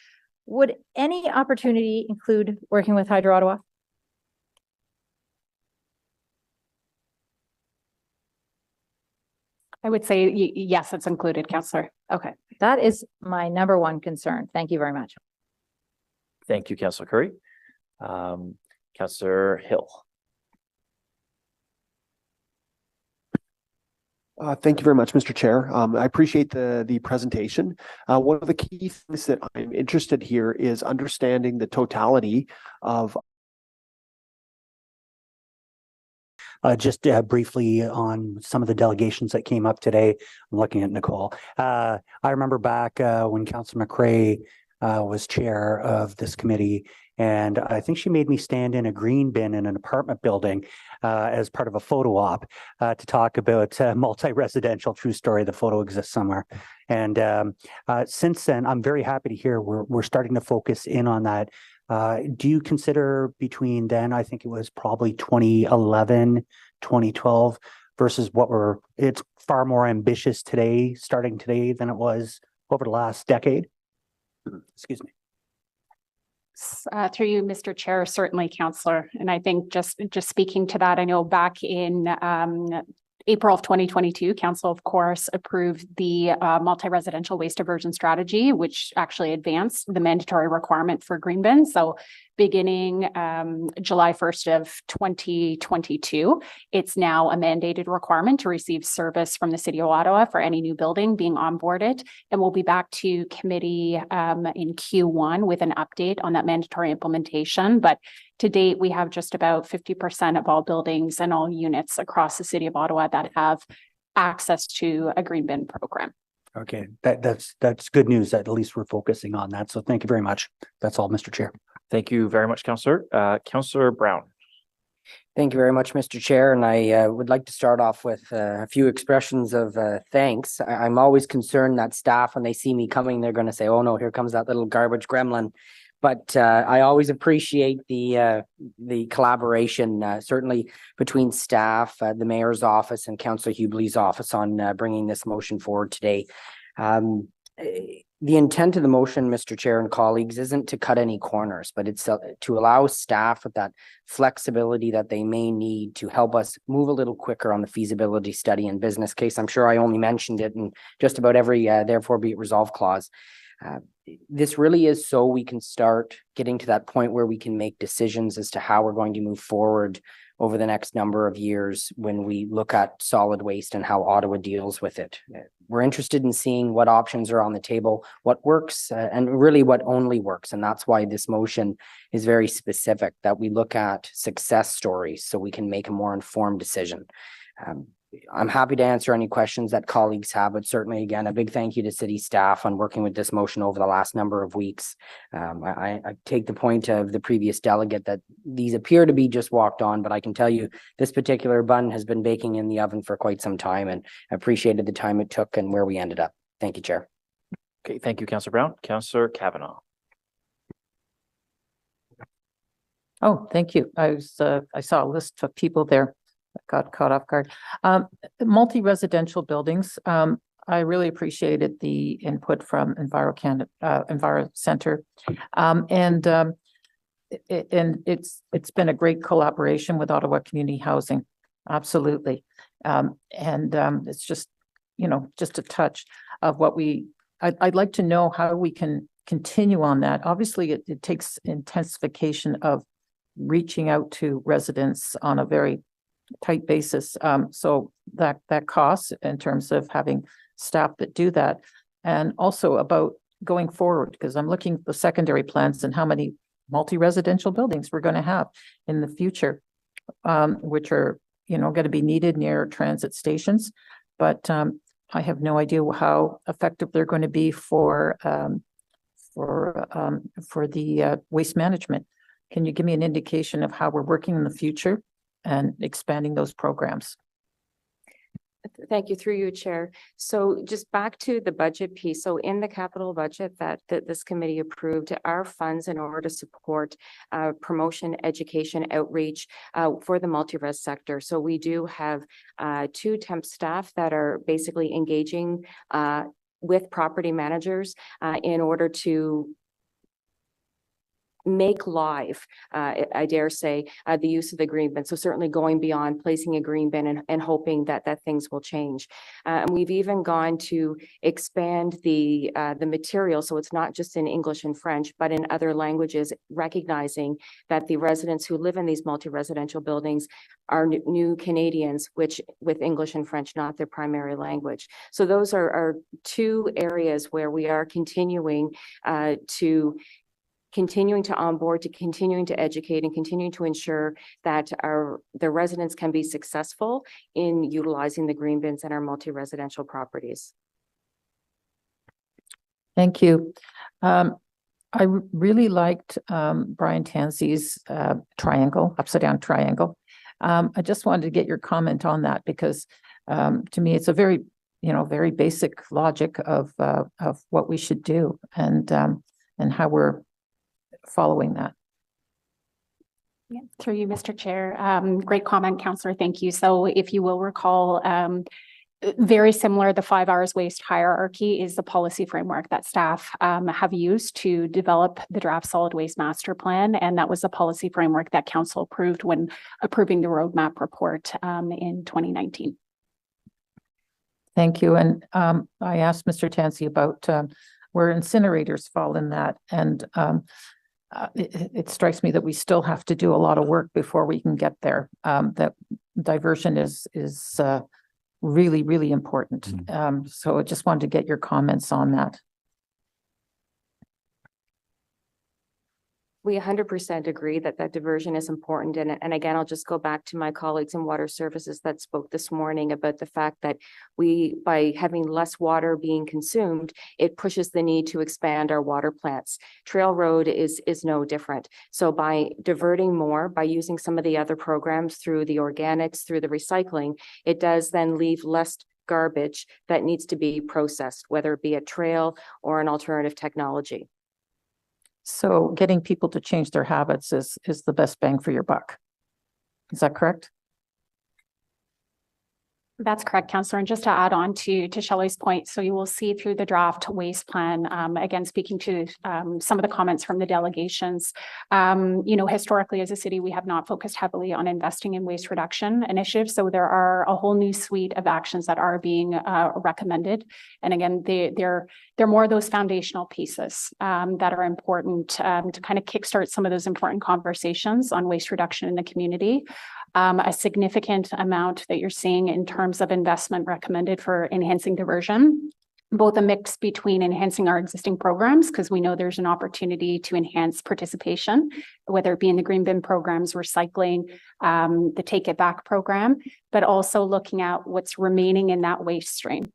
Would any opportunity include working with Hydro Ottawa? I would say yes, it's included, Councillor. Okay, that is my number one concern. Thank you very much. Thank you, Councillor Curry. Councillor Hill. Thank you very much, Mr. Chair. I appreciate the presentation. One of the key things that I'm interested here is understanding the totality of just briefly on some of the delegations that came up today. I'm looking at Nicole. I remember back when Councillor McCrae was chair of this committee, and I think she made me stand in a green bin in an apartment building as part of a photo op to talk about multi-residential. True story. The photo exists somewhere. And since then, I'm very happy to hear we're starting to focus in on that. Do you consider between then, I think it was probably 2011, 2012 versus it's far more ambitious today, starting today than it was over the last decade? Excuse me. Through you, Mr. Chair, certainly, Councillor. And I think just speaking to that, I know back in April of 2022, Council, of course, approved the multi-residential waste diversion strategy, which actually advanced the mandatory requirement for green bins. So beginning July 1st of 2022, it's now a mandated requirement to receive service from the City of Ottawa for any new building being onboarded. And we'll be back to committee in Q1 with an update on that mandatory implementation. But to date, we have just about 50% of all buildings and all units across the City of Ottawa that have access to a green bin program. Okay, that's good news that at least we're focusing on that. So thank you very much. That's all, Mr. Chair. Thank you very much, Councillor. Councillor Brown. Thank you very much, Mr. Chair. And I would like to start off with a few expressions of thanks. I'm always concerned that staff, when they see me coming, they're going to say, oh no, here comes that little garbage gremlin. But I always appreciate the collaboration, certainly between staff, the mayor's office and Councillor Hubley's office on bringing this motion forward today. The intent of the motion, Mr. Chair and colleagues, isn't to cut any corners, but it's to allow staff with that flexibility that they may need to help us move a little quicker on the feasibility study and business case. I'm sure I only mentioned it in just about every therefore be it resolved clause. This really is so we can start getting to that point where we can make decisions as to how we're going to move forward over the next number of years when we look at solid waste and how Ottawa deals with it. We're interested in seeing what options are on the table, what works, and really what only works. And that's why this motion is very specific, that we look at success stories so we can make a more informed decision. I'm happy to answer any questions that colleagues have, but certainly, again, a big thank you to city staff on working with this motion over the last number of weeks. I take the point of the previous delegate that these appear to be just walked on, but I can tell you this particular bun has been baking in the oven for quite some time, and I appreciated the time it took and where we ended up. Thank you, Chair. Okay, thank you, Councillor Brown. Councillor Kavanaugh. Oh, thank you. I saw a list of people there that got caught off guard. Multi-residential buildings. I really appreciated the input from Enviro Center. And it's been a great collaboration with Ottawa Community Housing. Absolutely. It's just, just a touch of what I'd like to know how we can continue on that. Obviously, it takes intensification of reaching out to residents on a very tight basis. So that costs in terms of having staff that do that. And also about going forward, because I'm looking at the secondary plans and how many multi-residential buildings we're going to have in the future, which are, going to be needed near transit stations. But I have no idea how effective they're going to be for the waste management. Can you give me an indication of how we're working in the future and expanding those programs? Thank you, through you, Chair. So just back to the budget piece. So in the capital budget that this committee approved, our funds in order to support promotion, education, outreach for the multi-res sector. So we do have 2 temp staff that are basically engaging with property managers in order to make live, I dare say, the use of the green bin. So certainly going beyond placing a green bin and hoping that things will change. And we've even gone to expand the material, so it's not just in English and French, but in other languages, recognizing that the residents who live in these multi-residential buildings are new Canadians, which with English and French not their primary language. So those are 2 areas where we are continuing to onboard, to continuing to educate and continuing to ensure that the residents can be successful in utilizing the green bins in our multi-residential properties. Thank you. I really liked Brian Tansey's triangle, upside down triangle. I just wanted to get your comment on that because to me, it's a very, very basic logic of what we should do and how we're following that. Yeah, through you, Mr. Chair. Great comment, Councillor. Thank you. So if you will recall, very similar, the 5 hours waste hierarchy is the policy framework that staff have used to develop the draft solid waste master plan. And that was the policy framework that council approved when approving the roadmap report in 2019. Thank you. And I asked Mr. Tansey about where incinerators fall in that. And it strikes me that we still have to do a lot of work before we can get there. That diversion is really, really important. So I just wanted to get your comments on that. We 100% agree that diversion is important. And again, I'll just go back to my colleagues in water services that spoke this morning about the fact that by having less water being consumed, it pushes the need to expand our water plants. Trail Road is no different. So by diverting more, by using some of the other programs through the organics, through the recycling, it does then leave less garbage that needs to be processed, whether it be a trail or an alternative technology. So getting people to change their habits is the best bang for your buck. Is that correct? That's correct, Councillor. And just to add on to Shelley's point, so you will see through the draft waste plan, again, speaking to some of the comments from the delegations, historically as a city, we have not focused heavily on investing in waste reduction initiatives. So there are a whole new suite of actions that are being recommended. And again, they're more of those foundational pieces that are important to kind of kickstart some of those important conversations on waste reduction in the community. A significant amount that you're seeing in terms of investment recommended for enhancing diversion, both a mix between enhancing our existing programs, because we know there's an opportunity to enhance participation, whether it be in the green bin programs, recycling, the Take It Back program, but also looking at what's remaining in that waste stream.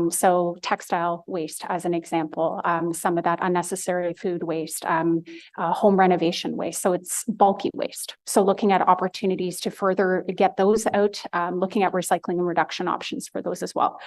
So textile waste, as an example, some of that unnecessary food waste, home renovation waste. So it's bulky waste. So looking at opportunities to further get those out, looking at recycling and reduction options for those as well.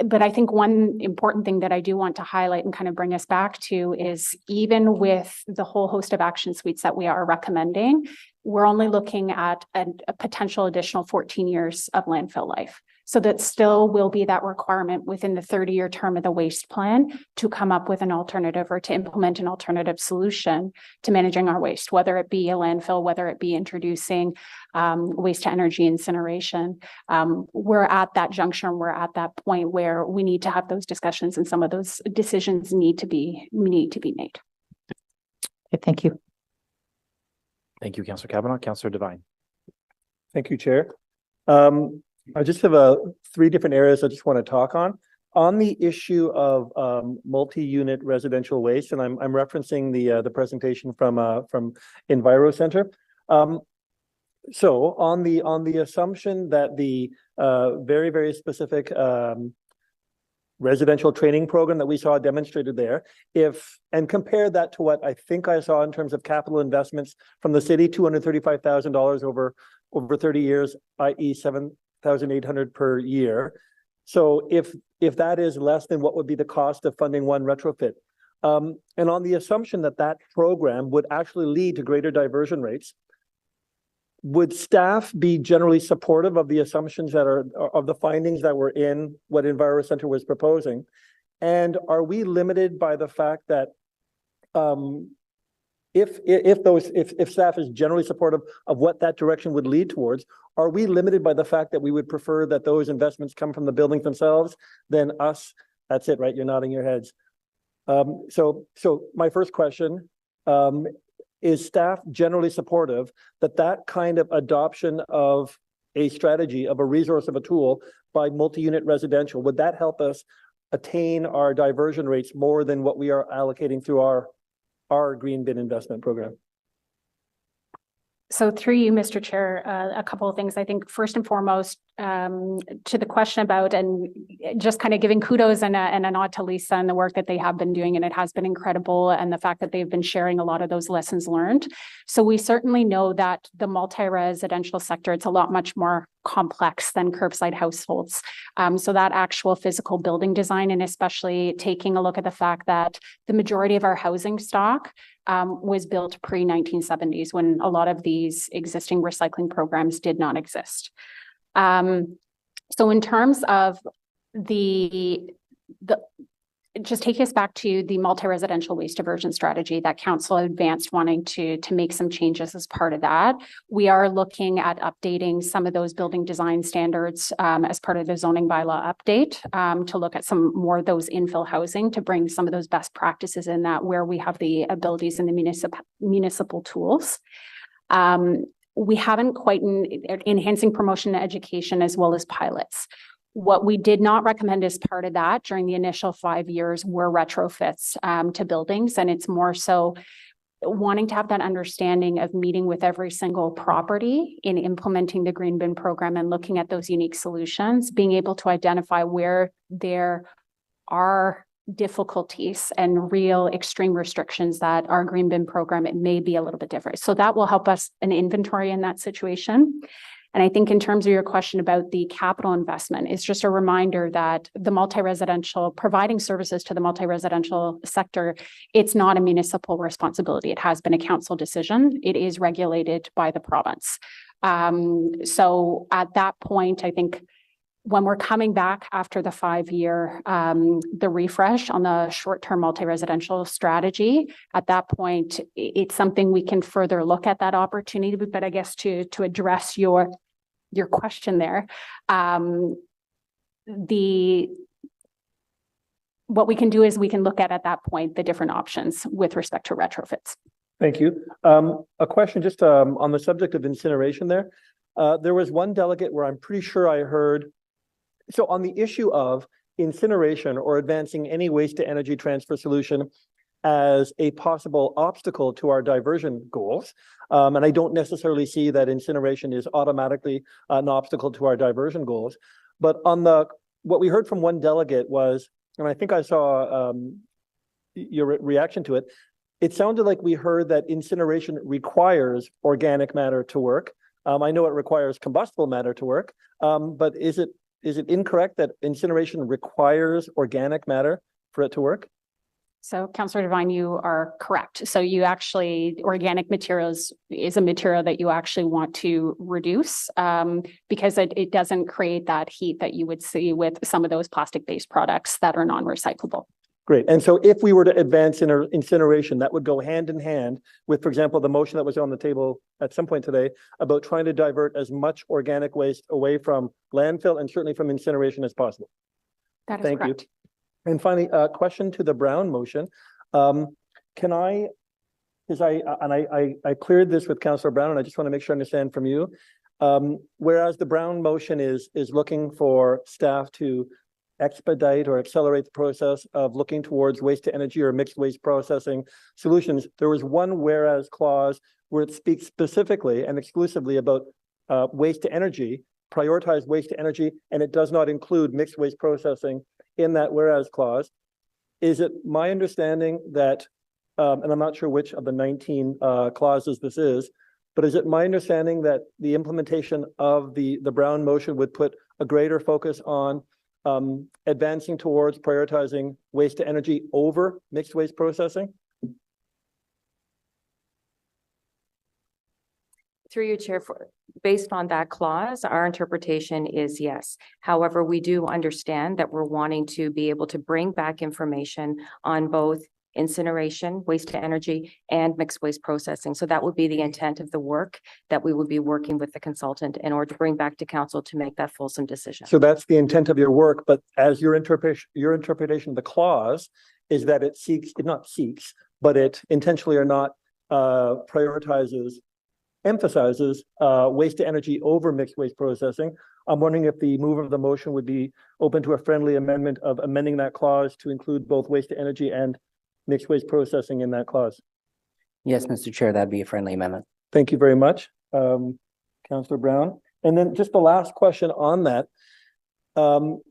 but I think one important thing that I do want to highlight and kind of bring us back to is even with the whole host of action suites that we are recommending, we're only looking at a potential additional 14 years of landfill life. So that still will be that requirement within the 30-year term of the waste plan to come up with an alternative or to implement an alternative solution to managing our waste, whether it be a landfill, whether it be introducing waste to energy incineration. We're at that junction, we're at that point where we need to have those discussions and some of those decisions need to be made. Okay, thank you. Thank you, Councillor Kavanaugh. Councillor Devine. Thank you, Chair. I just have three different areas I just want to talk on. On the issue of multi-unit residential waste, and I'm referencing the presentation from Enviro Center. So on the assumption that the very, very specific residential training program that we saw demonstrated there, and compare that to what I think I saw in terms of capital investments from the city, $235,000 over 30 years, i.e. $7,800 per year. So if that is less than what would be the cost of funding one retrofit, and on the assumption that that program would actually lead to greater diversion rates, would staff be generally supportive of the assumptions that are of the findings that were in what Enviro Center was proposing? And are we limited by the fact that if staff is generally supportive of what that direction would lead towards, are we limited by the fact that we would prefer that those investments come from the buildings themselves than us? That's it, right? You're nodding your heads. So my first question, is staff generally supportive that that kind of adoption of a strategy, of a resource, of a tool by multi-unit residential, would that help us attain our diversion rates more than what we are allocating through our green bin investment program? So through you, Mr. Chair, a couple of things. I think first and foremost, to the question about, and just kind of giving kudos and a nod to Lisa and the work that they have been doing, and it has been incredible, and the fact that they've been sharing a lot of those lessons learned. So we certainly know that the multi-residential sector, it's a lot much more complex than curbside households. So that actual physical building design, and especially taking a look at the fact that the majority of our housing stock was built pre-1970s, when a lot of these existing recycling programs did not exist. So in terms of just take us back to the multi-residential waste diversion strategy that council advanced, wanting to make some changes as part of that. We are looking at updating some of those building design standards as part of the zoning bylaw update to look at some more of those infill housing, to bring some of those best practices in that where we have the abilities and the municipal tools. We haven't quite enhancing promotion and education as well as pilots. What we did not recommend as part of that during the initial 5 years were retrofits to buildings. And it's more so wanting to have that understanding of meeting with every single property in implementing the green bin program and looking at those unique solutions, being able to identify where there are difficulties and real extreme restrictions that our green bin program, it may be a little bit different. So that will help us an inventory in that situation. And I think in terms of your question about the capital investment, it's just a reminder that the multi-residential, providing services to the multi-residential sector, it's not a municipal responsibility. It has been a council decision. It is regulated by the province. So at that point, I think when we're coming back after the 5-year, the refresh on the short-term multi-residential strategy, at that point, it's something we can further look at that opportunity. But I guess to address your question there, what we can do is we can look at that point, the different options with respect to retrofits. Thank you. A question just on the subject of incineration there. There was one delegate where I'm pretty sure I heard, so on the issue of incineration or advancing any waste to energy transfer solution as a possible obstacle to our diversion goals. And I don't necessarily see that incineration is automatically an obstacle to our diversion goals. But on what we heard from one delegate was, and I think I saw your reaction to it, it sounded like we heard that incineration requires organic matter to work. I know it requires combustible matter to work, but is it is it incorrect that incineration requires organic matter for it to work? So Councillor Devine, you are correct. So you actually, organic materials is a material that you actually want to reduce because it doesn't create that heat that you would see with some of those plastic-based products that are non-recyclable. Great. And so if we were to advance incineration, that would go hand in hand with, for example, the motion that was on the table at some point today about trying to divert as much organic waste away from landfill and certainly from incineration as possible. That is Thank correct. you. And finally, a question to the Brown motion. Can I, because I cleared this with Councillor Brown, and I just want to make sure I understand from you. Whereas the Brown motion is looking for staff to expedite or accelerate the process of looking towards waste to energy or mixed waste processing solutions, there was one whereas clause where it speaks specifically and exclusively about waste to energy, prioritize waste to energy, and it does not include mixed waste processing in that whereas clause. Is it my understanding that, and I'm not sure which of the 19 clauses this is, but is it my understanding that the implementation of the Brown motion would put a greater focus on advancing towards prioritizing waste to energy over mixed waste processing? Through you, Chair, based on that clause, our interpretation is yes. However, we do understand that we're wanting to be able to bring back information on both incineration, waste to energy, and mixed waste processing. So that would be the intent of the work that we would be working with the consultant in order to bring back to council to make that fulsome decision. So that's the intent of your work, but as your interpretation of the clause is that it but it intentionally or not emphasizes waste to energy over mixed waste processing. I'm wondering if the mover of the motion would be open to a friendly amendment of amending that clause to include both waste to energy and mixed waste processing in that clause. Yes, Mr. Chair, that'd be a friendly amendment. Thank you very much, Councillor Brown. And then just the last question on that.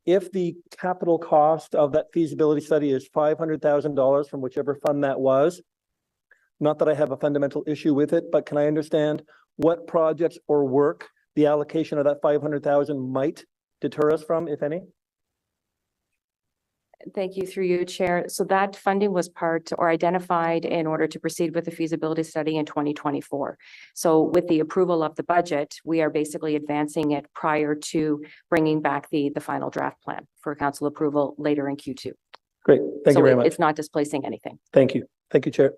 If the capital cost of that feasibility study is $500,000 from whichever fund that was, not that I have a fundamental issue with it, but can I understand what projects or work the allocation of that 500,000 might deter us from, if any? Thank you, through you, Chair. So that funding was part or identified in order to proceed with the feasibility study in 2024. So with the approval of the budget, we are basically advancing it prior to bringing back the final draft plan for council approval later in Q2. Great. Thank you very much. It's not displacing anything. Thank you. Thank you, Chair.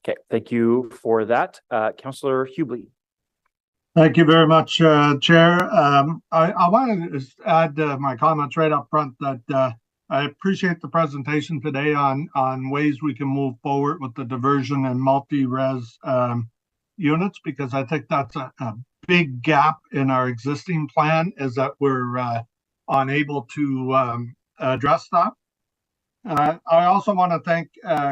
Okay, thank you for that. Councillor Hubley. Thank you very much, Chair. I wanted to just add my comments right up front that I appreciate the presentation today on ways we can move forward with the diversion and multi-res units, because I think that's a big gap in our existing plan, is that we're unable to address that. I also want to thank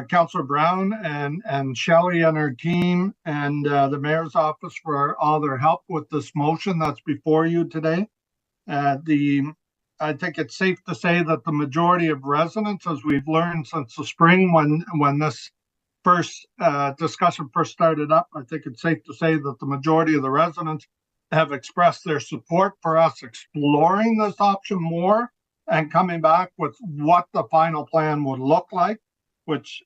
Councillor Brown and Shelley and her team and the Mayor's office for all their help with this motion that's before you today. I think it's safe to say that the majority of residents, as we've learned since the spring when this first discussion first started up, I think it's safe to say that the majority of the residents have expressed their support for us exploring this option more and coming back with what the final plan would look like, which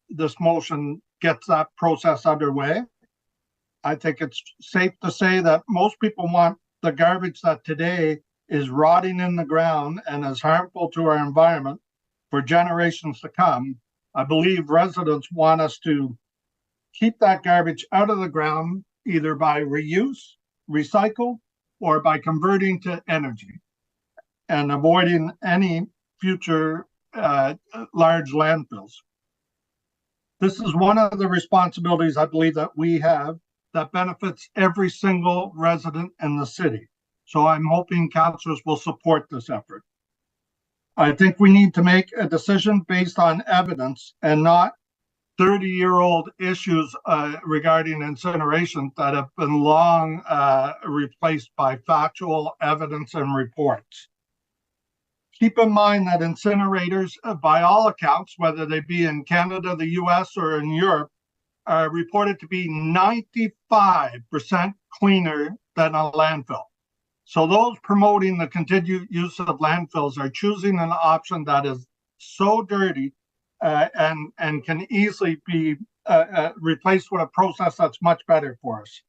this motion gets that process underway. I think it's safe to say that most people want the garbage that today is rotting in the ground and is harmful to our environment for generations to come. I believe residents want us to keep that garbage out of the ground, either by reuse, recycle, or by converting to energy, and avoiding any future large landfills. This is one of the responsibilities I believe that we have that benefits every single resident in the city. So I'm hoping councillors will support this effort. I think we need to make a decision based on evidence and not 30-year-old issues regarding incineration that have been long replaced by factual evidence and reports. Keep in mind that incinerators, by all accounts, whether they be in Canada, the US, or in Europe, are reported to be 95% cleaner than a landfill. So those promoting the continued use of landfills are choosing an option that is so dirty and can easily be replaced with a process that's much better for us.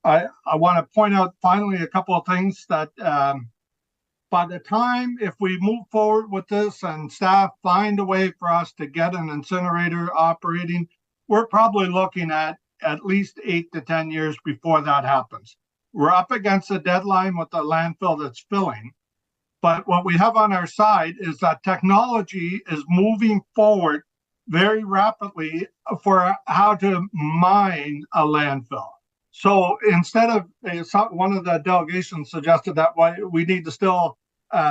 I want to point out finally a couple of things that by the time, if we move forward with this and staff find a way for us to get an incinerator operating, we're probably looking at least 8 to 10 years before that happens. We're up against a deadline with the landfill that's filling. But what we have on our side is that technology is moving forward very rapidly for how to mine a landfill. So instead of one of the delegations suggested that we need to still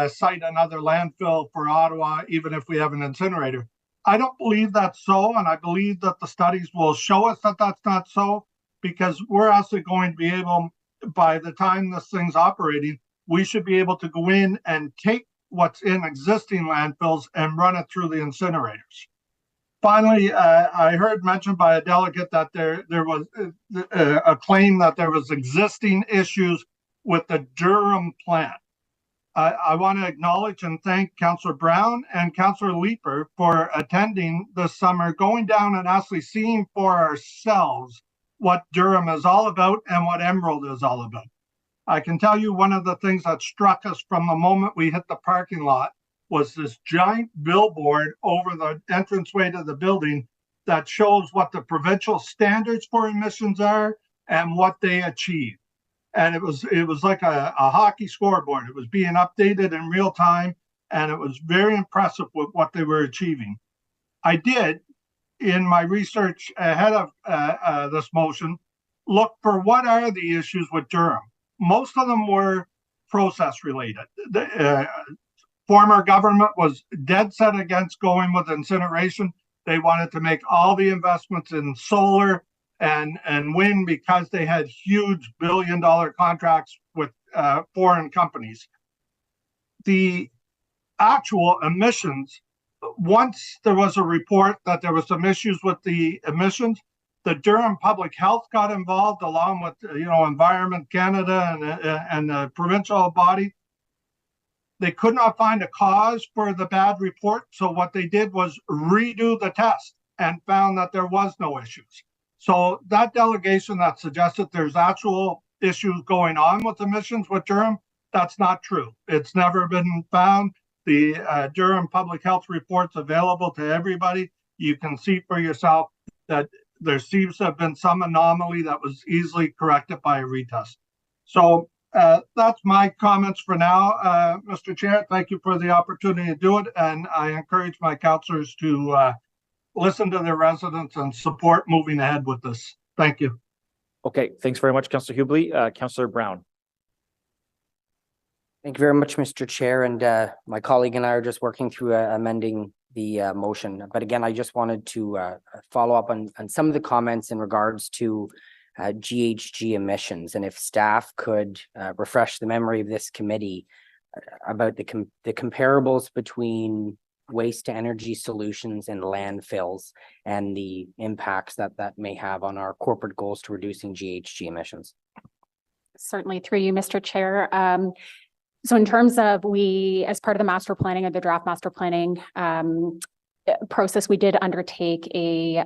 cite another landfill for Ottawa, even if we have an incinerator. I don't believe that's so, and I believe that the studies will show us that that's not so, because we're actually going to be able, by the time this thing's operating, we should be able to go in and take what's in existing landfills and run it through the incinerators. Finally, I heard mentioned by a delegate that there was a claim that there was existing issues with the Durham plant. I want to acknowledge and thank Councillor Brown and Councillor Leeper for attending this summer, going down and actually seeing for ourselves what Durham is all about and what Emerald is all about. I can tell you one of the things that struck us from the moment we hit the parking lot was this giant billboard over the entranceway to the building that shows what the provincial standards for emissions are and what they achieve. And it was like a hockey scoreboard. It was being updated in real time, and it was very impressive with what they were achieving. I did, in my research ahead of this motion, look for what are the issues with Durham. Most of them were process related. The former government was dead set against going with incineration. They wanted to make all the investments in solar and wind because they had huge billion-dollar contracts with foreign companies. The actual emissions, once there was a report that there was some issues with the emissions, the Durham Public Health got involved along with Environment Canada and the provincial body. They could not find a cause for the bad report, so what they did was redo the test and found that there was no issues. So that delegation that suggested there's actual issues going on with emissions with Durham, that's not true. It's never been found. The Durham Public Health report's available to everybody. You can see for yourself that there seems to have been some anomaly that was easily corrected by a retest. So that's my comments for now, Mr. Chair. Thank you for the opportunity to do it, and I encourage my councillors to listen to their residents and support moving ahead with this. Thank you. Okay, thanks very much, Councillor Hubley. Councillor Brown. Thank you very much, Mr. Chair. And my colleague and I are just working through amending the motion. But again, I just wanted to follow up on some of the comments in regards to GHG emissions. And if staff could refresh the memory of this committee about the comparables between waste to energy solutions and landfills and the impacts that may have on our corporate goals to reducing GHG emissions. Certainly, through you, Mr. Chair. So in terms of as part of the master planning or the draft master planning process, we did undertake a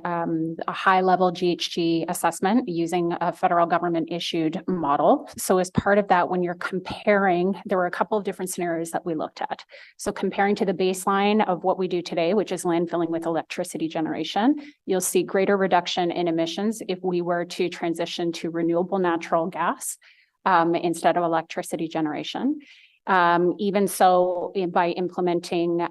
high-level GHG assessment using a federal government issued model. So as part of that, when you're comparing, there were a couple of different scenarios that we looked at. So comparing to the baseline of what we do today, which is landfilling with electricity generation, you'll see greater reduction in emissions if we were to transition to renewable natural gas instead of electricity generation. Even so, by implementing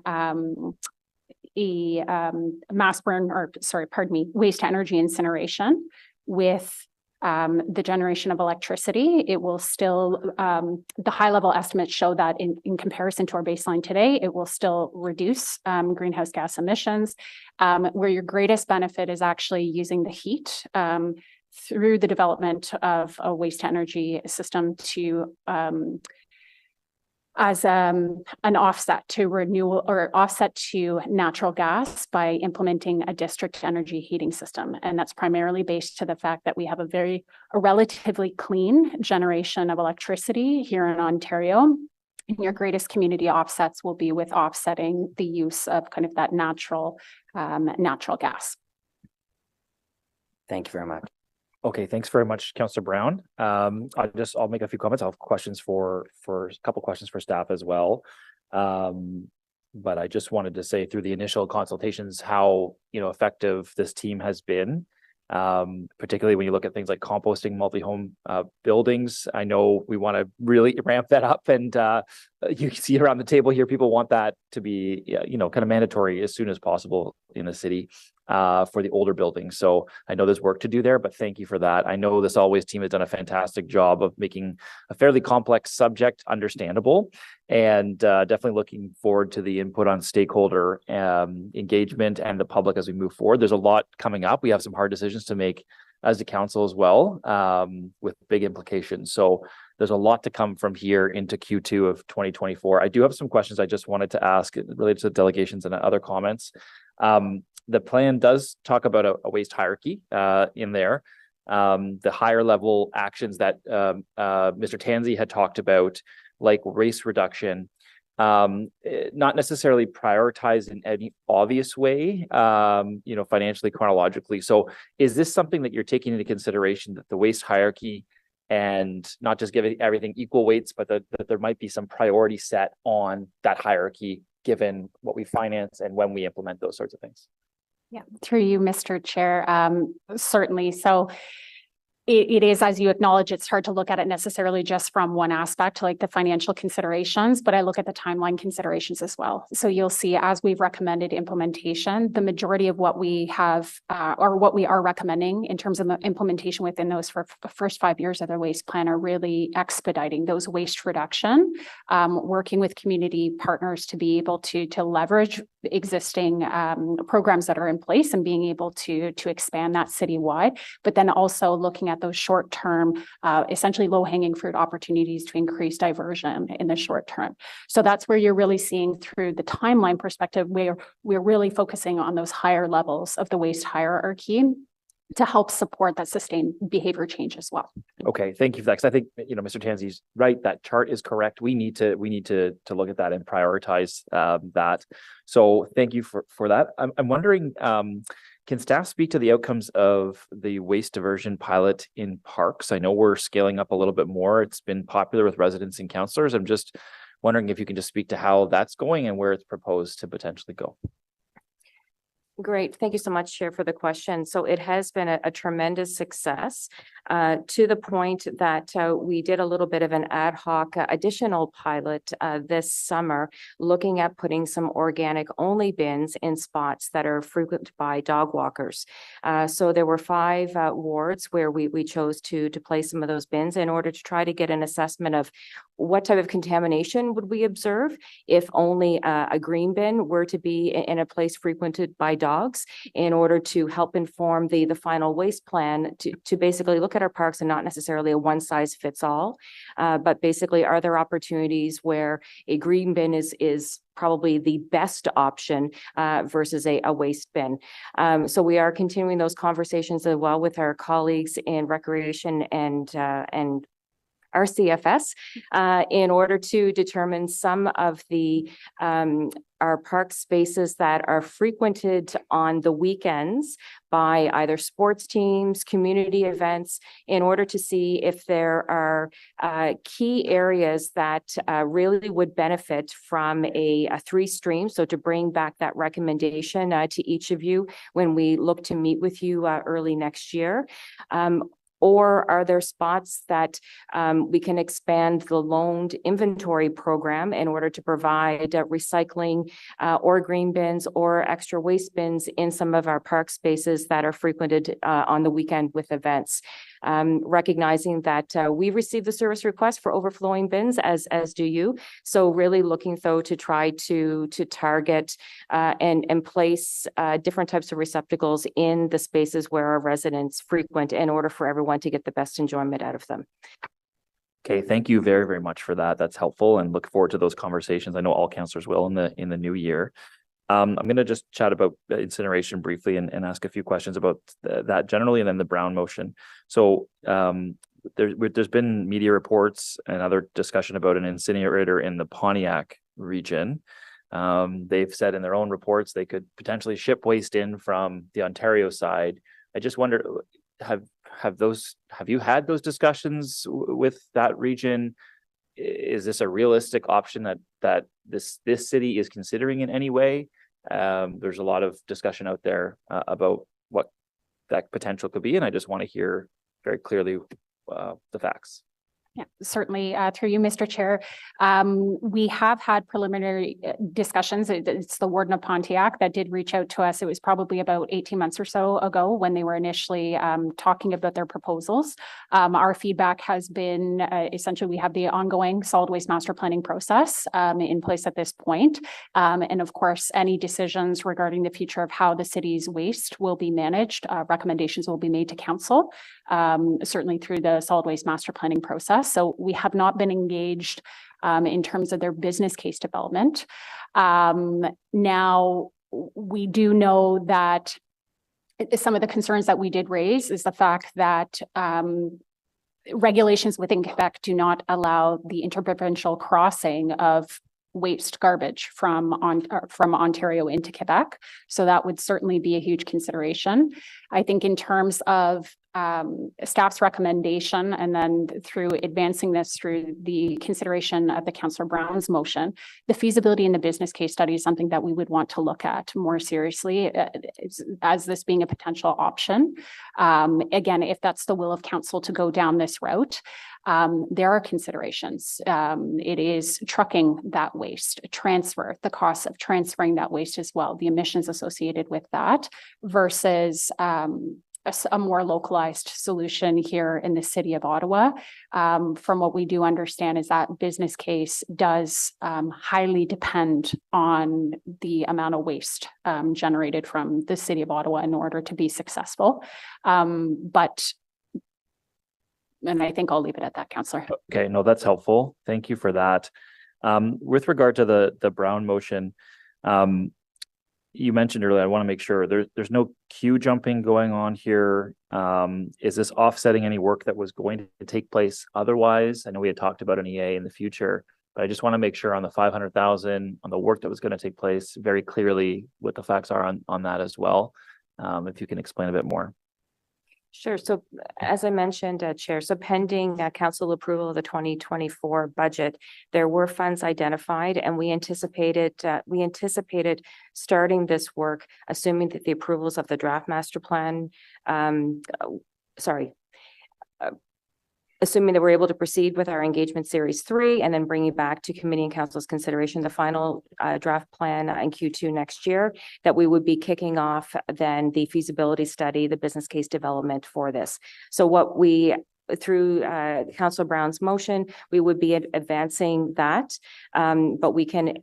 waste to energy incineration with the generation of electricity, it will still, the high level estimates show that in comparison to our baseline today, it will still reduce greenhouse gas emissions, where your greatest benefit is actually using the heat through the development of a waste to energy system to as an offset to renewal or offset to natural gas by implementing a district energy heating system. And that's primarily based to the fact that we have a relatively clean generation of electricity here in Ontario. And your greatest community offsets will be with offsetting the use of kind of that natural gas. Thank you very much. Okay, thanks very much, Councillor Brown. I'll make a few comments. I'll have questions for a couple questions for staff as well. But I just wanted to say through the initial consultations how effective this team has been. Particularly when you look at things like composting multi-home buildings. I know we want to really ramp that up, and you can see around the table here, people want that to be, kind of mandatory as soon as possible in the city for the older buildings. So I know there's work to do there, but thank you for that. I know this Always team has done a fantastic job of making a fairly complex subject understandable, and definitely looking forward to the input on stakeholder engagement and the public as we move forward. There's a lot coming up. We have some hard decisions to make as the council as well, with big implications. So there's a lot to come from here into Q2 of 2024. I do have some questions I just wanted to ask related to delegations and other comments. The plan does talk about a waste hierarchy in there. The higher level actions that Mr. Tansey had talked about, like waste reduction, not necessarily prioritized in any obvious way, financially, chronologically. So is this something that you're taking into consideration, that the waste hierarchy, and not just giving everything equal weights, but that there might be some priority set on that hierarchy given what we finance and when we implement those sorts of things? Yeah, through you, Mr. Chair, certainly. So it is, as you acknowledge, it's hard to look at it necessarily just from one aspect, like the financial considerations, but I look at the timeline considerations as well. So you'll see, as we've recommended implementation, the majority of what we have or what we are recommending in terms of the implementation within those first 5 years of the waste plan are really expediting those waste reduction, working with community partners to be able to leverage existing programs that are in place and being able to expand that citywide, but then also looking at those short-term, essentially low-hanging fruit opportunities to increase diversion in the short term. So that's where you're really seeing through the timeline perspective, where we're really focusing on those higher levels of the waste hierarchy to help support that sustained behavior change as well. Okay, thank you for that. Because I think Mr. Tansey's right. That chart is correct. We need to look at that and prioritize that. So thank you for that. I'm wondering, can staff speak to the outcomes of the waste diversion pilot in parks? I know we're scaling up a little bit more. It's been popular with residents and councillors. I'm just wondering if you can just speak to how that's going and where it's proposed to potentially go. Great. Thank you so much, Chair, for the question. So it has been a tremendous success to the point that we did a little bit of an ad hoc additional pilot this summer, looking at putting some organic only bins in spots that are frequented by dog walkers. So there were 5 wards where we chose to place some of those bins in order to try to get an assessment of what type of contamination would we observe if only a green bin were to be in a place frequented by dogs, in order to help inform the final waste plan to basically look at our parks and not necessarily a one size fits all, but basically are there opportunities where a green bin is probably the best option versus a waste bin. So we are continuing those conversations as well with our colleagues in recreation and RCFS in order to determine some of the our park spaces that are frequented on the weekends by either sports teams, community events, in order to see if there are key areas that really would benefit from a 3-stream. So to bring back that recommendation to each of you when we look to meet with you early next year. Or are there spots that we can expand the loaned inventory program in order to provide recycling or green bins or extra waste bins in some of our park spaces that are frequented on the weekend with events? Recognizing that we receive the service request for overflowing bins, as do you. So really looking though to try to target and place different types of receptacles in the spaces where our residents frequent in order for everyone to get the best enjoyment out of them. Okay, thank you very, very much for that. That's helpful, and look forward to those conversations. I know all councillors will in the new year. I'm going to just chat about incineration briefly and ask a few questions about that generally, and then the Brown motion. So there's been media reports and other discussion about an incinerator in the Pontiac region. They've said in their own reports they could potentially ship waste in from the Ontario side. I just wondered, have you had those discussions with that region? Is this a realistic option that this city is considering in any way? There's a lot of discussion out there about what that potential could be, and I just want to hear very clearly the facts. Yeah, certainly. Through you, Mr. Chair, we have had preliminary discussions. It's the Warden of Pontiac that did reach out to us. It was probably about 18 months or so ago when they were initially talking about their proposals. Our feedback has been essentially we have the ongoing solid waste master planning process in place at this point. And of course, any decisions regarding the future of how the city's waste will be managed, recommendations will be made to council, certainly through the solid waste master planning process. So we have not been engaged in terms of their business case development. Now, we do know that some of the concerns that we did raise is the fact that regulations within Quebec do not allow the interprovincial crossing of waste garbage from Ontario into Quebec. So that would certainly be a huge consideration. I think in terms of staff's recommendation, and then through advancing this through the consideration of the Councillor Brown's motion, the feasibility in the business case study is something that we would want to look at more seriously as this being a potential option. Again, if that's the will of council to go down this route, there are considerations. It is trucking that waste, transfer, the cost of transferring that waste as well, the emissions associated with that versus a more localized solution here in the city of Ottawa. From what we do understand is that business case does highly depend on the amount of waste generated from the city of Ottawa in order to be successful. And I think I'll leave it at that, Councillor. Okay, no, that's helpful. Thank you for that. With regard to the Brown motion, you mentioned earlier, I want to make sure there's no queue jumping going on here. Is this offsetting any work that was going to take place otherwise? I know we had talked about an EA in the future, but I just want to make sure on the 500,000 on the work that was going to take place very clearly what the facts are on that as well. If you can explain a bit more. Sure. So as I mentioned, Chair, so pending council approval of the 2024 budget, there were funds identified, and we anticipated starting this work, assuming that the approvals of the draft master plan, assuming that we're able to proceed with our engagement series 3 and then bringing back to committee and council's consideration the final draft plan in Q2 next year, that we would be kicking off then the feasibility study, the business case development for this. So what we through Councillor Brown's motion, we would be advancing that, but we can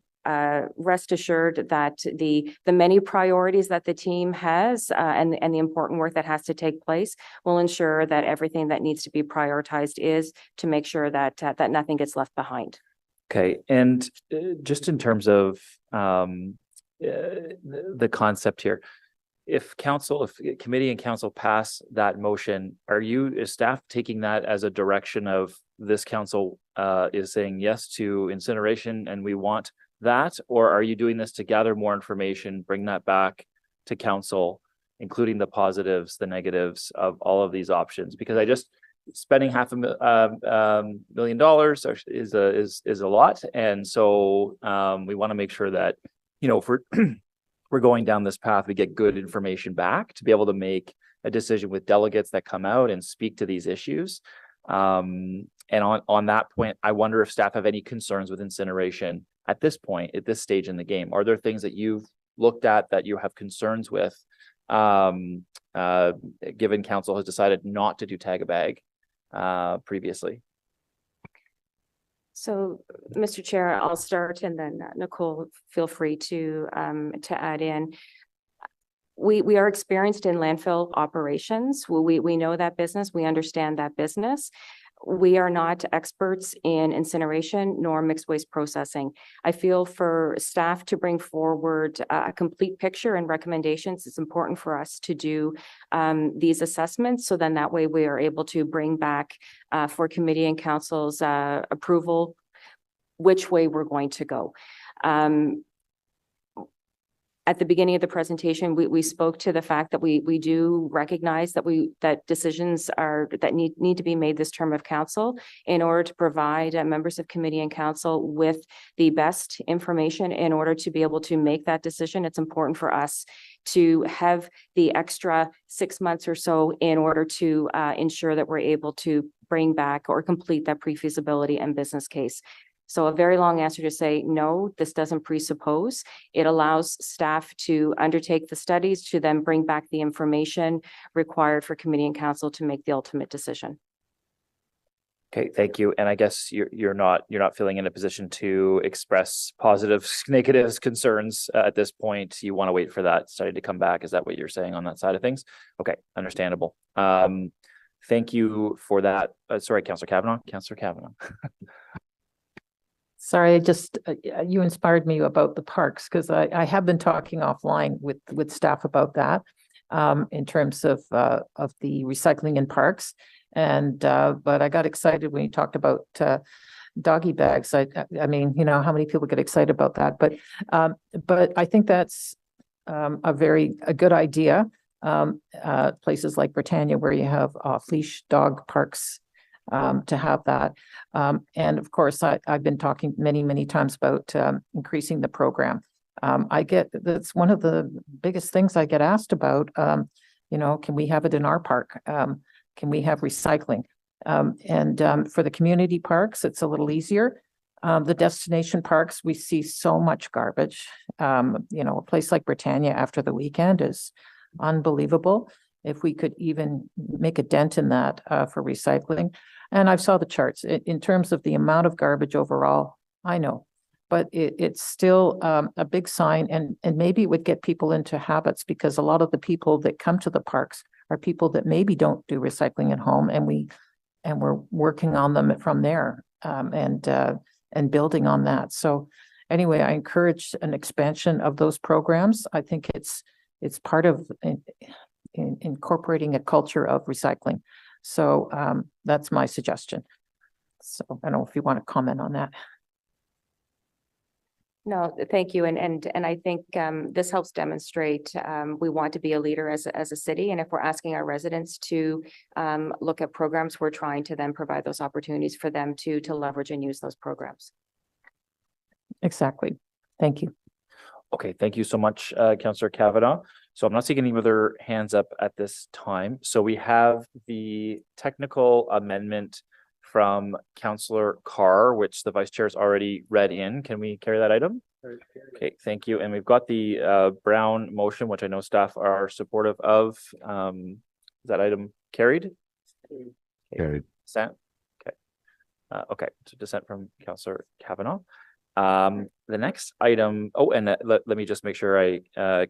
rest assured that the many priorities that the team has and the important work that has to take place will ensure that everything that needs to be prioritized is to make sure that that nothing gets left behind. Okay, and just in terms of the concept here, if committee and council pass that motion, is staff taking that as a direction of this council is saying yes to incineration and we want that, or are you doing this to gather more information, bring that back to council, including the positives, the negatives of all of these options? Because spending $500,000 is a lot, and so we want to make sure that if we're going down this path, we get good information back to be able to make a decision with delegates that come out and speak to these issues. And on that point, I wonder if staff have any concerns with incineration at this point, at this stage in the game. Are there things that you've looked at that you have concerns with, given council has decided not to do tag a bag previously? So, Mr. Chair, I'll start, and then Nicole, feel free to add in. we are experienced in landfill operations. We know that business. We understand that business. We are not experts in incineration nor mixed waste processing. I feel for staff to bring forward a complete picture and recommendations, it's important for us to do these assessments. So then that way we are able to bring back for committee and council's approval which way we're going to go. At the beginning of the presentation, we spoke to the fact that we do recognize that decisions that need to be made this term of council in order to provide members of committee and council with the best information in order to be able to make that decision. It's important for us to have the extra 6 months or so in order to ensure that we're able to bring back or complete that pre-feasibility and business case. So a very long answer to say, no, this doesn't presuppose. It allows staff to undertake the studies to then bring back the information required for committee and council to make the ultimate decision. Okay, thank you. And I guess you're not feeling in a position to express positives, negatives, concerns at this point. You want to wait for that study to come back. Is that what you're saying on that side of things? Okay, understandable. Thank you for that. Sorry, Councillor Kavanagh. Councillor Kavanagh. Sorry, you inspired me about the parks because I have been talking offline with staff about that in terms of the recycling in parks. And but I got excited when you talked about doggy bags. I mean, you know, how many people get excited about that? But I think that's a good idea. Places like Britannia where you have off-leash dog parks. To have that. And of course, I've been talking many times about increasing the program. That's one of the biggest things I get asked about, you know, can we have it in our park? Can we have recycling? And for the community parks, it's a little easier. The destination parks, we see so much garbage. You know, a place like Britannia after the weekend is unbelievable. If we could even make a dent in that for recycling. And I saw the charts in terms of the amount of garbage overall, I know, but it's still a big sign and maybe it would get people into habits because a lot of the people that come to the parks are people that maybe don't do recycling at home and we're working on them from there and building on that. So anyway, I encourage an expansion of those programs. I think it's part of incorporating a culture of recycling. So that's my suggestion. So I don't know if you want to comment on that. No, thank you. And I think this helps demonstrate we want to be a leader as a city. And if we're asking our residents to look at programs, we're trying to then provide those opportunities for them to leverage and use those programs. Exactly. Thank you. Okay, thank you so much, Councillor Kavanagh. So I'm not seeing any other hands up at this time. So we have the technical amendment from Councillor Carr, which the Vice Chair has already read in. Can we carry that item? Okay, thank you. And we've got the Brown motion, which I know staff are supportive of. Is that item carried? Carried. Dissent? Okay. Okay, so dissent from Councillor Kavanagh. The next item, and let me just make sure I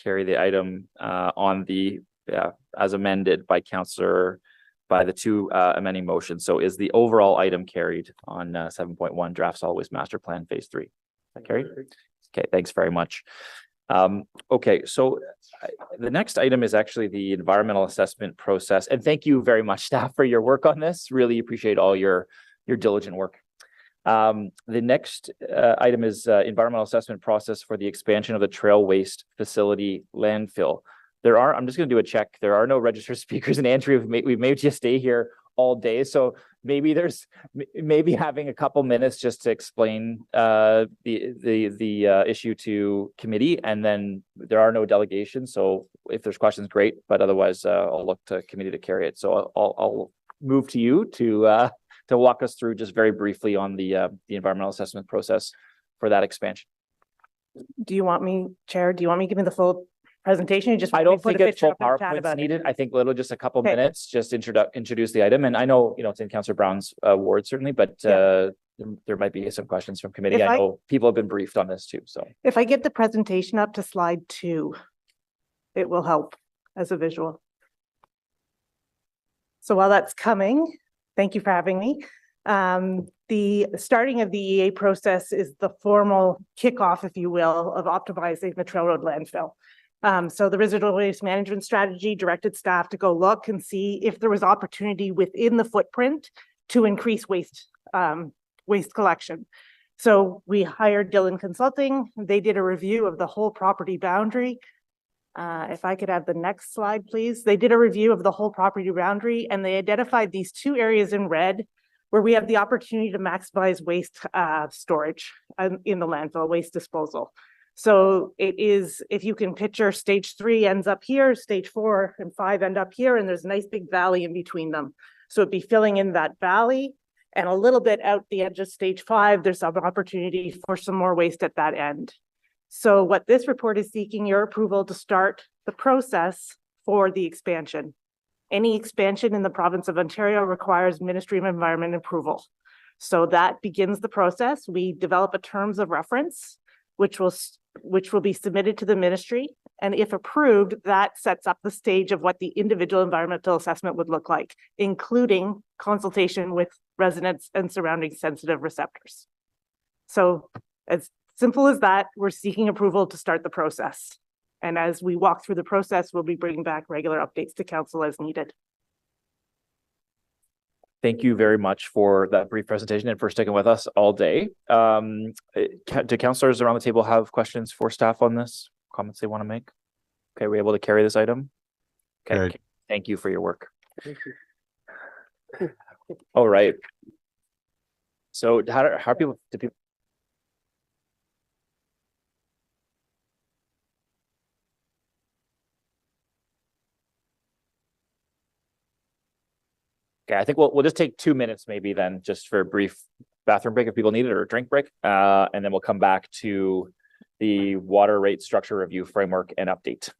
carry the item on the as amended by the two amending motions. So is the overall item carried on 7.1 draft solid waste master plan phase 3? Is that carried? Okay, thanks very much. Okay, so the next item is actually the environmental assessment process. And thank you very much, staff, for your work on this. Really appreciate all your diligent work. The next item is environmental assessment process for the expansion of the trail waste facility landfill. I'm just going to do a check. There are no registered speakers, and Andrew, we may just stay here all day. So maybe having a couple minutes just to explain the issue to committee, and then there are no delegations. So if there's questions, great. But otherwise, I'll look to committee to carry it. So I'll move to you to walk us through just very briefly on the environmental assessment process for that expansion. Do you want me, Chair? Do you want me to give me the full presentation? You just I don't think it's full PowerPoint's needed. I think just a couple minutes, just introduce the item. And I know, it's in Councillor Brown's ward certainly, but there might be some questions from committee. I know people have been briefed on this too. So if I get the presentation up to slide 2, it will help as a visual. So while that's coming, thank you for having me. The starting of the EA process is the formal kickoff, if you will, of optimizing the Trail Road landfill. So the residual waste management strategy directed staff to go look and see if there was opportunity within the footprint to increase waste collection. So we hired Dillon Consulting. They did a review of the whole property boundary. If I could have the next slide, please. They did a review of the whole property boundary, and they identified these two areas in red where we have the opportunity to maximize waste storage in the landfill, waste disposal. So it is, if you can picture, stage 3 ends up here, stage 4 and 5 end up here, and there's a nice big valley in between them. So it'd be filling in that valley, and a little bit out the edge of stage 5, there's some opportunity for some more waste at that end. So what this report is seeking your approval to start the process for the expansion. Any expansion in the province of Ontario requires Ministry of Environment approval. So that begins the process. We develop a terms of reference, which will be submitted to the ministry. And if approved, that sets up the stage of what the individual environmental assessment would look like, including consultation with residents and surrounding sensitive receptors. So as simple as that, we're seeking approval to start the process. And as we walk through the process, we'll be bringing back regular updates to council as needed. Thank you very much for that brief presentation and for sticking with us all day. Do councillors around the table have questions for staff on this? Comments they want to make? Okay, we're able to carry this item? Okay, Right. Thank you for your work. Thank you. All right. So how are people, do people? Okay, I think we'll just take 2 minutes maybe then, just for a brief bathroom break if people need it, or a drink break. And then we'll come back to the water rate structure review framework and update.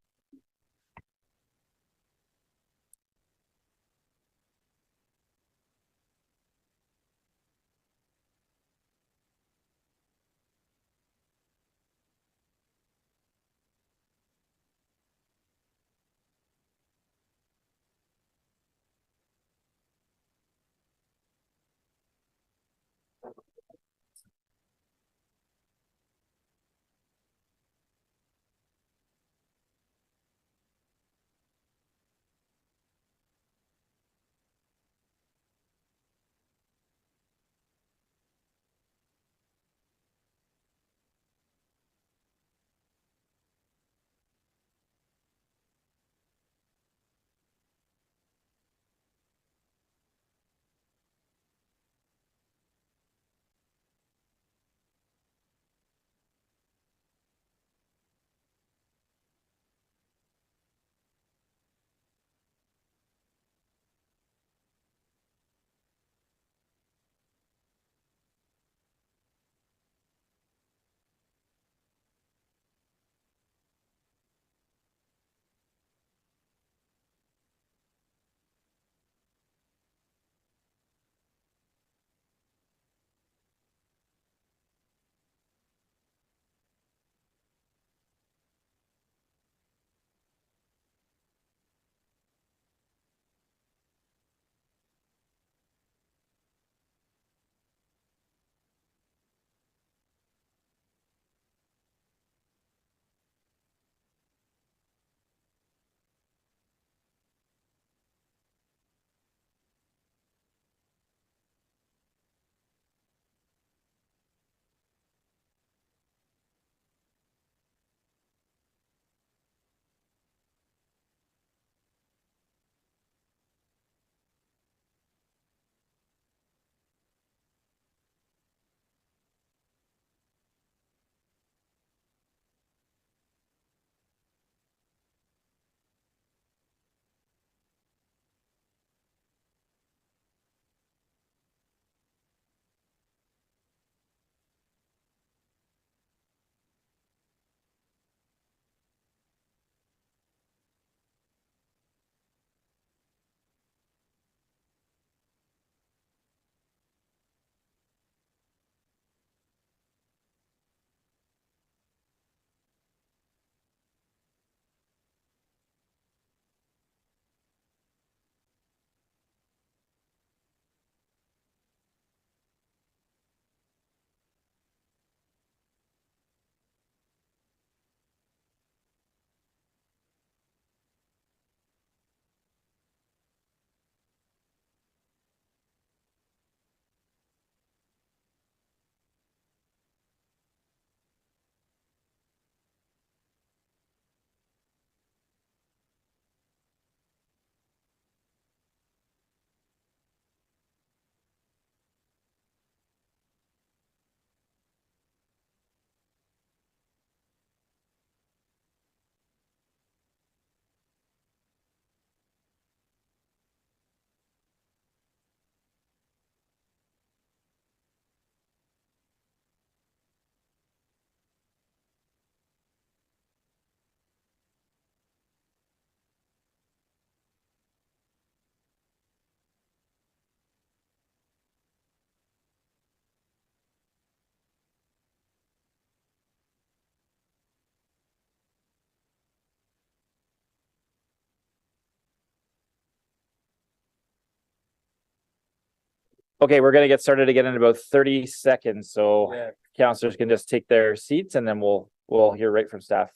Okay, we're gonna get started again in about 30 seconds, so councilors can just take their seats and then we'll hear right from staff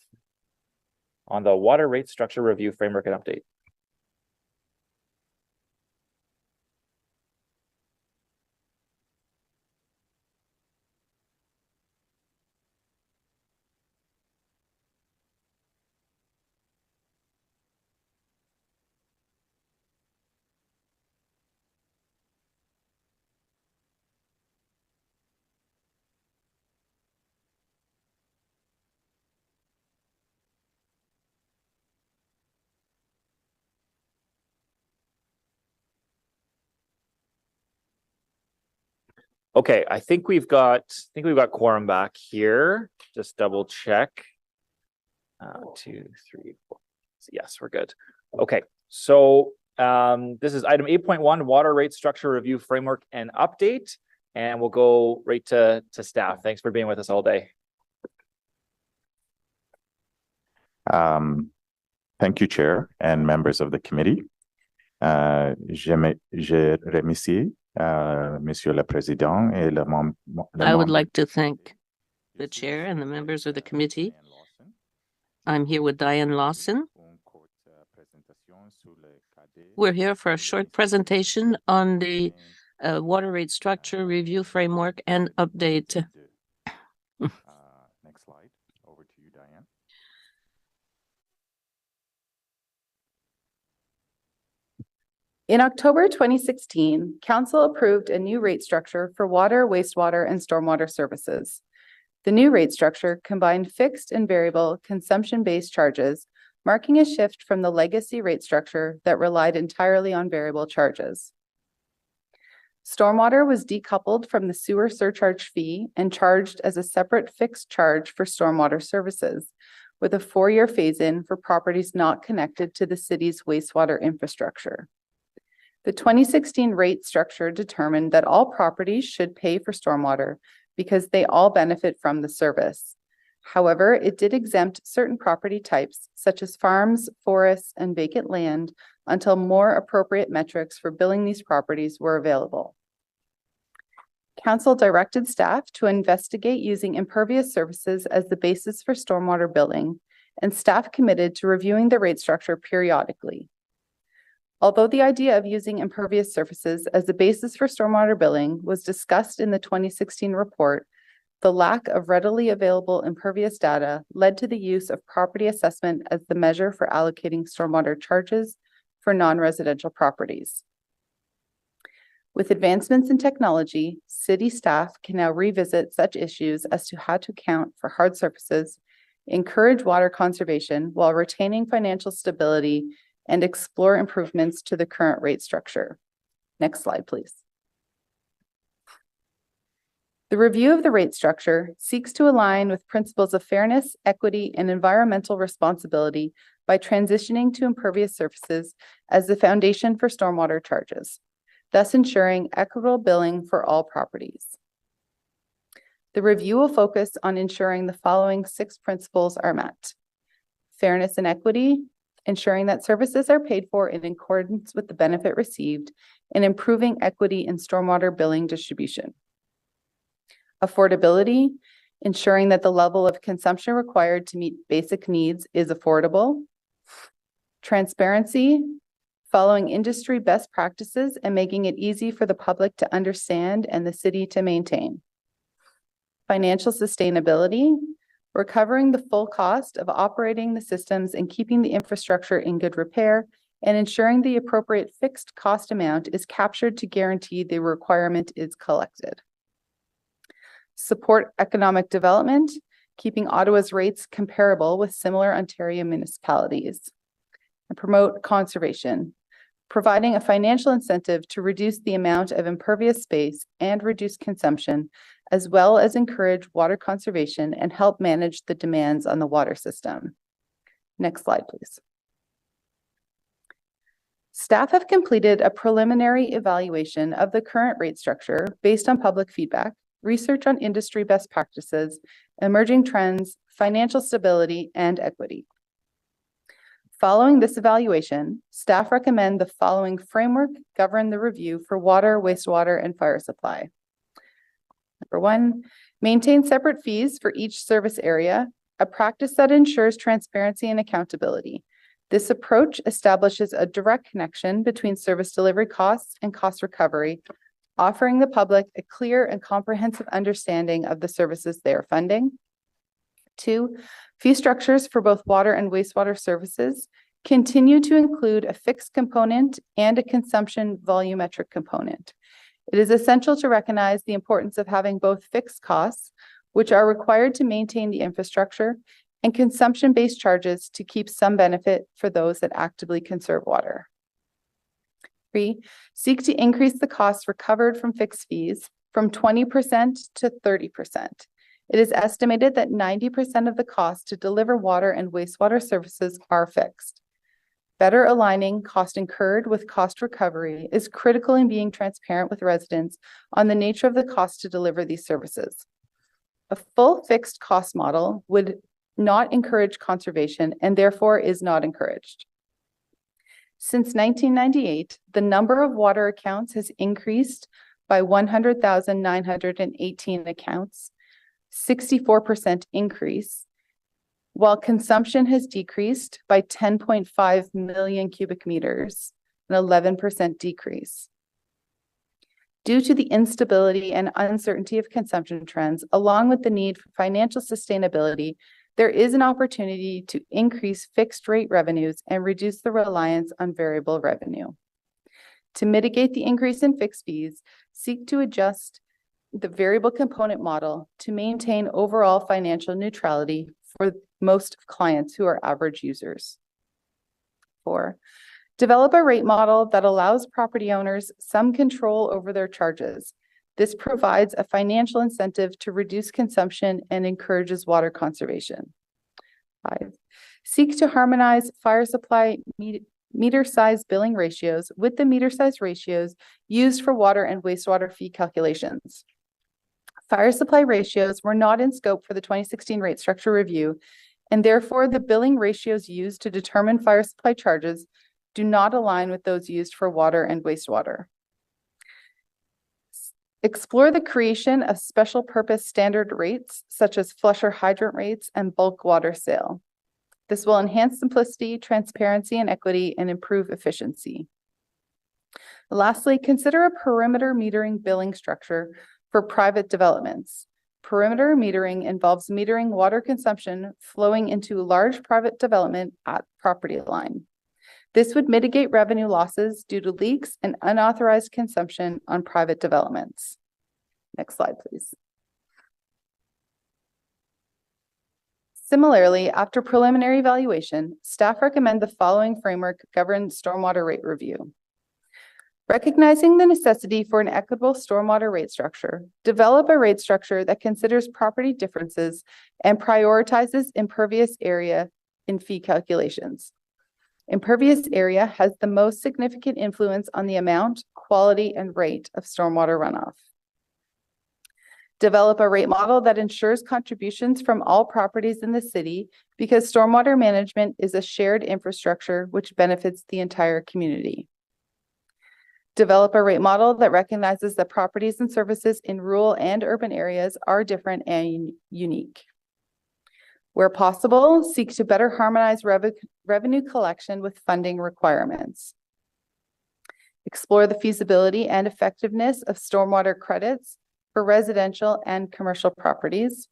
on the water rate structure review framework and update. Okay, I think we've got quorum back here. Just double check. 2, 3, 4. Yes, we're good. Okay, so this is item 8.1, water rate structure review framework and update, and we'll go right to staff. Thanks for being with us all day. Thank you, Chair and members of the committee. Je remercie Monsieur le Président et le membre. I would like to thank the chair and the members of the committee. I'm here with Diane Lawson. We're here for a short presentation on the water rate structure review framework and update. Next slide. Over to you, Diane. In October 2016, Council approved a new rate structure for water, wastewater, and stormwater services. The new rate structure combined fixed and variable consumption-based charges, marking a shift from the legacy rate structure that relied entirely on variable charges. Stormwater was decoupled from the sewer surcharge fee and charged as a separate fixed charge for stormwater services, with a 4-year phase-in for properties not connected to the city's wastewater infrastructure. The 2016 rate structure determined that all properties should pay for stormwater because they all benefit from the service. However, it did exempt certain property types, such as farms, forests, and vacant land, until more appropriate metrics for billing these properties were available. Council directed staff to investigate using impervious services as the basis for stormwater billing, and staff committed to reviewing the rate structure periodically. Although the idea of using impervious surfaces as the basis for stormwater billing was discussed in the 2016 report, the lack of readily available impervious data led to the use of property assessment as the measure for allocating stormwater charges for non-residential properties. With advancements in technology, city staff can now revisit such issues as to how to account for hard surfaces, encourage water conservation while retaining financial stability, and explore improvements to the current rate structure. Next slide, please. The review of the rate structure seeks to align with principles of fairness, equity, and environmental responsibility by transitioning to impervious surfaces as the foundation for stormwater charges, thus ensuring equitable billing for all properties. The review will focus on ensuring the following 6 principles are met: fairness and equity, ensuring that services are paid for in accordance with the benefit received, and improving equity in stormwater billing distribution. Affordability, ensuring that the level of consumption required to meet basic needs is affordable. Transparency, following industry best practices and making it easy for the public to understand and the city to maintain. Financial sustainability, recovering the full cost of operating the systems and keeping the infrastructure in good repair, and ensuring the appropriate fixed cost amount is captured to guarantee the requirement is collected. Support economic development, keeping Ottawa's rates comparable with similar Ontario municipalities. And promote conservation, providing a financial incentive to reduce the amount of impervious space and reduce consumption, as well as encourage water conservation and help manage the demands on the water system. Next slide, please. Staff have completed a preliminary evaluation of the current rate structure based on public feedback, research on industry best practices, emerging trends, financial stability, and equity. Following this evaluation, staff recommend the following framework govern the review for water, wastewater, and fire supply. Number one, maintain separate fees for each service area, a practice that ensures transparency and accountability. This approach establishes a direct connection between service delivery costs and cost recovery, offering the public a clear and comprehensive understanding of the services they are funding. Two, fee structures for both water and wastewater services continue to include a fixed component and a consumption volumetric component. It is essential to recognize the importance of having both fixed costs, which are required to maintain the infrastructure, and consumption-based charges to keep some benefit for those that actively conserve water. 3, seek to increase the costs recovered from fixed fees from 20% to 30%. It is estimated that 90% of the cost to deliver water and wastewater services are fixed. Better aligning cost incurred with cost recovery is critical in being transparent with residents on the nature of the cost to deliver these services. A full fixed cost model would not encourage conservation and therefore is not encouraged. Since 1998, the number of water accounts has increased by 100,918 accounts, 64% increase, while consumption has decreased by 10.5 million cubic meters, an 11% decrease. Due to the instability and uncertainty of consumption trends, along with the need for financial sustainability, there is an opportunity to increase fixed rate revenues and reduce the reliance on variable revenue. To mitigate the increase in fixed fees, seek to adjust the variable component model to maintain overall financial neutrality for most clients who are average users. 4, develop a rate model that allows property owners some control over their charges. This provides a financial incentive to reduce consumption and encourages water conservation. 5, seek to harmonize fire supply meter size billing ratios with the meter size ratios used for water and wastewater fee calculations. Fire supply ratios were not in scope for the 2016 rate structure review, and therefore the billing ratios used to determine fire supply charges do not align with those used for water and wastewater. Explore the creation of special purpose standard rates, such as flusher hydrant rates and bulk water sale. This will enhance simplicity, transparency, and equity and improve efficiency. Lastly, consider a perimeter metering billing structure for private developments. Perimeter metering involves metering water consumption flowing into large private development at property line. This would mitigate revenue losses due to leaks and unauthorized consumption on private developments. Next slide, please. Similarly, after preliminary evaluation, staff recommend the following framework govern stormwater rate review. Recognizing the necessity for an equitable stormwater rate structure, develop a rate structure that considers property differences and prioritizes impervious area in fee calculations. Impervious area has the most significant influence on the amount, quality, and rate of stormwater runoff. Develop a rate model that ensures contributions from all properties in the city because stormwater management is a shared infrastructure which benefits the entire community. Develop a rate model that recognizes that properties and services in rural and urban areas are different and unique. Where possible, seek to better harmonize revenue collection with funding requirements. Explore the feasibility and effectiveness of stormwater credits for residential and commercial properties.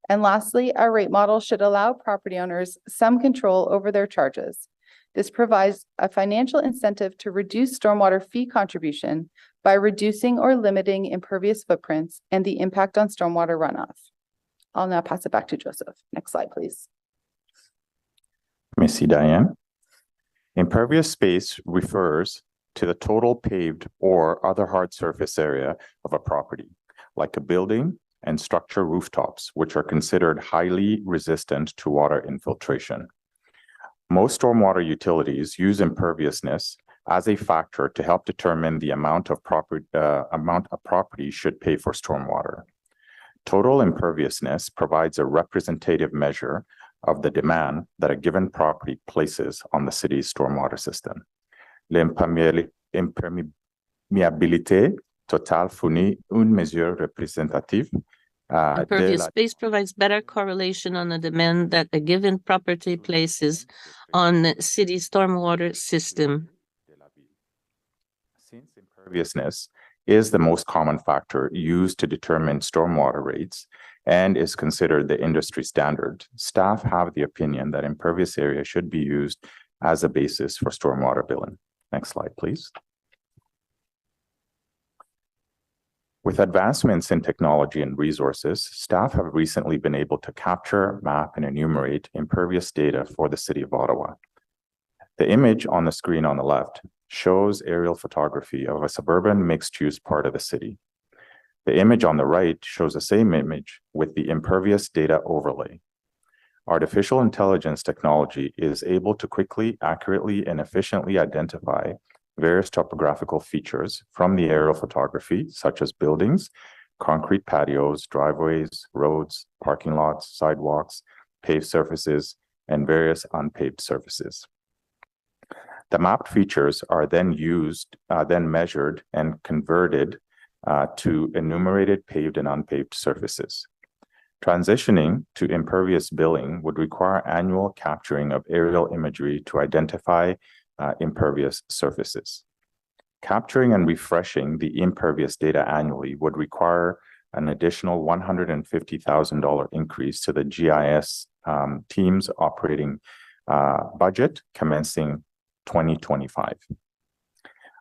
And lastly, our rate model should allow property owners some control over their charges. This provides a financial incentive to reduce stormwater fee contribution by reducing or limiting impervious footprints and the impact on stormwater runoff. I'll now pass it back to Joseph. Next slide, please. Merci, Diane. Impervious space refers to the total paved or other hard surface area of a property, like a building and structure rooftops, which are considered highly resistant to water infiltration. Most stormwater utilities use imperviousness as a factor to help determine the amount a property should pay for stormwater. Total imperviousness provides a representative measure of the demand that a given property places on the city's stormwater system. L'imperméabilité totale fournit une mesure représentative Impervious space provides better correlation on the demand that a given property places on the city stormwater system. Since imperviousness is the most common factor used to determine stormwater rates and is considered the industry standard, staff have the opinion that impervious area should be used as a basis for stormwater billing. Next slide, please. With advancements in technology and resources, staff have recently been able to capture, map, and enumerate impervious data for the City of Ottawa. The image on the screen on the left shows aerial photography of a suburban mixed-use part of the city. The image on the right shows the same image with the impervious data overlay. Artificial intelligence technology is able to quickly, accurately, and efficiently identify various topographical features from the aerial photography, such as buildings, concrete patios, driveways, roads, parking lots, sidewalks, paved surfaces, and various unpaved surfaces. The mapped features are then measured and converted to enumerated paved and unpaved surfaces. Transitioning to impervious billing would require annual capturing of aerial imagery to identify impervious surfaces. Capturing and refreshing the impervious data annually would require an additional $150,000 increase to the GIS team's operating budget commencing 2025.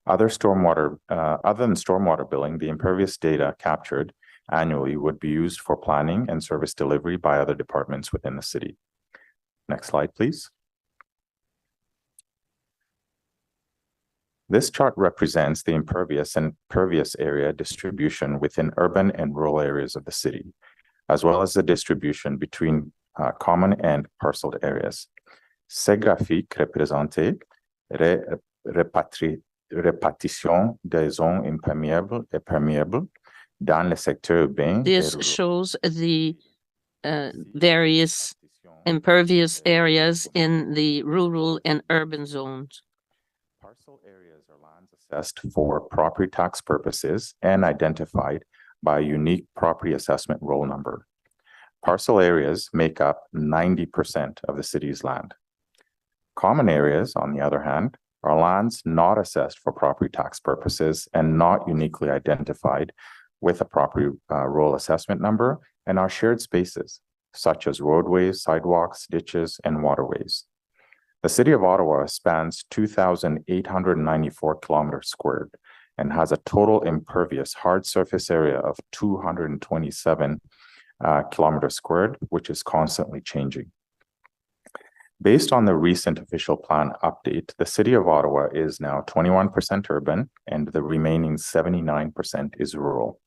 Other than stormwater billing, the impervious data captured annually would be used for planning and service delivery by other departments within the city. Next slide, please. This chart represents the impervious and pervious area distribution within urban and rural areas of the city, as well as the distribution between common and parceled areas. Ces graphiques représentent répartition des zones imperméables et perméables dans le secteur urbain. This shows the various impervious areas in the rural and urban zones. Parcel areas are lands assessed for property tax purposes and identified by a unique property assessment roll number. Parcel areas make up 90% of the city's land. Common areas, on the other hand, are lands not assessed for property tax purposes and not uniquely identified with a property roll assessment number and are shared spaces, such as roadways, sidewalks, ditches, and waterways. The City of Ottawa spans 2,894 kilometers squared and has a total impervious hard surface area of 227 kilometers squared, which is constantly changing. Based on the recent official plan update, the City of Ottawa is now 21% urban and the remaining 79% is rural.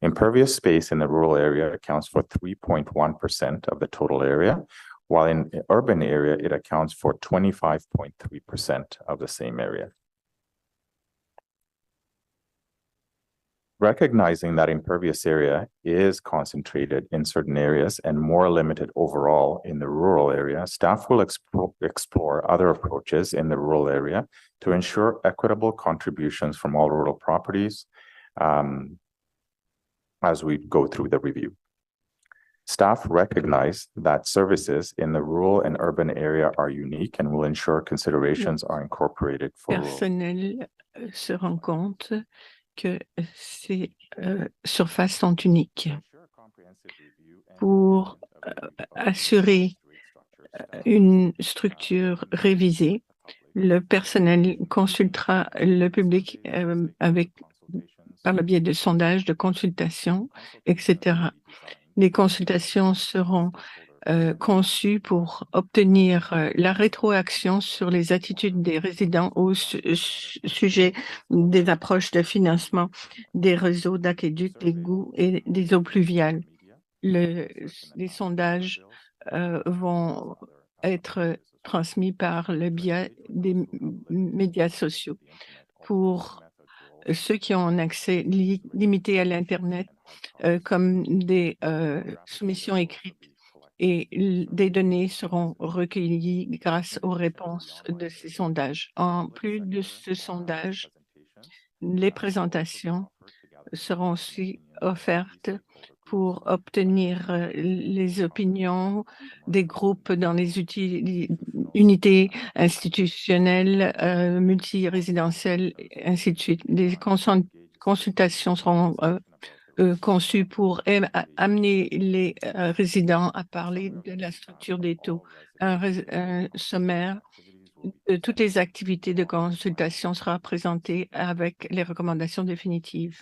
Impervious space in the rural area accounts for 3.1% of the total area, while in the urban area, it accounts for 25.3% of the same area. Recognizing that impervious area is concentrated in certain areas and more limited overall in the rural area, staff will explore other approaches in the rural area to ensure equitable contributions from all rural properties as we go through the review. Staff recognize that services in the rural and urban area are unique and will ensure considerations are incorporated for rural. Personnel se rend compte que ces surfaces sont uniques. Pour assurer une structure révisée, le personnel consultera le public par le biais de sondages, de consultations, etc. Les consultations seront conçues pour obtenir la rétroaction sur les attitudes des résidents au sujet des approches de financement des réseaux d'aqueducs, d'égouts et des eaux pluviales. Les sondages vont être transmis par le biais des médias sociaux. Pour ceux qui ont un accès limité à l'Internet, comme des soumissions écrites et des données seront recueillies grâce aux réponses de ces sondages. En plus de ce sondage, les présentations seront aussi offertes pour obtenir les opinions des groupes dans les unités institutionnelles, multirésidentielles, et ainsi de suite. Des consultations seront conçues pour amener les résidents à parler de la structure des taux. Un sommaire de toutes les activités de consultation sera présenté avec les recommandations définitives.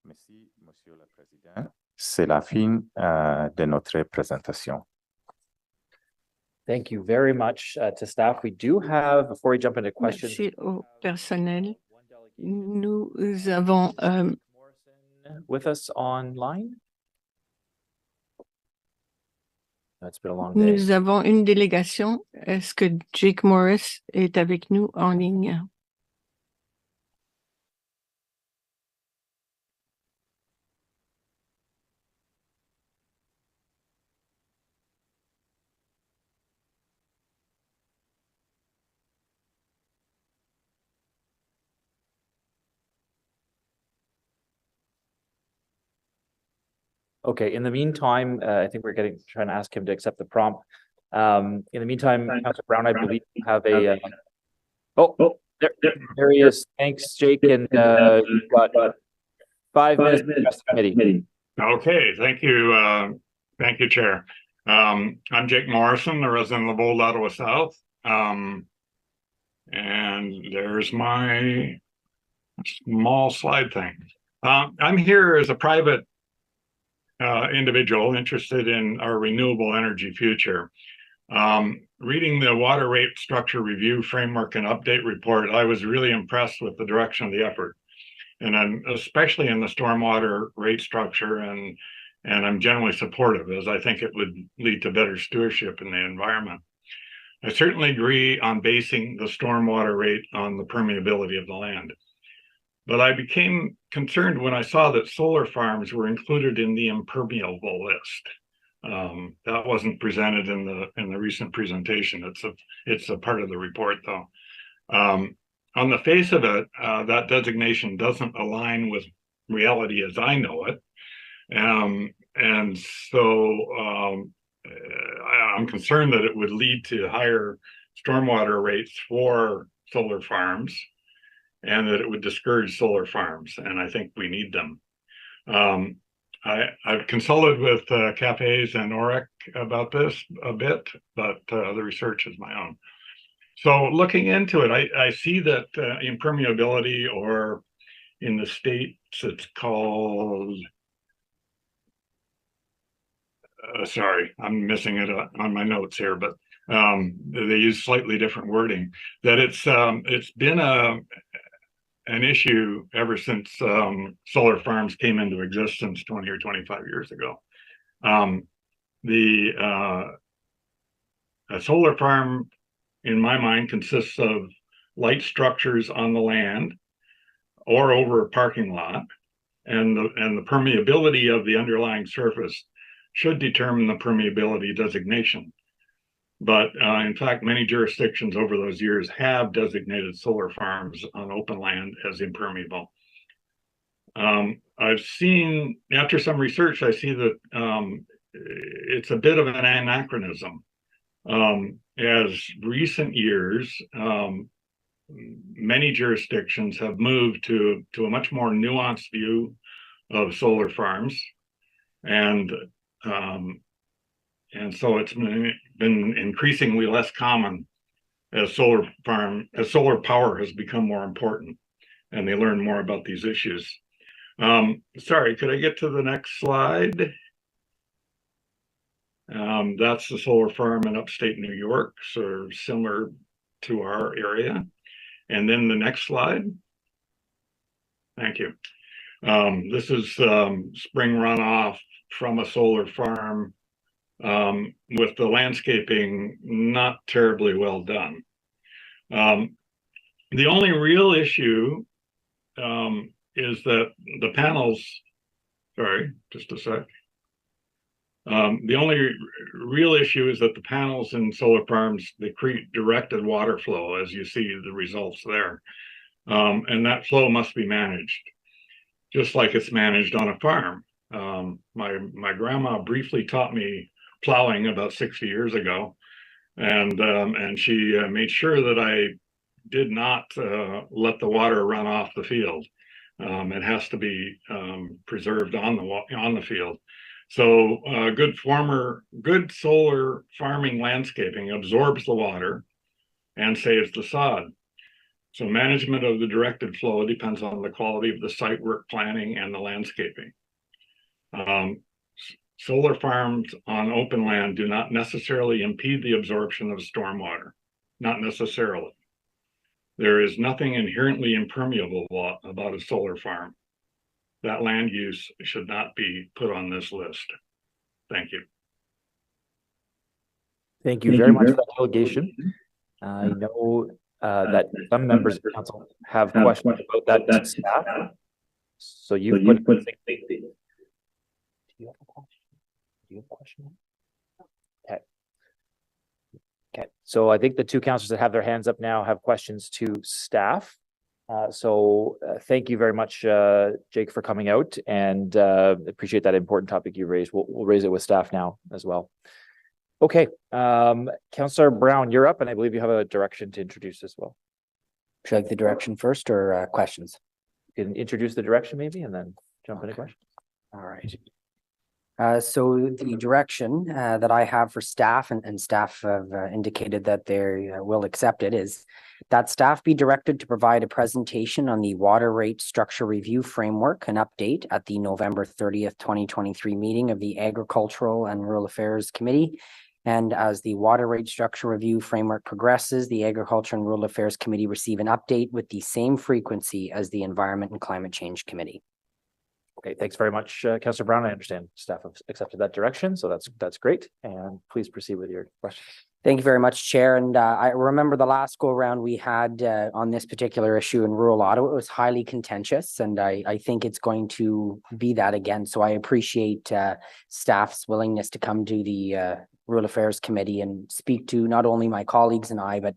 Merci, Monsieur le Président. C'est la fin de notre présentation. Thank you very much to staff. We do have, before we jump into questions. Merci au personnel. Nous avons with us online. It's been a long day. Nous avons une délégation. Est-ce que Jake Morris est avec nous en ligne? Okay, in the meantime, I think we're trying to ask him to accept the prompt. In the meantime, Councilor Brown, I believe you have a, there he is. Thanks, Jake, and you've got 5 minutes to address the committee. Okay, thank you. Thank you, Chair. I'm Jake Morrison, a resident of Old Ottawa South. And there's my small slide thing. I'm here as a private individual interested in our renewable energy future. Reading the water rate structure review framework and update report, I was really impressed with the direction of the effort. And I'm especially in the stormwater rate structure, and I'm generally supportive, as I think it would lead to better stewardship in the environment. I certainly agree on basing the stormwater rate on the permeability of the land. But I became concerned when I saw that solar farms were included in the impermeable list. That wasn't presented in the recent presentation. It's a part of the report, though. On the face of it, that designation doesn't align with reality as I know it. And so I'm concerned that it would lead to higher stormwater rates for solar farms, and that it would discourage solar farms, and I think we need them. I've consulted with cafes and OREC about this a bit, but the research is my own. So looking into it, I see that impermeability, or in the States, it's called, sorry, I'm missing it on my notes here, but they use slightly different wording, that it's been an issue ever since solar farms came into existence 20 or 25 years ago. A solar farm, in my mind, consists of light structures on the land or over a parking lot, and the permeability of the underlying surface should determine the permeability designation. But in fact, many jurisdictions over those years have designated solar farms on open land as impermeable. I've seen, after some research, I see that it's a bit of an anachronism. As recent years, many jurisdictions have moved to a much more nuanced view of solar farms, and so it's been increasingly less common as solar power has become more important, and they learn more about these issues. Sorry, could I get to the next slide? That's the solar farm in upstate New York, sort of similar to our area. And then the next slide. Thank you. This is spring runoff from a solar farm, with the landscaping not terribly well done. The only real issue is that the panels, sorry, just a sec. The only real issue is that the panels in solar farms, they create directed water flow, as you see the results there. And that flow must be managed, just like it's managed on a farm. My grandma briefly taught me plowing about 60 years ago, and she made sure that I did not let the water run off the field. It has to be preserved on the field. So good solar farming landscaping absorbs the water and saves the sod. So management of the directed flow depends on the quality of the site work planning and the landscaping. Solar farms on open land do not necessarily impede the absorption of stormwater, not necessarily. There is nothing inherently impermeable about a solar farm. That land use should not be put on this list. Thank you. Thank you very much for that delegation. I know that some members of council have questions about that staff. So you put. Do you have a question? Do you have a question? Okay. Okay. So I think the two councillors that have their hands up now have questions to staff. Thank you very much, Jake, for coming out, and appreciate that important topic you raised. We'll raise it with staff now as well. Okay, Councillor Brown, you're up, and I believe you have a direction to introduce as well. Should I like the direction first or questions? You can introduce the direction maybe, and then jump into questions. All right. So the direction that I have for staff, and staff have indicated that they will accept it, is that staff be directed to provide a presentation on the water rate structure review framework and update at the November 30th, 2023 meeting of the Agricultural and Rural Affairs Committee. And as the water rate structure review framework progresses, the Agriculture and Rural Affairs Committee receive an update with the same frequency as the Environment and Climate Change Committee. Okay, thanks very much, Councillor Brown. I understand staff have accepted that direction, so that's great. And please proceed with your question. Thank you very much, Chair. And I remember the last go around we had on this particular issue in rural Ottawa. It was highly contentious, and I think it's going to be that again. So I appreciate staff's willingness to come to the Rural Affairs Committee and speak to not only my colleagues and I, but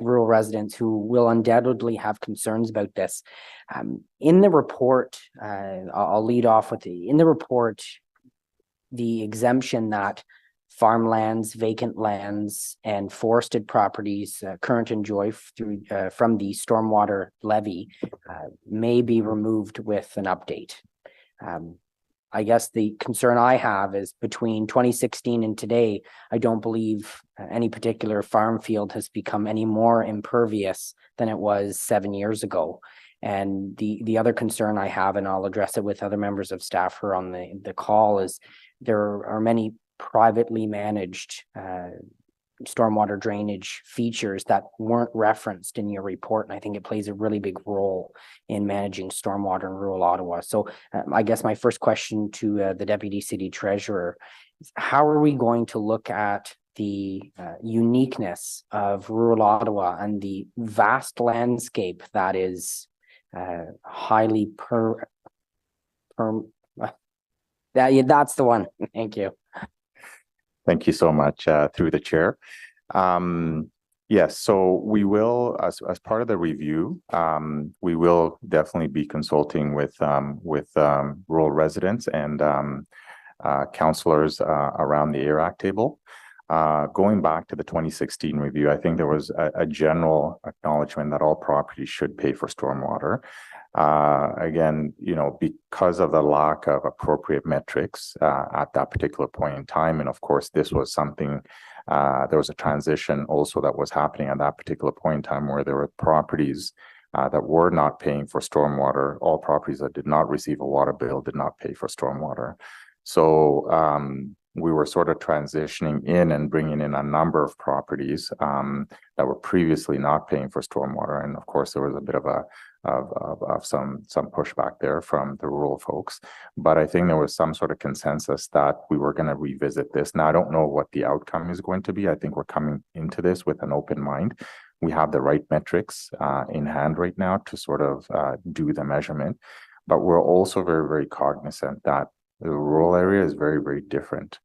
rural residents who will undoubtedly have concerns about this. In the report, I'll lead off with in the report, the exemption that farmlands, vacant lands, and forested properties currently enjoy through from the stormwater levy may be removed with an update. I guess the concern I have is between 2016 and today, I don't believe any particular farm field has become any more impervious than it was 7 years ago. And the other concern I have, and I'll address it with other members of staff who are on the call, is there are many privately managed stormwater drainage features that weren't referenced in your report. And I think it plays a really big role in managing stormwater in rural Ottawa. So I guess my first question to the Deputy City Treasurer is, how are we going to look at the uniqueness of rural Ottawa and the vast landscape that is highly that's the one. Thank you. Thank you so much, through the chair. Yes, so we will, as part of the review, we will definitely be consulting with rural residents and councillors around the AIR Act table. Going back to the 2016 review, I think there was a general acknowledgement that all properties should pay for stormwater. Again, because of the lack of appropriate metrics at that particular point in time, and of course, this was something, there was a transition also that was happening at that particular point in time where there were properties that were not paying for stormwater. All properties that did not receive a water bill did not pay for stormwater. So we were sort of transitioning in and bringing in a number of properties that were previously not paying for stormwater. And of course, there was a bit of some pushback there from the rural folks. But I think there was some sort of consensus that we were going to revisit this. Now, I don't know what the outcome is going to be. I think we're coming into this with an open mind. We have the right metrics in hand right now to sort of do the measurement. But we're also very, very cognizant that The rural area is very, very different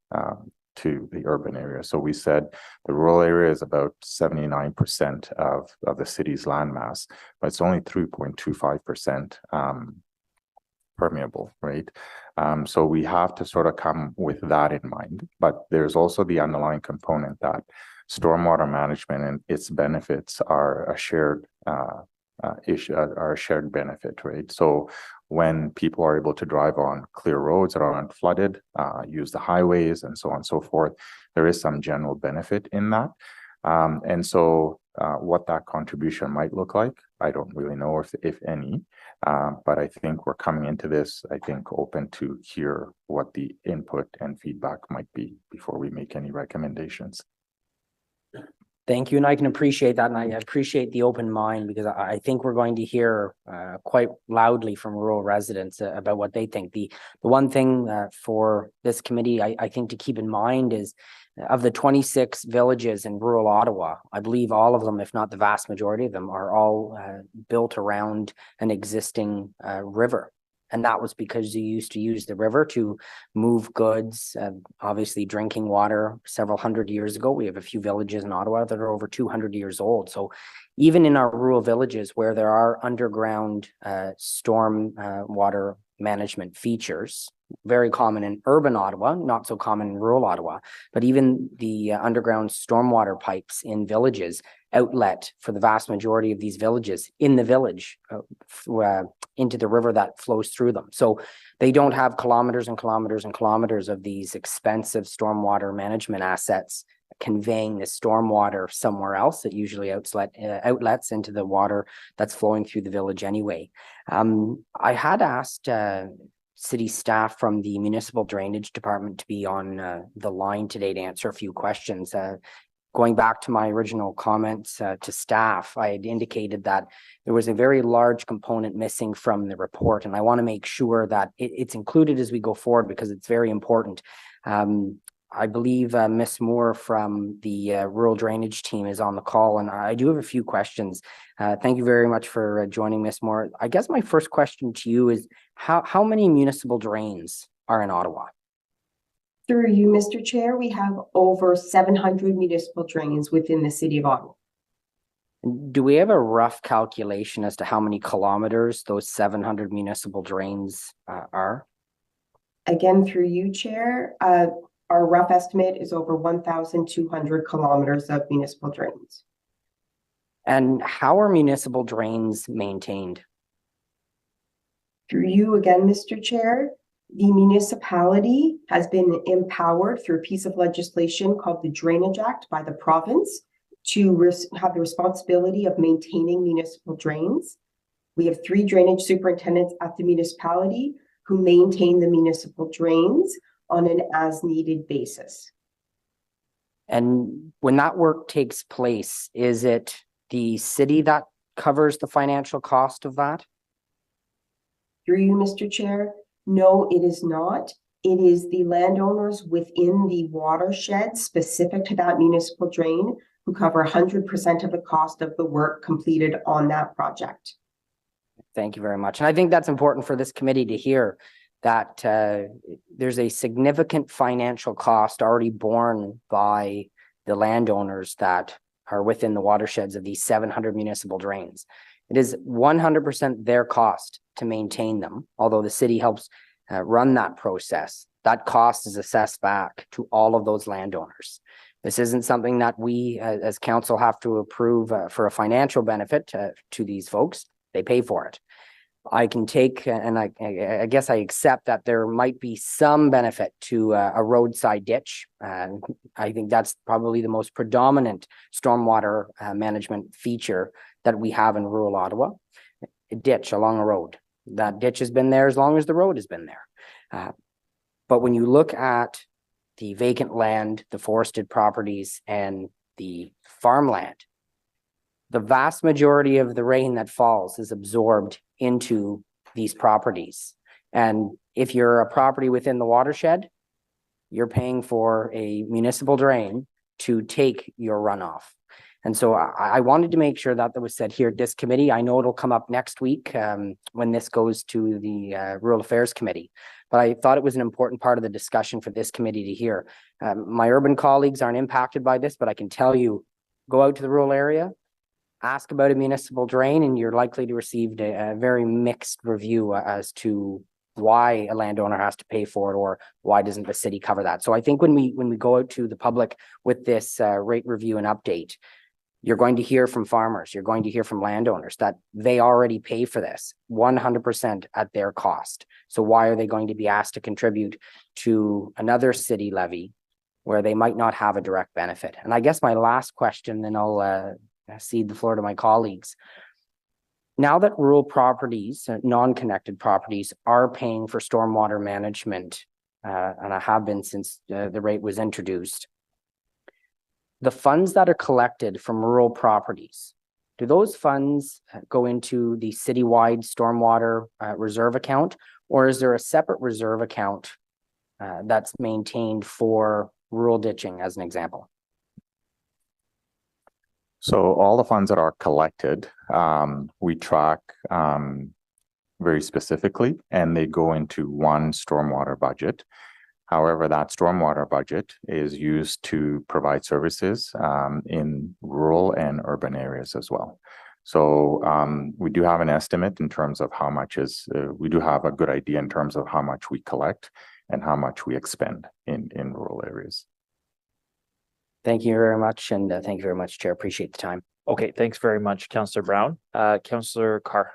to the urban area. So we said the rural area is about 79% of the city's landmass, but it's only 3.25% permeable, right? So we have to sort of come with that in mind. But there's also the underlying component that stormwater management and its benefits are a shared issue, are a shared benefit, right? So when people are able to drive on clear roads that aren't flooded, use the highways and so on and so forth, there is some general benefit in that. And so what that contribution might look like, I don't really know if any, but I think we're coming into this, I think, open to hear what the input and feedback might be before we make any recommendations. Thank you, and I can appreciate that, and I appreciate the open mind, because I think we're going to hear quite loudly from rural residents about what they think. The one thing for this committee, I think, to keep in mind is, of the 26 villages in rural Ottawa, I believe all of them, if not the vast majority of them, are all built around an existing river. And that was because you used to use the river to move goods, obviously drinking water several hundred years ago. We have a few villages in Ottawa that are over 200 years old. So even in our rural villages where there are underground storm water management features, very common in urban Ottawa, not so common in rural Ottawa, but even the underground stormwater pipes in villages outlet for the vast majority of these villages in the village into the river that flows through them. So they don't have kilometers and kilometers and kilometers of these expensive stormwater management assets conveying the stormwater somewhere else. It usually outlets into the water that's flowing through the village anyway. I had asked city staff from the municipal drainage department to be on the line today to answer a few questions. Going back to my original comments to staff, I had indicated that there was a very large component missing from the report, and I want to make sure that it's included as we go forward because it's very important. I believe Ms. Moore from the rural drainage team is on the call, and I do have a few questions. Thank you very much for joining, Ms. Moore. I guess my first question to you is, how many municipal drains are in Ottawa? Through you, Mr. Chair, we have over 700 municipal drains within the city of Ottawa. Do we have a rough calculation as to how many kilometers those 700 municipal drains are? Again, through you, Chair, our rough estimate is over 1,200 kilometers of municipal drains. And how are municipal drains maintained? Through you again, Mr. Chair, the municipality has been empowered through a piece of legislation called the Drainage Act by the province to have the responsibility of maintaining municipal drains. We have 3 drainage superintendents at the municipality who maintain the municipal drains on an as-needed basis. And when that work takes place, is it the city that covers the financial cost of that? Through you, Mr. Chair, no, it is not. It is the landowners within the watershed specific to that municipal drain who cover 100% of the cost of the work completed on that project. Thank you very much. And I think that's important for this committee to hear, that there's a significant financial cost already borne by the landowners that are within the watersheds of these 700 municipal drains. It is 100% their cost to maintain them, although the city helps run that process. That cost is assessed back to all of those landowners. This isn't something that we as council have to approve for a financial benefit to these folks. They pay for it. I can take, and I guess I accept that there might be some benefit to a roadside ditch. I think that's probably the most predominant stormwater management feature that we have in rural Ottawa. A ditch along a road. That ditch has been there as long as the road has been there. But when you look at the vacant land, the forested properties, and the farmland, the vast majority of the rain that falls is absorbed into these properties. And if you're a property within the watershed, you're paying for a municipal drain to take your runoff. And so I wanted to make sure that was said here at this committee. I know it'll come up next week when this goes to the Rural Affairs Committee, but I thought it was an important part of the discussion for this committee to hear. My urban colleagues aren't impacted by this, but I can tell you, go out to the rural area, ask about a municipal drain, and you're likely to receive a very mixed review as to why a landowner has to pay for it or why doesn't the city cover that. So I think when we go out to the public with this rate review and update, you're going to hear from farmers, you're going to hear from landowners that they already pay for this 100% at their cost. So why are they going to be asked to contribute to another city levy where they might not have a direct benefit? And I guess my last question, then I'll cede the floor to my colleagues. Now that rural properties, non-connected properties, are paying for stormwater management, and I have been since the rate was introduced, the funds that are collected from rural properties, do those funds go into the citywide stormwater reserve account, or is there a separate reserve account that's maintained for rural ditching, as an example? So all the funds that are collected, we track very specifically, and they go into one stormwater budget. However, that stormwater budget is used to provide services in rural and urban areas as well. So we do have an estimate in terms of how much we do have a good idea in terms of how much we collect and how much we expend in rural areas. Thank you very much. And thank you very much, Chair. Appreciate the time. Okay, thanks very much, Councillor Brown. Councillor Carr.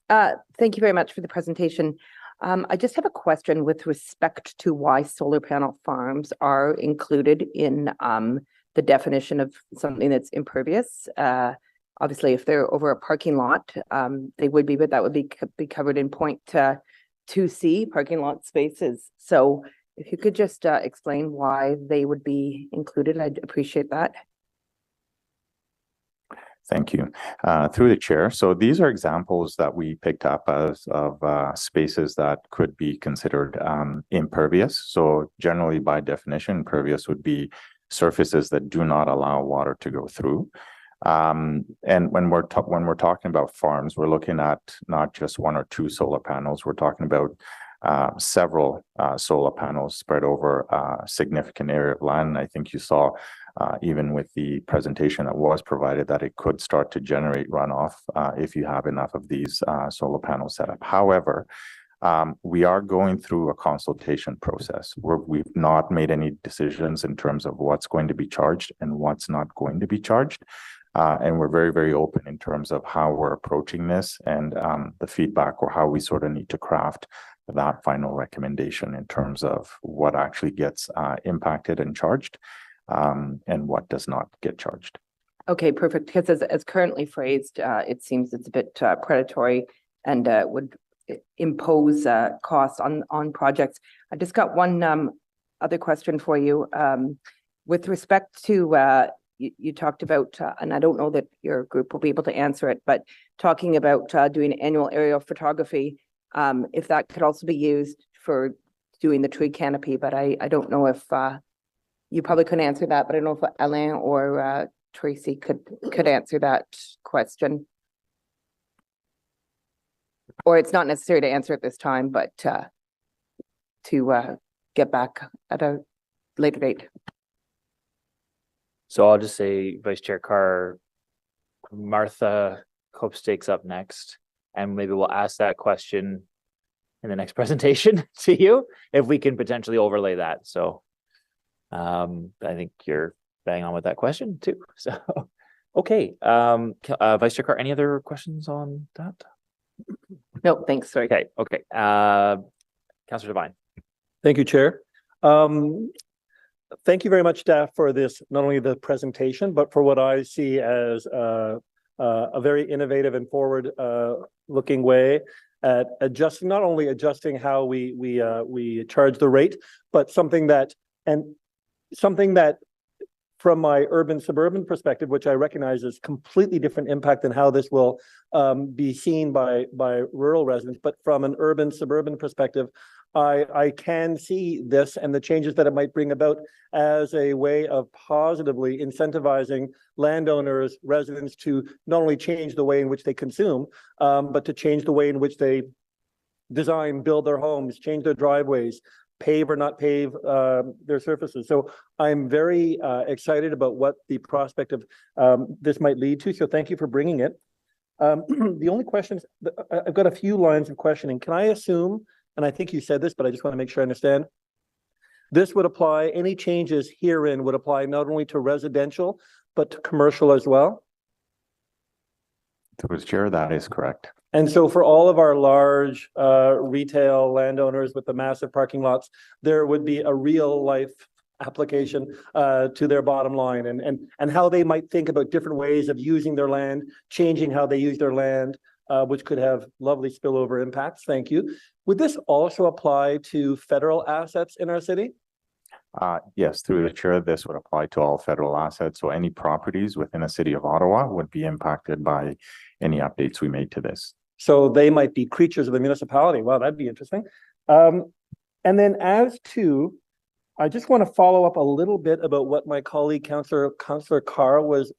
Thank you very much for the presentation. I just have a question with respect to why solar panel farms are included in the definition of something that's impervious. Obviously, if they're over a parking lot, they would be, but that would be covered in point 2C, parking lot spaces. So if you could just explain why they would be included, I'd appreciate that. Thank you. Through the chair. So these are examples that we picked up as of spaces that could be considered impervious. So generally, by definition, impervious would be surfaces that do not allow water to go through. And when we're talking about farms, we're looking at not just one or two solar panels. We're talking about several solar panels spread over a significant area of land. I think you saw even with the presentation that was provided that it could start to generate runoff if you have enough of these solar panels set up. However, we are going through a consultation process where we've not made any decisions in terms of what's going to be charged and what's not going to be charged. And we're very, very open in terms of how we're approaching this and the feedback or how we sort of need to craft that final recommendation in terms of what actually gets impacted and charged and what does not get charged. Okay, perfect. Because as currently phrased, it seems it's a bit predatory and would impose costs on projects. I just got one other question for you. With respect to, you talked about, and I don't know that your group will be able to answer it, but talking about doing annual aerial photography, if that could also be used for doing the tree canopy, but I don't know if you probably couldn't answer that, but I don't know if Alain or Tracy could answer that question. Or it's not necessary to answer at this time, but to get back at a later date. So I'll just say, Vice Chair Carr, Martha Copestake's up next, and maybe we'll ask that question in the next presentation to you, if we can potentially overlay that. So I think you're bang on with that question too. So, okay. Vice Chair Carr, any other questions on that? No, thanks. Sorry. Okay. Councillor Devine. Thank you, Chair. Thank you very much, staff, for this, not only the presentation, but for what I see as a very innovative and forward looking way at not only adjusting how we charge the rate, but something that from my urban suburban perspective, which I recognize is completely different impact than how this will be seen by rural residents. But from an urban suburban perspective, I can see this and the changes that it might bring about as a way of positively incentivizing landowners, residents to not only change the way in which they consume, but to change the way in which they design, build their homes, change their driveways, pave or not pave their surfaces. So I'm very excited about what the prospect of this might lead to. So thank you for bringing it. The only questions, I've got a few lines of questioning. Can I assume, and I think you said this, but I just want to make sure I understand, this would apply, any changes herein would apply not only to residential, but to commercial as well? Through the chair, that is correct. And so for all of our large retail landowners with the massive parking lots, there would be a real life application to their bottom line and how they might think about different ways of using their land, changing how they use their land, which could have lovely spillover impacts. Thank you. Would this also apply to federal assets in our city? Yes, through the chair, this would apply to all federal assets. So any properties within a city of Ottawa would be impacted by any updates we made to this. So they might be creatures of the municipality. Wow, that'd be interesting. And then as to, I just want to follow up a little bit about what my colleague, Councillor Carr was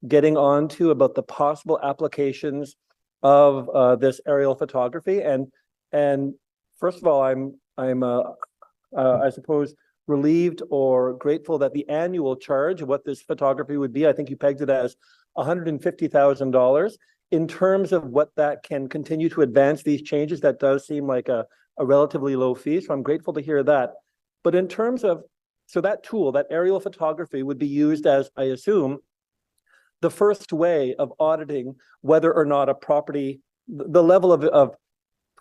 getting on to about the possible applications of this aerial photography. And first of all, I'm I suppose relieved or grateful that the annual charge of what this photography would be, I think you pegged it as $150,000. In terms of what that can continue to advance these changes, that does seem like a relatively low fee. So I'm grateful to hear that. But in terms of, so that tool, that aerial photography would be used as, I assume, the first way of auditing whether or not a property, the level of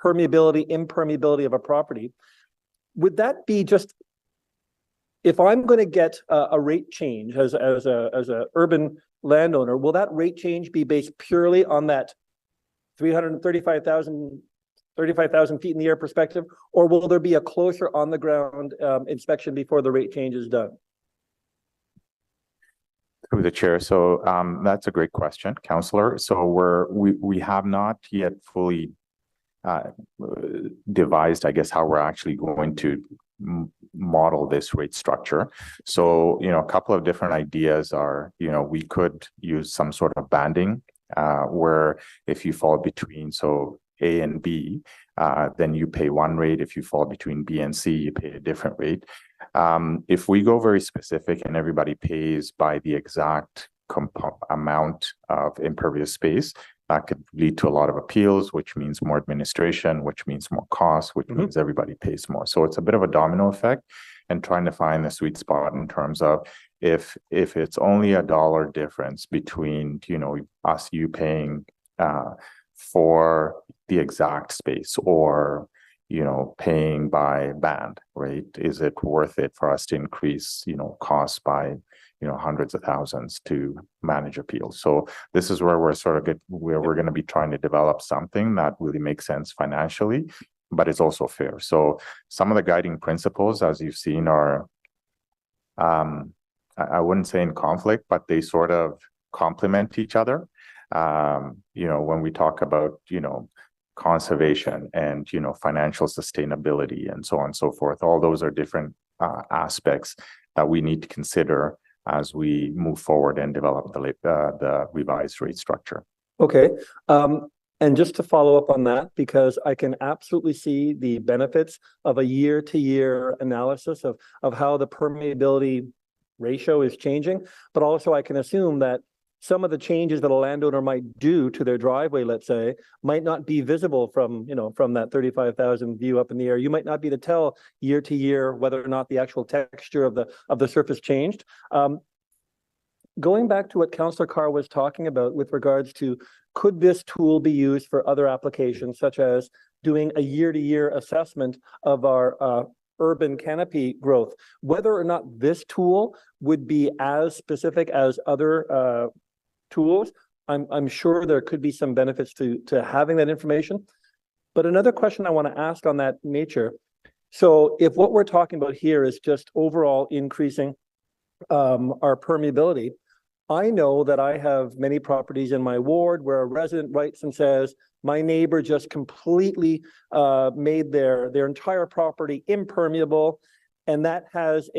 permeability, impermeability of a property. Would that be just, if I'm going to get a rate change as a urban landowner, will that rate change be based purely on that 335,000 feet in the air perspective, or will there be a closer on the ground inspection before the rate change is done? Through the chair, so that's a great question, Councillor. So we have not yet fully devised, I guess, how we're actually going to model this rate structure. So, a couple of different ideas are, we could use some sort of banding where if you fall between, so A and B, then you pay one rate. If you fall between B and C, you pay a different rate. If we go very specific and everybody pays by the exact amount of impervious space, that could lead to a lot of appeals, which means more administration, which means more costs, which means everybody pays more. So it's a bit of a domino effect, and trying to find the sweet spot in terms of if it's only $1 difference between, you paying for the exact space or, paying by band, right? Is it worth it for us to increase, costs by, hundreds of thousands to manage appeals? So this is where we're we're going to be trying to develop something that really makes sense financially, but it's also fair. So some of the guiding principles, as you've seen, are, I wouldn't say in conflict, but they sort of complement each other. When we talk about, conservation and, financial sustainability and so on and so forth, all those are different aspects that we need to consider as we move forward and develop the revised rate structure. Okay. And just to follow up on that, because I can absolutely see the benefits of a year-to-year analysis of how the permeability ratio is changing, but also I can assume that some of the changes that a landowner might do to their driveway, let's say, might not be visible from, from that 35,000 view up in the air. You might not be able to tell year to year whether or not the actual texture of the surface changed. Going back to what Councillor Carr was talking about with regards to, could this tool be used for other applications, such as doing a year-to-year assessment of our urban canopy growth, whether or not this tool would be as specific as other tools, I'm sure there could be some benefits to having that information. But another question I want to ask on that nature, so if what we're talking about here is just overall increasing our permeability. I know that I have many properties in my ward where a resident writes and says, my neighbor just completely made their entire property impermeable. And that has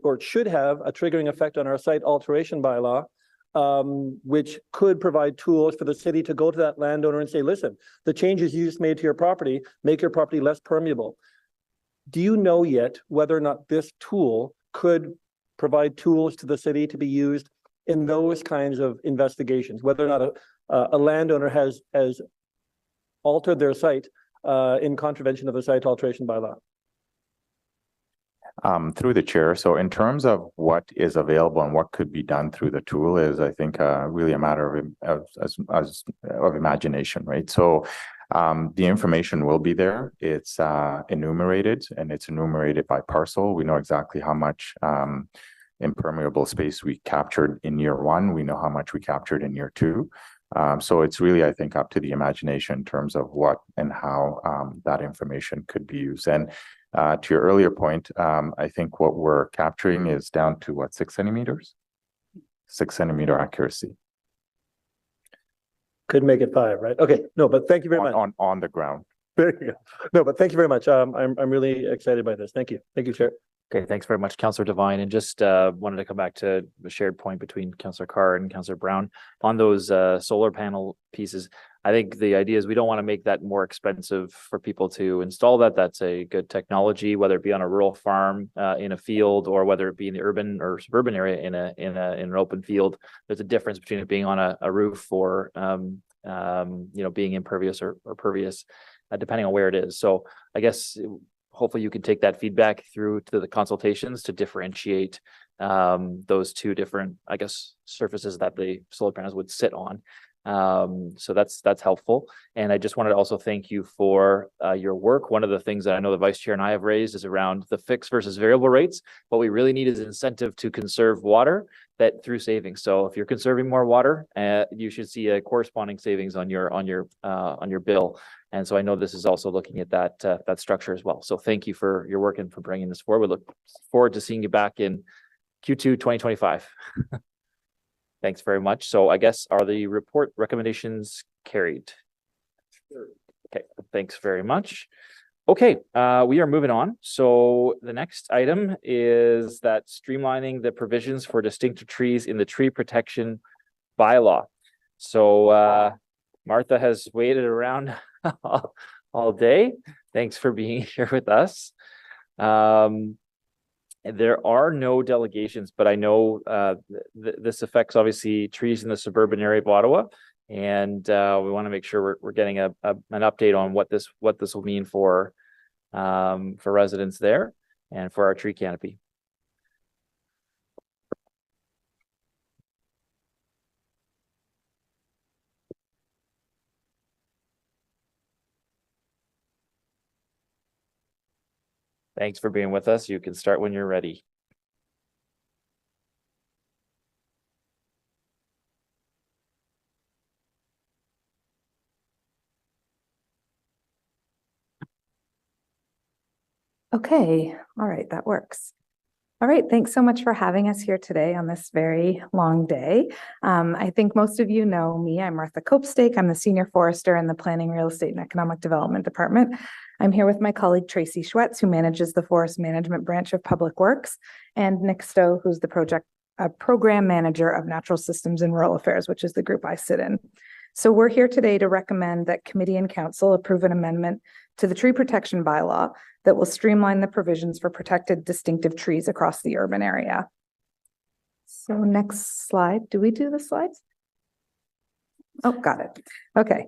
or it should have a triggering effect on our site alteration bylaw, which could provide tools for the city to go to that landowner and say, listen, the changes you just made to your property make your property less permeable. Do you know yet whether or not this tool could provide tools to the city to be used in those kinds of investigations, whether or not a landowner has altered their site in contravention of the site alteration bylaw? Through the chair. So in terms of what is available and what could be done through the tool is, I think, really a matter of imagination, right? So the information will be there. It's enumerated, and it's enumerated by parcel. We know exactly how much impermeable space we captured in year one. We know how much we captured in year two. So it's really, I think, up to the imagination in terms of what and how that information could be used. And to your earlier point, I think what we're capturing is down to what, 6 centimeters? 6 centimeter accuracy. Could make it 5, right? Okay, no, but thank you very much. On the ground. There you go. No, but thank you very much. I'm really excited by this. Thank you. Thank you, Chair. Okay, thanks very much, Councillor Devine. And just wanted to come back to a shared point between Councillor Carr and Councillor Brown on those solar panel pieces. I think the idea is we don't want to make that more expensive for people to install that. That's a good technology, whether it be on a rural farm in a field, or whether it be in the urban or suburban area in an open field. There's a difference between it being on a roof or being impervious or pervious, depending on where it is. So I guess hopefully you can take that feedback through to the consultations to differentiate those two different, I guess, surfaces that the solar panels would sit on. So that's helpful. And I just wanted to also thank you for your work. One of the things that I know the Vice Chair and I have raised is around the fixed versus variable rates. What we really need is an incentive to conserve water that through savings. So if you're conserving more water, you should see a corresponding savings on your bill. And so I know this is also looking at that structure as well. So thank you for your work and for bringing this forward. We look forward to seeing you back in Q2 2025. Thanks very much. So I guess are the report recommendations carried? Sure. Okay, thanks very much. Okay, we are moving on. So the next item is that streamlining the provisions for distinctive trees in the tree protection bylaw. So Martha has waited around all day. Thanks for being here with us. There are no delegations, but I know this affects obviously trees in the suburban area of Ottawa, and we want to make sure we're getting an update on what this will mean for residents there and for our tree canopy. Thanks for being with us. You can start when you're ready. Okay, all right, that works. All right, thanks so much for having us here today on this very long day. I think most of you know me. I'm Martha Copestake. I'm the Senior Forester in the Planning, Real Estate, and Economic Development Department. I'm here with my colleague Tracy Schwetz, who manages the Forest Management Branch of Public Works, and Nick Stowe, who's the Program Manager of Natural Systems and Rural Affairs, which is the group I sit in. So we're here today to recommend that Committee and Council approve an amendment to the tree protection bylaw that will streamline the provisions for protected distinctive trees across the urban area. So next slide. Do we do the slides? Oh, got it. Okay.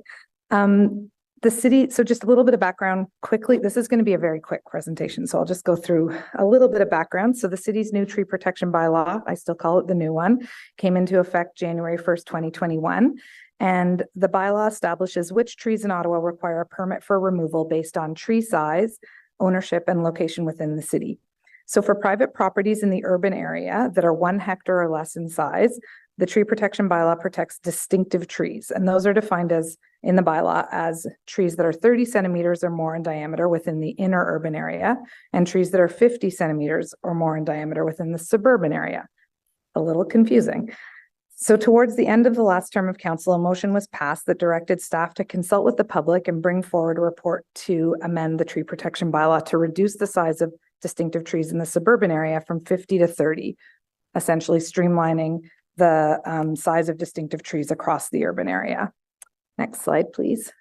The city, so just a little bit of background quickly. This is going to be a very quick presentation, so I'll just go through a little bit of background. So the city's new tree protection bylaw, I still call it the new one, came into effect January 1st, 2021. And the bylaw establishes which trees in Ottawa require a permit for removal based on tree size, ownership, and location within the city. So for private properties in the urban area that are 1 hectare or less in size, the tree protection bylaw protects distinctive trees. And those are defined as in the bylaw as trees that are 30 centimeters or more in diameter within the inner urban area, and trees that are 50 centimeters or more in diameter within the suburban area. a little confusing. So towards the end of the last term of council, a motion was passed that directed staff to consult with the public and bring forward a report to amend the tree protection bylaw to reduce the size of distinctive trees in the suburban area from 50 to 30, essentially streamlining the size of distinctive trees across the urban area. Next slide, please.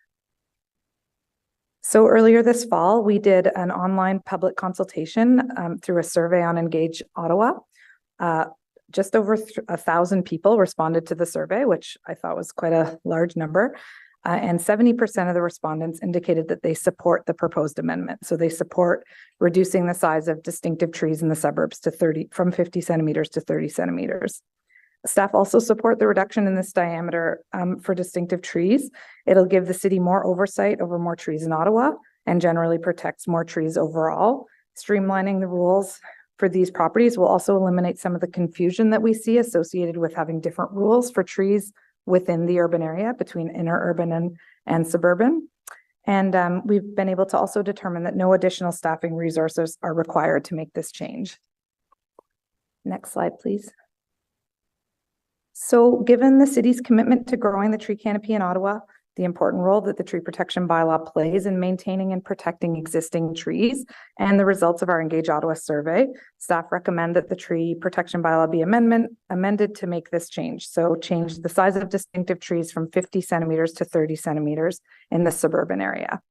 So earlier this fall, we did an online public consultation through a survey on Engage Ottawa. Just over 1,000 people responded to the survey, which I thought was quite a large number. And 70% of the respondents indicated that they support the proposed amendment. So they support reducing the size of distinctive trees in the suburbs to from 50 centimeters to 30 centimeters. Staff also support the reduction in this diameter for distinctive trees. It'll give the city more oversight over more trees in Ottawa and generally protects more trees overall. Streamlining the rules for these properties will also eliminate some of the confusion that we see associated with having different rules for trees within the urban area between inner urban and suburban. And we've been able to also determine that no additional staffing resources are required to make this change. Next slide, please. So given the city's commitment to growing the tree canopy in Ottawa, the important role that the tree protection bylaw plays in maintaining and protecting existing trees, and the results of our Engage Ottawa survey, staff recommend that the tree protection bylaw be amended to make this change. So change the size of distinctive trees from 50 centimeters to 30 centimeters in the suburban area.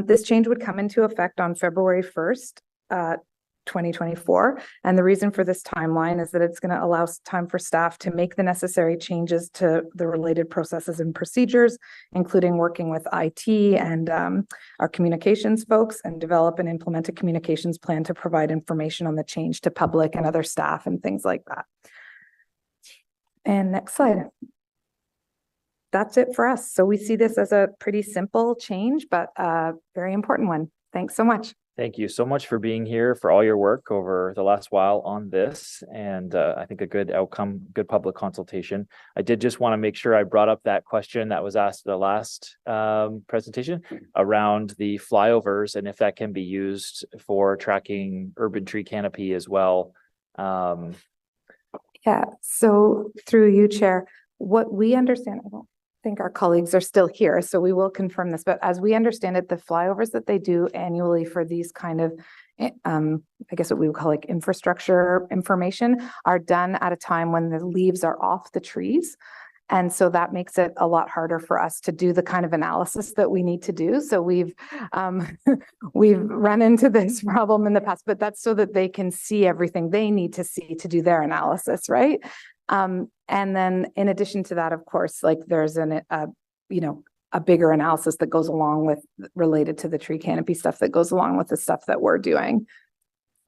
This change would come into effect on February 1st, 2024. And the reason for this timeline is that it's going to allow time for staff to make the necessary changes to the related processes and procedures, including working with IT and our communications folks, and develop and implement a communications plan to provide information on the change to public and other staff and things like that. And next slide. That's it for us. So we see this as a pretty simple change, but a very important one. Thanks so much. Thank you so much for being here, for all your work over the last while on this, and I think a good outcome, good public consultation. I did just want to make sure I brought up that question that was asked at the last presentation around the flyovers and if that can be used for tracking urban tree canopy as well. Yeah, so through you, Chair, what we understand, I don't think our colleagues are still here, so we will confirm this, but as we understand it, the flyovers that they do annually for these kind of, I guess what we would call like infrastructure information, are done at a time when the leaves are off the trees. And so that makes it a lot harder for us to do the kind of analysis that we need to do. So we've run into this problem in the past, but that's so that they can see everything they need to see to do their analysis, right? And then in addition to that, of course, like there's a bigger analysis that goes along with related to the tree canopy stuff that goes along with the stuff that we're doing.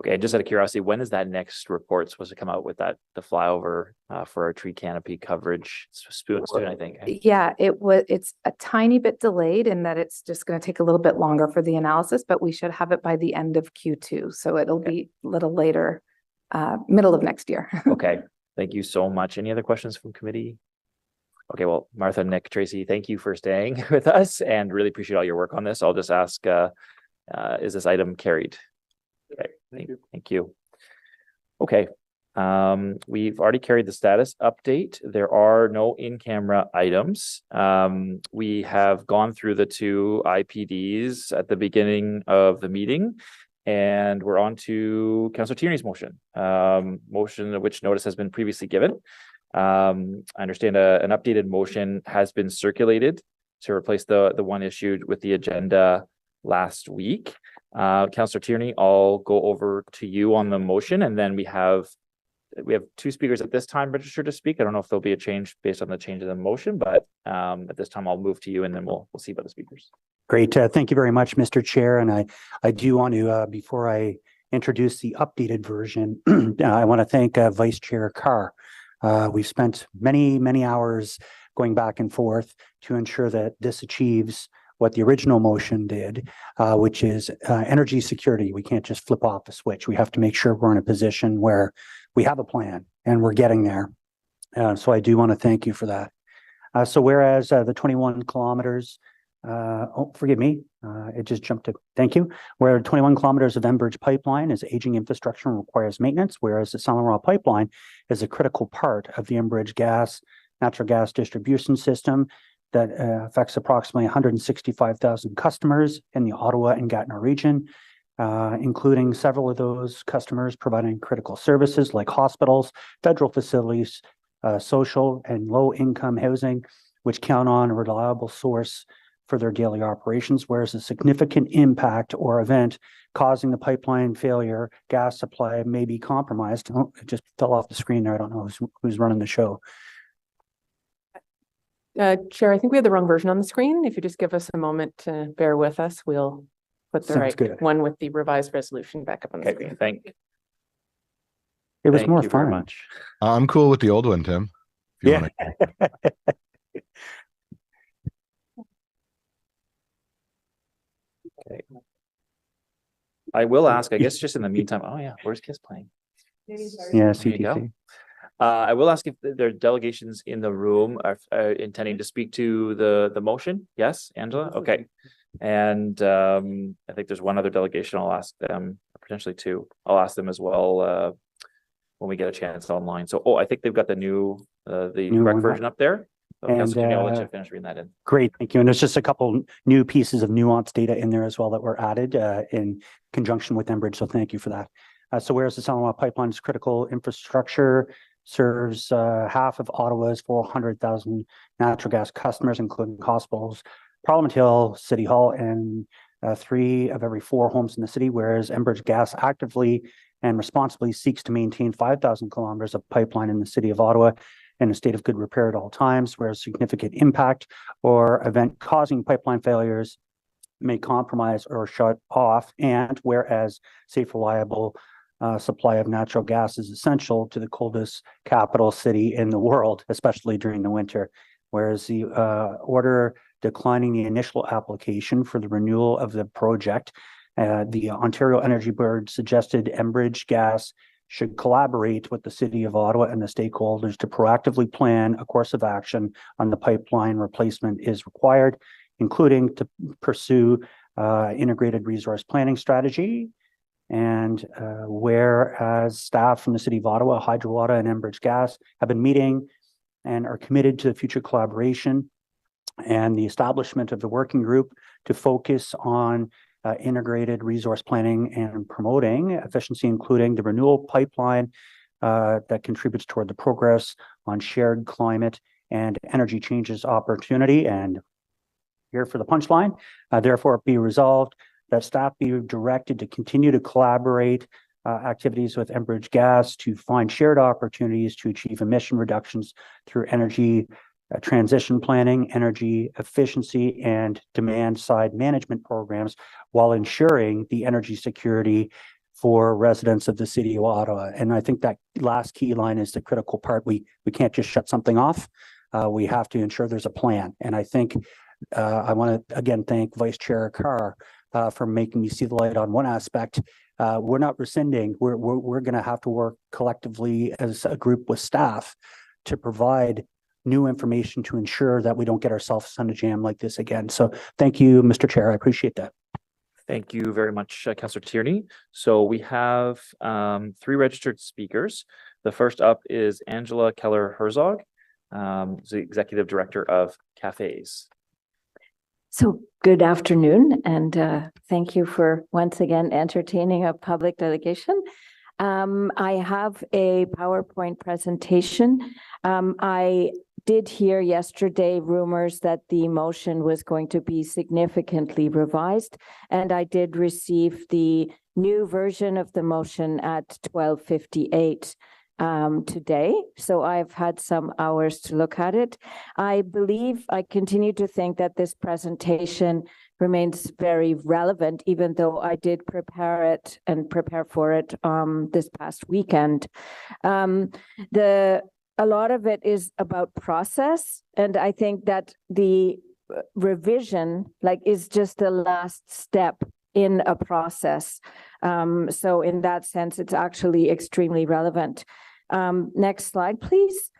Okay, just out of curiosity, when is that next report supposed to come out with the flyover for our tree canopy coverage? Soon, I think. Yeah, it's a tiny bit delayed in that it's just going to take a little bit longer for the analysis, but we should have it by the end of Q2. So it'll be a little later, middle of next year. Okay. Thank you so much. Any other questions from committee? Okay, well, Martha, Nick, Tracy, thank you for staying with us and really appreciate all your work on this. I'll just ask, is this item carried? Okay, thank you. Okay, we've already carried the status update. There are no in-camera items. We have gone through the two IPDs at the beginning of the meeting. And we're on to Councillor Tierney's motion, motion of which notice has been previously given. I understand an updated motion has been circulated to replace the one issued with the agenda last week. Councillor Tierney, I'll go over to you on the motion, and then we have two speakers at this time registered to speak. I don't know if there'll be a change based on the change of the motion, but at this time I'll move to you, and then we'll see about the speakers. Great. Thank you very much, Mr. Chair. And I do want to, before I introduce the updated version, I want to thank Vice Chair Carr. We've spent many hours going back and forth to ensure that this achieves what the original motion did, which is energy security. We can't just flip off a switch. We have to make sure we're in a position where we have a plan and we're getting there. So I do want to thank you for that. So whereas the 21 kilometers forgive me, it just jumped to, thank you. Where 21 kilometers of Enbridge pipeline is aging infrastructure and requires maintenance, whereas the San Laurel pipeline is a critical part of the Enbridge natural gas distribution system that affects approximately 165,000 customers in the Ottawa and Gatineau region, including several of those customers providing critical services like hospitals, federal facilities, social and low-income housing, which count on a reliable source for their daily operations, whereas a significant impact or event causing the pipeline failure, gas supply may be compromised. Oh, it just fell off the screen there. I don't know who's running the show. Chair, I think we have the wrong version on the screen. If you just give us a moment to bear with us, we'll put the one with the revised resolution back up on the screen. Thank you. It was more fun. Very much. I'm cool with the old one, Tim. Yeah. Okay. I will ask, I guess, just in the meantime. Oh yeah, where's Kiss playing? Yeah, CTC. I will ask if there are delegations in the room are intending to speak to the motion. Yes, Angela? Okay. And I think there's one other delegation. I'll ask them, potentially two. I'll ask them as well when we get a chance online. So, I think they've got the new correct version up there. So, And I'll let you finish reading that in. Great, thank you. And there's just a couple new pieces of nuanced data in there as well that were added in conjunction with Enbridge. So thank you for that. So whereas the San Laurel pipeline is critical infrastructure, serves half of Ottawa's 400,000 natural gas customers, including hospitals, Parliament Hill, City Hall, and 3 of every 4 homes in the city, whereas Enbridge Gas actively and responsibly seeks to maintain 5,000 kilometers of pipeline in the city of Ottawa in a state of good repair at all times, whereas significant impact or event causing pipeline failures may compromise or shut off, and whereas safe, reliable supply of natural gas is essential to the coldest capital city in the world, especially during the winter. Whereas the order declining the initial application for the renewal of the project, the Ontario Energy Board suggested Enbridge Gas should collaborate with the City of Ottawa and the stakeholders to proactively plan a course of action on the pipeline replacement is required, including to pursue integrated resource planning strategy. And whereas staff from the City of Ottawa, Hydro Ottawa, and Enbridge Gas have been meeting and are committed to the future collaboration and the establishment of the working group to focus on integrated resource planning and promoting efficiency, including the renewal pipeline that contributes toward the progress on shared climate and energy changes opportunity. And here for the punchline, therefore be resolved that staff be directed to continue to collaborate activities with Enbridge Gas to find shared opportunities to achieve emission reductions through energy transition planning, energy efficiency, and demand side management programs, while ensuring the energy security for residents of the City of Ottawa. And I think that last key line is the critical part. We can't just shut something off. We have to ensure there's a plan. And I think I want to again thank Vice Chair Carr for making me see the light on one aspect. We're not rescinding. We're going to have to work collectively as a group with staff to provide new information to ensure that we don't get ourselves on a jam like this again. So thank you, Mr. Chair. I appreciate that. Thank you very much, Councillor Tierney. So we have 3 registered speakers. The first up is Angela Keller-Herzog, the Executive Director of Cafes. So good afternoon, and thank you for once again entertaining a public delegation. I have a PowerPoint presentation. I did hear yesterday rumors that the motion was going to be significantly revised, and I did receive the new version of the motion at 12:58 today. So I've had some hours to look at it. I continue to think that this presentation remains very relevant, even though I did prepare for it this past weekend. A lot of it is about process, and I think that the revision is just the last step in a process. So in that sense, it's actually extremely relevant. Next slide, please.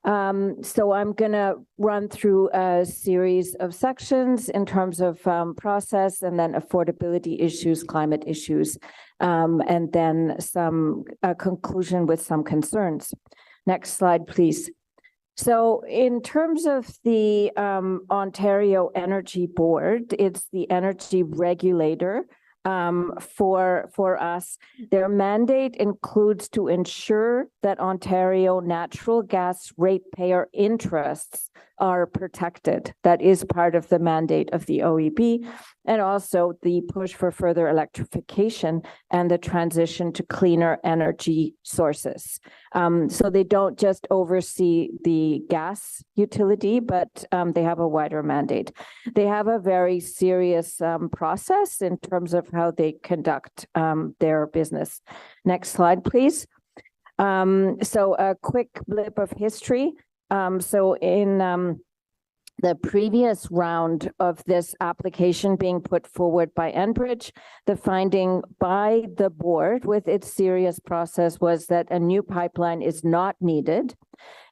So I'm going to run through a series of sections in terms of process, and then affordability issues, climate issues, and then some conclusion with some concerns. Next slide, please. So in terms of the Ontario Energy Board, it's the energy regulator for us. Their mandate includes to ensure that Ontario natural gas ratepayer interests are protected. That is part of the mandate of the OEB, and also the push for further electrification and the transition to cleaner energy sources. So they don't just oversee the gas utility, but they have a wider mandate. They have a very serious process in terms of how they conduct their business. Next slide, please. So a quick blip of history. So in the previous round of this application being put forward by Enbridge, the finding by the board with its serious process was that a new pipeline is not needed.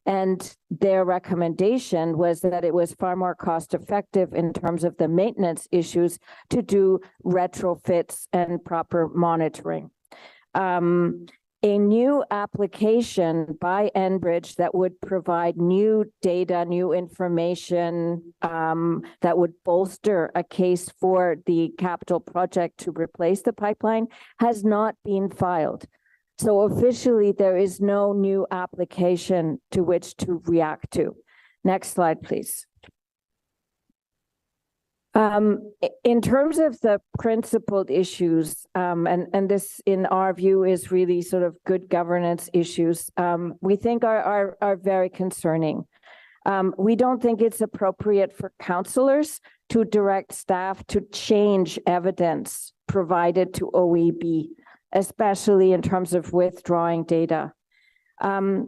And their recommendation was that it was far more cost effective in terms of the maintenance issues to do retrofits and proper monitoring. A new application by Enbridge that would provide new data, new information that would bolster a case for the capital project to replace the pipeline has not been filed. So officially, there is no new application to which to react to. Next slide, please. In terms of the principled issues, and this, in our view, is really sort of good governance issues, we think are very concerning. We don't think it's appropriate for councillors to direct staff to change evidence provided to OEB, especially in terms of withdrawing data.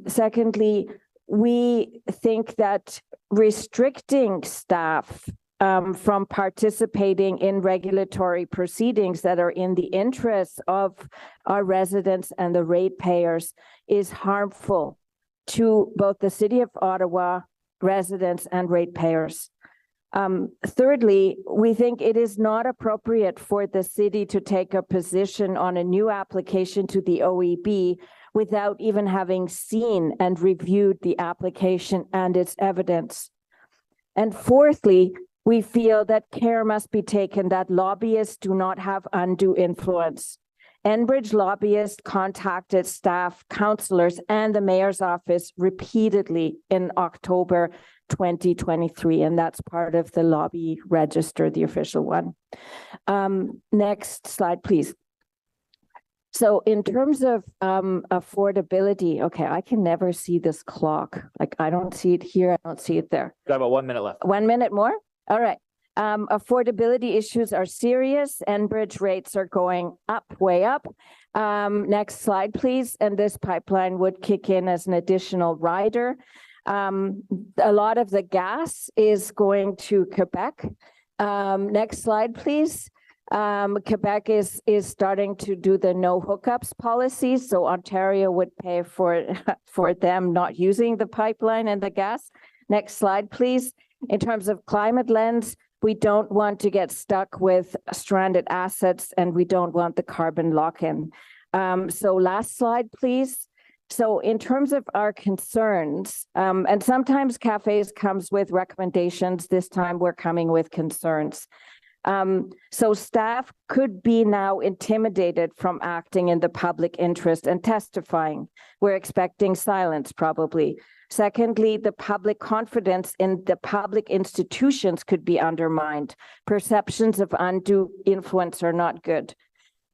Secondly, we think that restricting staff from participating in regulatory proceedings that are in the interests of our residents and the ratepayers is harmful to both the City of Ottawa residents and ratepayers. Thirdly, we think it is not appropriate for the city to take a position on a new application to the OEB without even having seen and reviewed the application and its evidence. And fourthly, we feel that care must be taken that lobbyists do not have undue influence. Enbridge lobbyists contacted staff, councillors, and the mayor's office repeatedly in October 2023, and that's part of the lobby register, the official one. Next slide, please. So in terms of affordability, okay, I can never see this clock. Like, I don't see it here, I don't see it there. Got about 1 minute left. 1 minute more? All right. Affordability issues are serious. Enbridge rates are going up, way up. Next slide, please. And this pipeline would kick in as an additional rider. A lot of the gas is going to Quebec. Next slide, please. Quebec is starting to do the no hookups policy, so Ontario would pay for them not using the pipeline and the gas. Next slide, please. In terms of climate lens, we don't want to get stuck with stranded assets, and we don't want the carbon lock-in. So last slide, please. So in terms of our concerns, and sometimes cafes comes with recommendations, this time we're coming with concerns. So staff could be now intimidated from acting in the public interest and testifying. We're expecting silence, probably. Secondly, the public confidence in the public institutions could be undermined. Perceptions of undue influence are not good.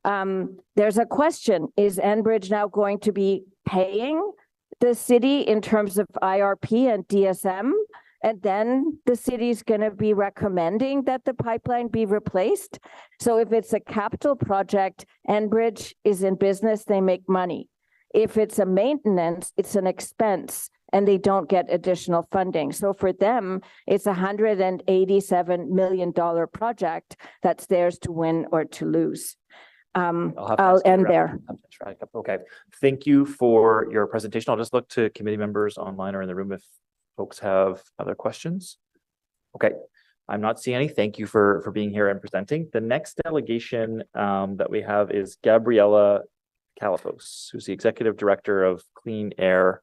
There's a question, is Enbridge now going to be paying the city in terms of IRP and DSM? And then the city's going to be recommending that the pipeline be replaced. So if it's a capital project, Enbridge is in business, they make money. If it's a maintenance, it's an expense, and they don't get additional funding. So for them, it's a $187 million project that's theirs to win or to lose. I'll end there. Okay, thank you for your presentation. I'll just look to committee members online or in the room if folks have other questions. Okay, I'm not seeing any. Thank you for being here and presenting. The next delegation that we have is Gabriella Calapos, who's the Executive Director of Clean Air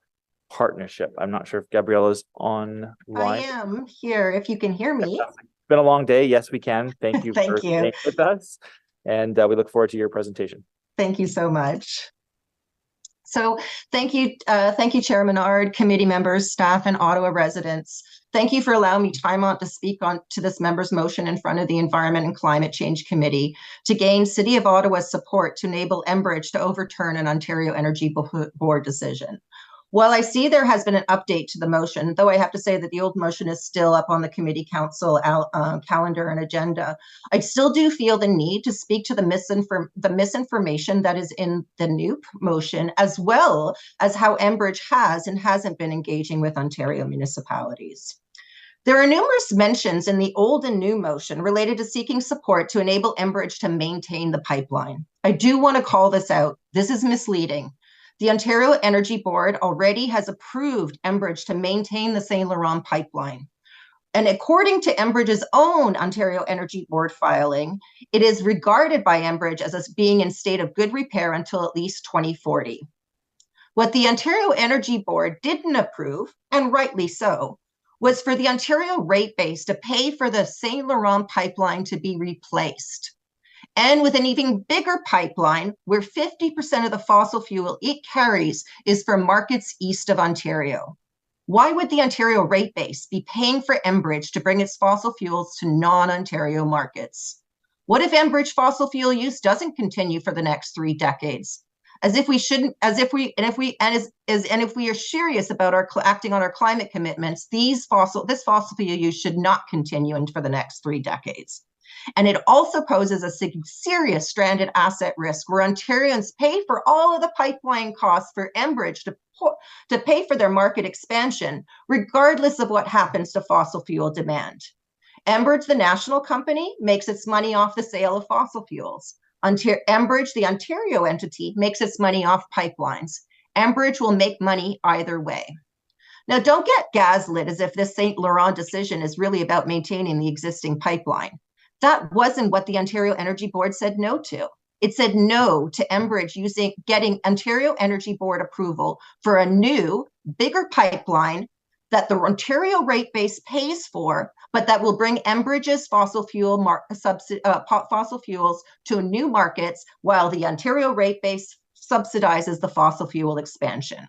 Partnership. I'm not sure if Gabriella's online. I am here, if you can hear me. It's been a long day. Yes, we can. Thank you Thank for you. staying with us. And we look forward to your presentation. Thank you so much. So thank you, Chair Menard, committee members, staff, and Ottawa residents. Thank you for allowing me time on to speak on to this member's motion in front of the Environment and Climate Change Committee to gain City of Ottawa's support to enable Enbridge to overturn an Ontario Energy Board decision. While I see there has been an update to the motion, though I have to say that the old motion is still up on the committee council calendar and agenda, I still do feel the need to speak to the misinformation that is in the new motion, as well as how Enbridge has and hasn't been engaging with Ontario municipalities. There are numerous mentions in the old and new motion related to seeking support to enable Enbridge to maintain the pipeline. I do want to call this out. This is misleading. The Ontario Energy Board already has approved Enbridge to maintain the Saint Laurent pipeline. And according to Enbridge's own Ontario Energy Board filing, it is regarded by Enbridge as being in state of good repair until at least 2040. What the Ontario Energy Board didn't approve, and rightly so, was for the Ontario rate base to pay for the Saint Laurent pipeline to be replaced. And with an even bigger pipeline, where 50% of the fossil fuel it carries is from markets east of Ontario. Why would the Ontario rate base be paying for Enbridge to bring its fossil fuels to non-Ontario markets? What if Enbridge fossil fuel use doesn't continue for the next 3 decades? If we are serious about acting on our climate commitments, this fossil fuel use should not continue for the next 3 decades. And it also poses a serious stranded asset risk where Ontarians pay for all of the pipeline costs for Enbridge to pay for their market expansion, regardless of what happens to fossil fuel demand. Enbridge, the national company, makes its money off the sale of fossil fuels. Enbridge, the Ontario entity, makes its money off pipelines. Enbridge will make money either way. Now, don't get gaslit as if this Saint Laurent decision is really about maintaining the existing pipeline. That wasn't what the Ontario Energy Board said no to. It said no to Enbridge getting Ontario Energy Board approval for a new, bigger pipeline that the Ontario rate base pays for, but that will bring Enbridge's fossil fuels to new markets while the Ontario rate base subsidizes the fossil fuel expansion.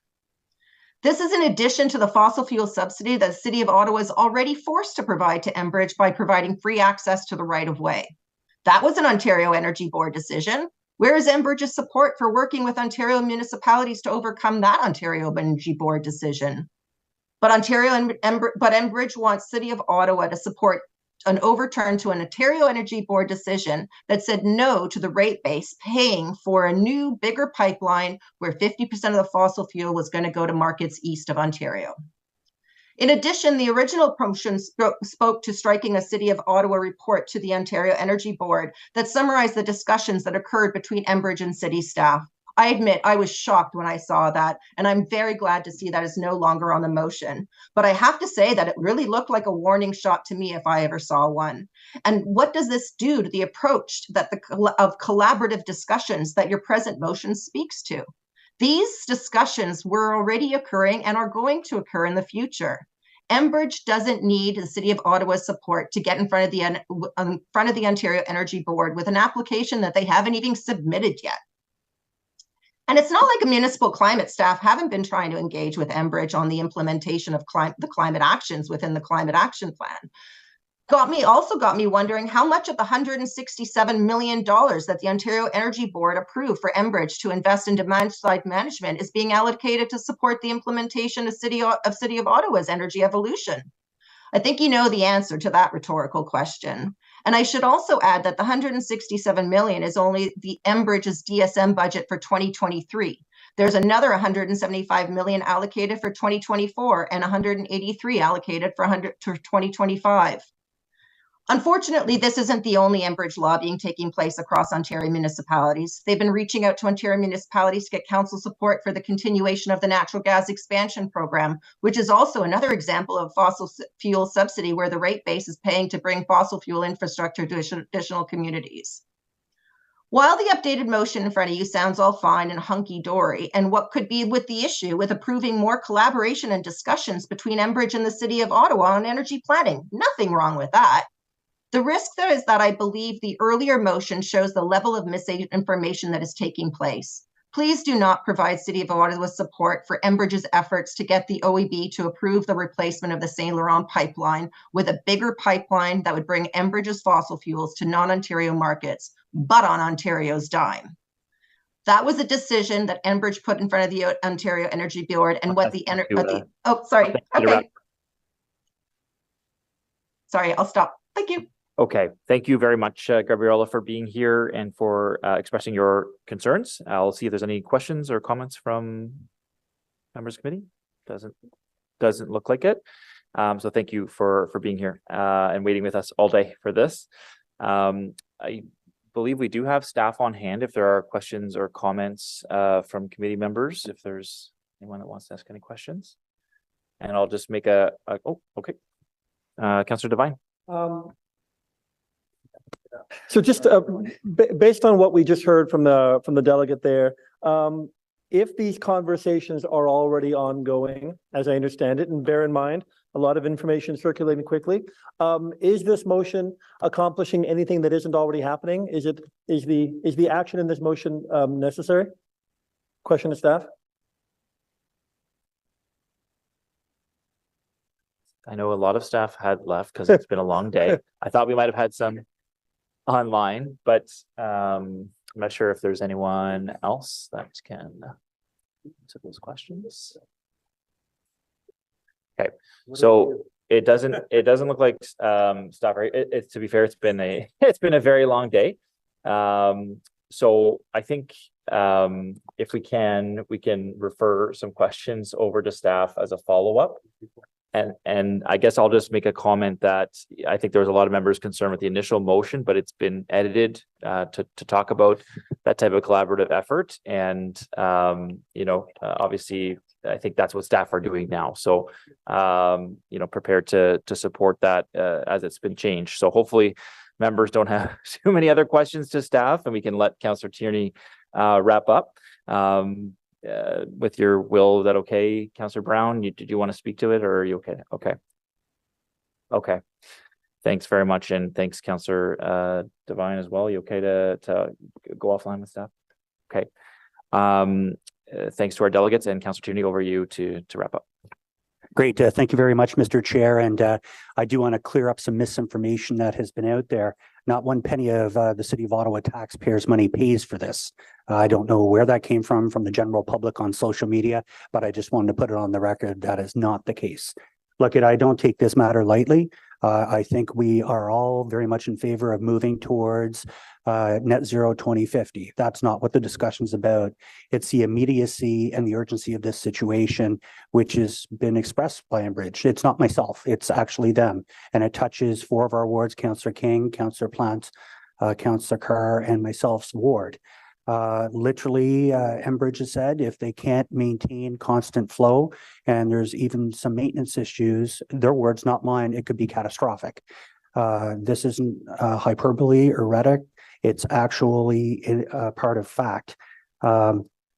This is in addition to the fossil fuel subsidy that the City of Ottawa is already forced to provide to Enbridge by providing free access to the right-of-way. That was an Ontario Energy Board decision. Where is Enbridge's support for working with Ontario municipalities to overcome that Ontario Energy Board decision? But Enbridge wants City of Ottawa to support an overturn to an Ontario Energy Board decision that said no to the rate base paying for a new, bigger pipeline where 50% of the fossil fuel was going to go to markets east of Ontario. In addition, the original motion spoke to striking a City of Ottawa report to the Ontario Energy Board that summarized the discussions that occurred between Enbridge and city staff. I admit I was shocked when I saw that, and I'm very glad to see that is no longer on the motion. But I have to say that it really looked like a warning shot to me if I ever saw one. And what does this do to the approach of collaborative discussions that your present motion speaks to? These discussions were already occurring and are going to occur in the future. Enbridge doesn't need the City of Ottawa's support to get in front of the Ontario Energy Board with an application that they haven't even submitted yet. And it's not like a municipal climate staff haven't been trying to engage with Enbridge on the implementation of the climate actions within the Climate Action Plan. Got me wondering how much of the $167 million that the Ontario Energy Board approved for Enbridge to invest in demand-side management is being allocated to support the implementation of City of Ottawa's energy evolution. I think you know the answer to that rhetorical question. And I should also add that the $167 million is only the Enbridge's DSM budget for 2023. There's another $175 million allocated for 2024 and $183 allocated for 2025. Unfortunately, this isn't the only Enbridge lobbying taking place across Ontario municipalities. They've been reaching out to Ontario municipalities to get council support for the continuation of the natural gas expansion program, which is also another example of fossil fuel subsidy where the rate base is paying to bring fossil fuel infrastructure to additional communities. While the updated motion in front of you sounds all fine and hunky-dory, and what could be with the issue with approving more collaboration and discussions between Enbridge and the City of Ottawa on energy planning, nothing wrong with that. The risk there is that I believe the earlier motion shows the level of misinformation that is taking place. Please do not provide City of Ottawa support for Enbridge's efforts to get the OEB to approve the replacement of the St. Laurent pipeline with a bigger pipeline that would bring Enbridge's fossil fuels to non-Ontario markets, but on Ontario's dime. That was a decision that Enbridge put in front of the Ontario Energy Board and what the Sorry, I'll stop. Thank you. Okay, thank you very much, Gabriella, for being here and for expressing your concerns. I'll see if there's any questions or comments from members of the committee. Doesn't look like it. So thank you for being here and waiting with us all day for this. I believe we do have staff on hand if there are questions or comments from committee members, if there's anyone that wants to ask any questions. And I'll just make okay. Councillor Devine. So just based on what we just heard from the delegate there, if these conversations are already ongoing, as I understand it, and bear in mind a lot of information circulating quickly, is this motion accomplishing anything that isn't already happening? Is the action in this motion necessary? Question to staff. I know a lot of staff had left because it's been a long day. I thought we might have had some online, but I'm not sure if there's anyone else that can answer those questions. Okay, so it doesn't look like staff. Right? To be fair, it's been a very long day. So I think if we can refer some questions over to staff as a follow-up. And I guess I'll just make a comment that I think there was a lot of members concerned with the initial motion, but it's been edited to talk about that type of collaborative effort. And, obviously, I think that's what staff are doing now. So, prepared to support that as it's been changed. So hopefully members don't have too many other questions to staff and we can let Councillor Tierney wrap up. With your will, is that okay, Councillor Brown? Did you want to speak to it, or are you okay? Okay. Thanks very much, and thanks, Councillor Devine, as well. You okay to go offline with staff? Okay. Thanks to our delegates, and Councillor Tierney, over you to wrap up. Great. Thank you very much, Mr. Chair. And I do want to clear up some misinformation that has been out there. Not one penny of the City of Ottawa taxpayers' money pays for this. I don't know where that came from the general public on social media, but I just wanted to put it on the record. That is not the case. Look, I don't take this matter lightly. I think we are all very much in favor of moving towards net zero 2050. That's not what the discussion's about. It's the immediacy and the urgency of this situation, which has been expressed by Enbridge. It's not myself, it's actually them. And it touches 4 of our wards, Councillor King, Councillor Plant, Councillor Carr, and myself's ward. Literally, Enbridge has said if they can't maintain constant flow and there's even some maintenance issues, their words, not mine, it could be catastrophic. This isn't hyperbole or rhetoric. It's actually a part of fact.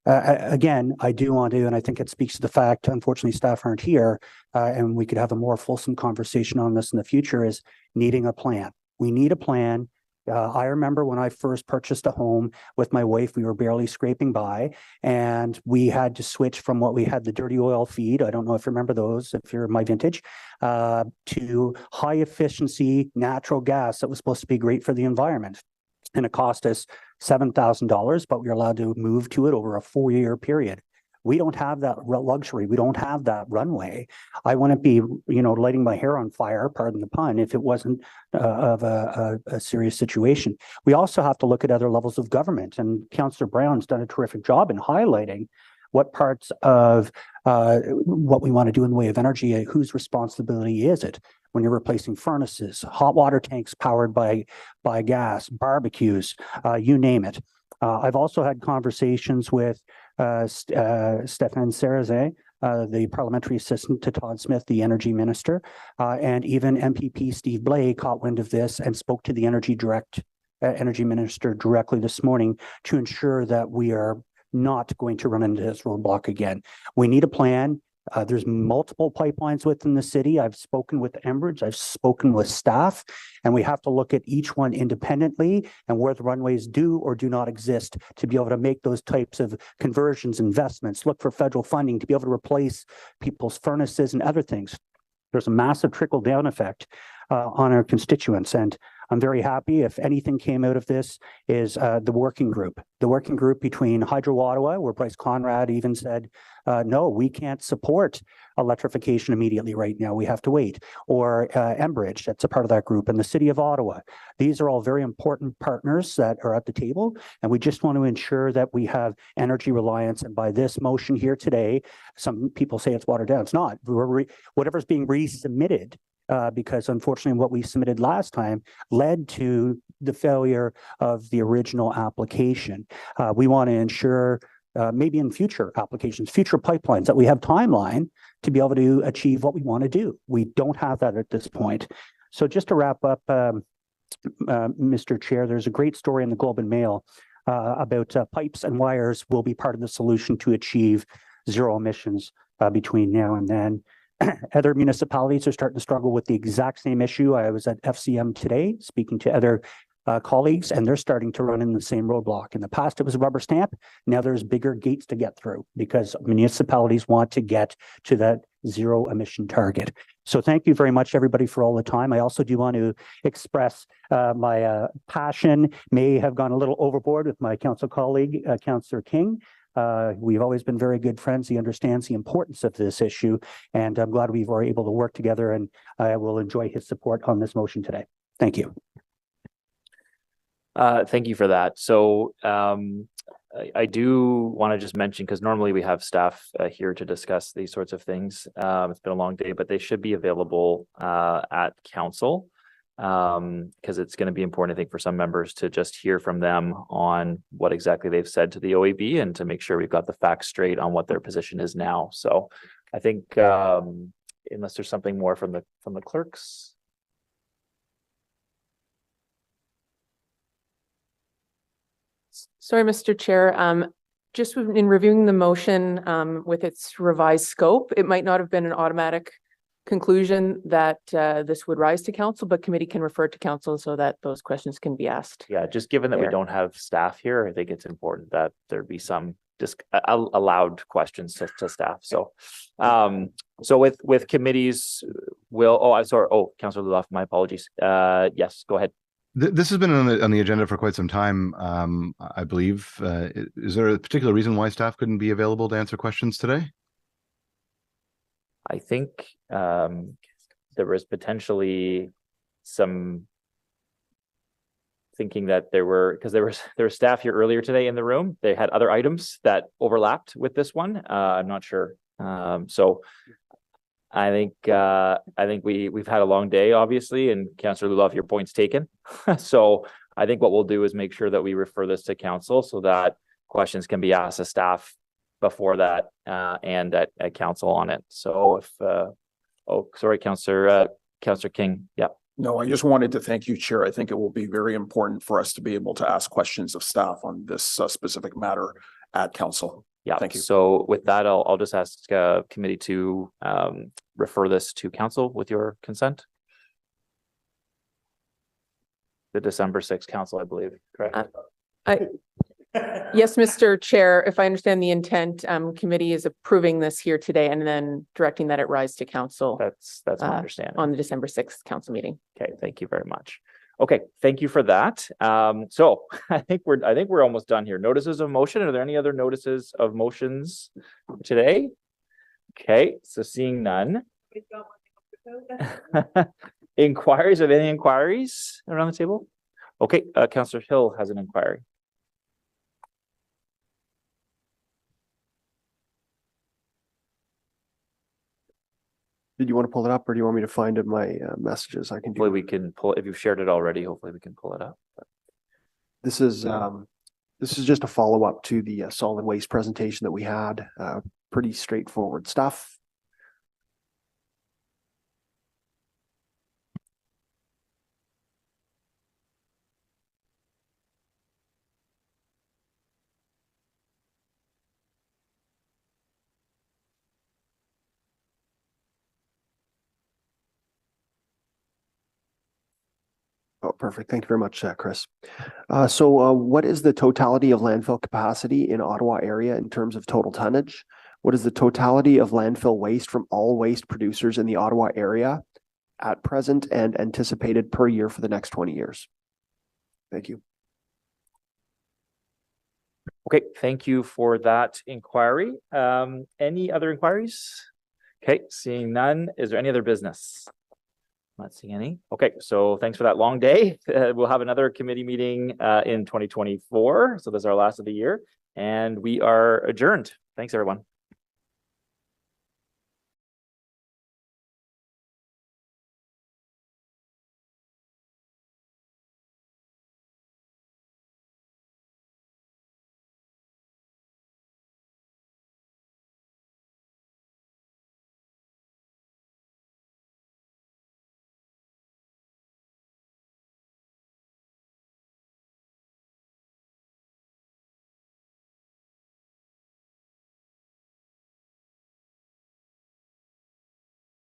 Again, I do want to, and I think it speaks to the fact, unfortunately, staff aren't here, and we could have a more fulsome conversation on this in the future, is needing a plan. We need a plan. I remember when I first purchased a home with my wife, we were barely scraping by, and we had to switch from what we had, the dirty oil feed, I don't know if you remember those, if you're my vintage, to high efficiency natural gas that was supposed to be great for the environment. And it cost us $7,000, but we were allowed to move to it over a 4-year period. We don't have that luxury. We don't have that runway. I wouldn't be, lighting my hair on fire, pardon the pun, if it wasn't of a serious situation. We also have to look at other levels of government, and Councillor Brown's done a terrific job in highlighting what parts of what we want to do in the way of energy, whose responsibility is it? when you're replacing furnaces, hot water tanks powered by gas, barbecues, you name it. I've also had conversations with Stéphane Cerizet, the parliamentary assistant to Todd Smith, the energy minister, and even MPP Steve Blay caught wind of this and spoke to the energy minister directly this morning to ensure that we are not going to run into this roadblock again. We need a plan. There's multiple pipelines within the city. I've spoken with Enbridge, I've spoken with staff, and we have to look at each one independently and where the runways do or do not exist to be able to make those types of conversions, investments, look for federal funding to be able to replace people's furnaces and other things. There's a massive trickle down effect on our constituents. And I'm very happy if anything came out of this is the working group between Hydro Ottawa, where Bryce Conrad even said, no, we can't support electrification immediately right now. We have to wait. Or Enbridge, that's a part of that group, and the City of Ottawa. These are all very important partners that are at the table, and we just want to ensure that we have energy reliance. And by this motion here today, some people say it's watered down. It's not. Whatever's being resubmitted, because unfortunately what we submitted last time led to the failure of the original application. We want to ensure maybe in future applications, future pipelines, that we have timeline to be able to achieve what we want to do. We don't have that at this point. So just to wrap up, Mr. Chair, there's a great story in the Globe and Mail about pipes and wires will be part of the solution to achieve zero emissions between now and then. Other municipalities are starting to struggle with the exact same issue. I was at FCM today speaking to other colleagues, and they're starting to run in the same roadblock. In the past, it was a rubber stamp. Now there's bigger gates to get through because municipalities want to get to that zero emission target. So thank you very much, everybody, for all the time. I also do want to express my passion, may have gone a little overboard with my council colleague, Councillor King. We've always been very good friends. He understands the importance of this issue, and I'm glad we were able to work together, and I will enjoy his support on this motion today. Thank you. Thank you for that. So I do want to just mention, because normally we have staff here to discuss these sorts of things. It's been a long day, but they should be available at council. Because it's going to be important, I think, for some members to just hear from them on what exactly they've said to the OAB and to make sure we've got the facts straight on what their position is now. So I think unless there's something more from the clerks. Sorry, Mr. Chair. Just in reviewing the motion with its revised scope, it might not have been an automatic conclusion that this would rise to council, but committee can refer to council so that those questions can be asked. Yeah, just given that we don't have staff here, I think it's important that there be some just allowed questions to staff. So, so with committees, Councillor Luloff, my apologies. Yes, go ahead. This has been on the agenda for quite some time, I believe. Is there a particular reason why staff couldn't be available to answer questions today? I think there was potentially some thinking that there were staff here earlier today in the room. They had other items that overlapped with this one. I'm not sure. So I think we've had a long day, obviously, and Councillor Luloff, your point's taken. So I think what we'll do is make sure that we refer this to council so that questions can be asked of staff before that and at council on it. So if sorry, Councillor King. Yeah. No, I just wanted to thank you, Chair. I think it will be very important for us to be able to ask questions of staff on this specific matter at council. Yeah. Thank you. So with that, I'll just ask committee to refer this to council with your consent. The December 6th council, I believe, correct? Yes, Mr. Chair, if I understand the intent, committee is approving this here today and then directing that it rise to council. That's my understanding. On the December 6th council meeting. Okay, thank you very much. Okay, thank you for that. So I think we're almost done here. Notices of motion. Are there any other notices of motions today? Okay, so seeing none. Inquiries, are there any inquiries around the table? Okay, Councillor Hill has an inquiry. Did you want to pull it up or do you want me to find it in my messages? I can do. Hopefully we can pull, if you've shared it already, hopefully we can pull it up. This is just a follow-up to the solid waste presentation that we had. Pretty straightforward stuff. Oh, perfect. Thank you very much, Chris. So what is the totality of landfill capacity in Ottawa area in terms of total tonnage? What is the totality of landfill waste from all waste producers in the Ottawa area at present and anticipated per year for the next 20 years? Thank you. Okay, thank you for that inquiry. Any other inquiries? Okay, seeing none, is there any other business? Not seeing any. Okay, so thanks for that long day. We'll have another committee meeting in 2024. So this is our last of the year and we are adjourned. Thanks, everyone.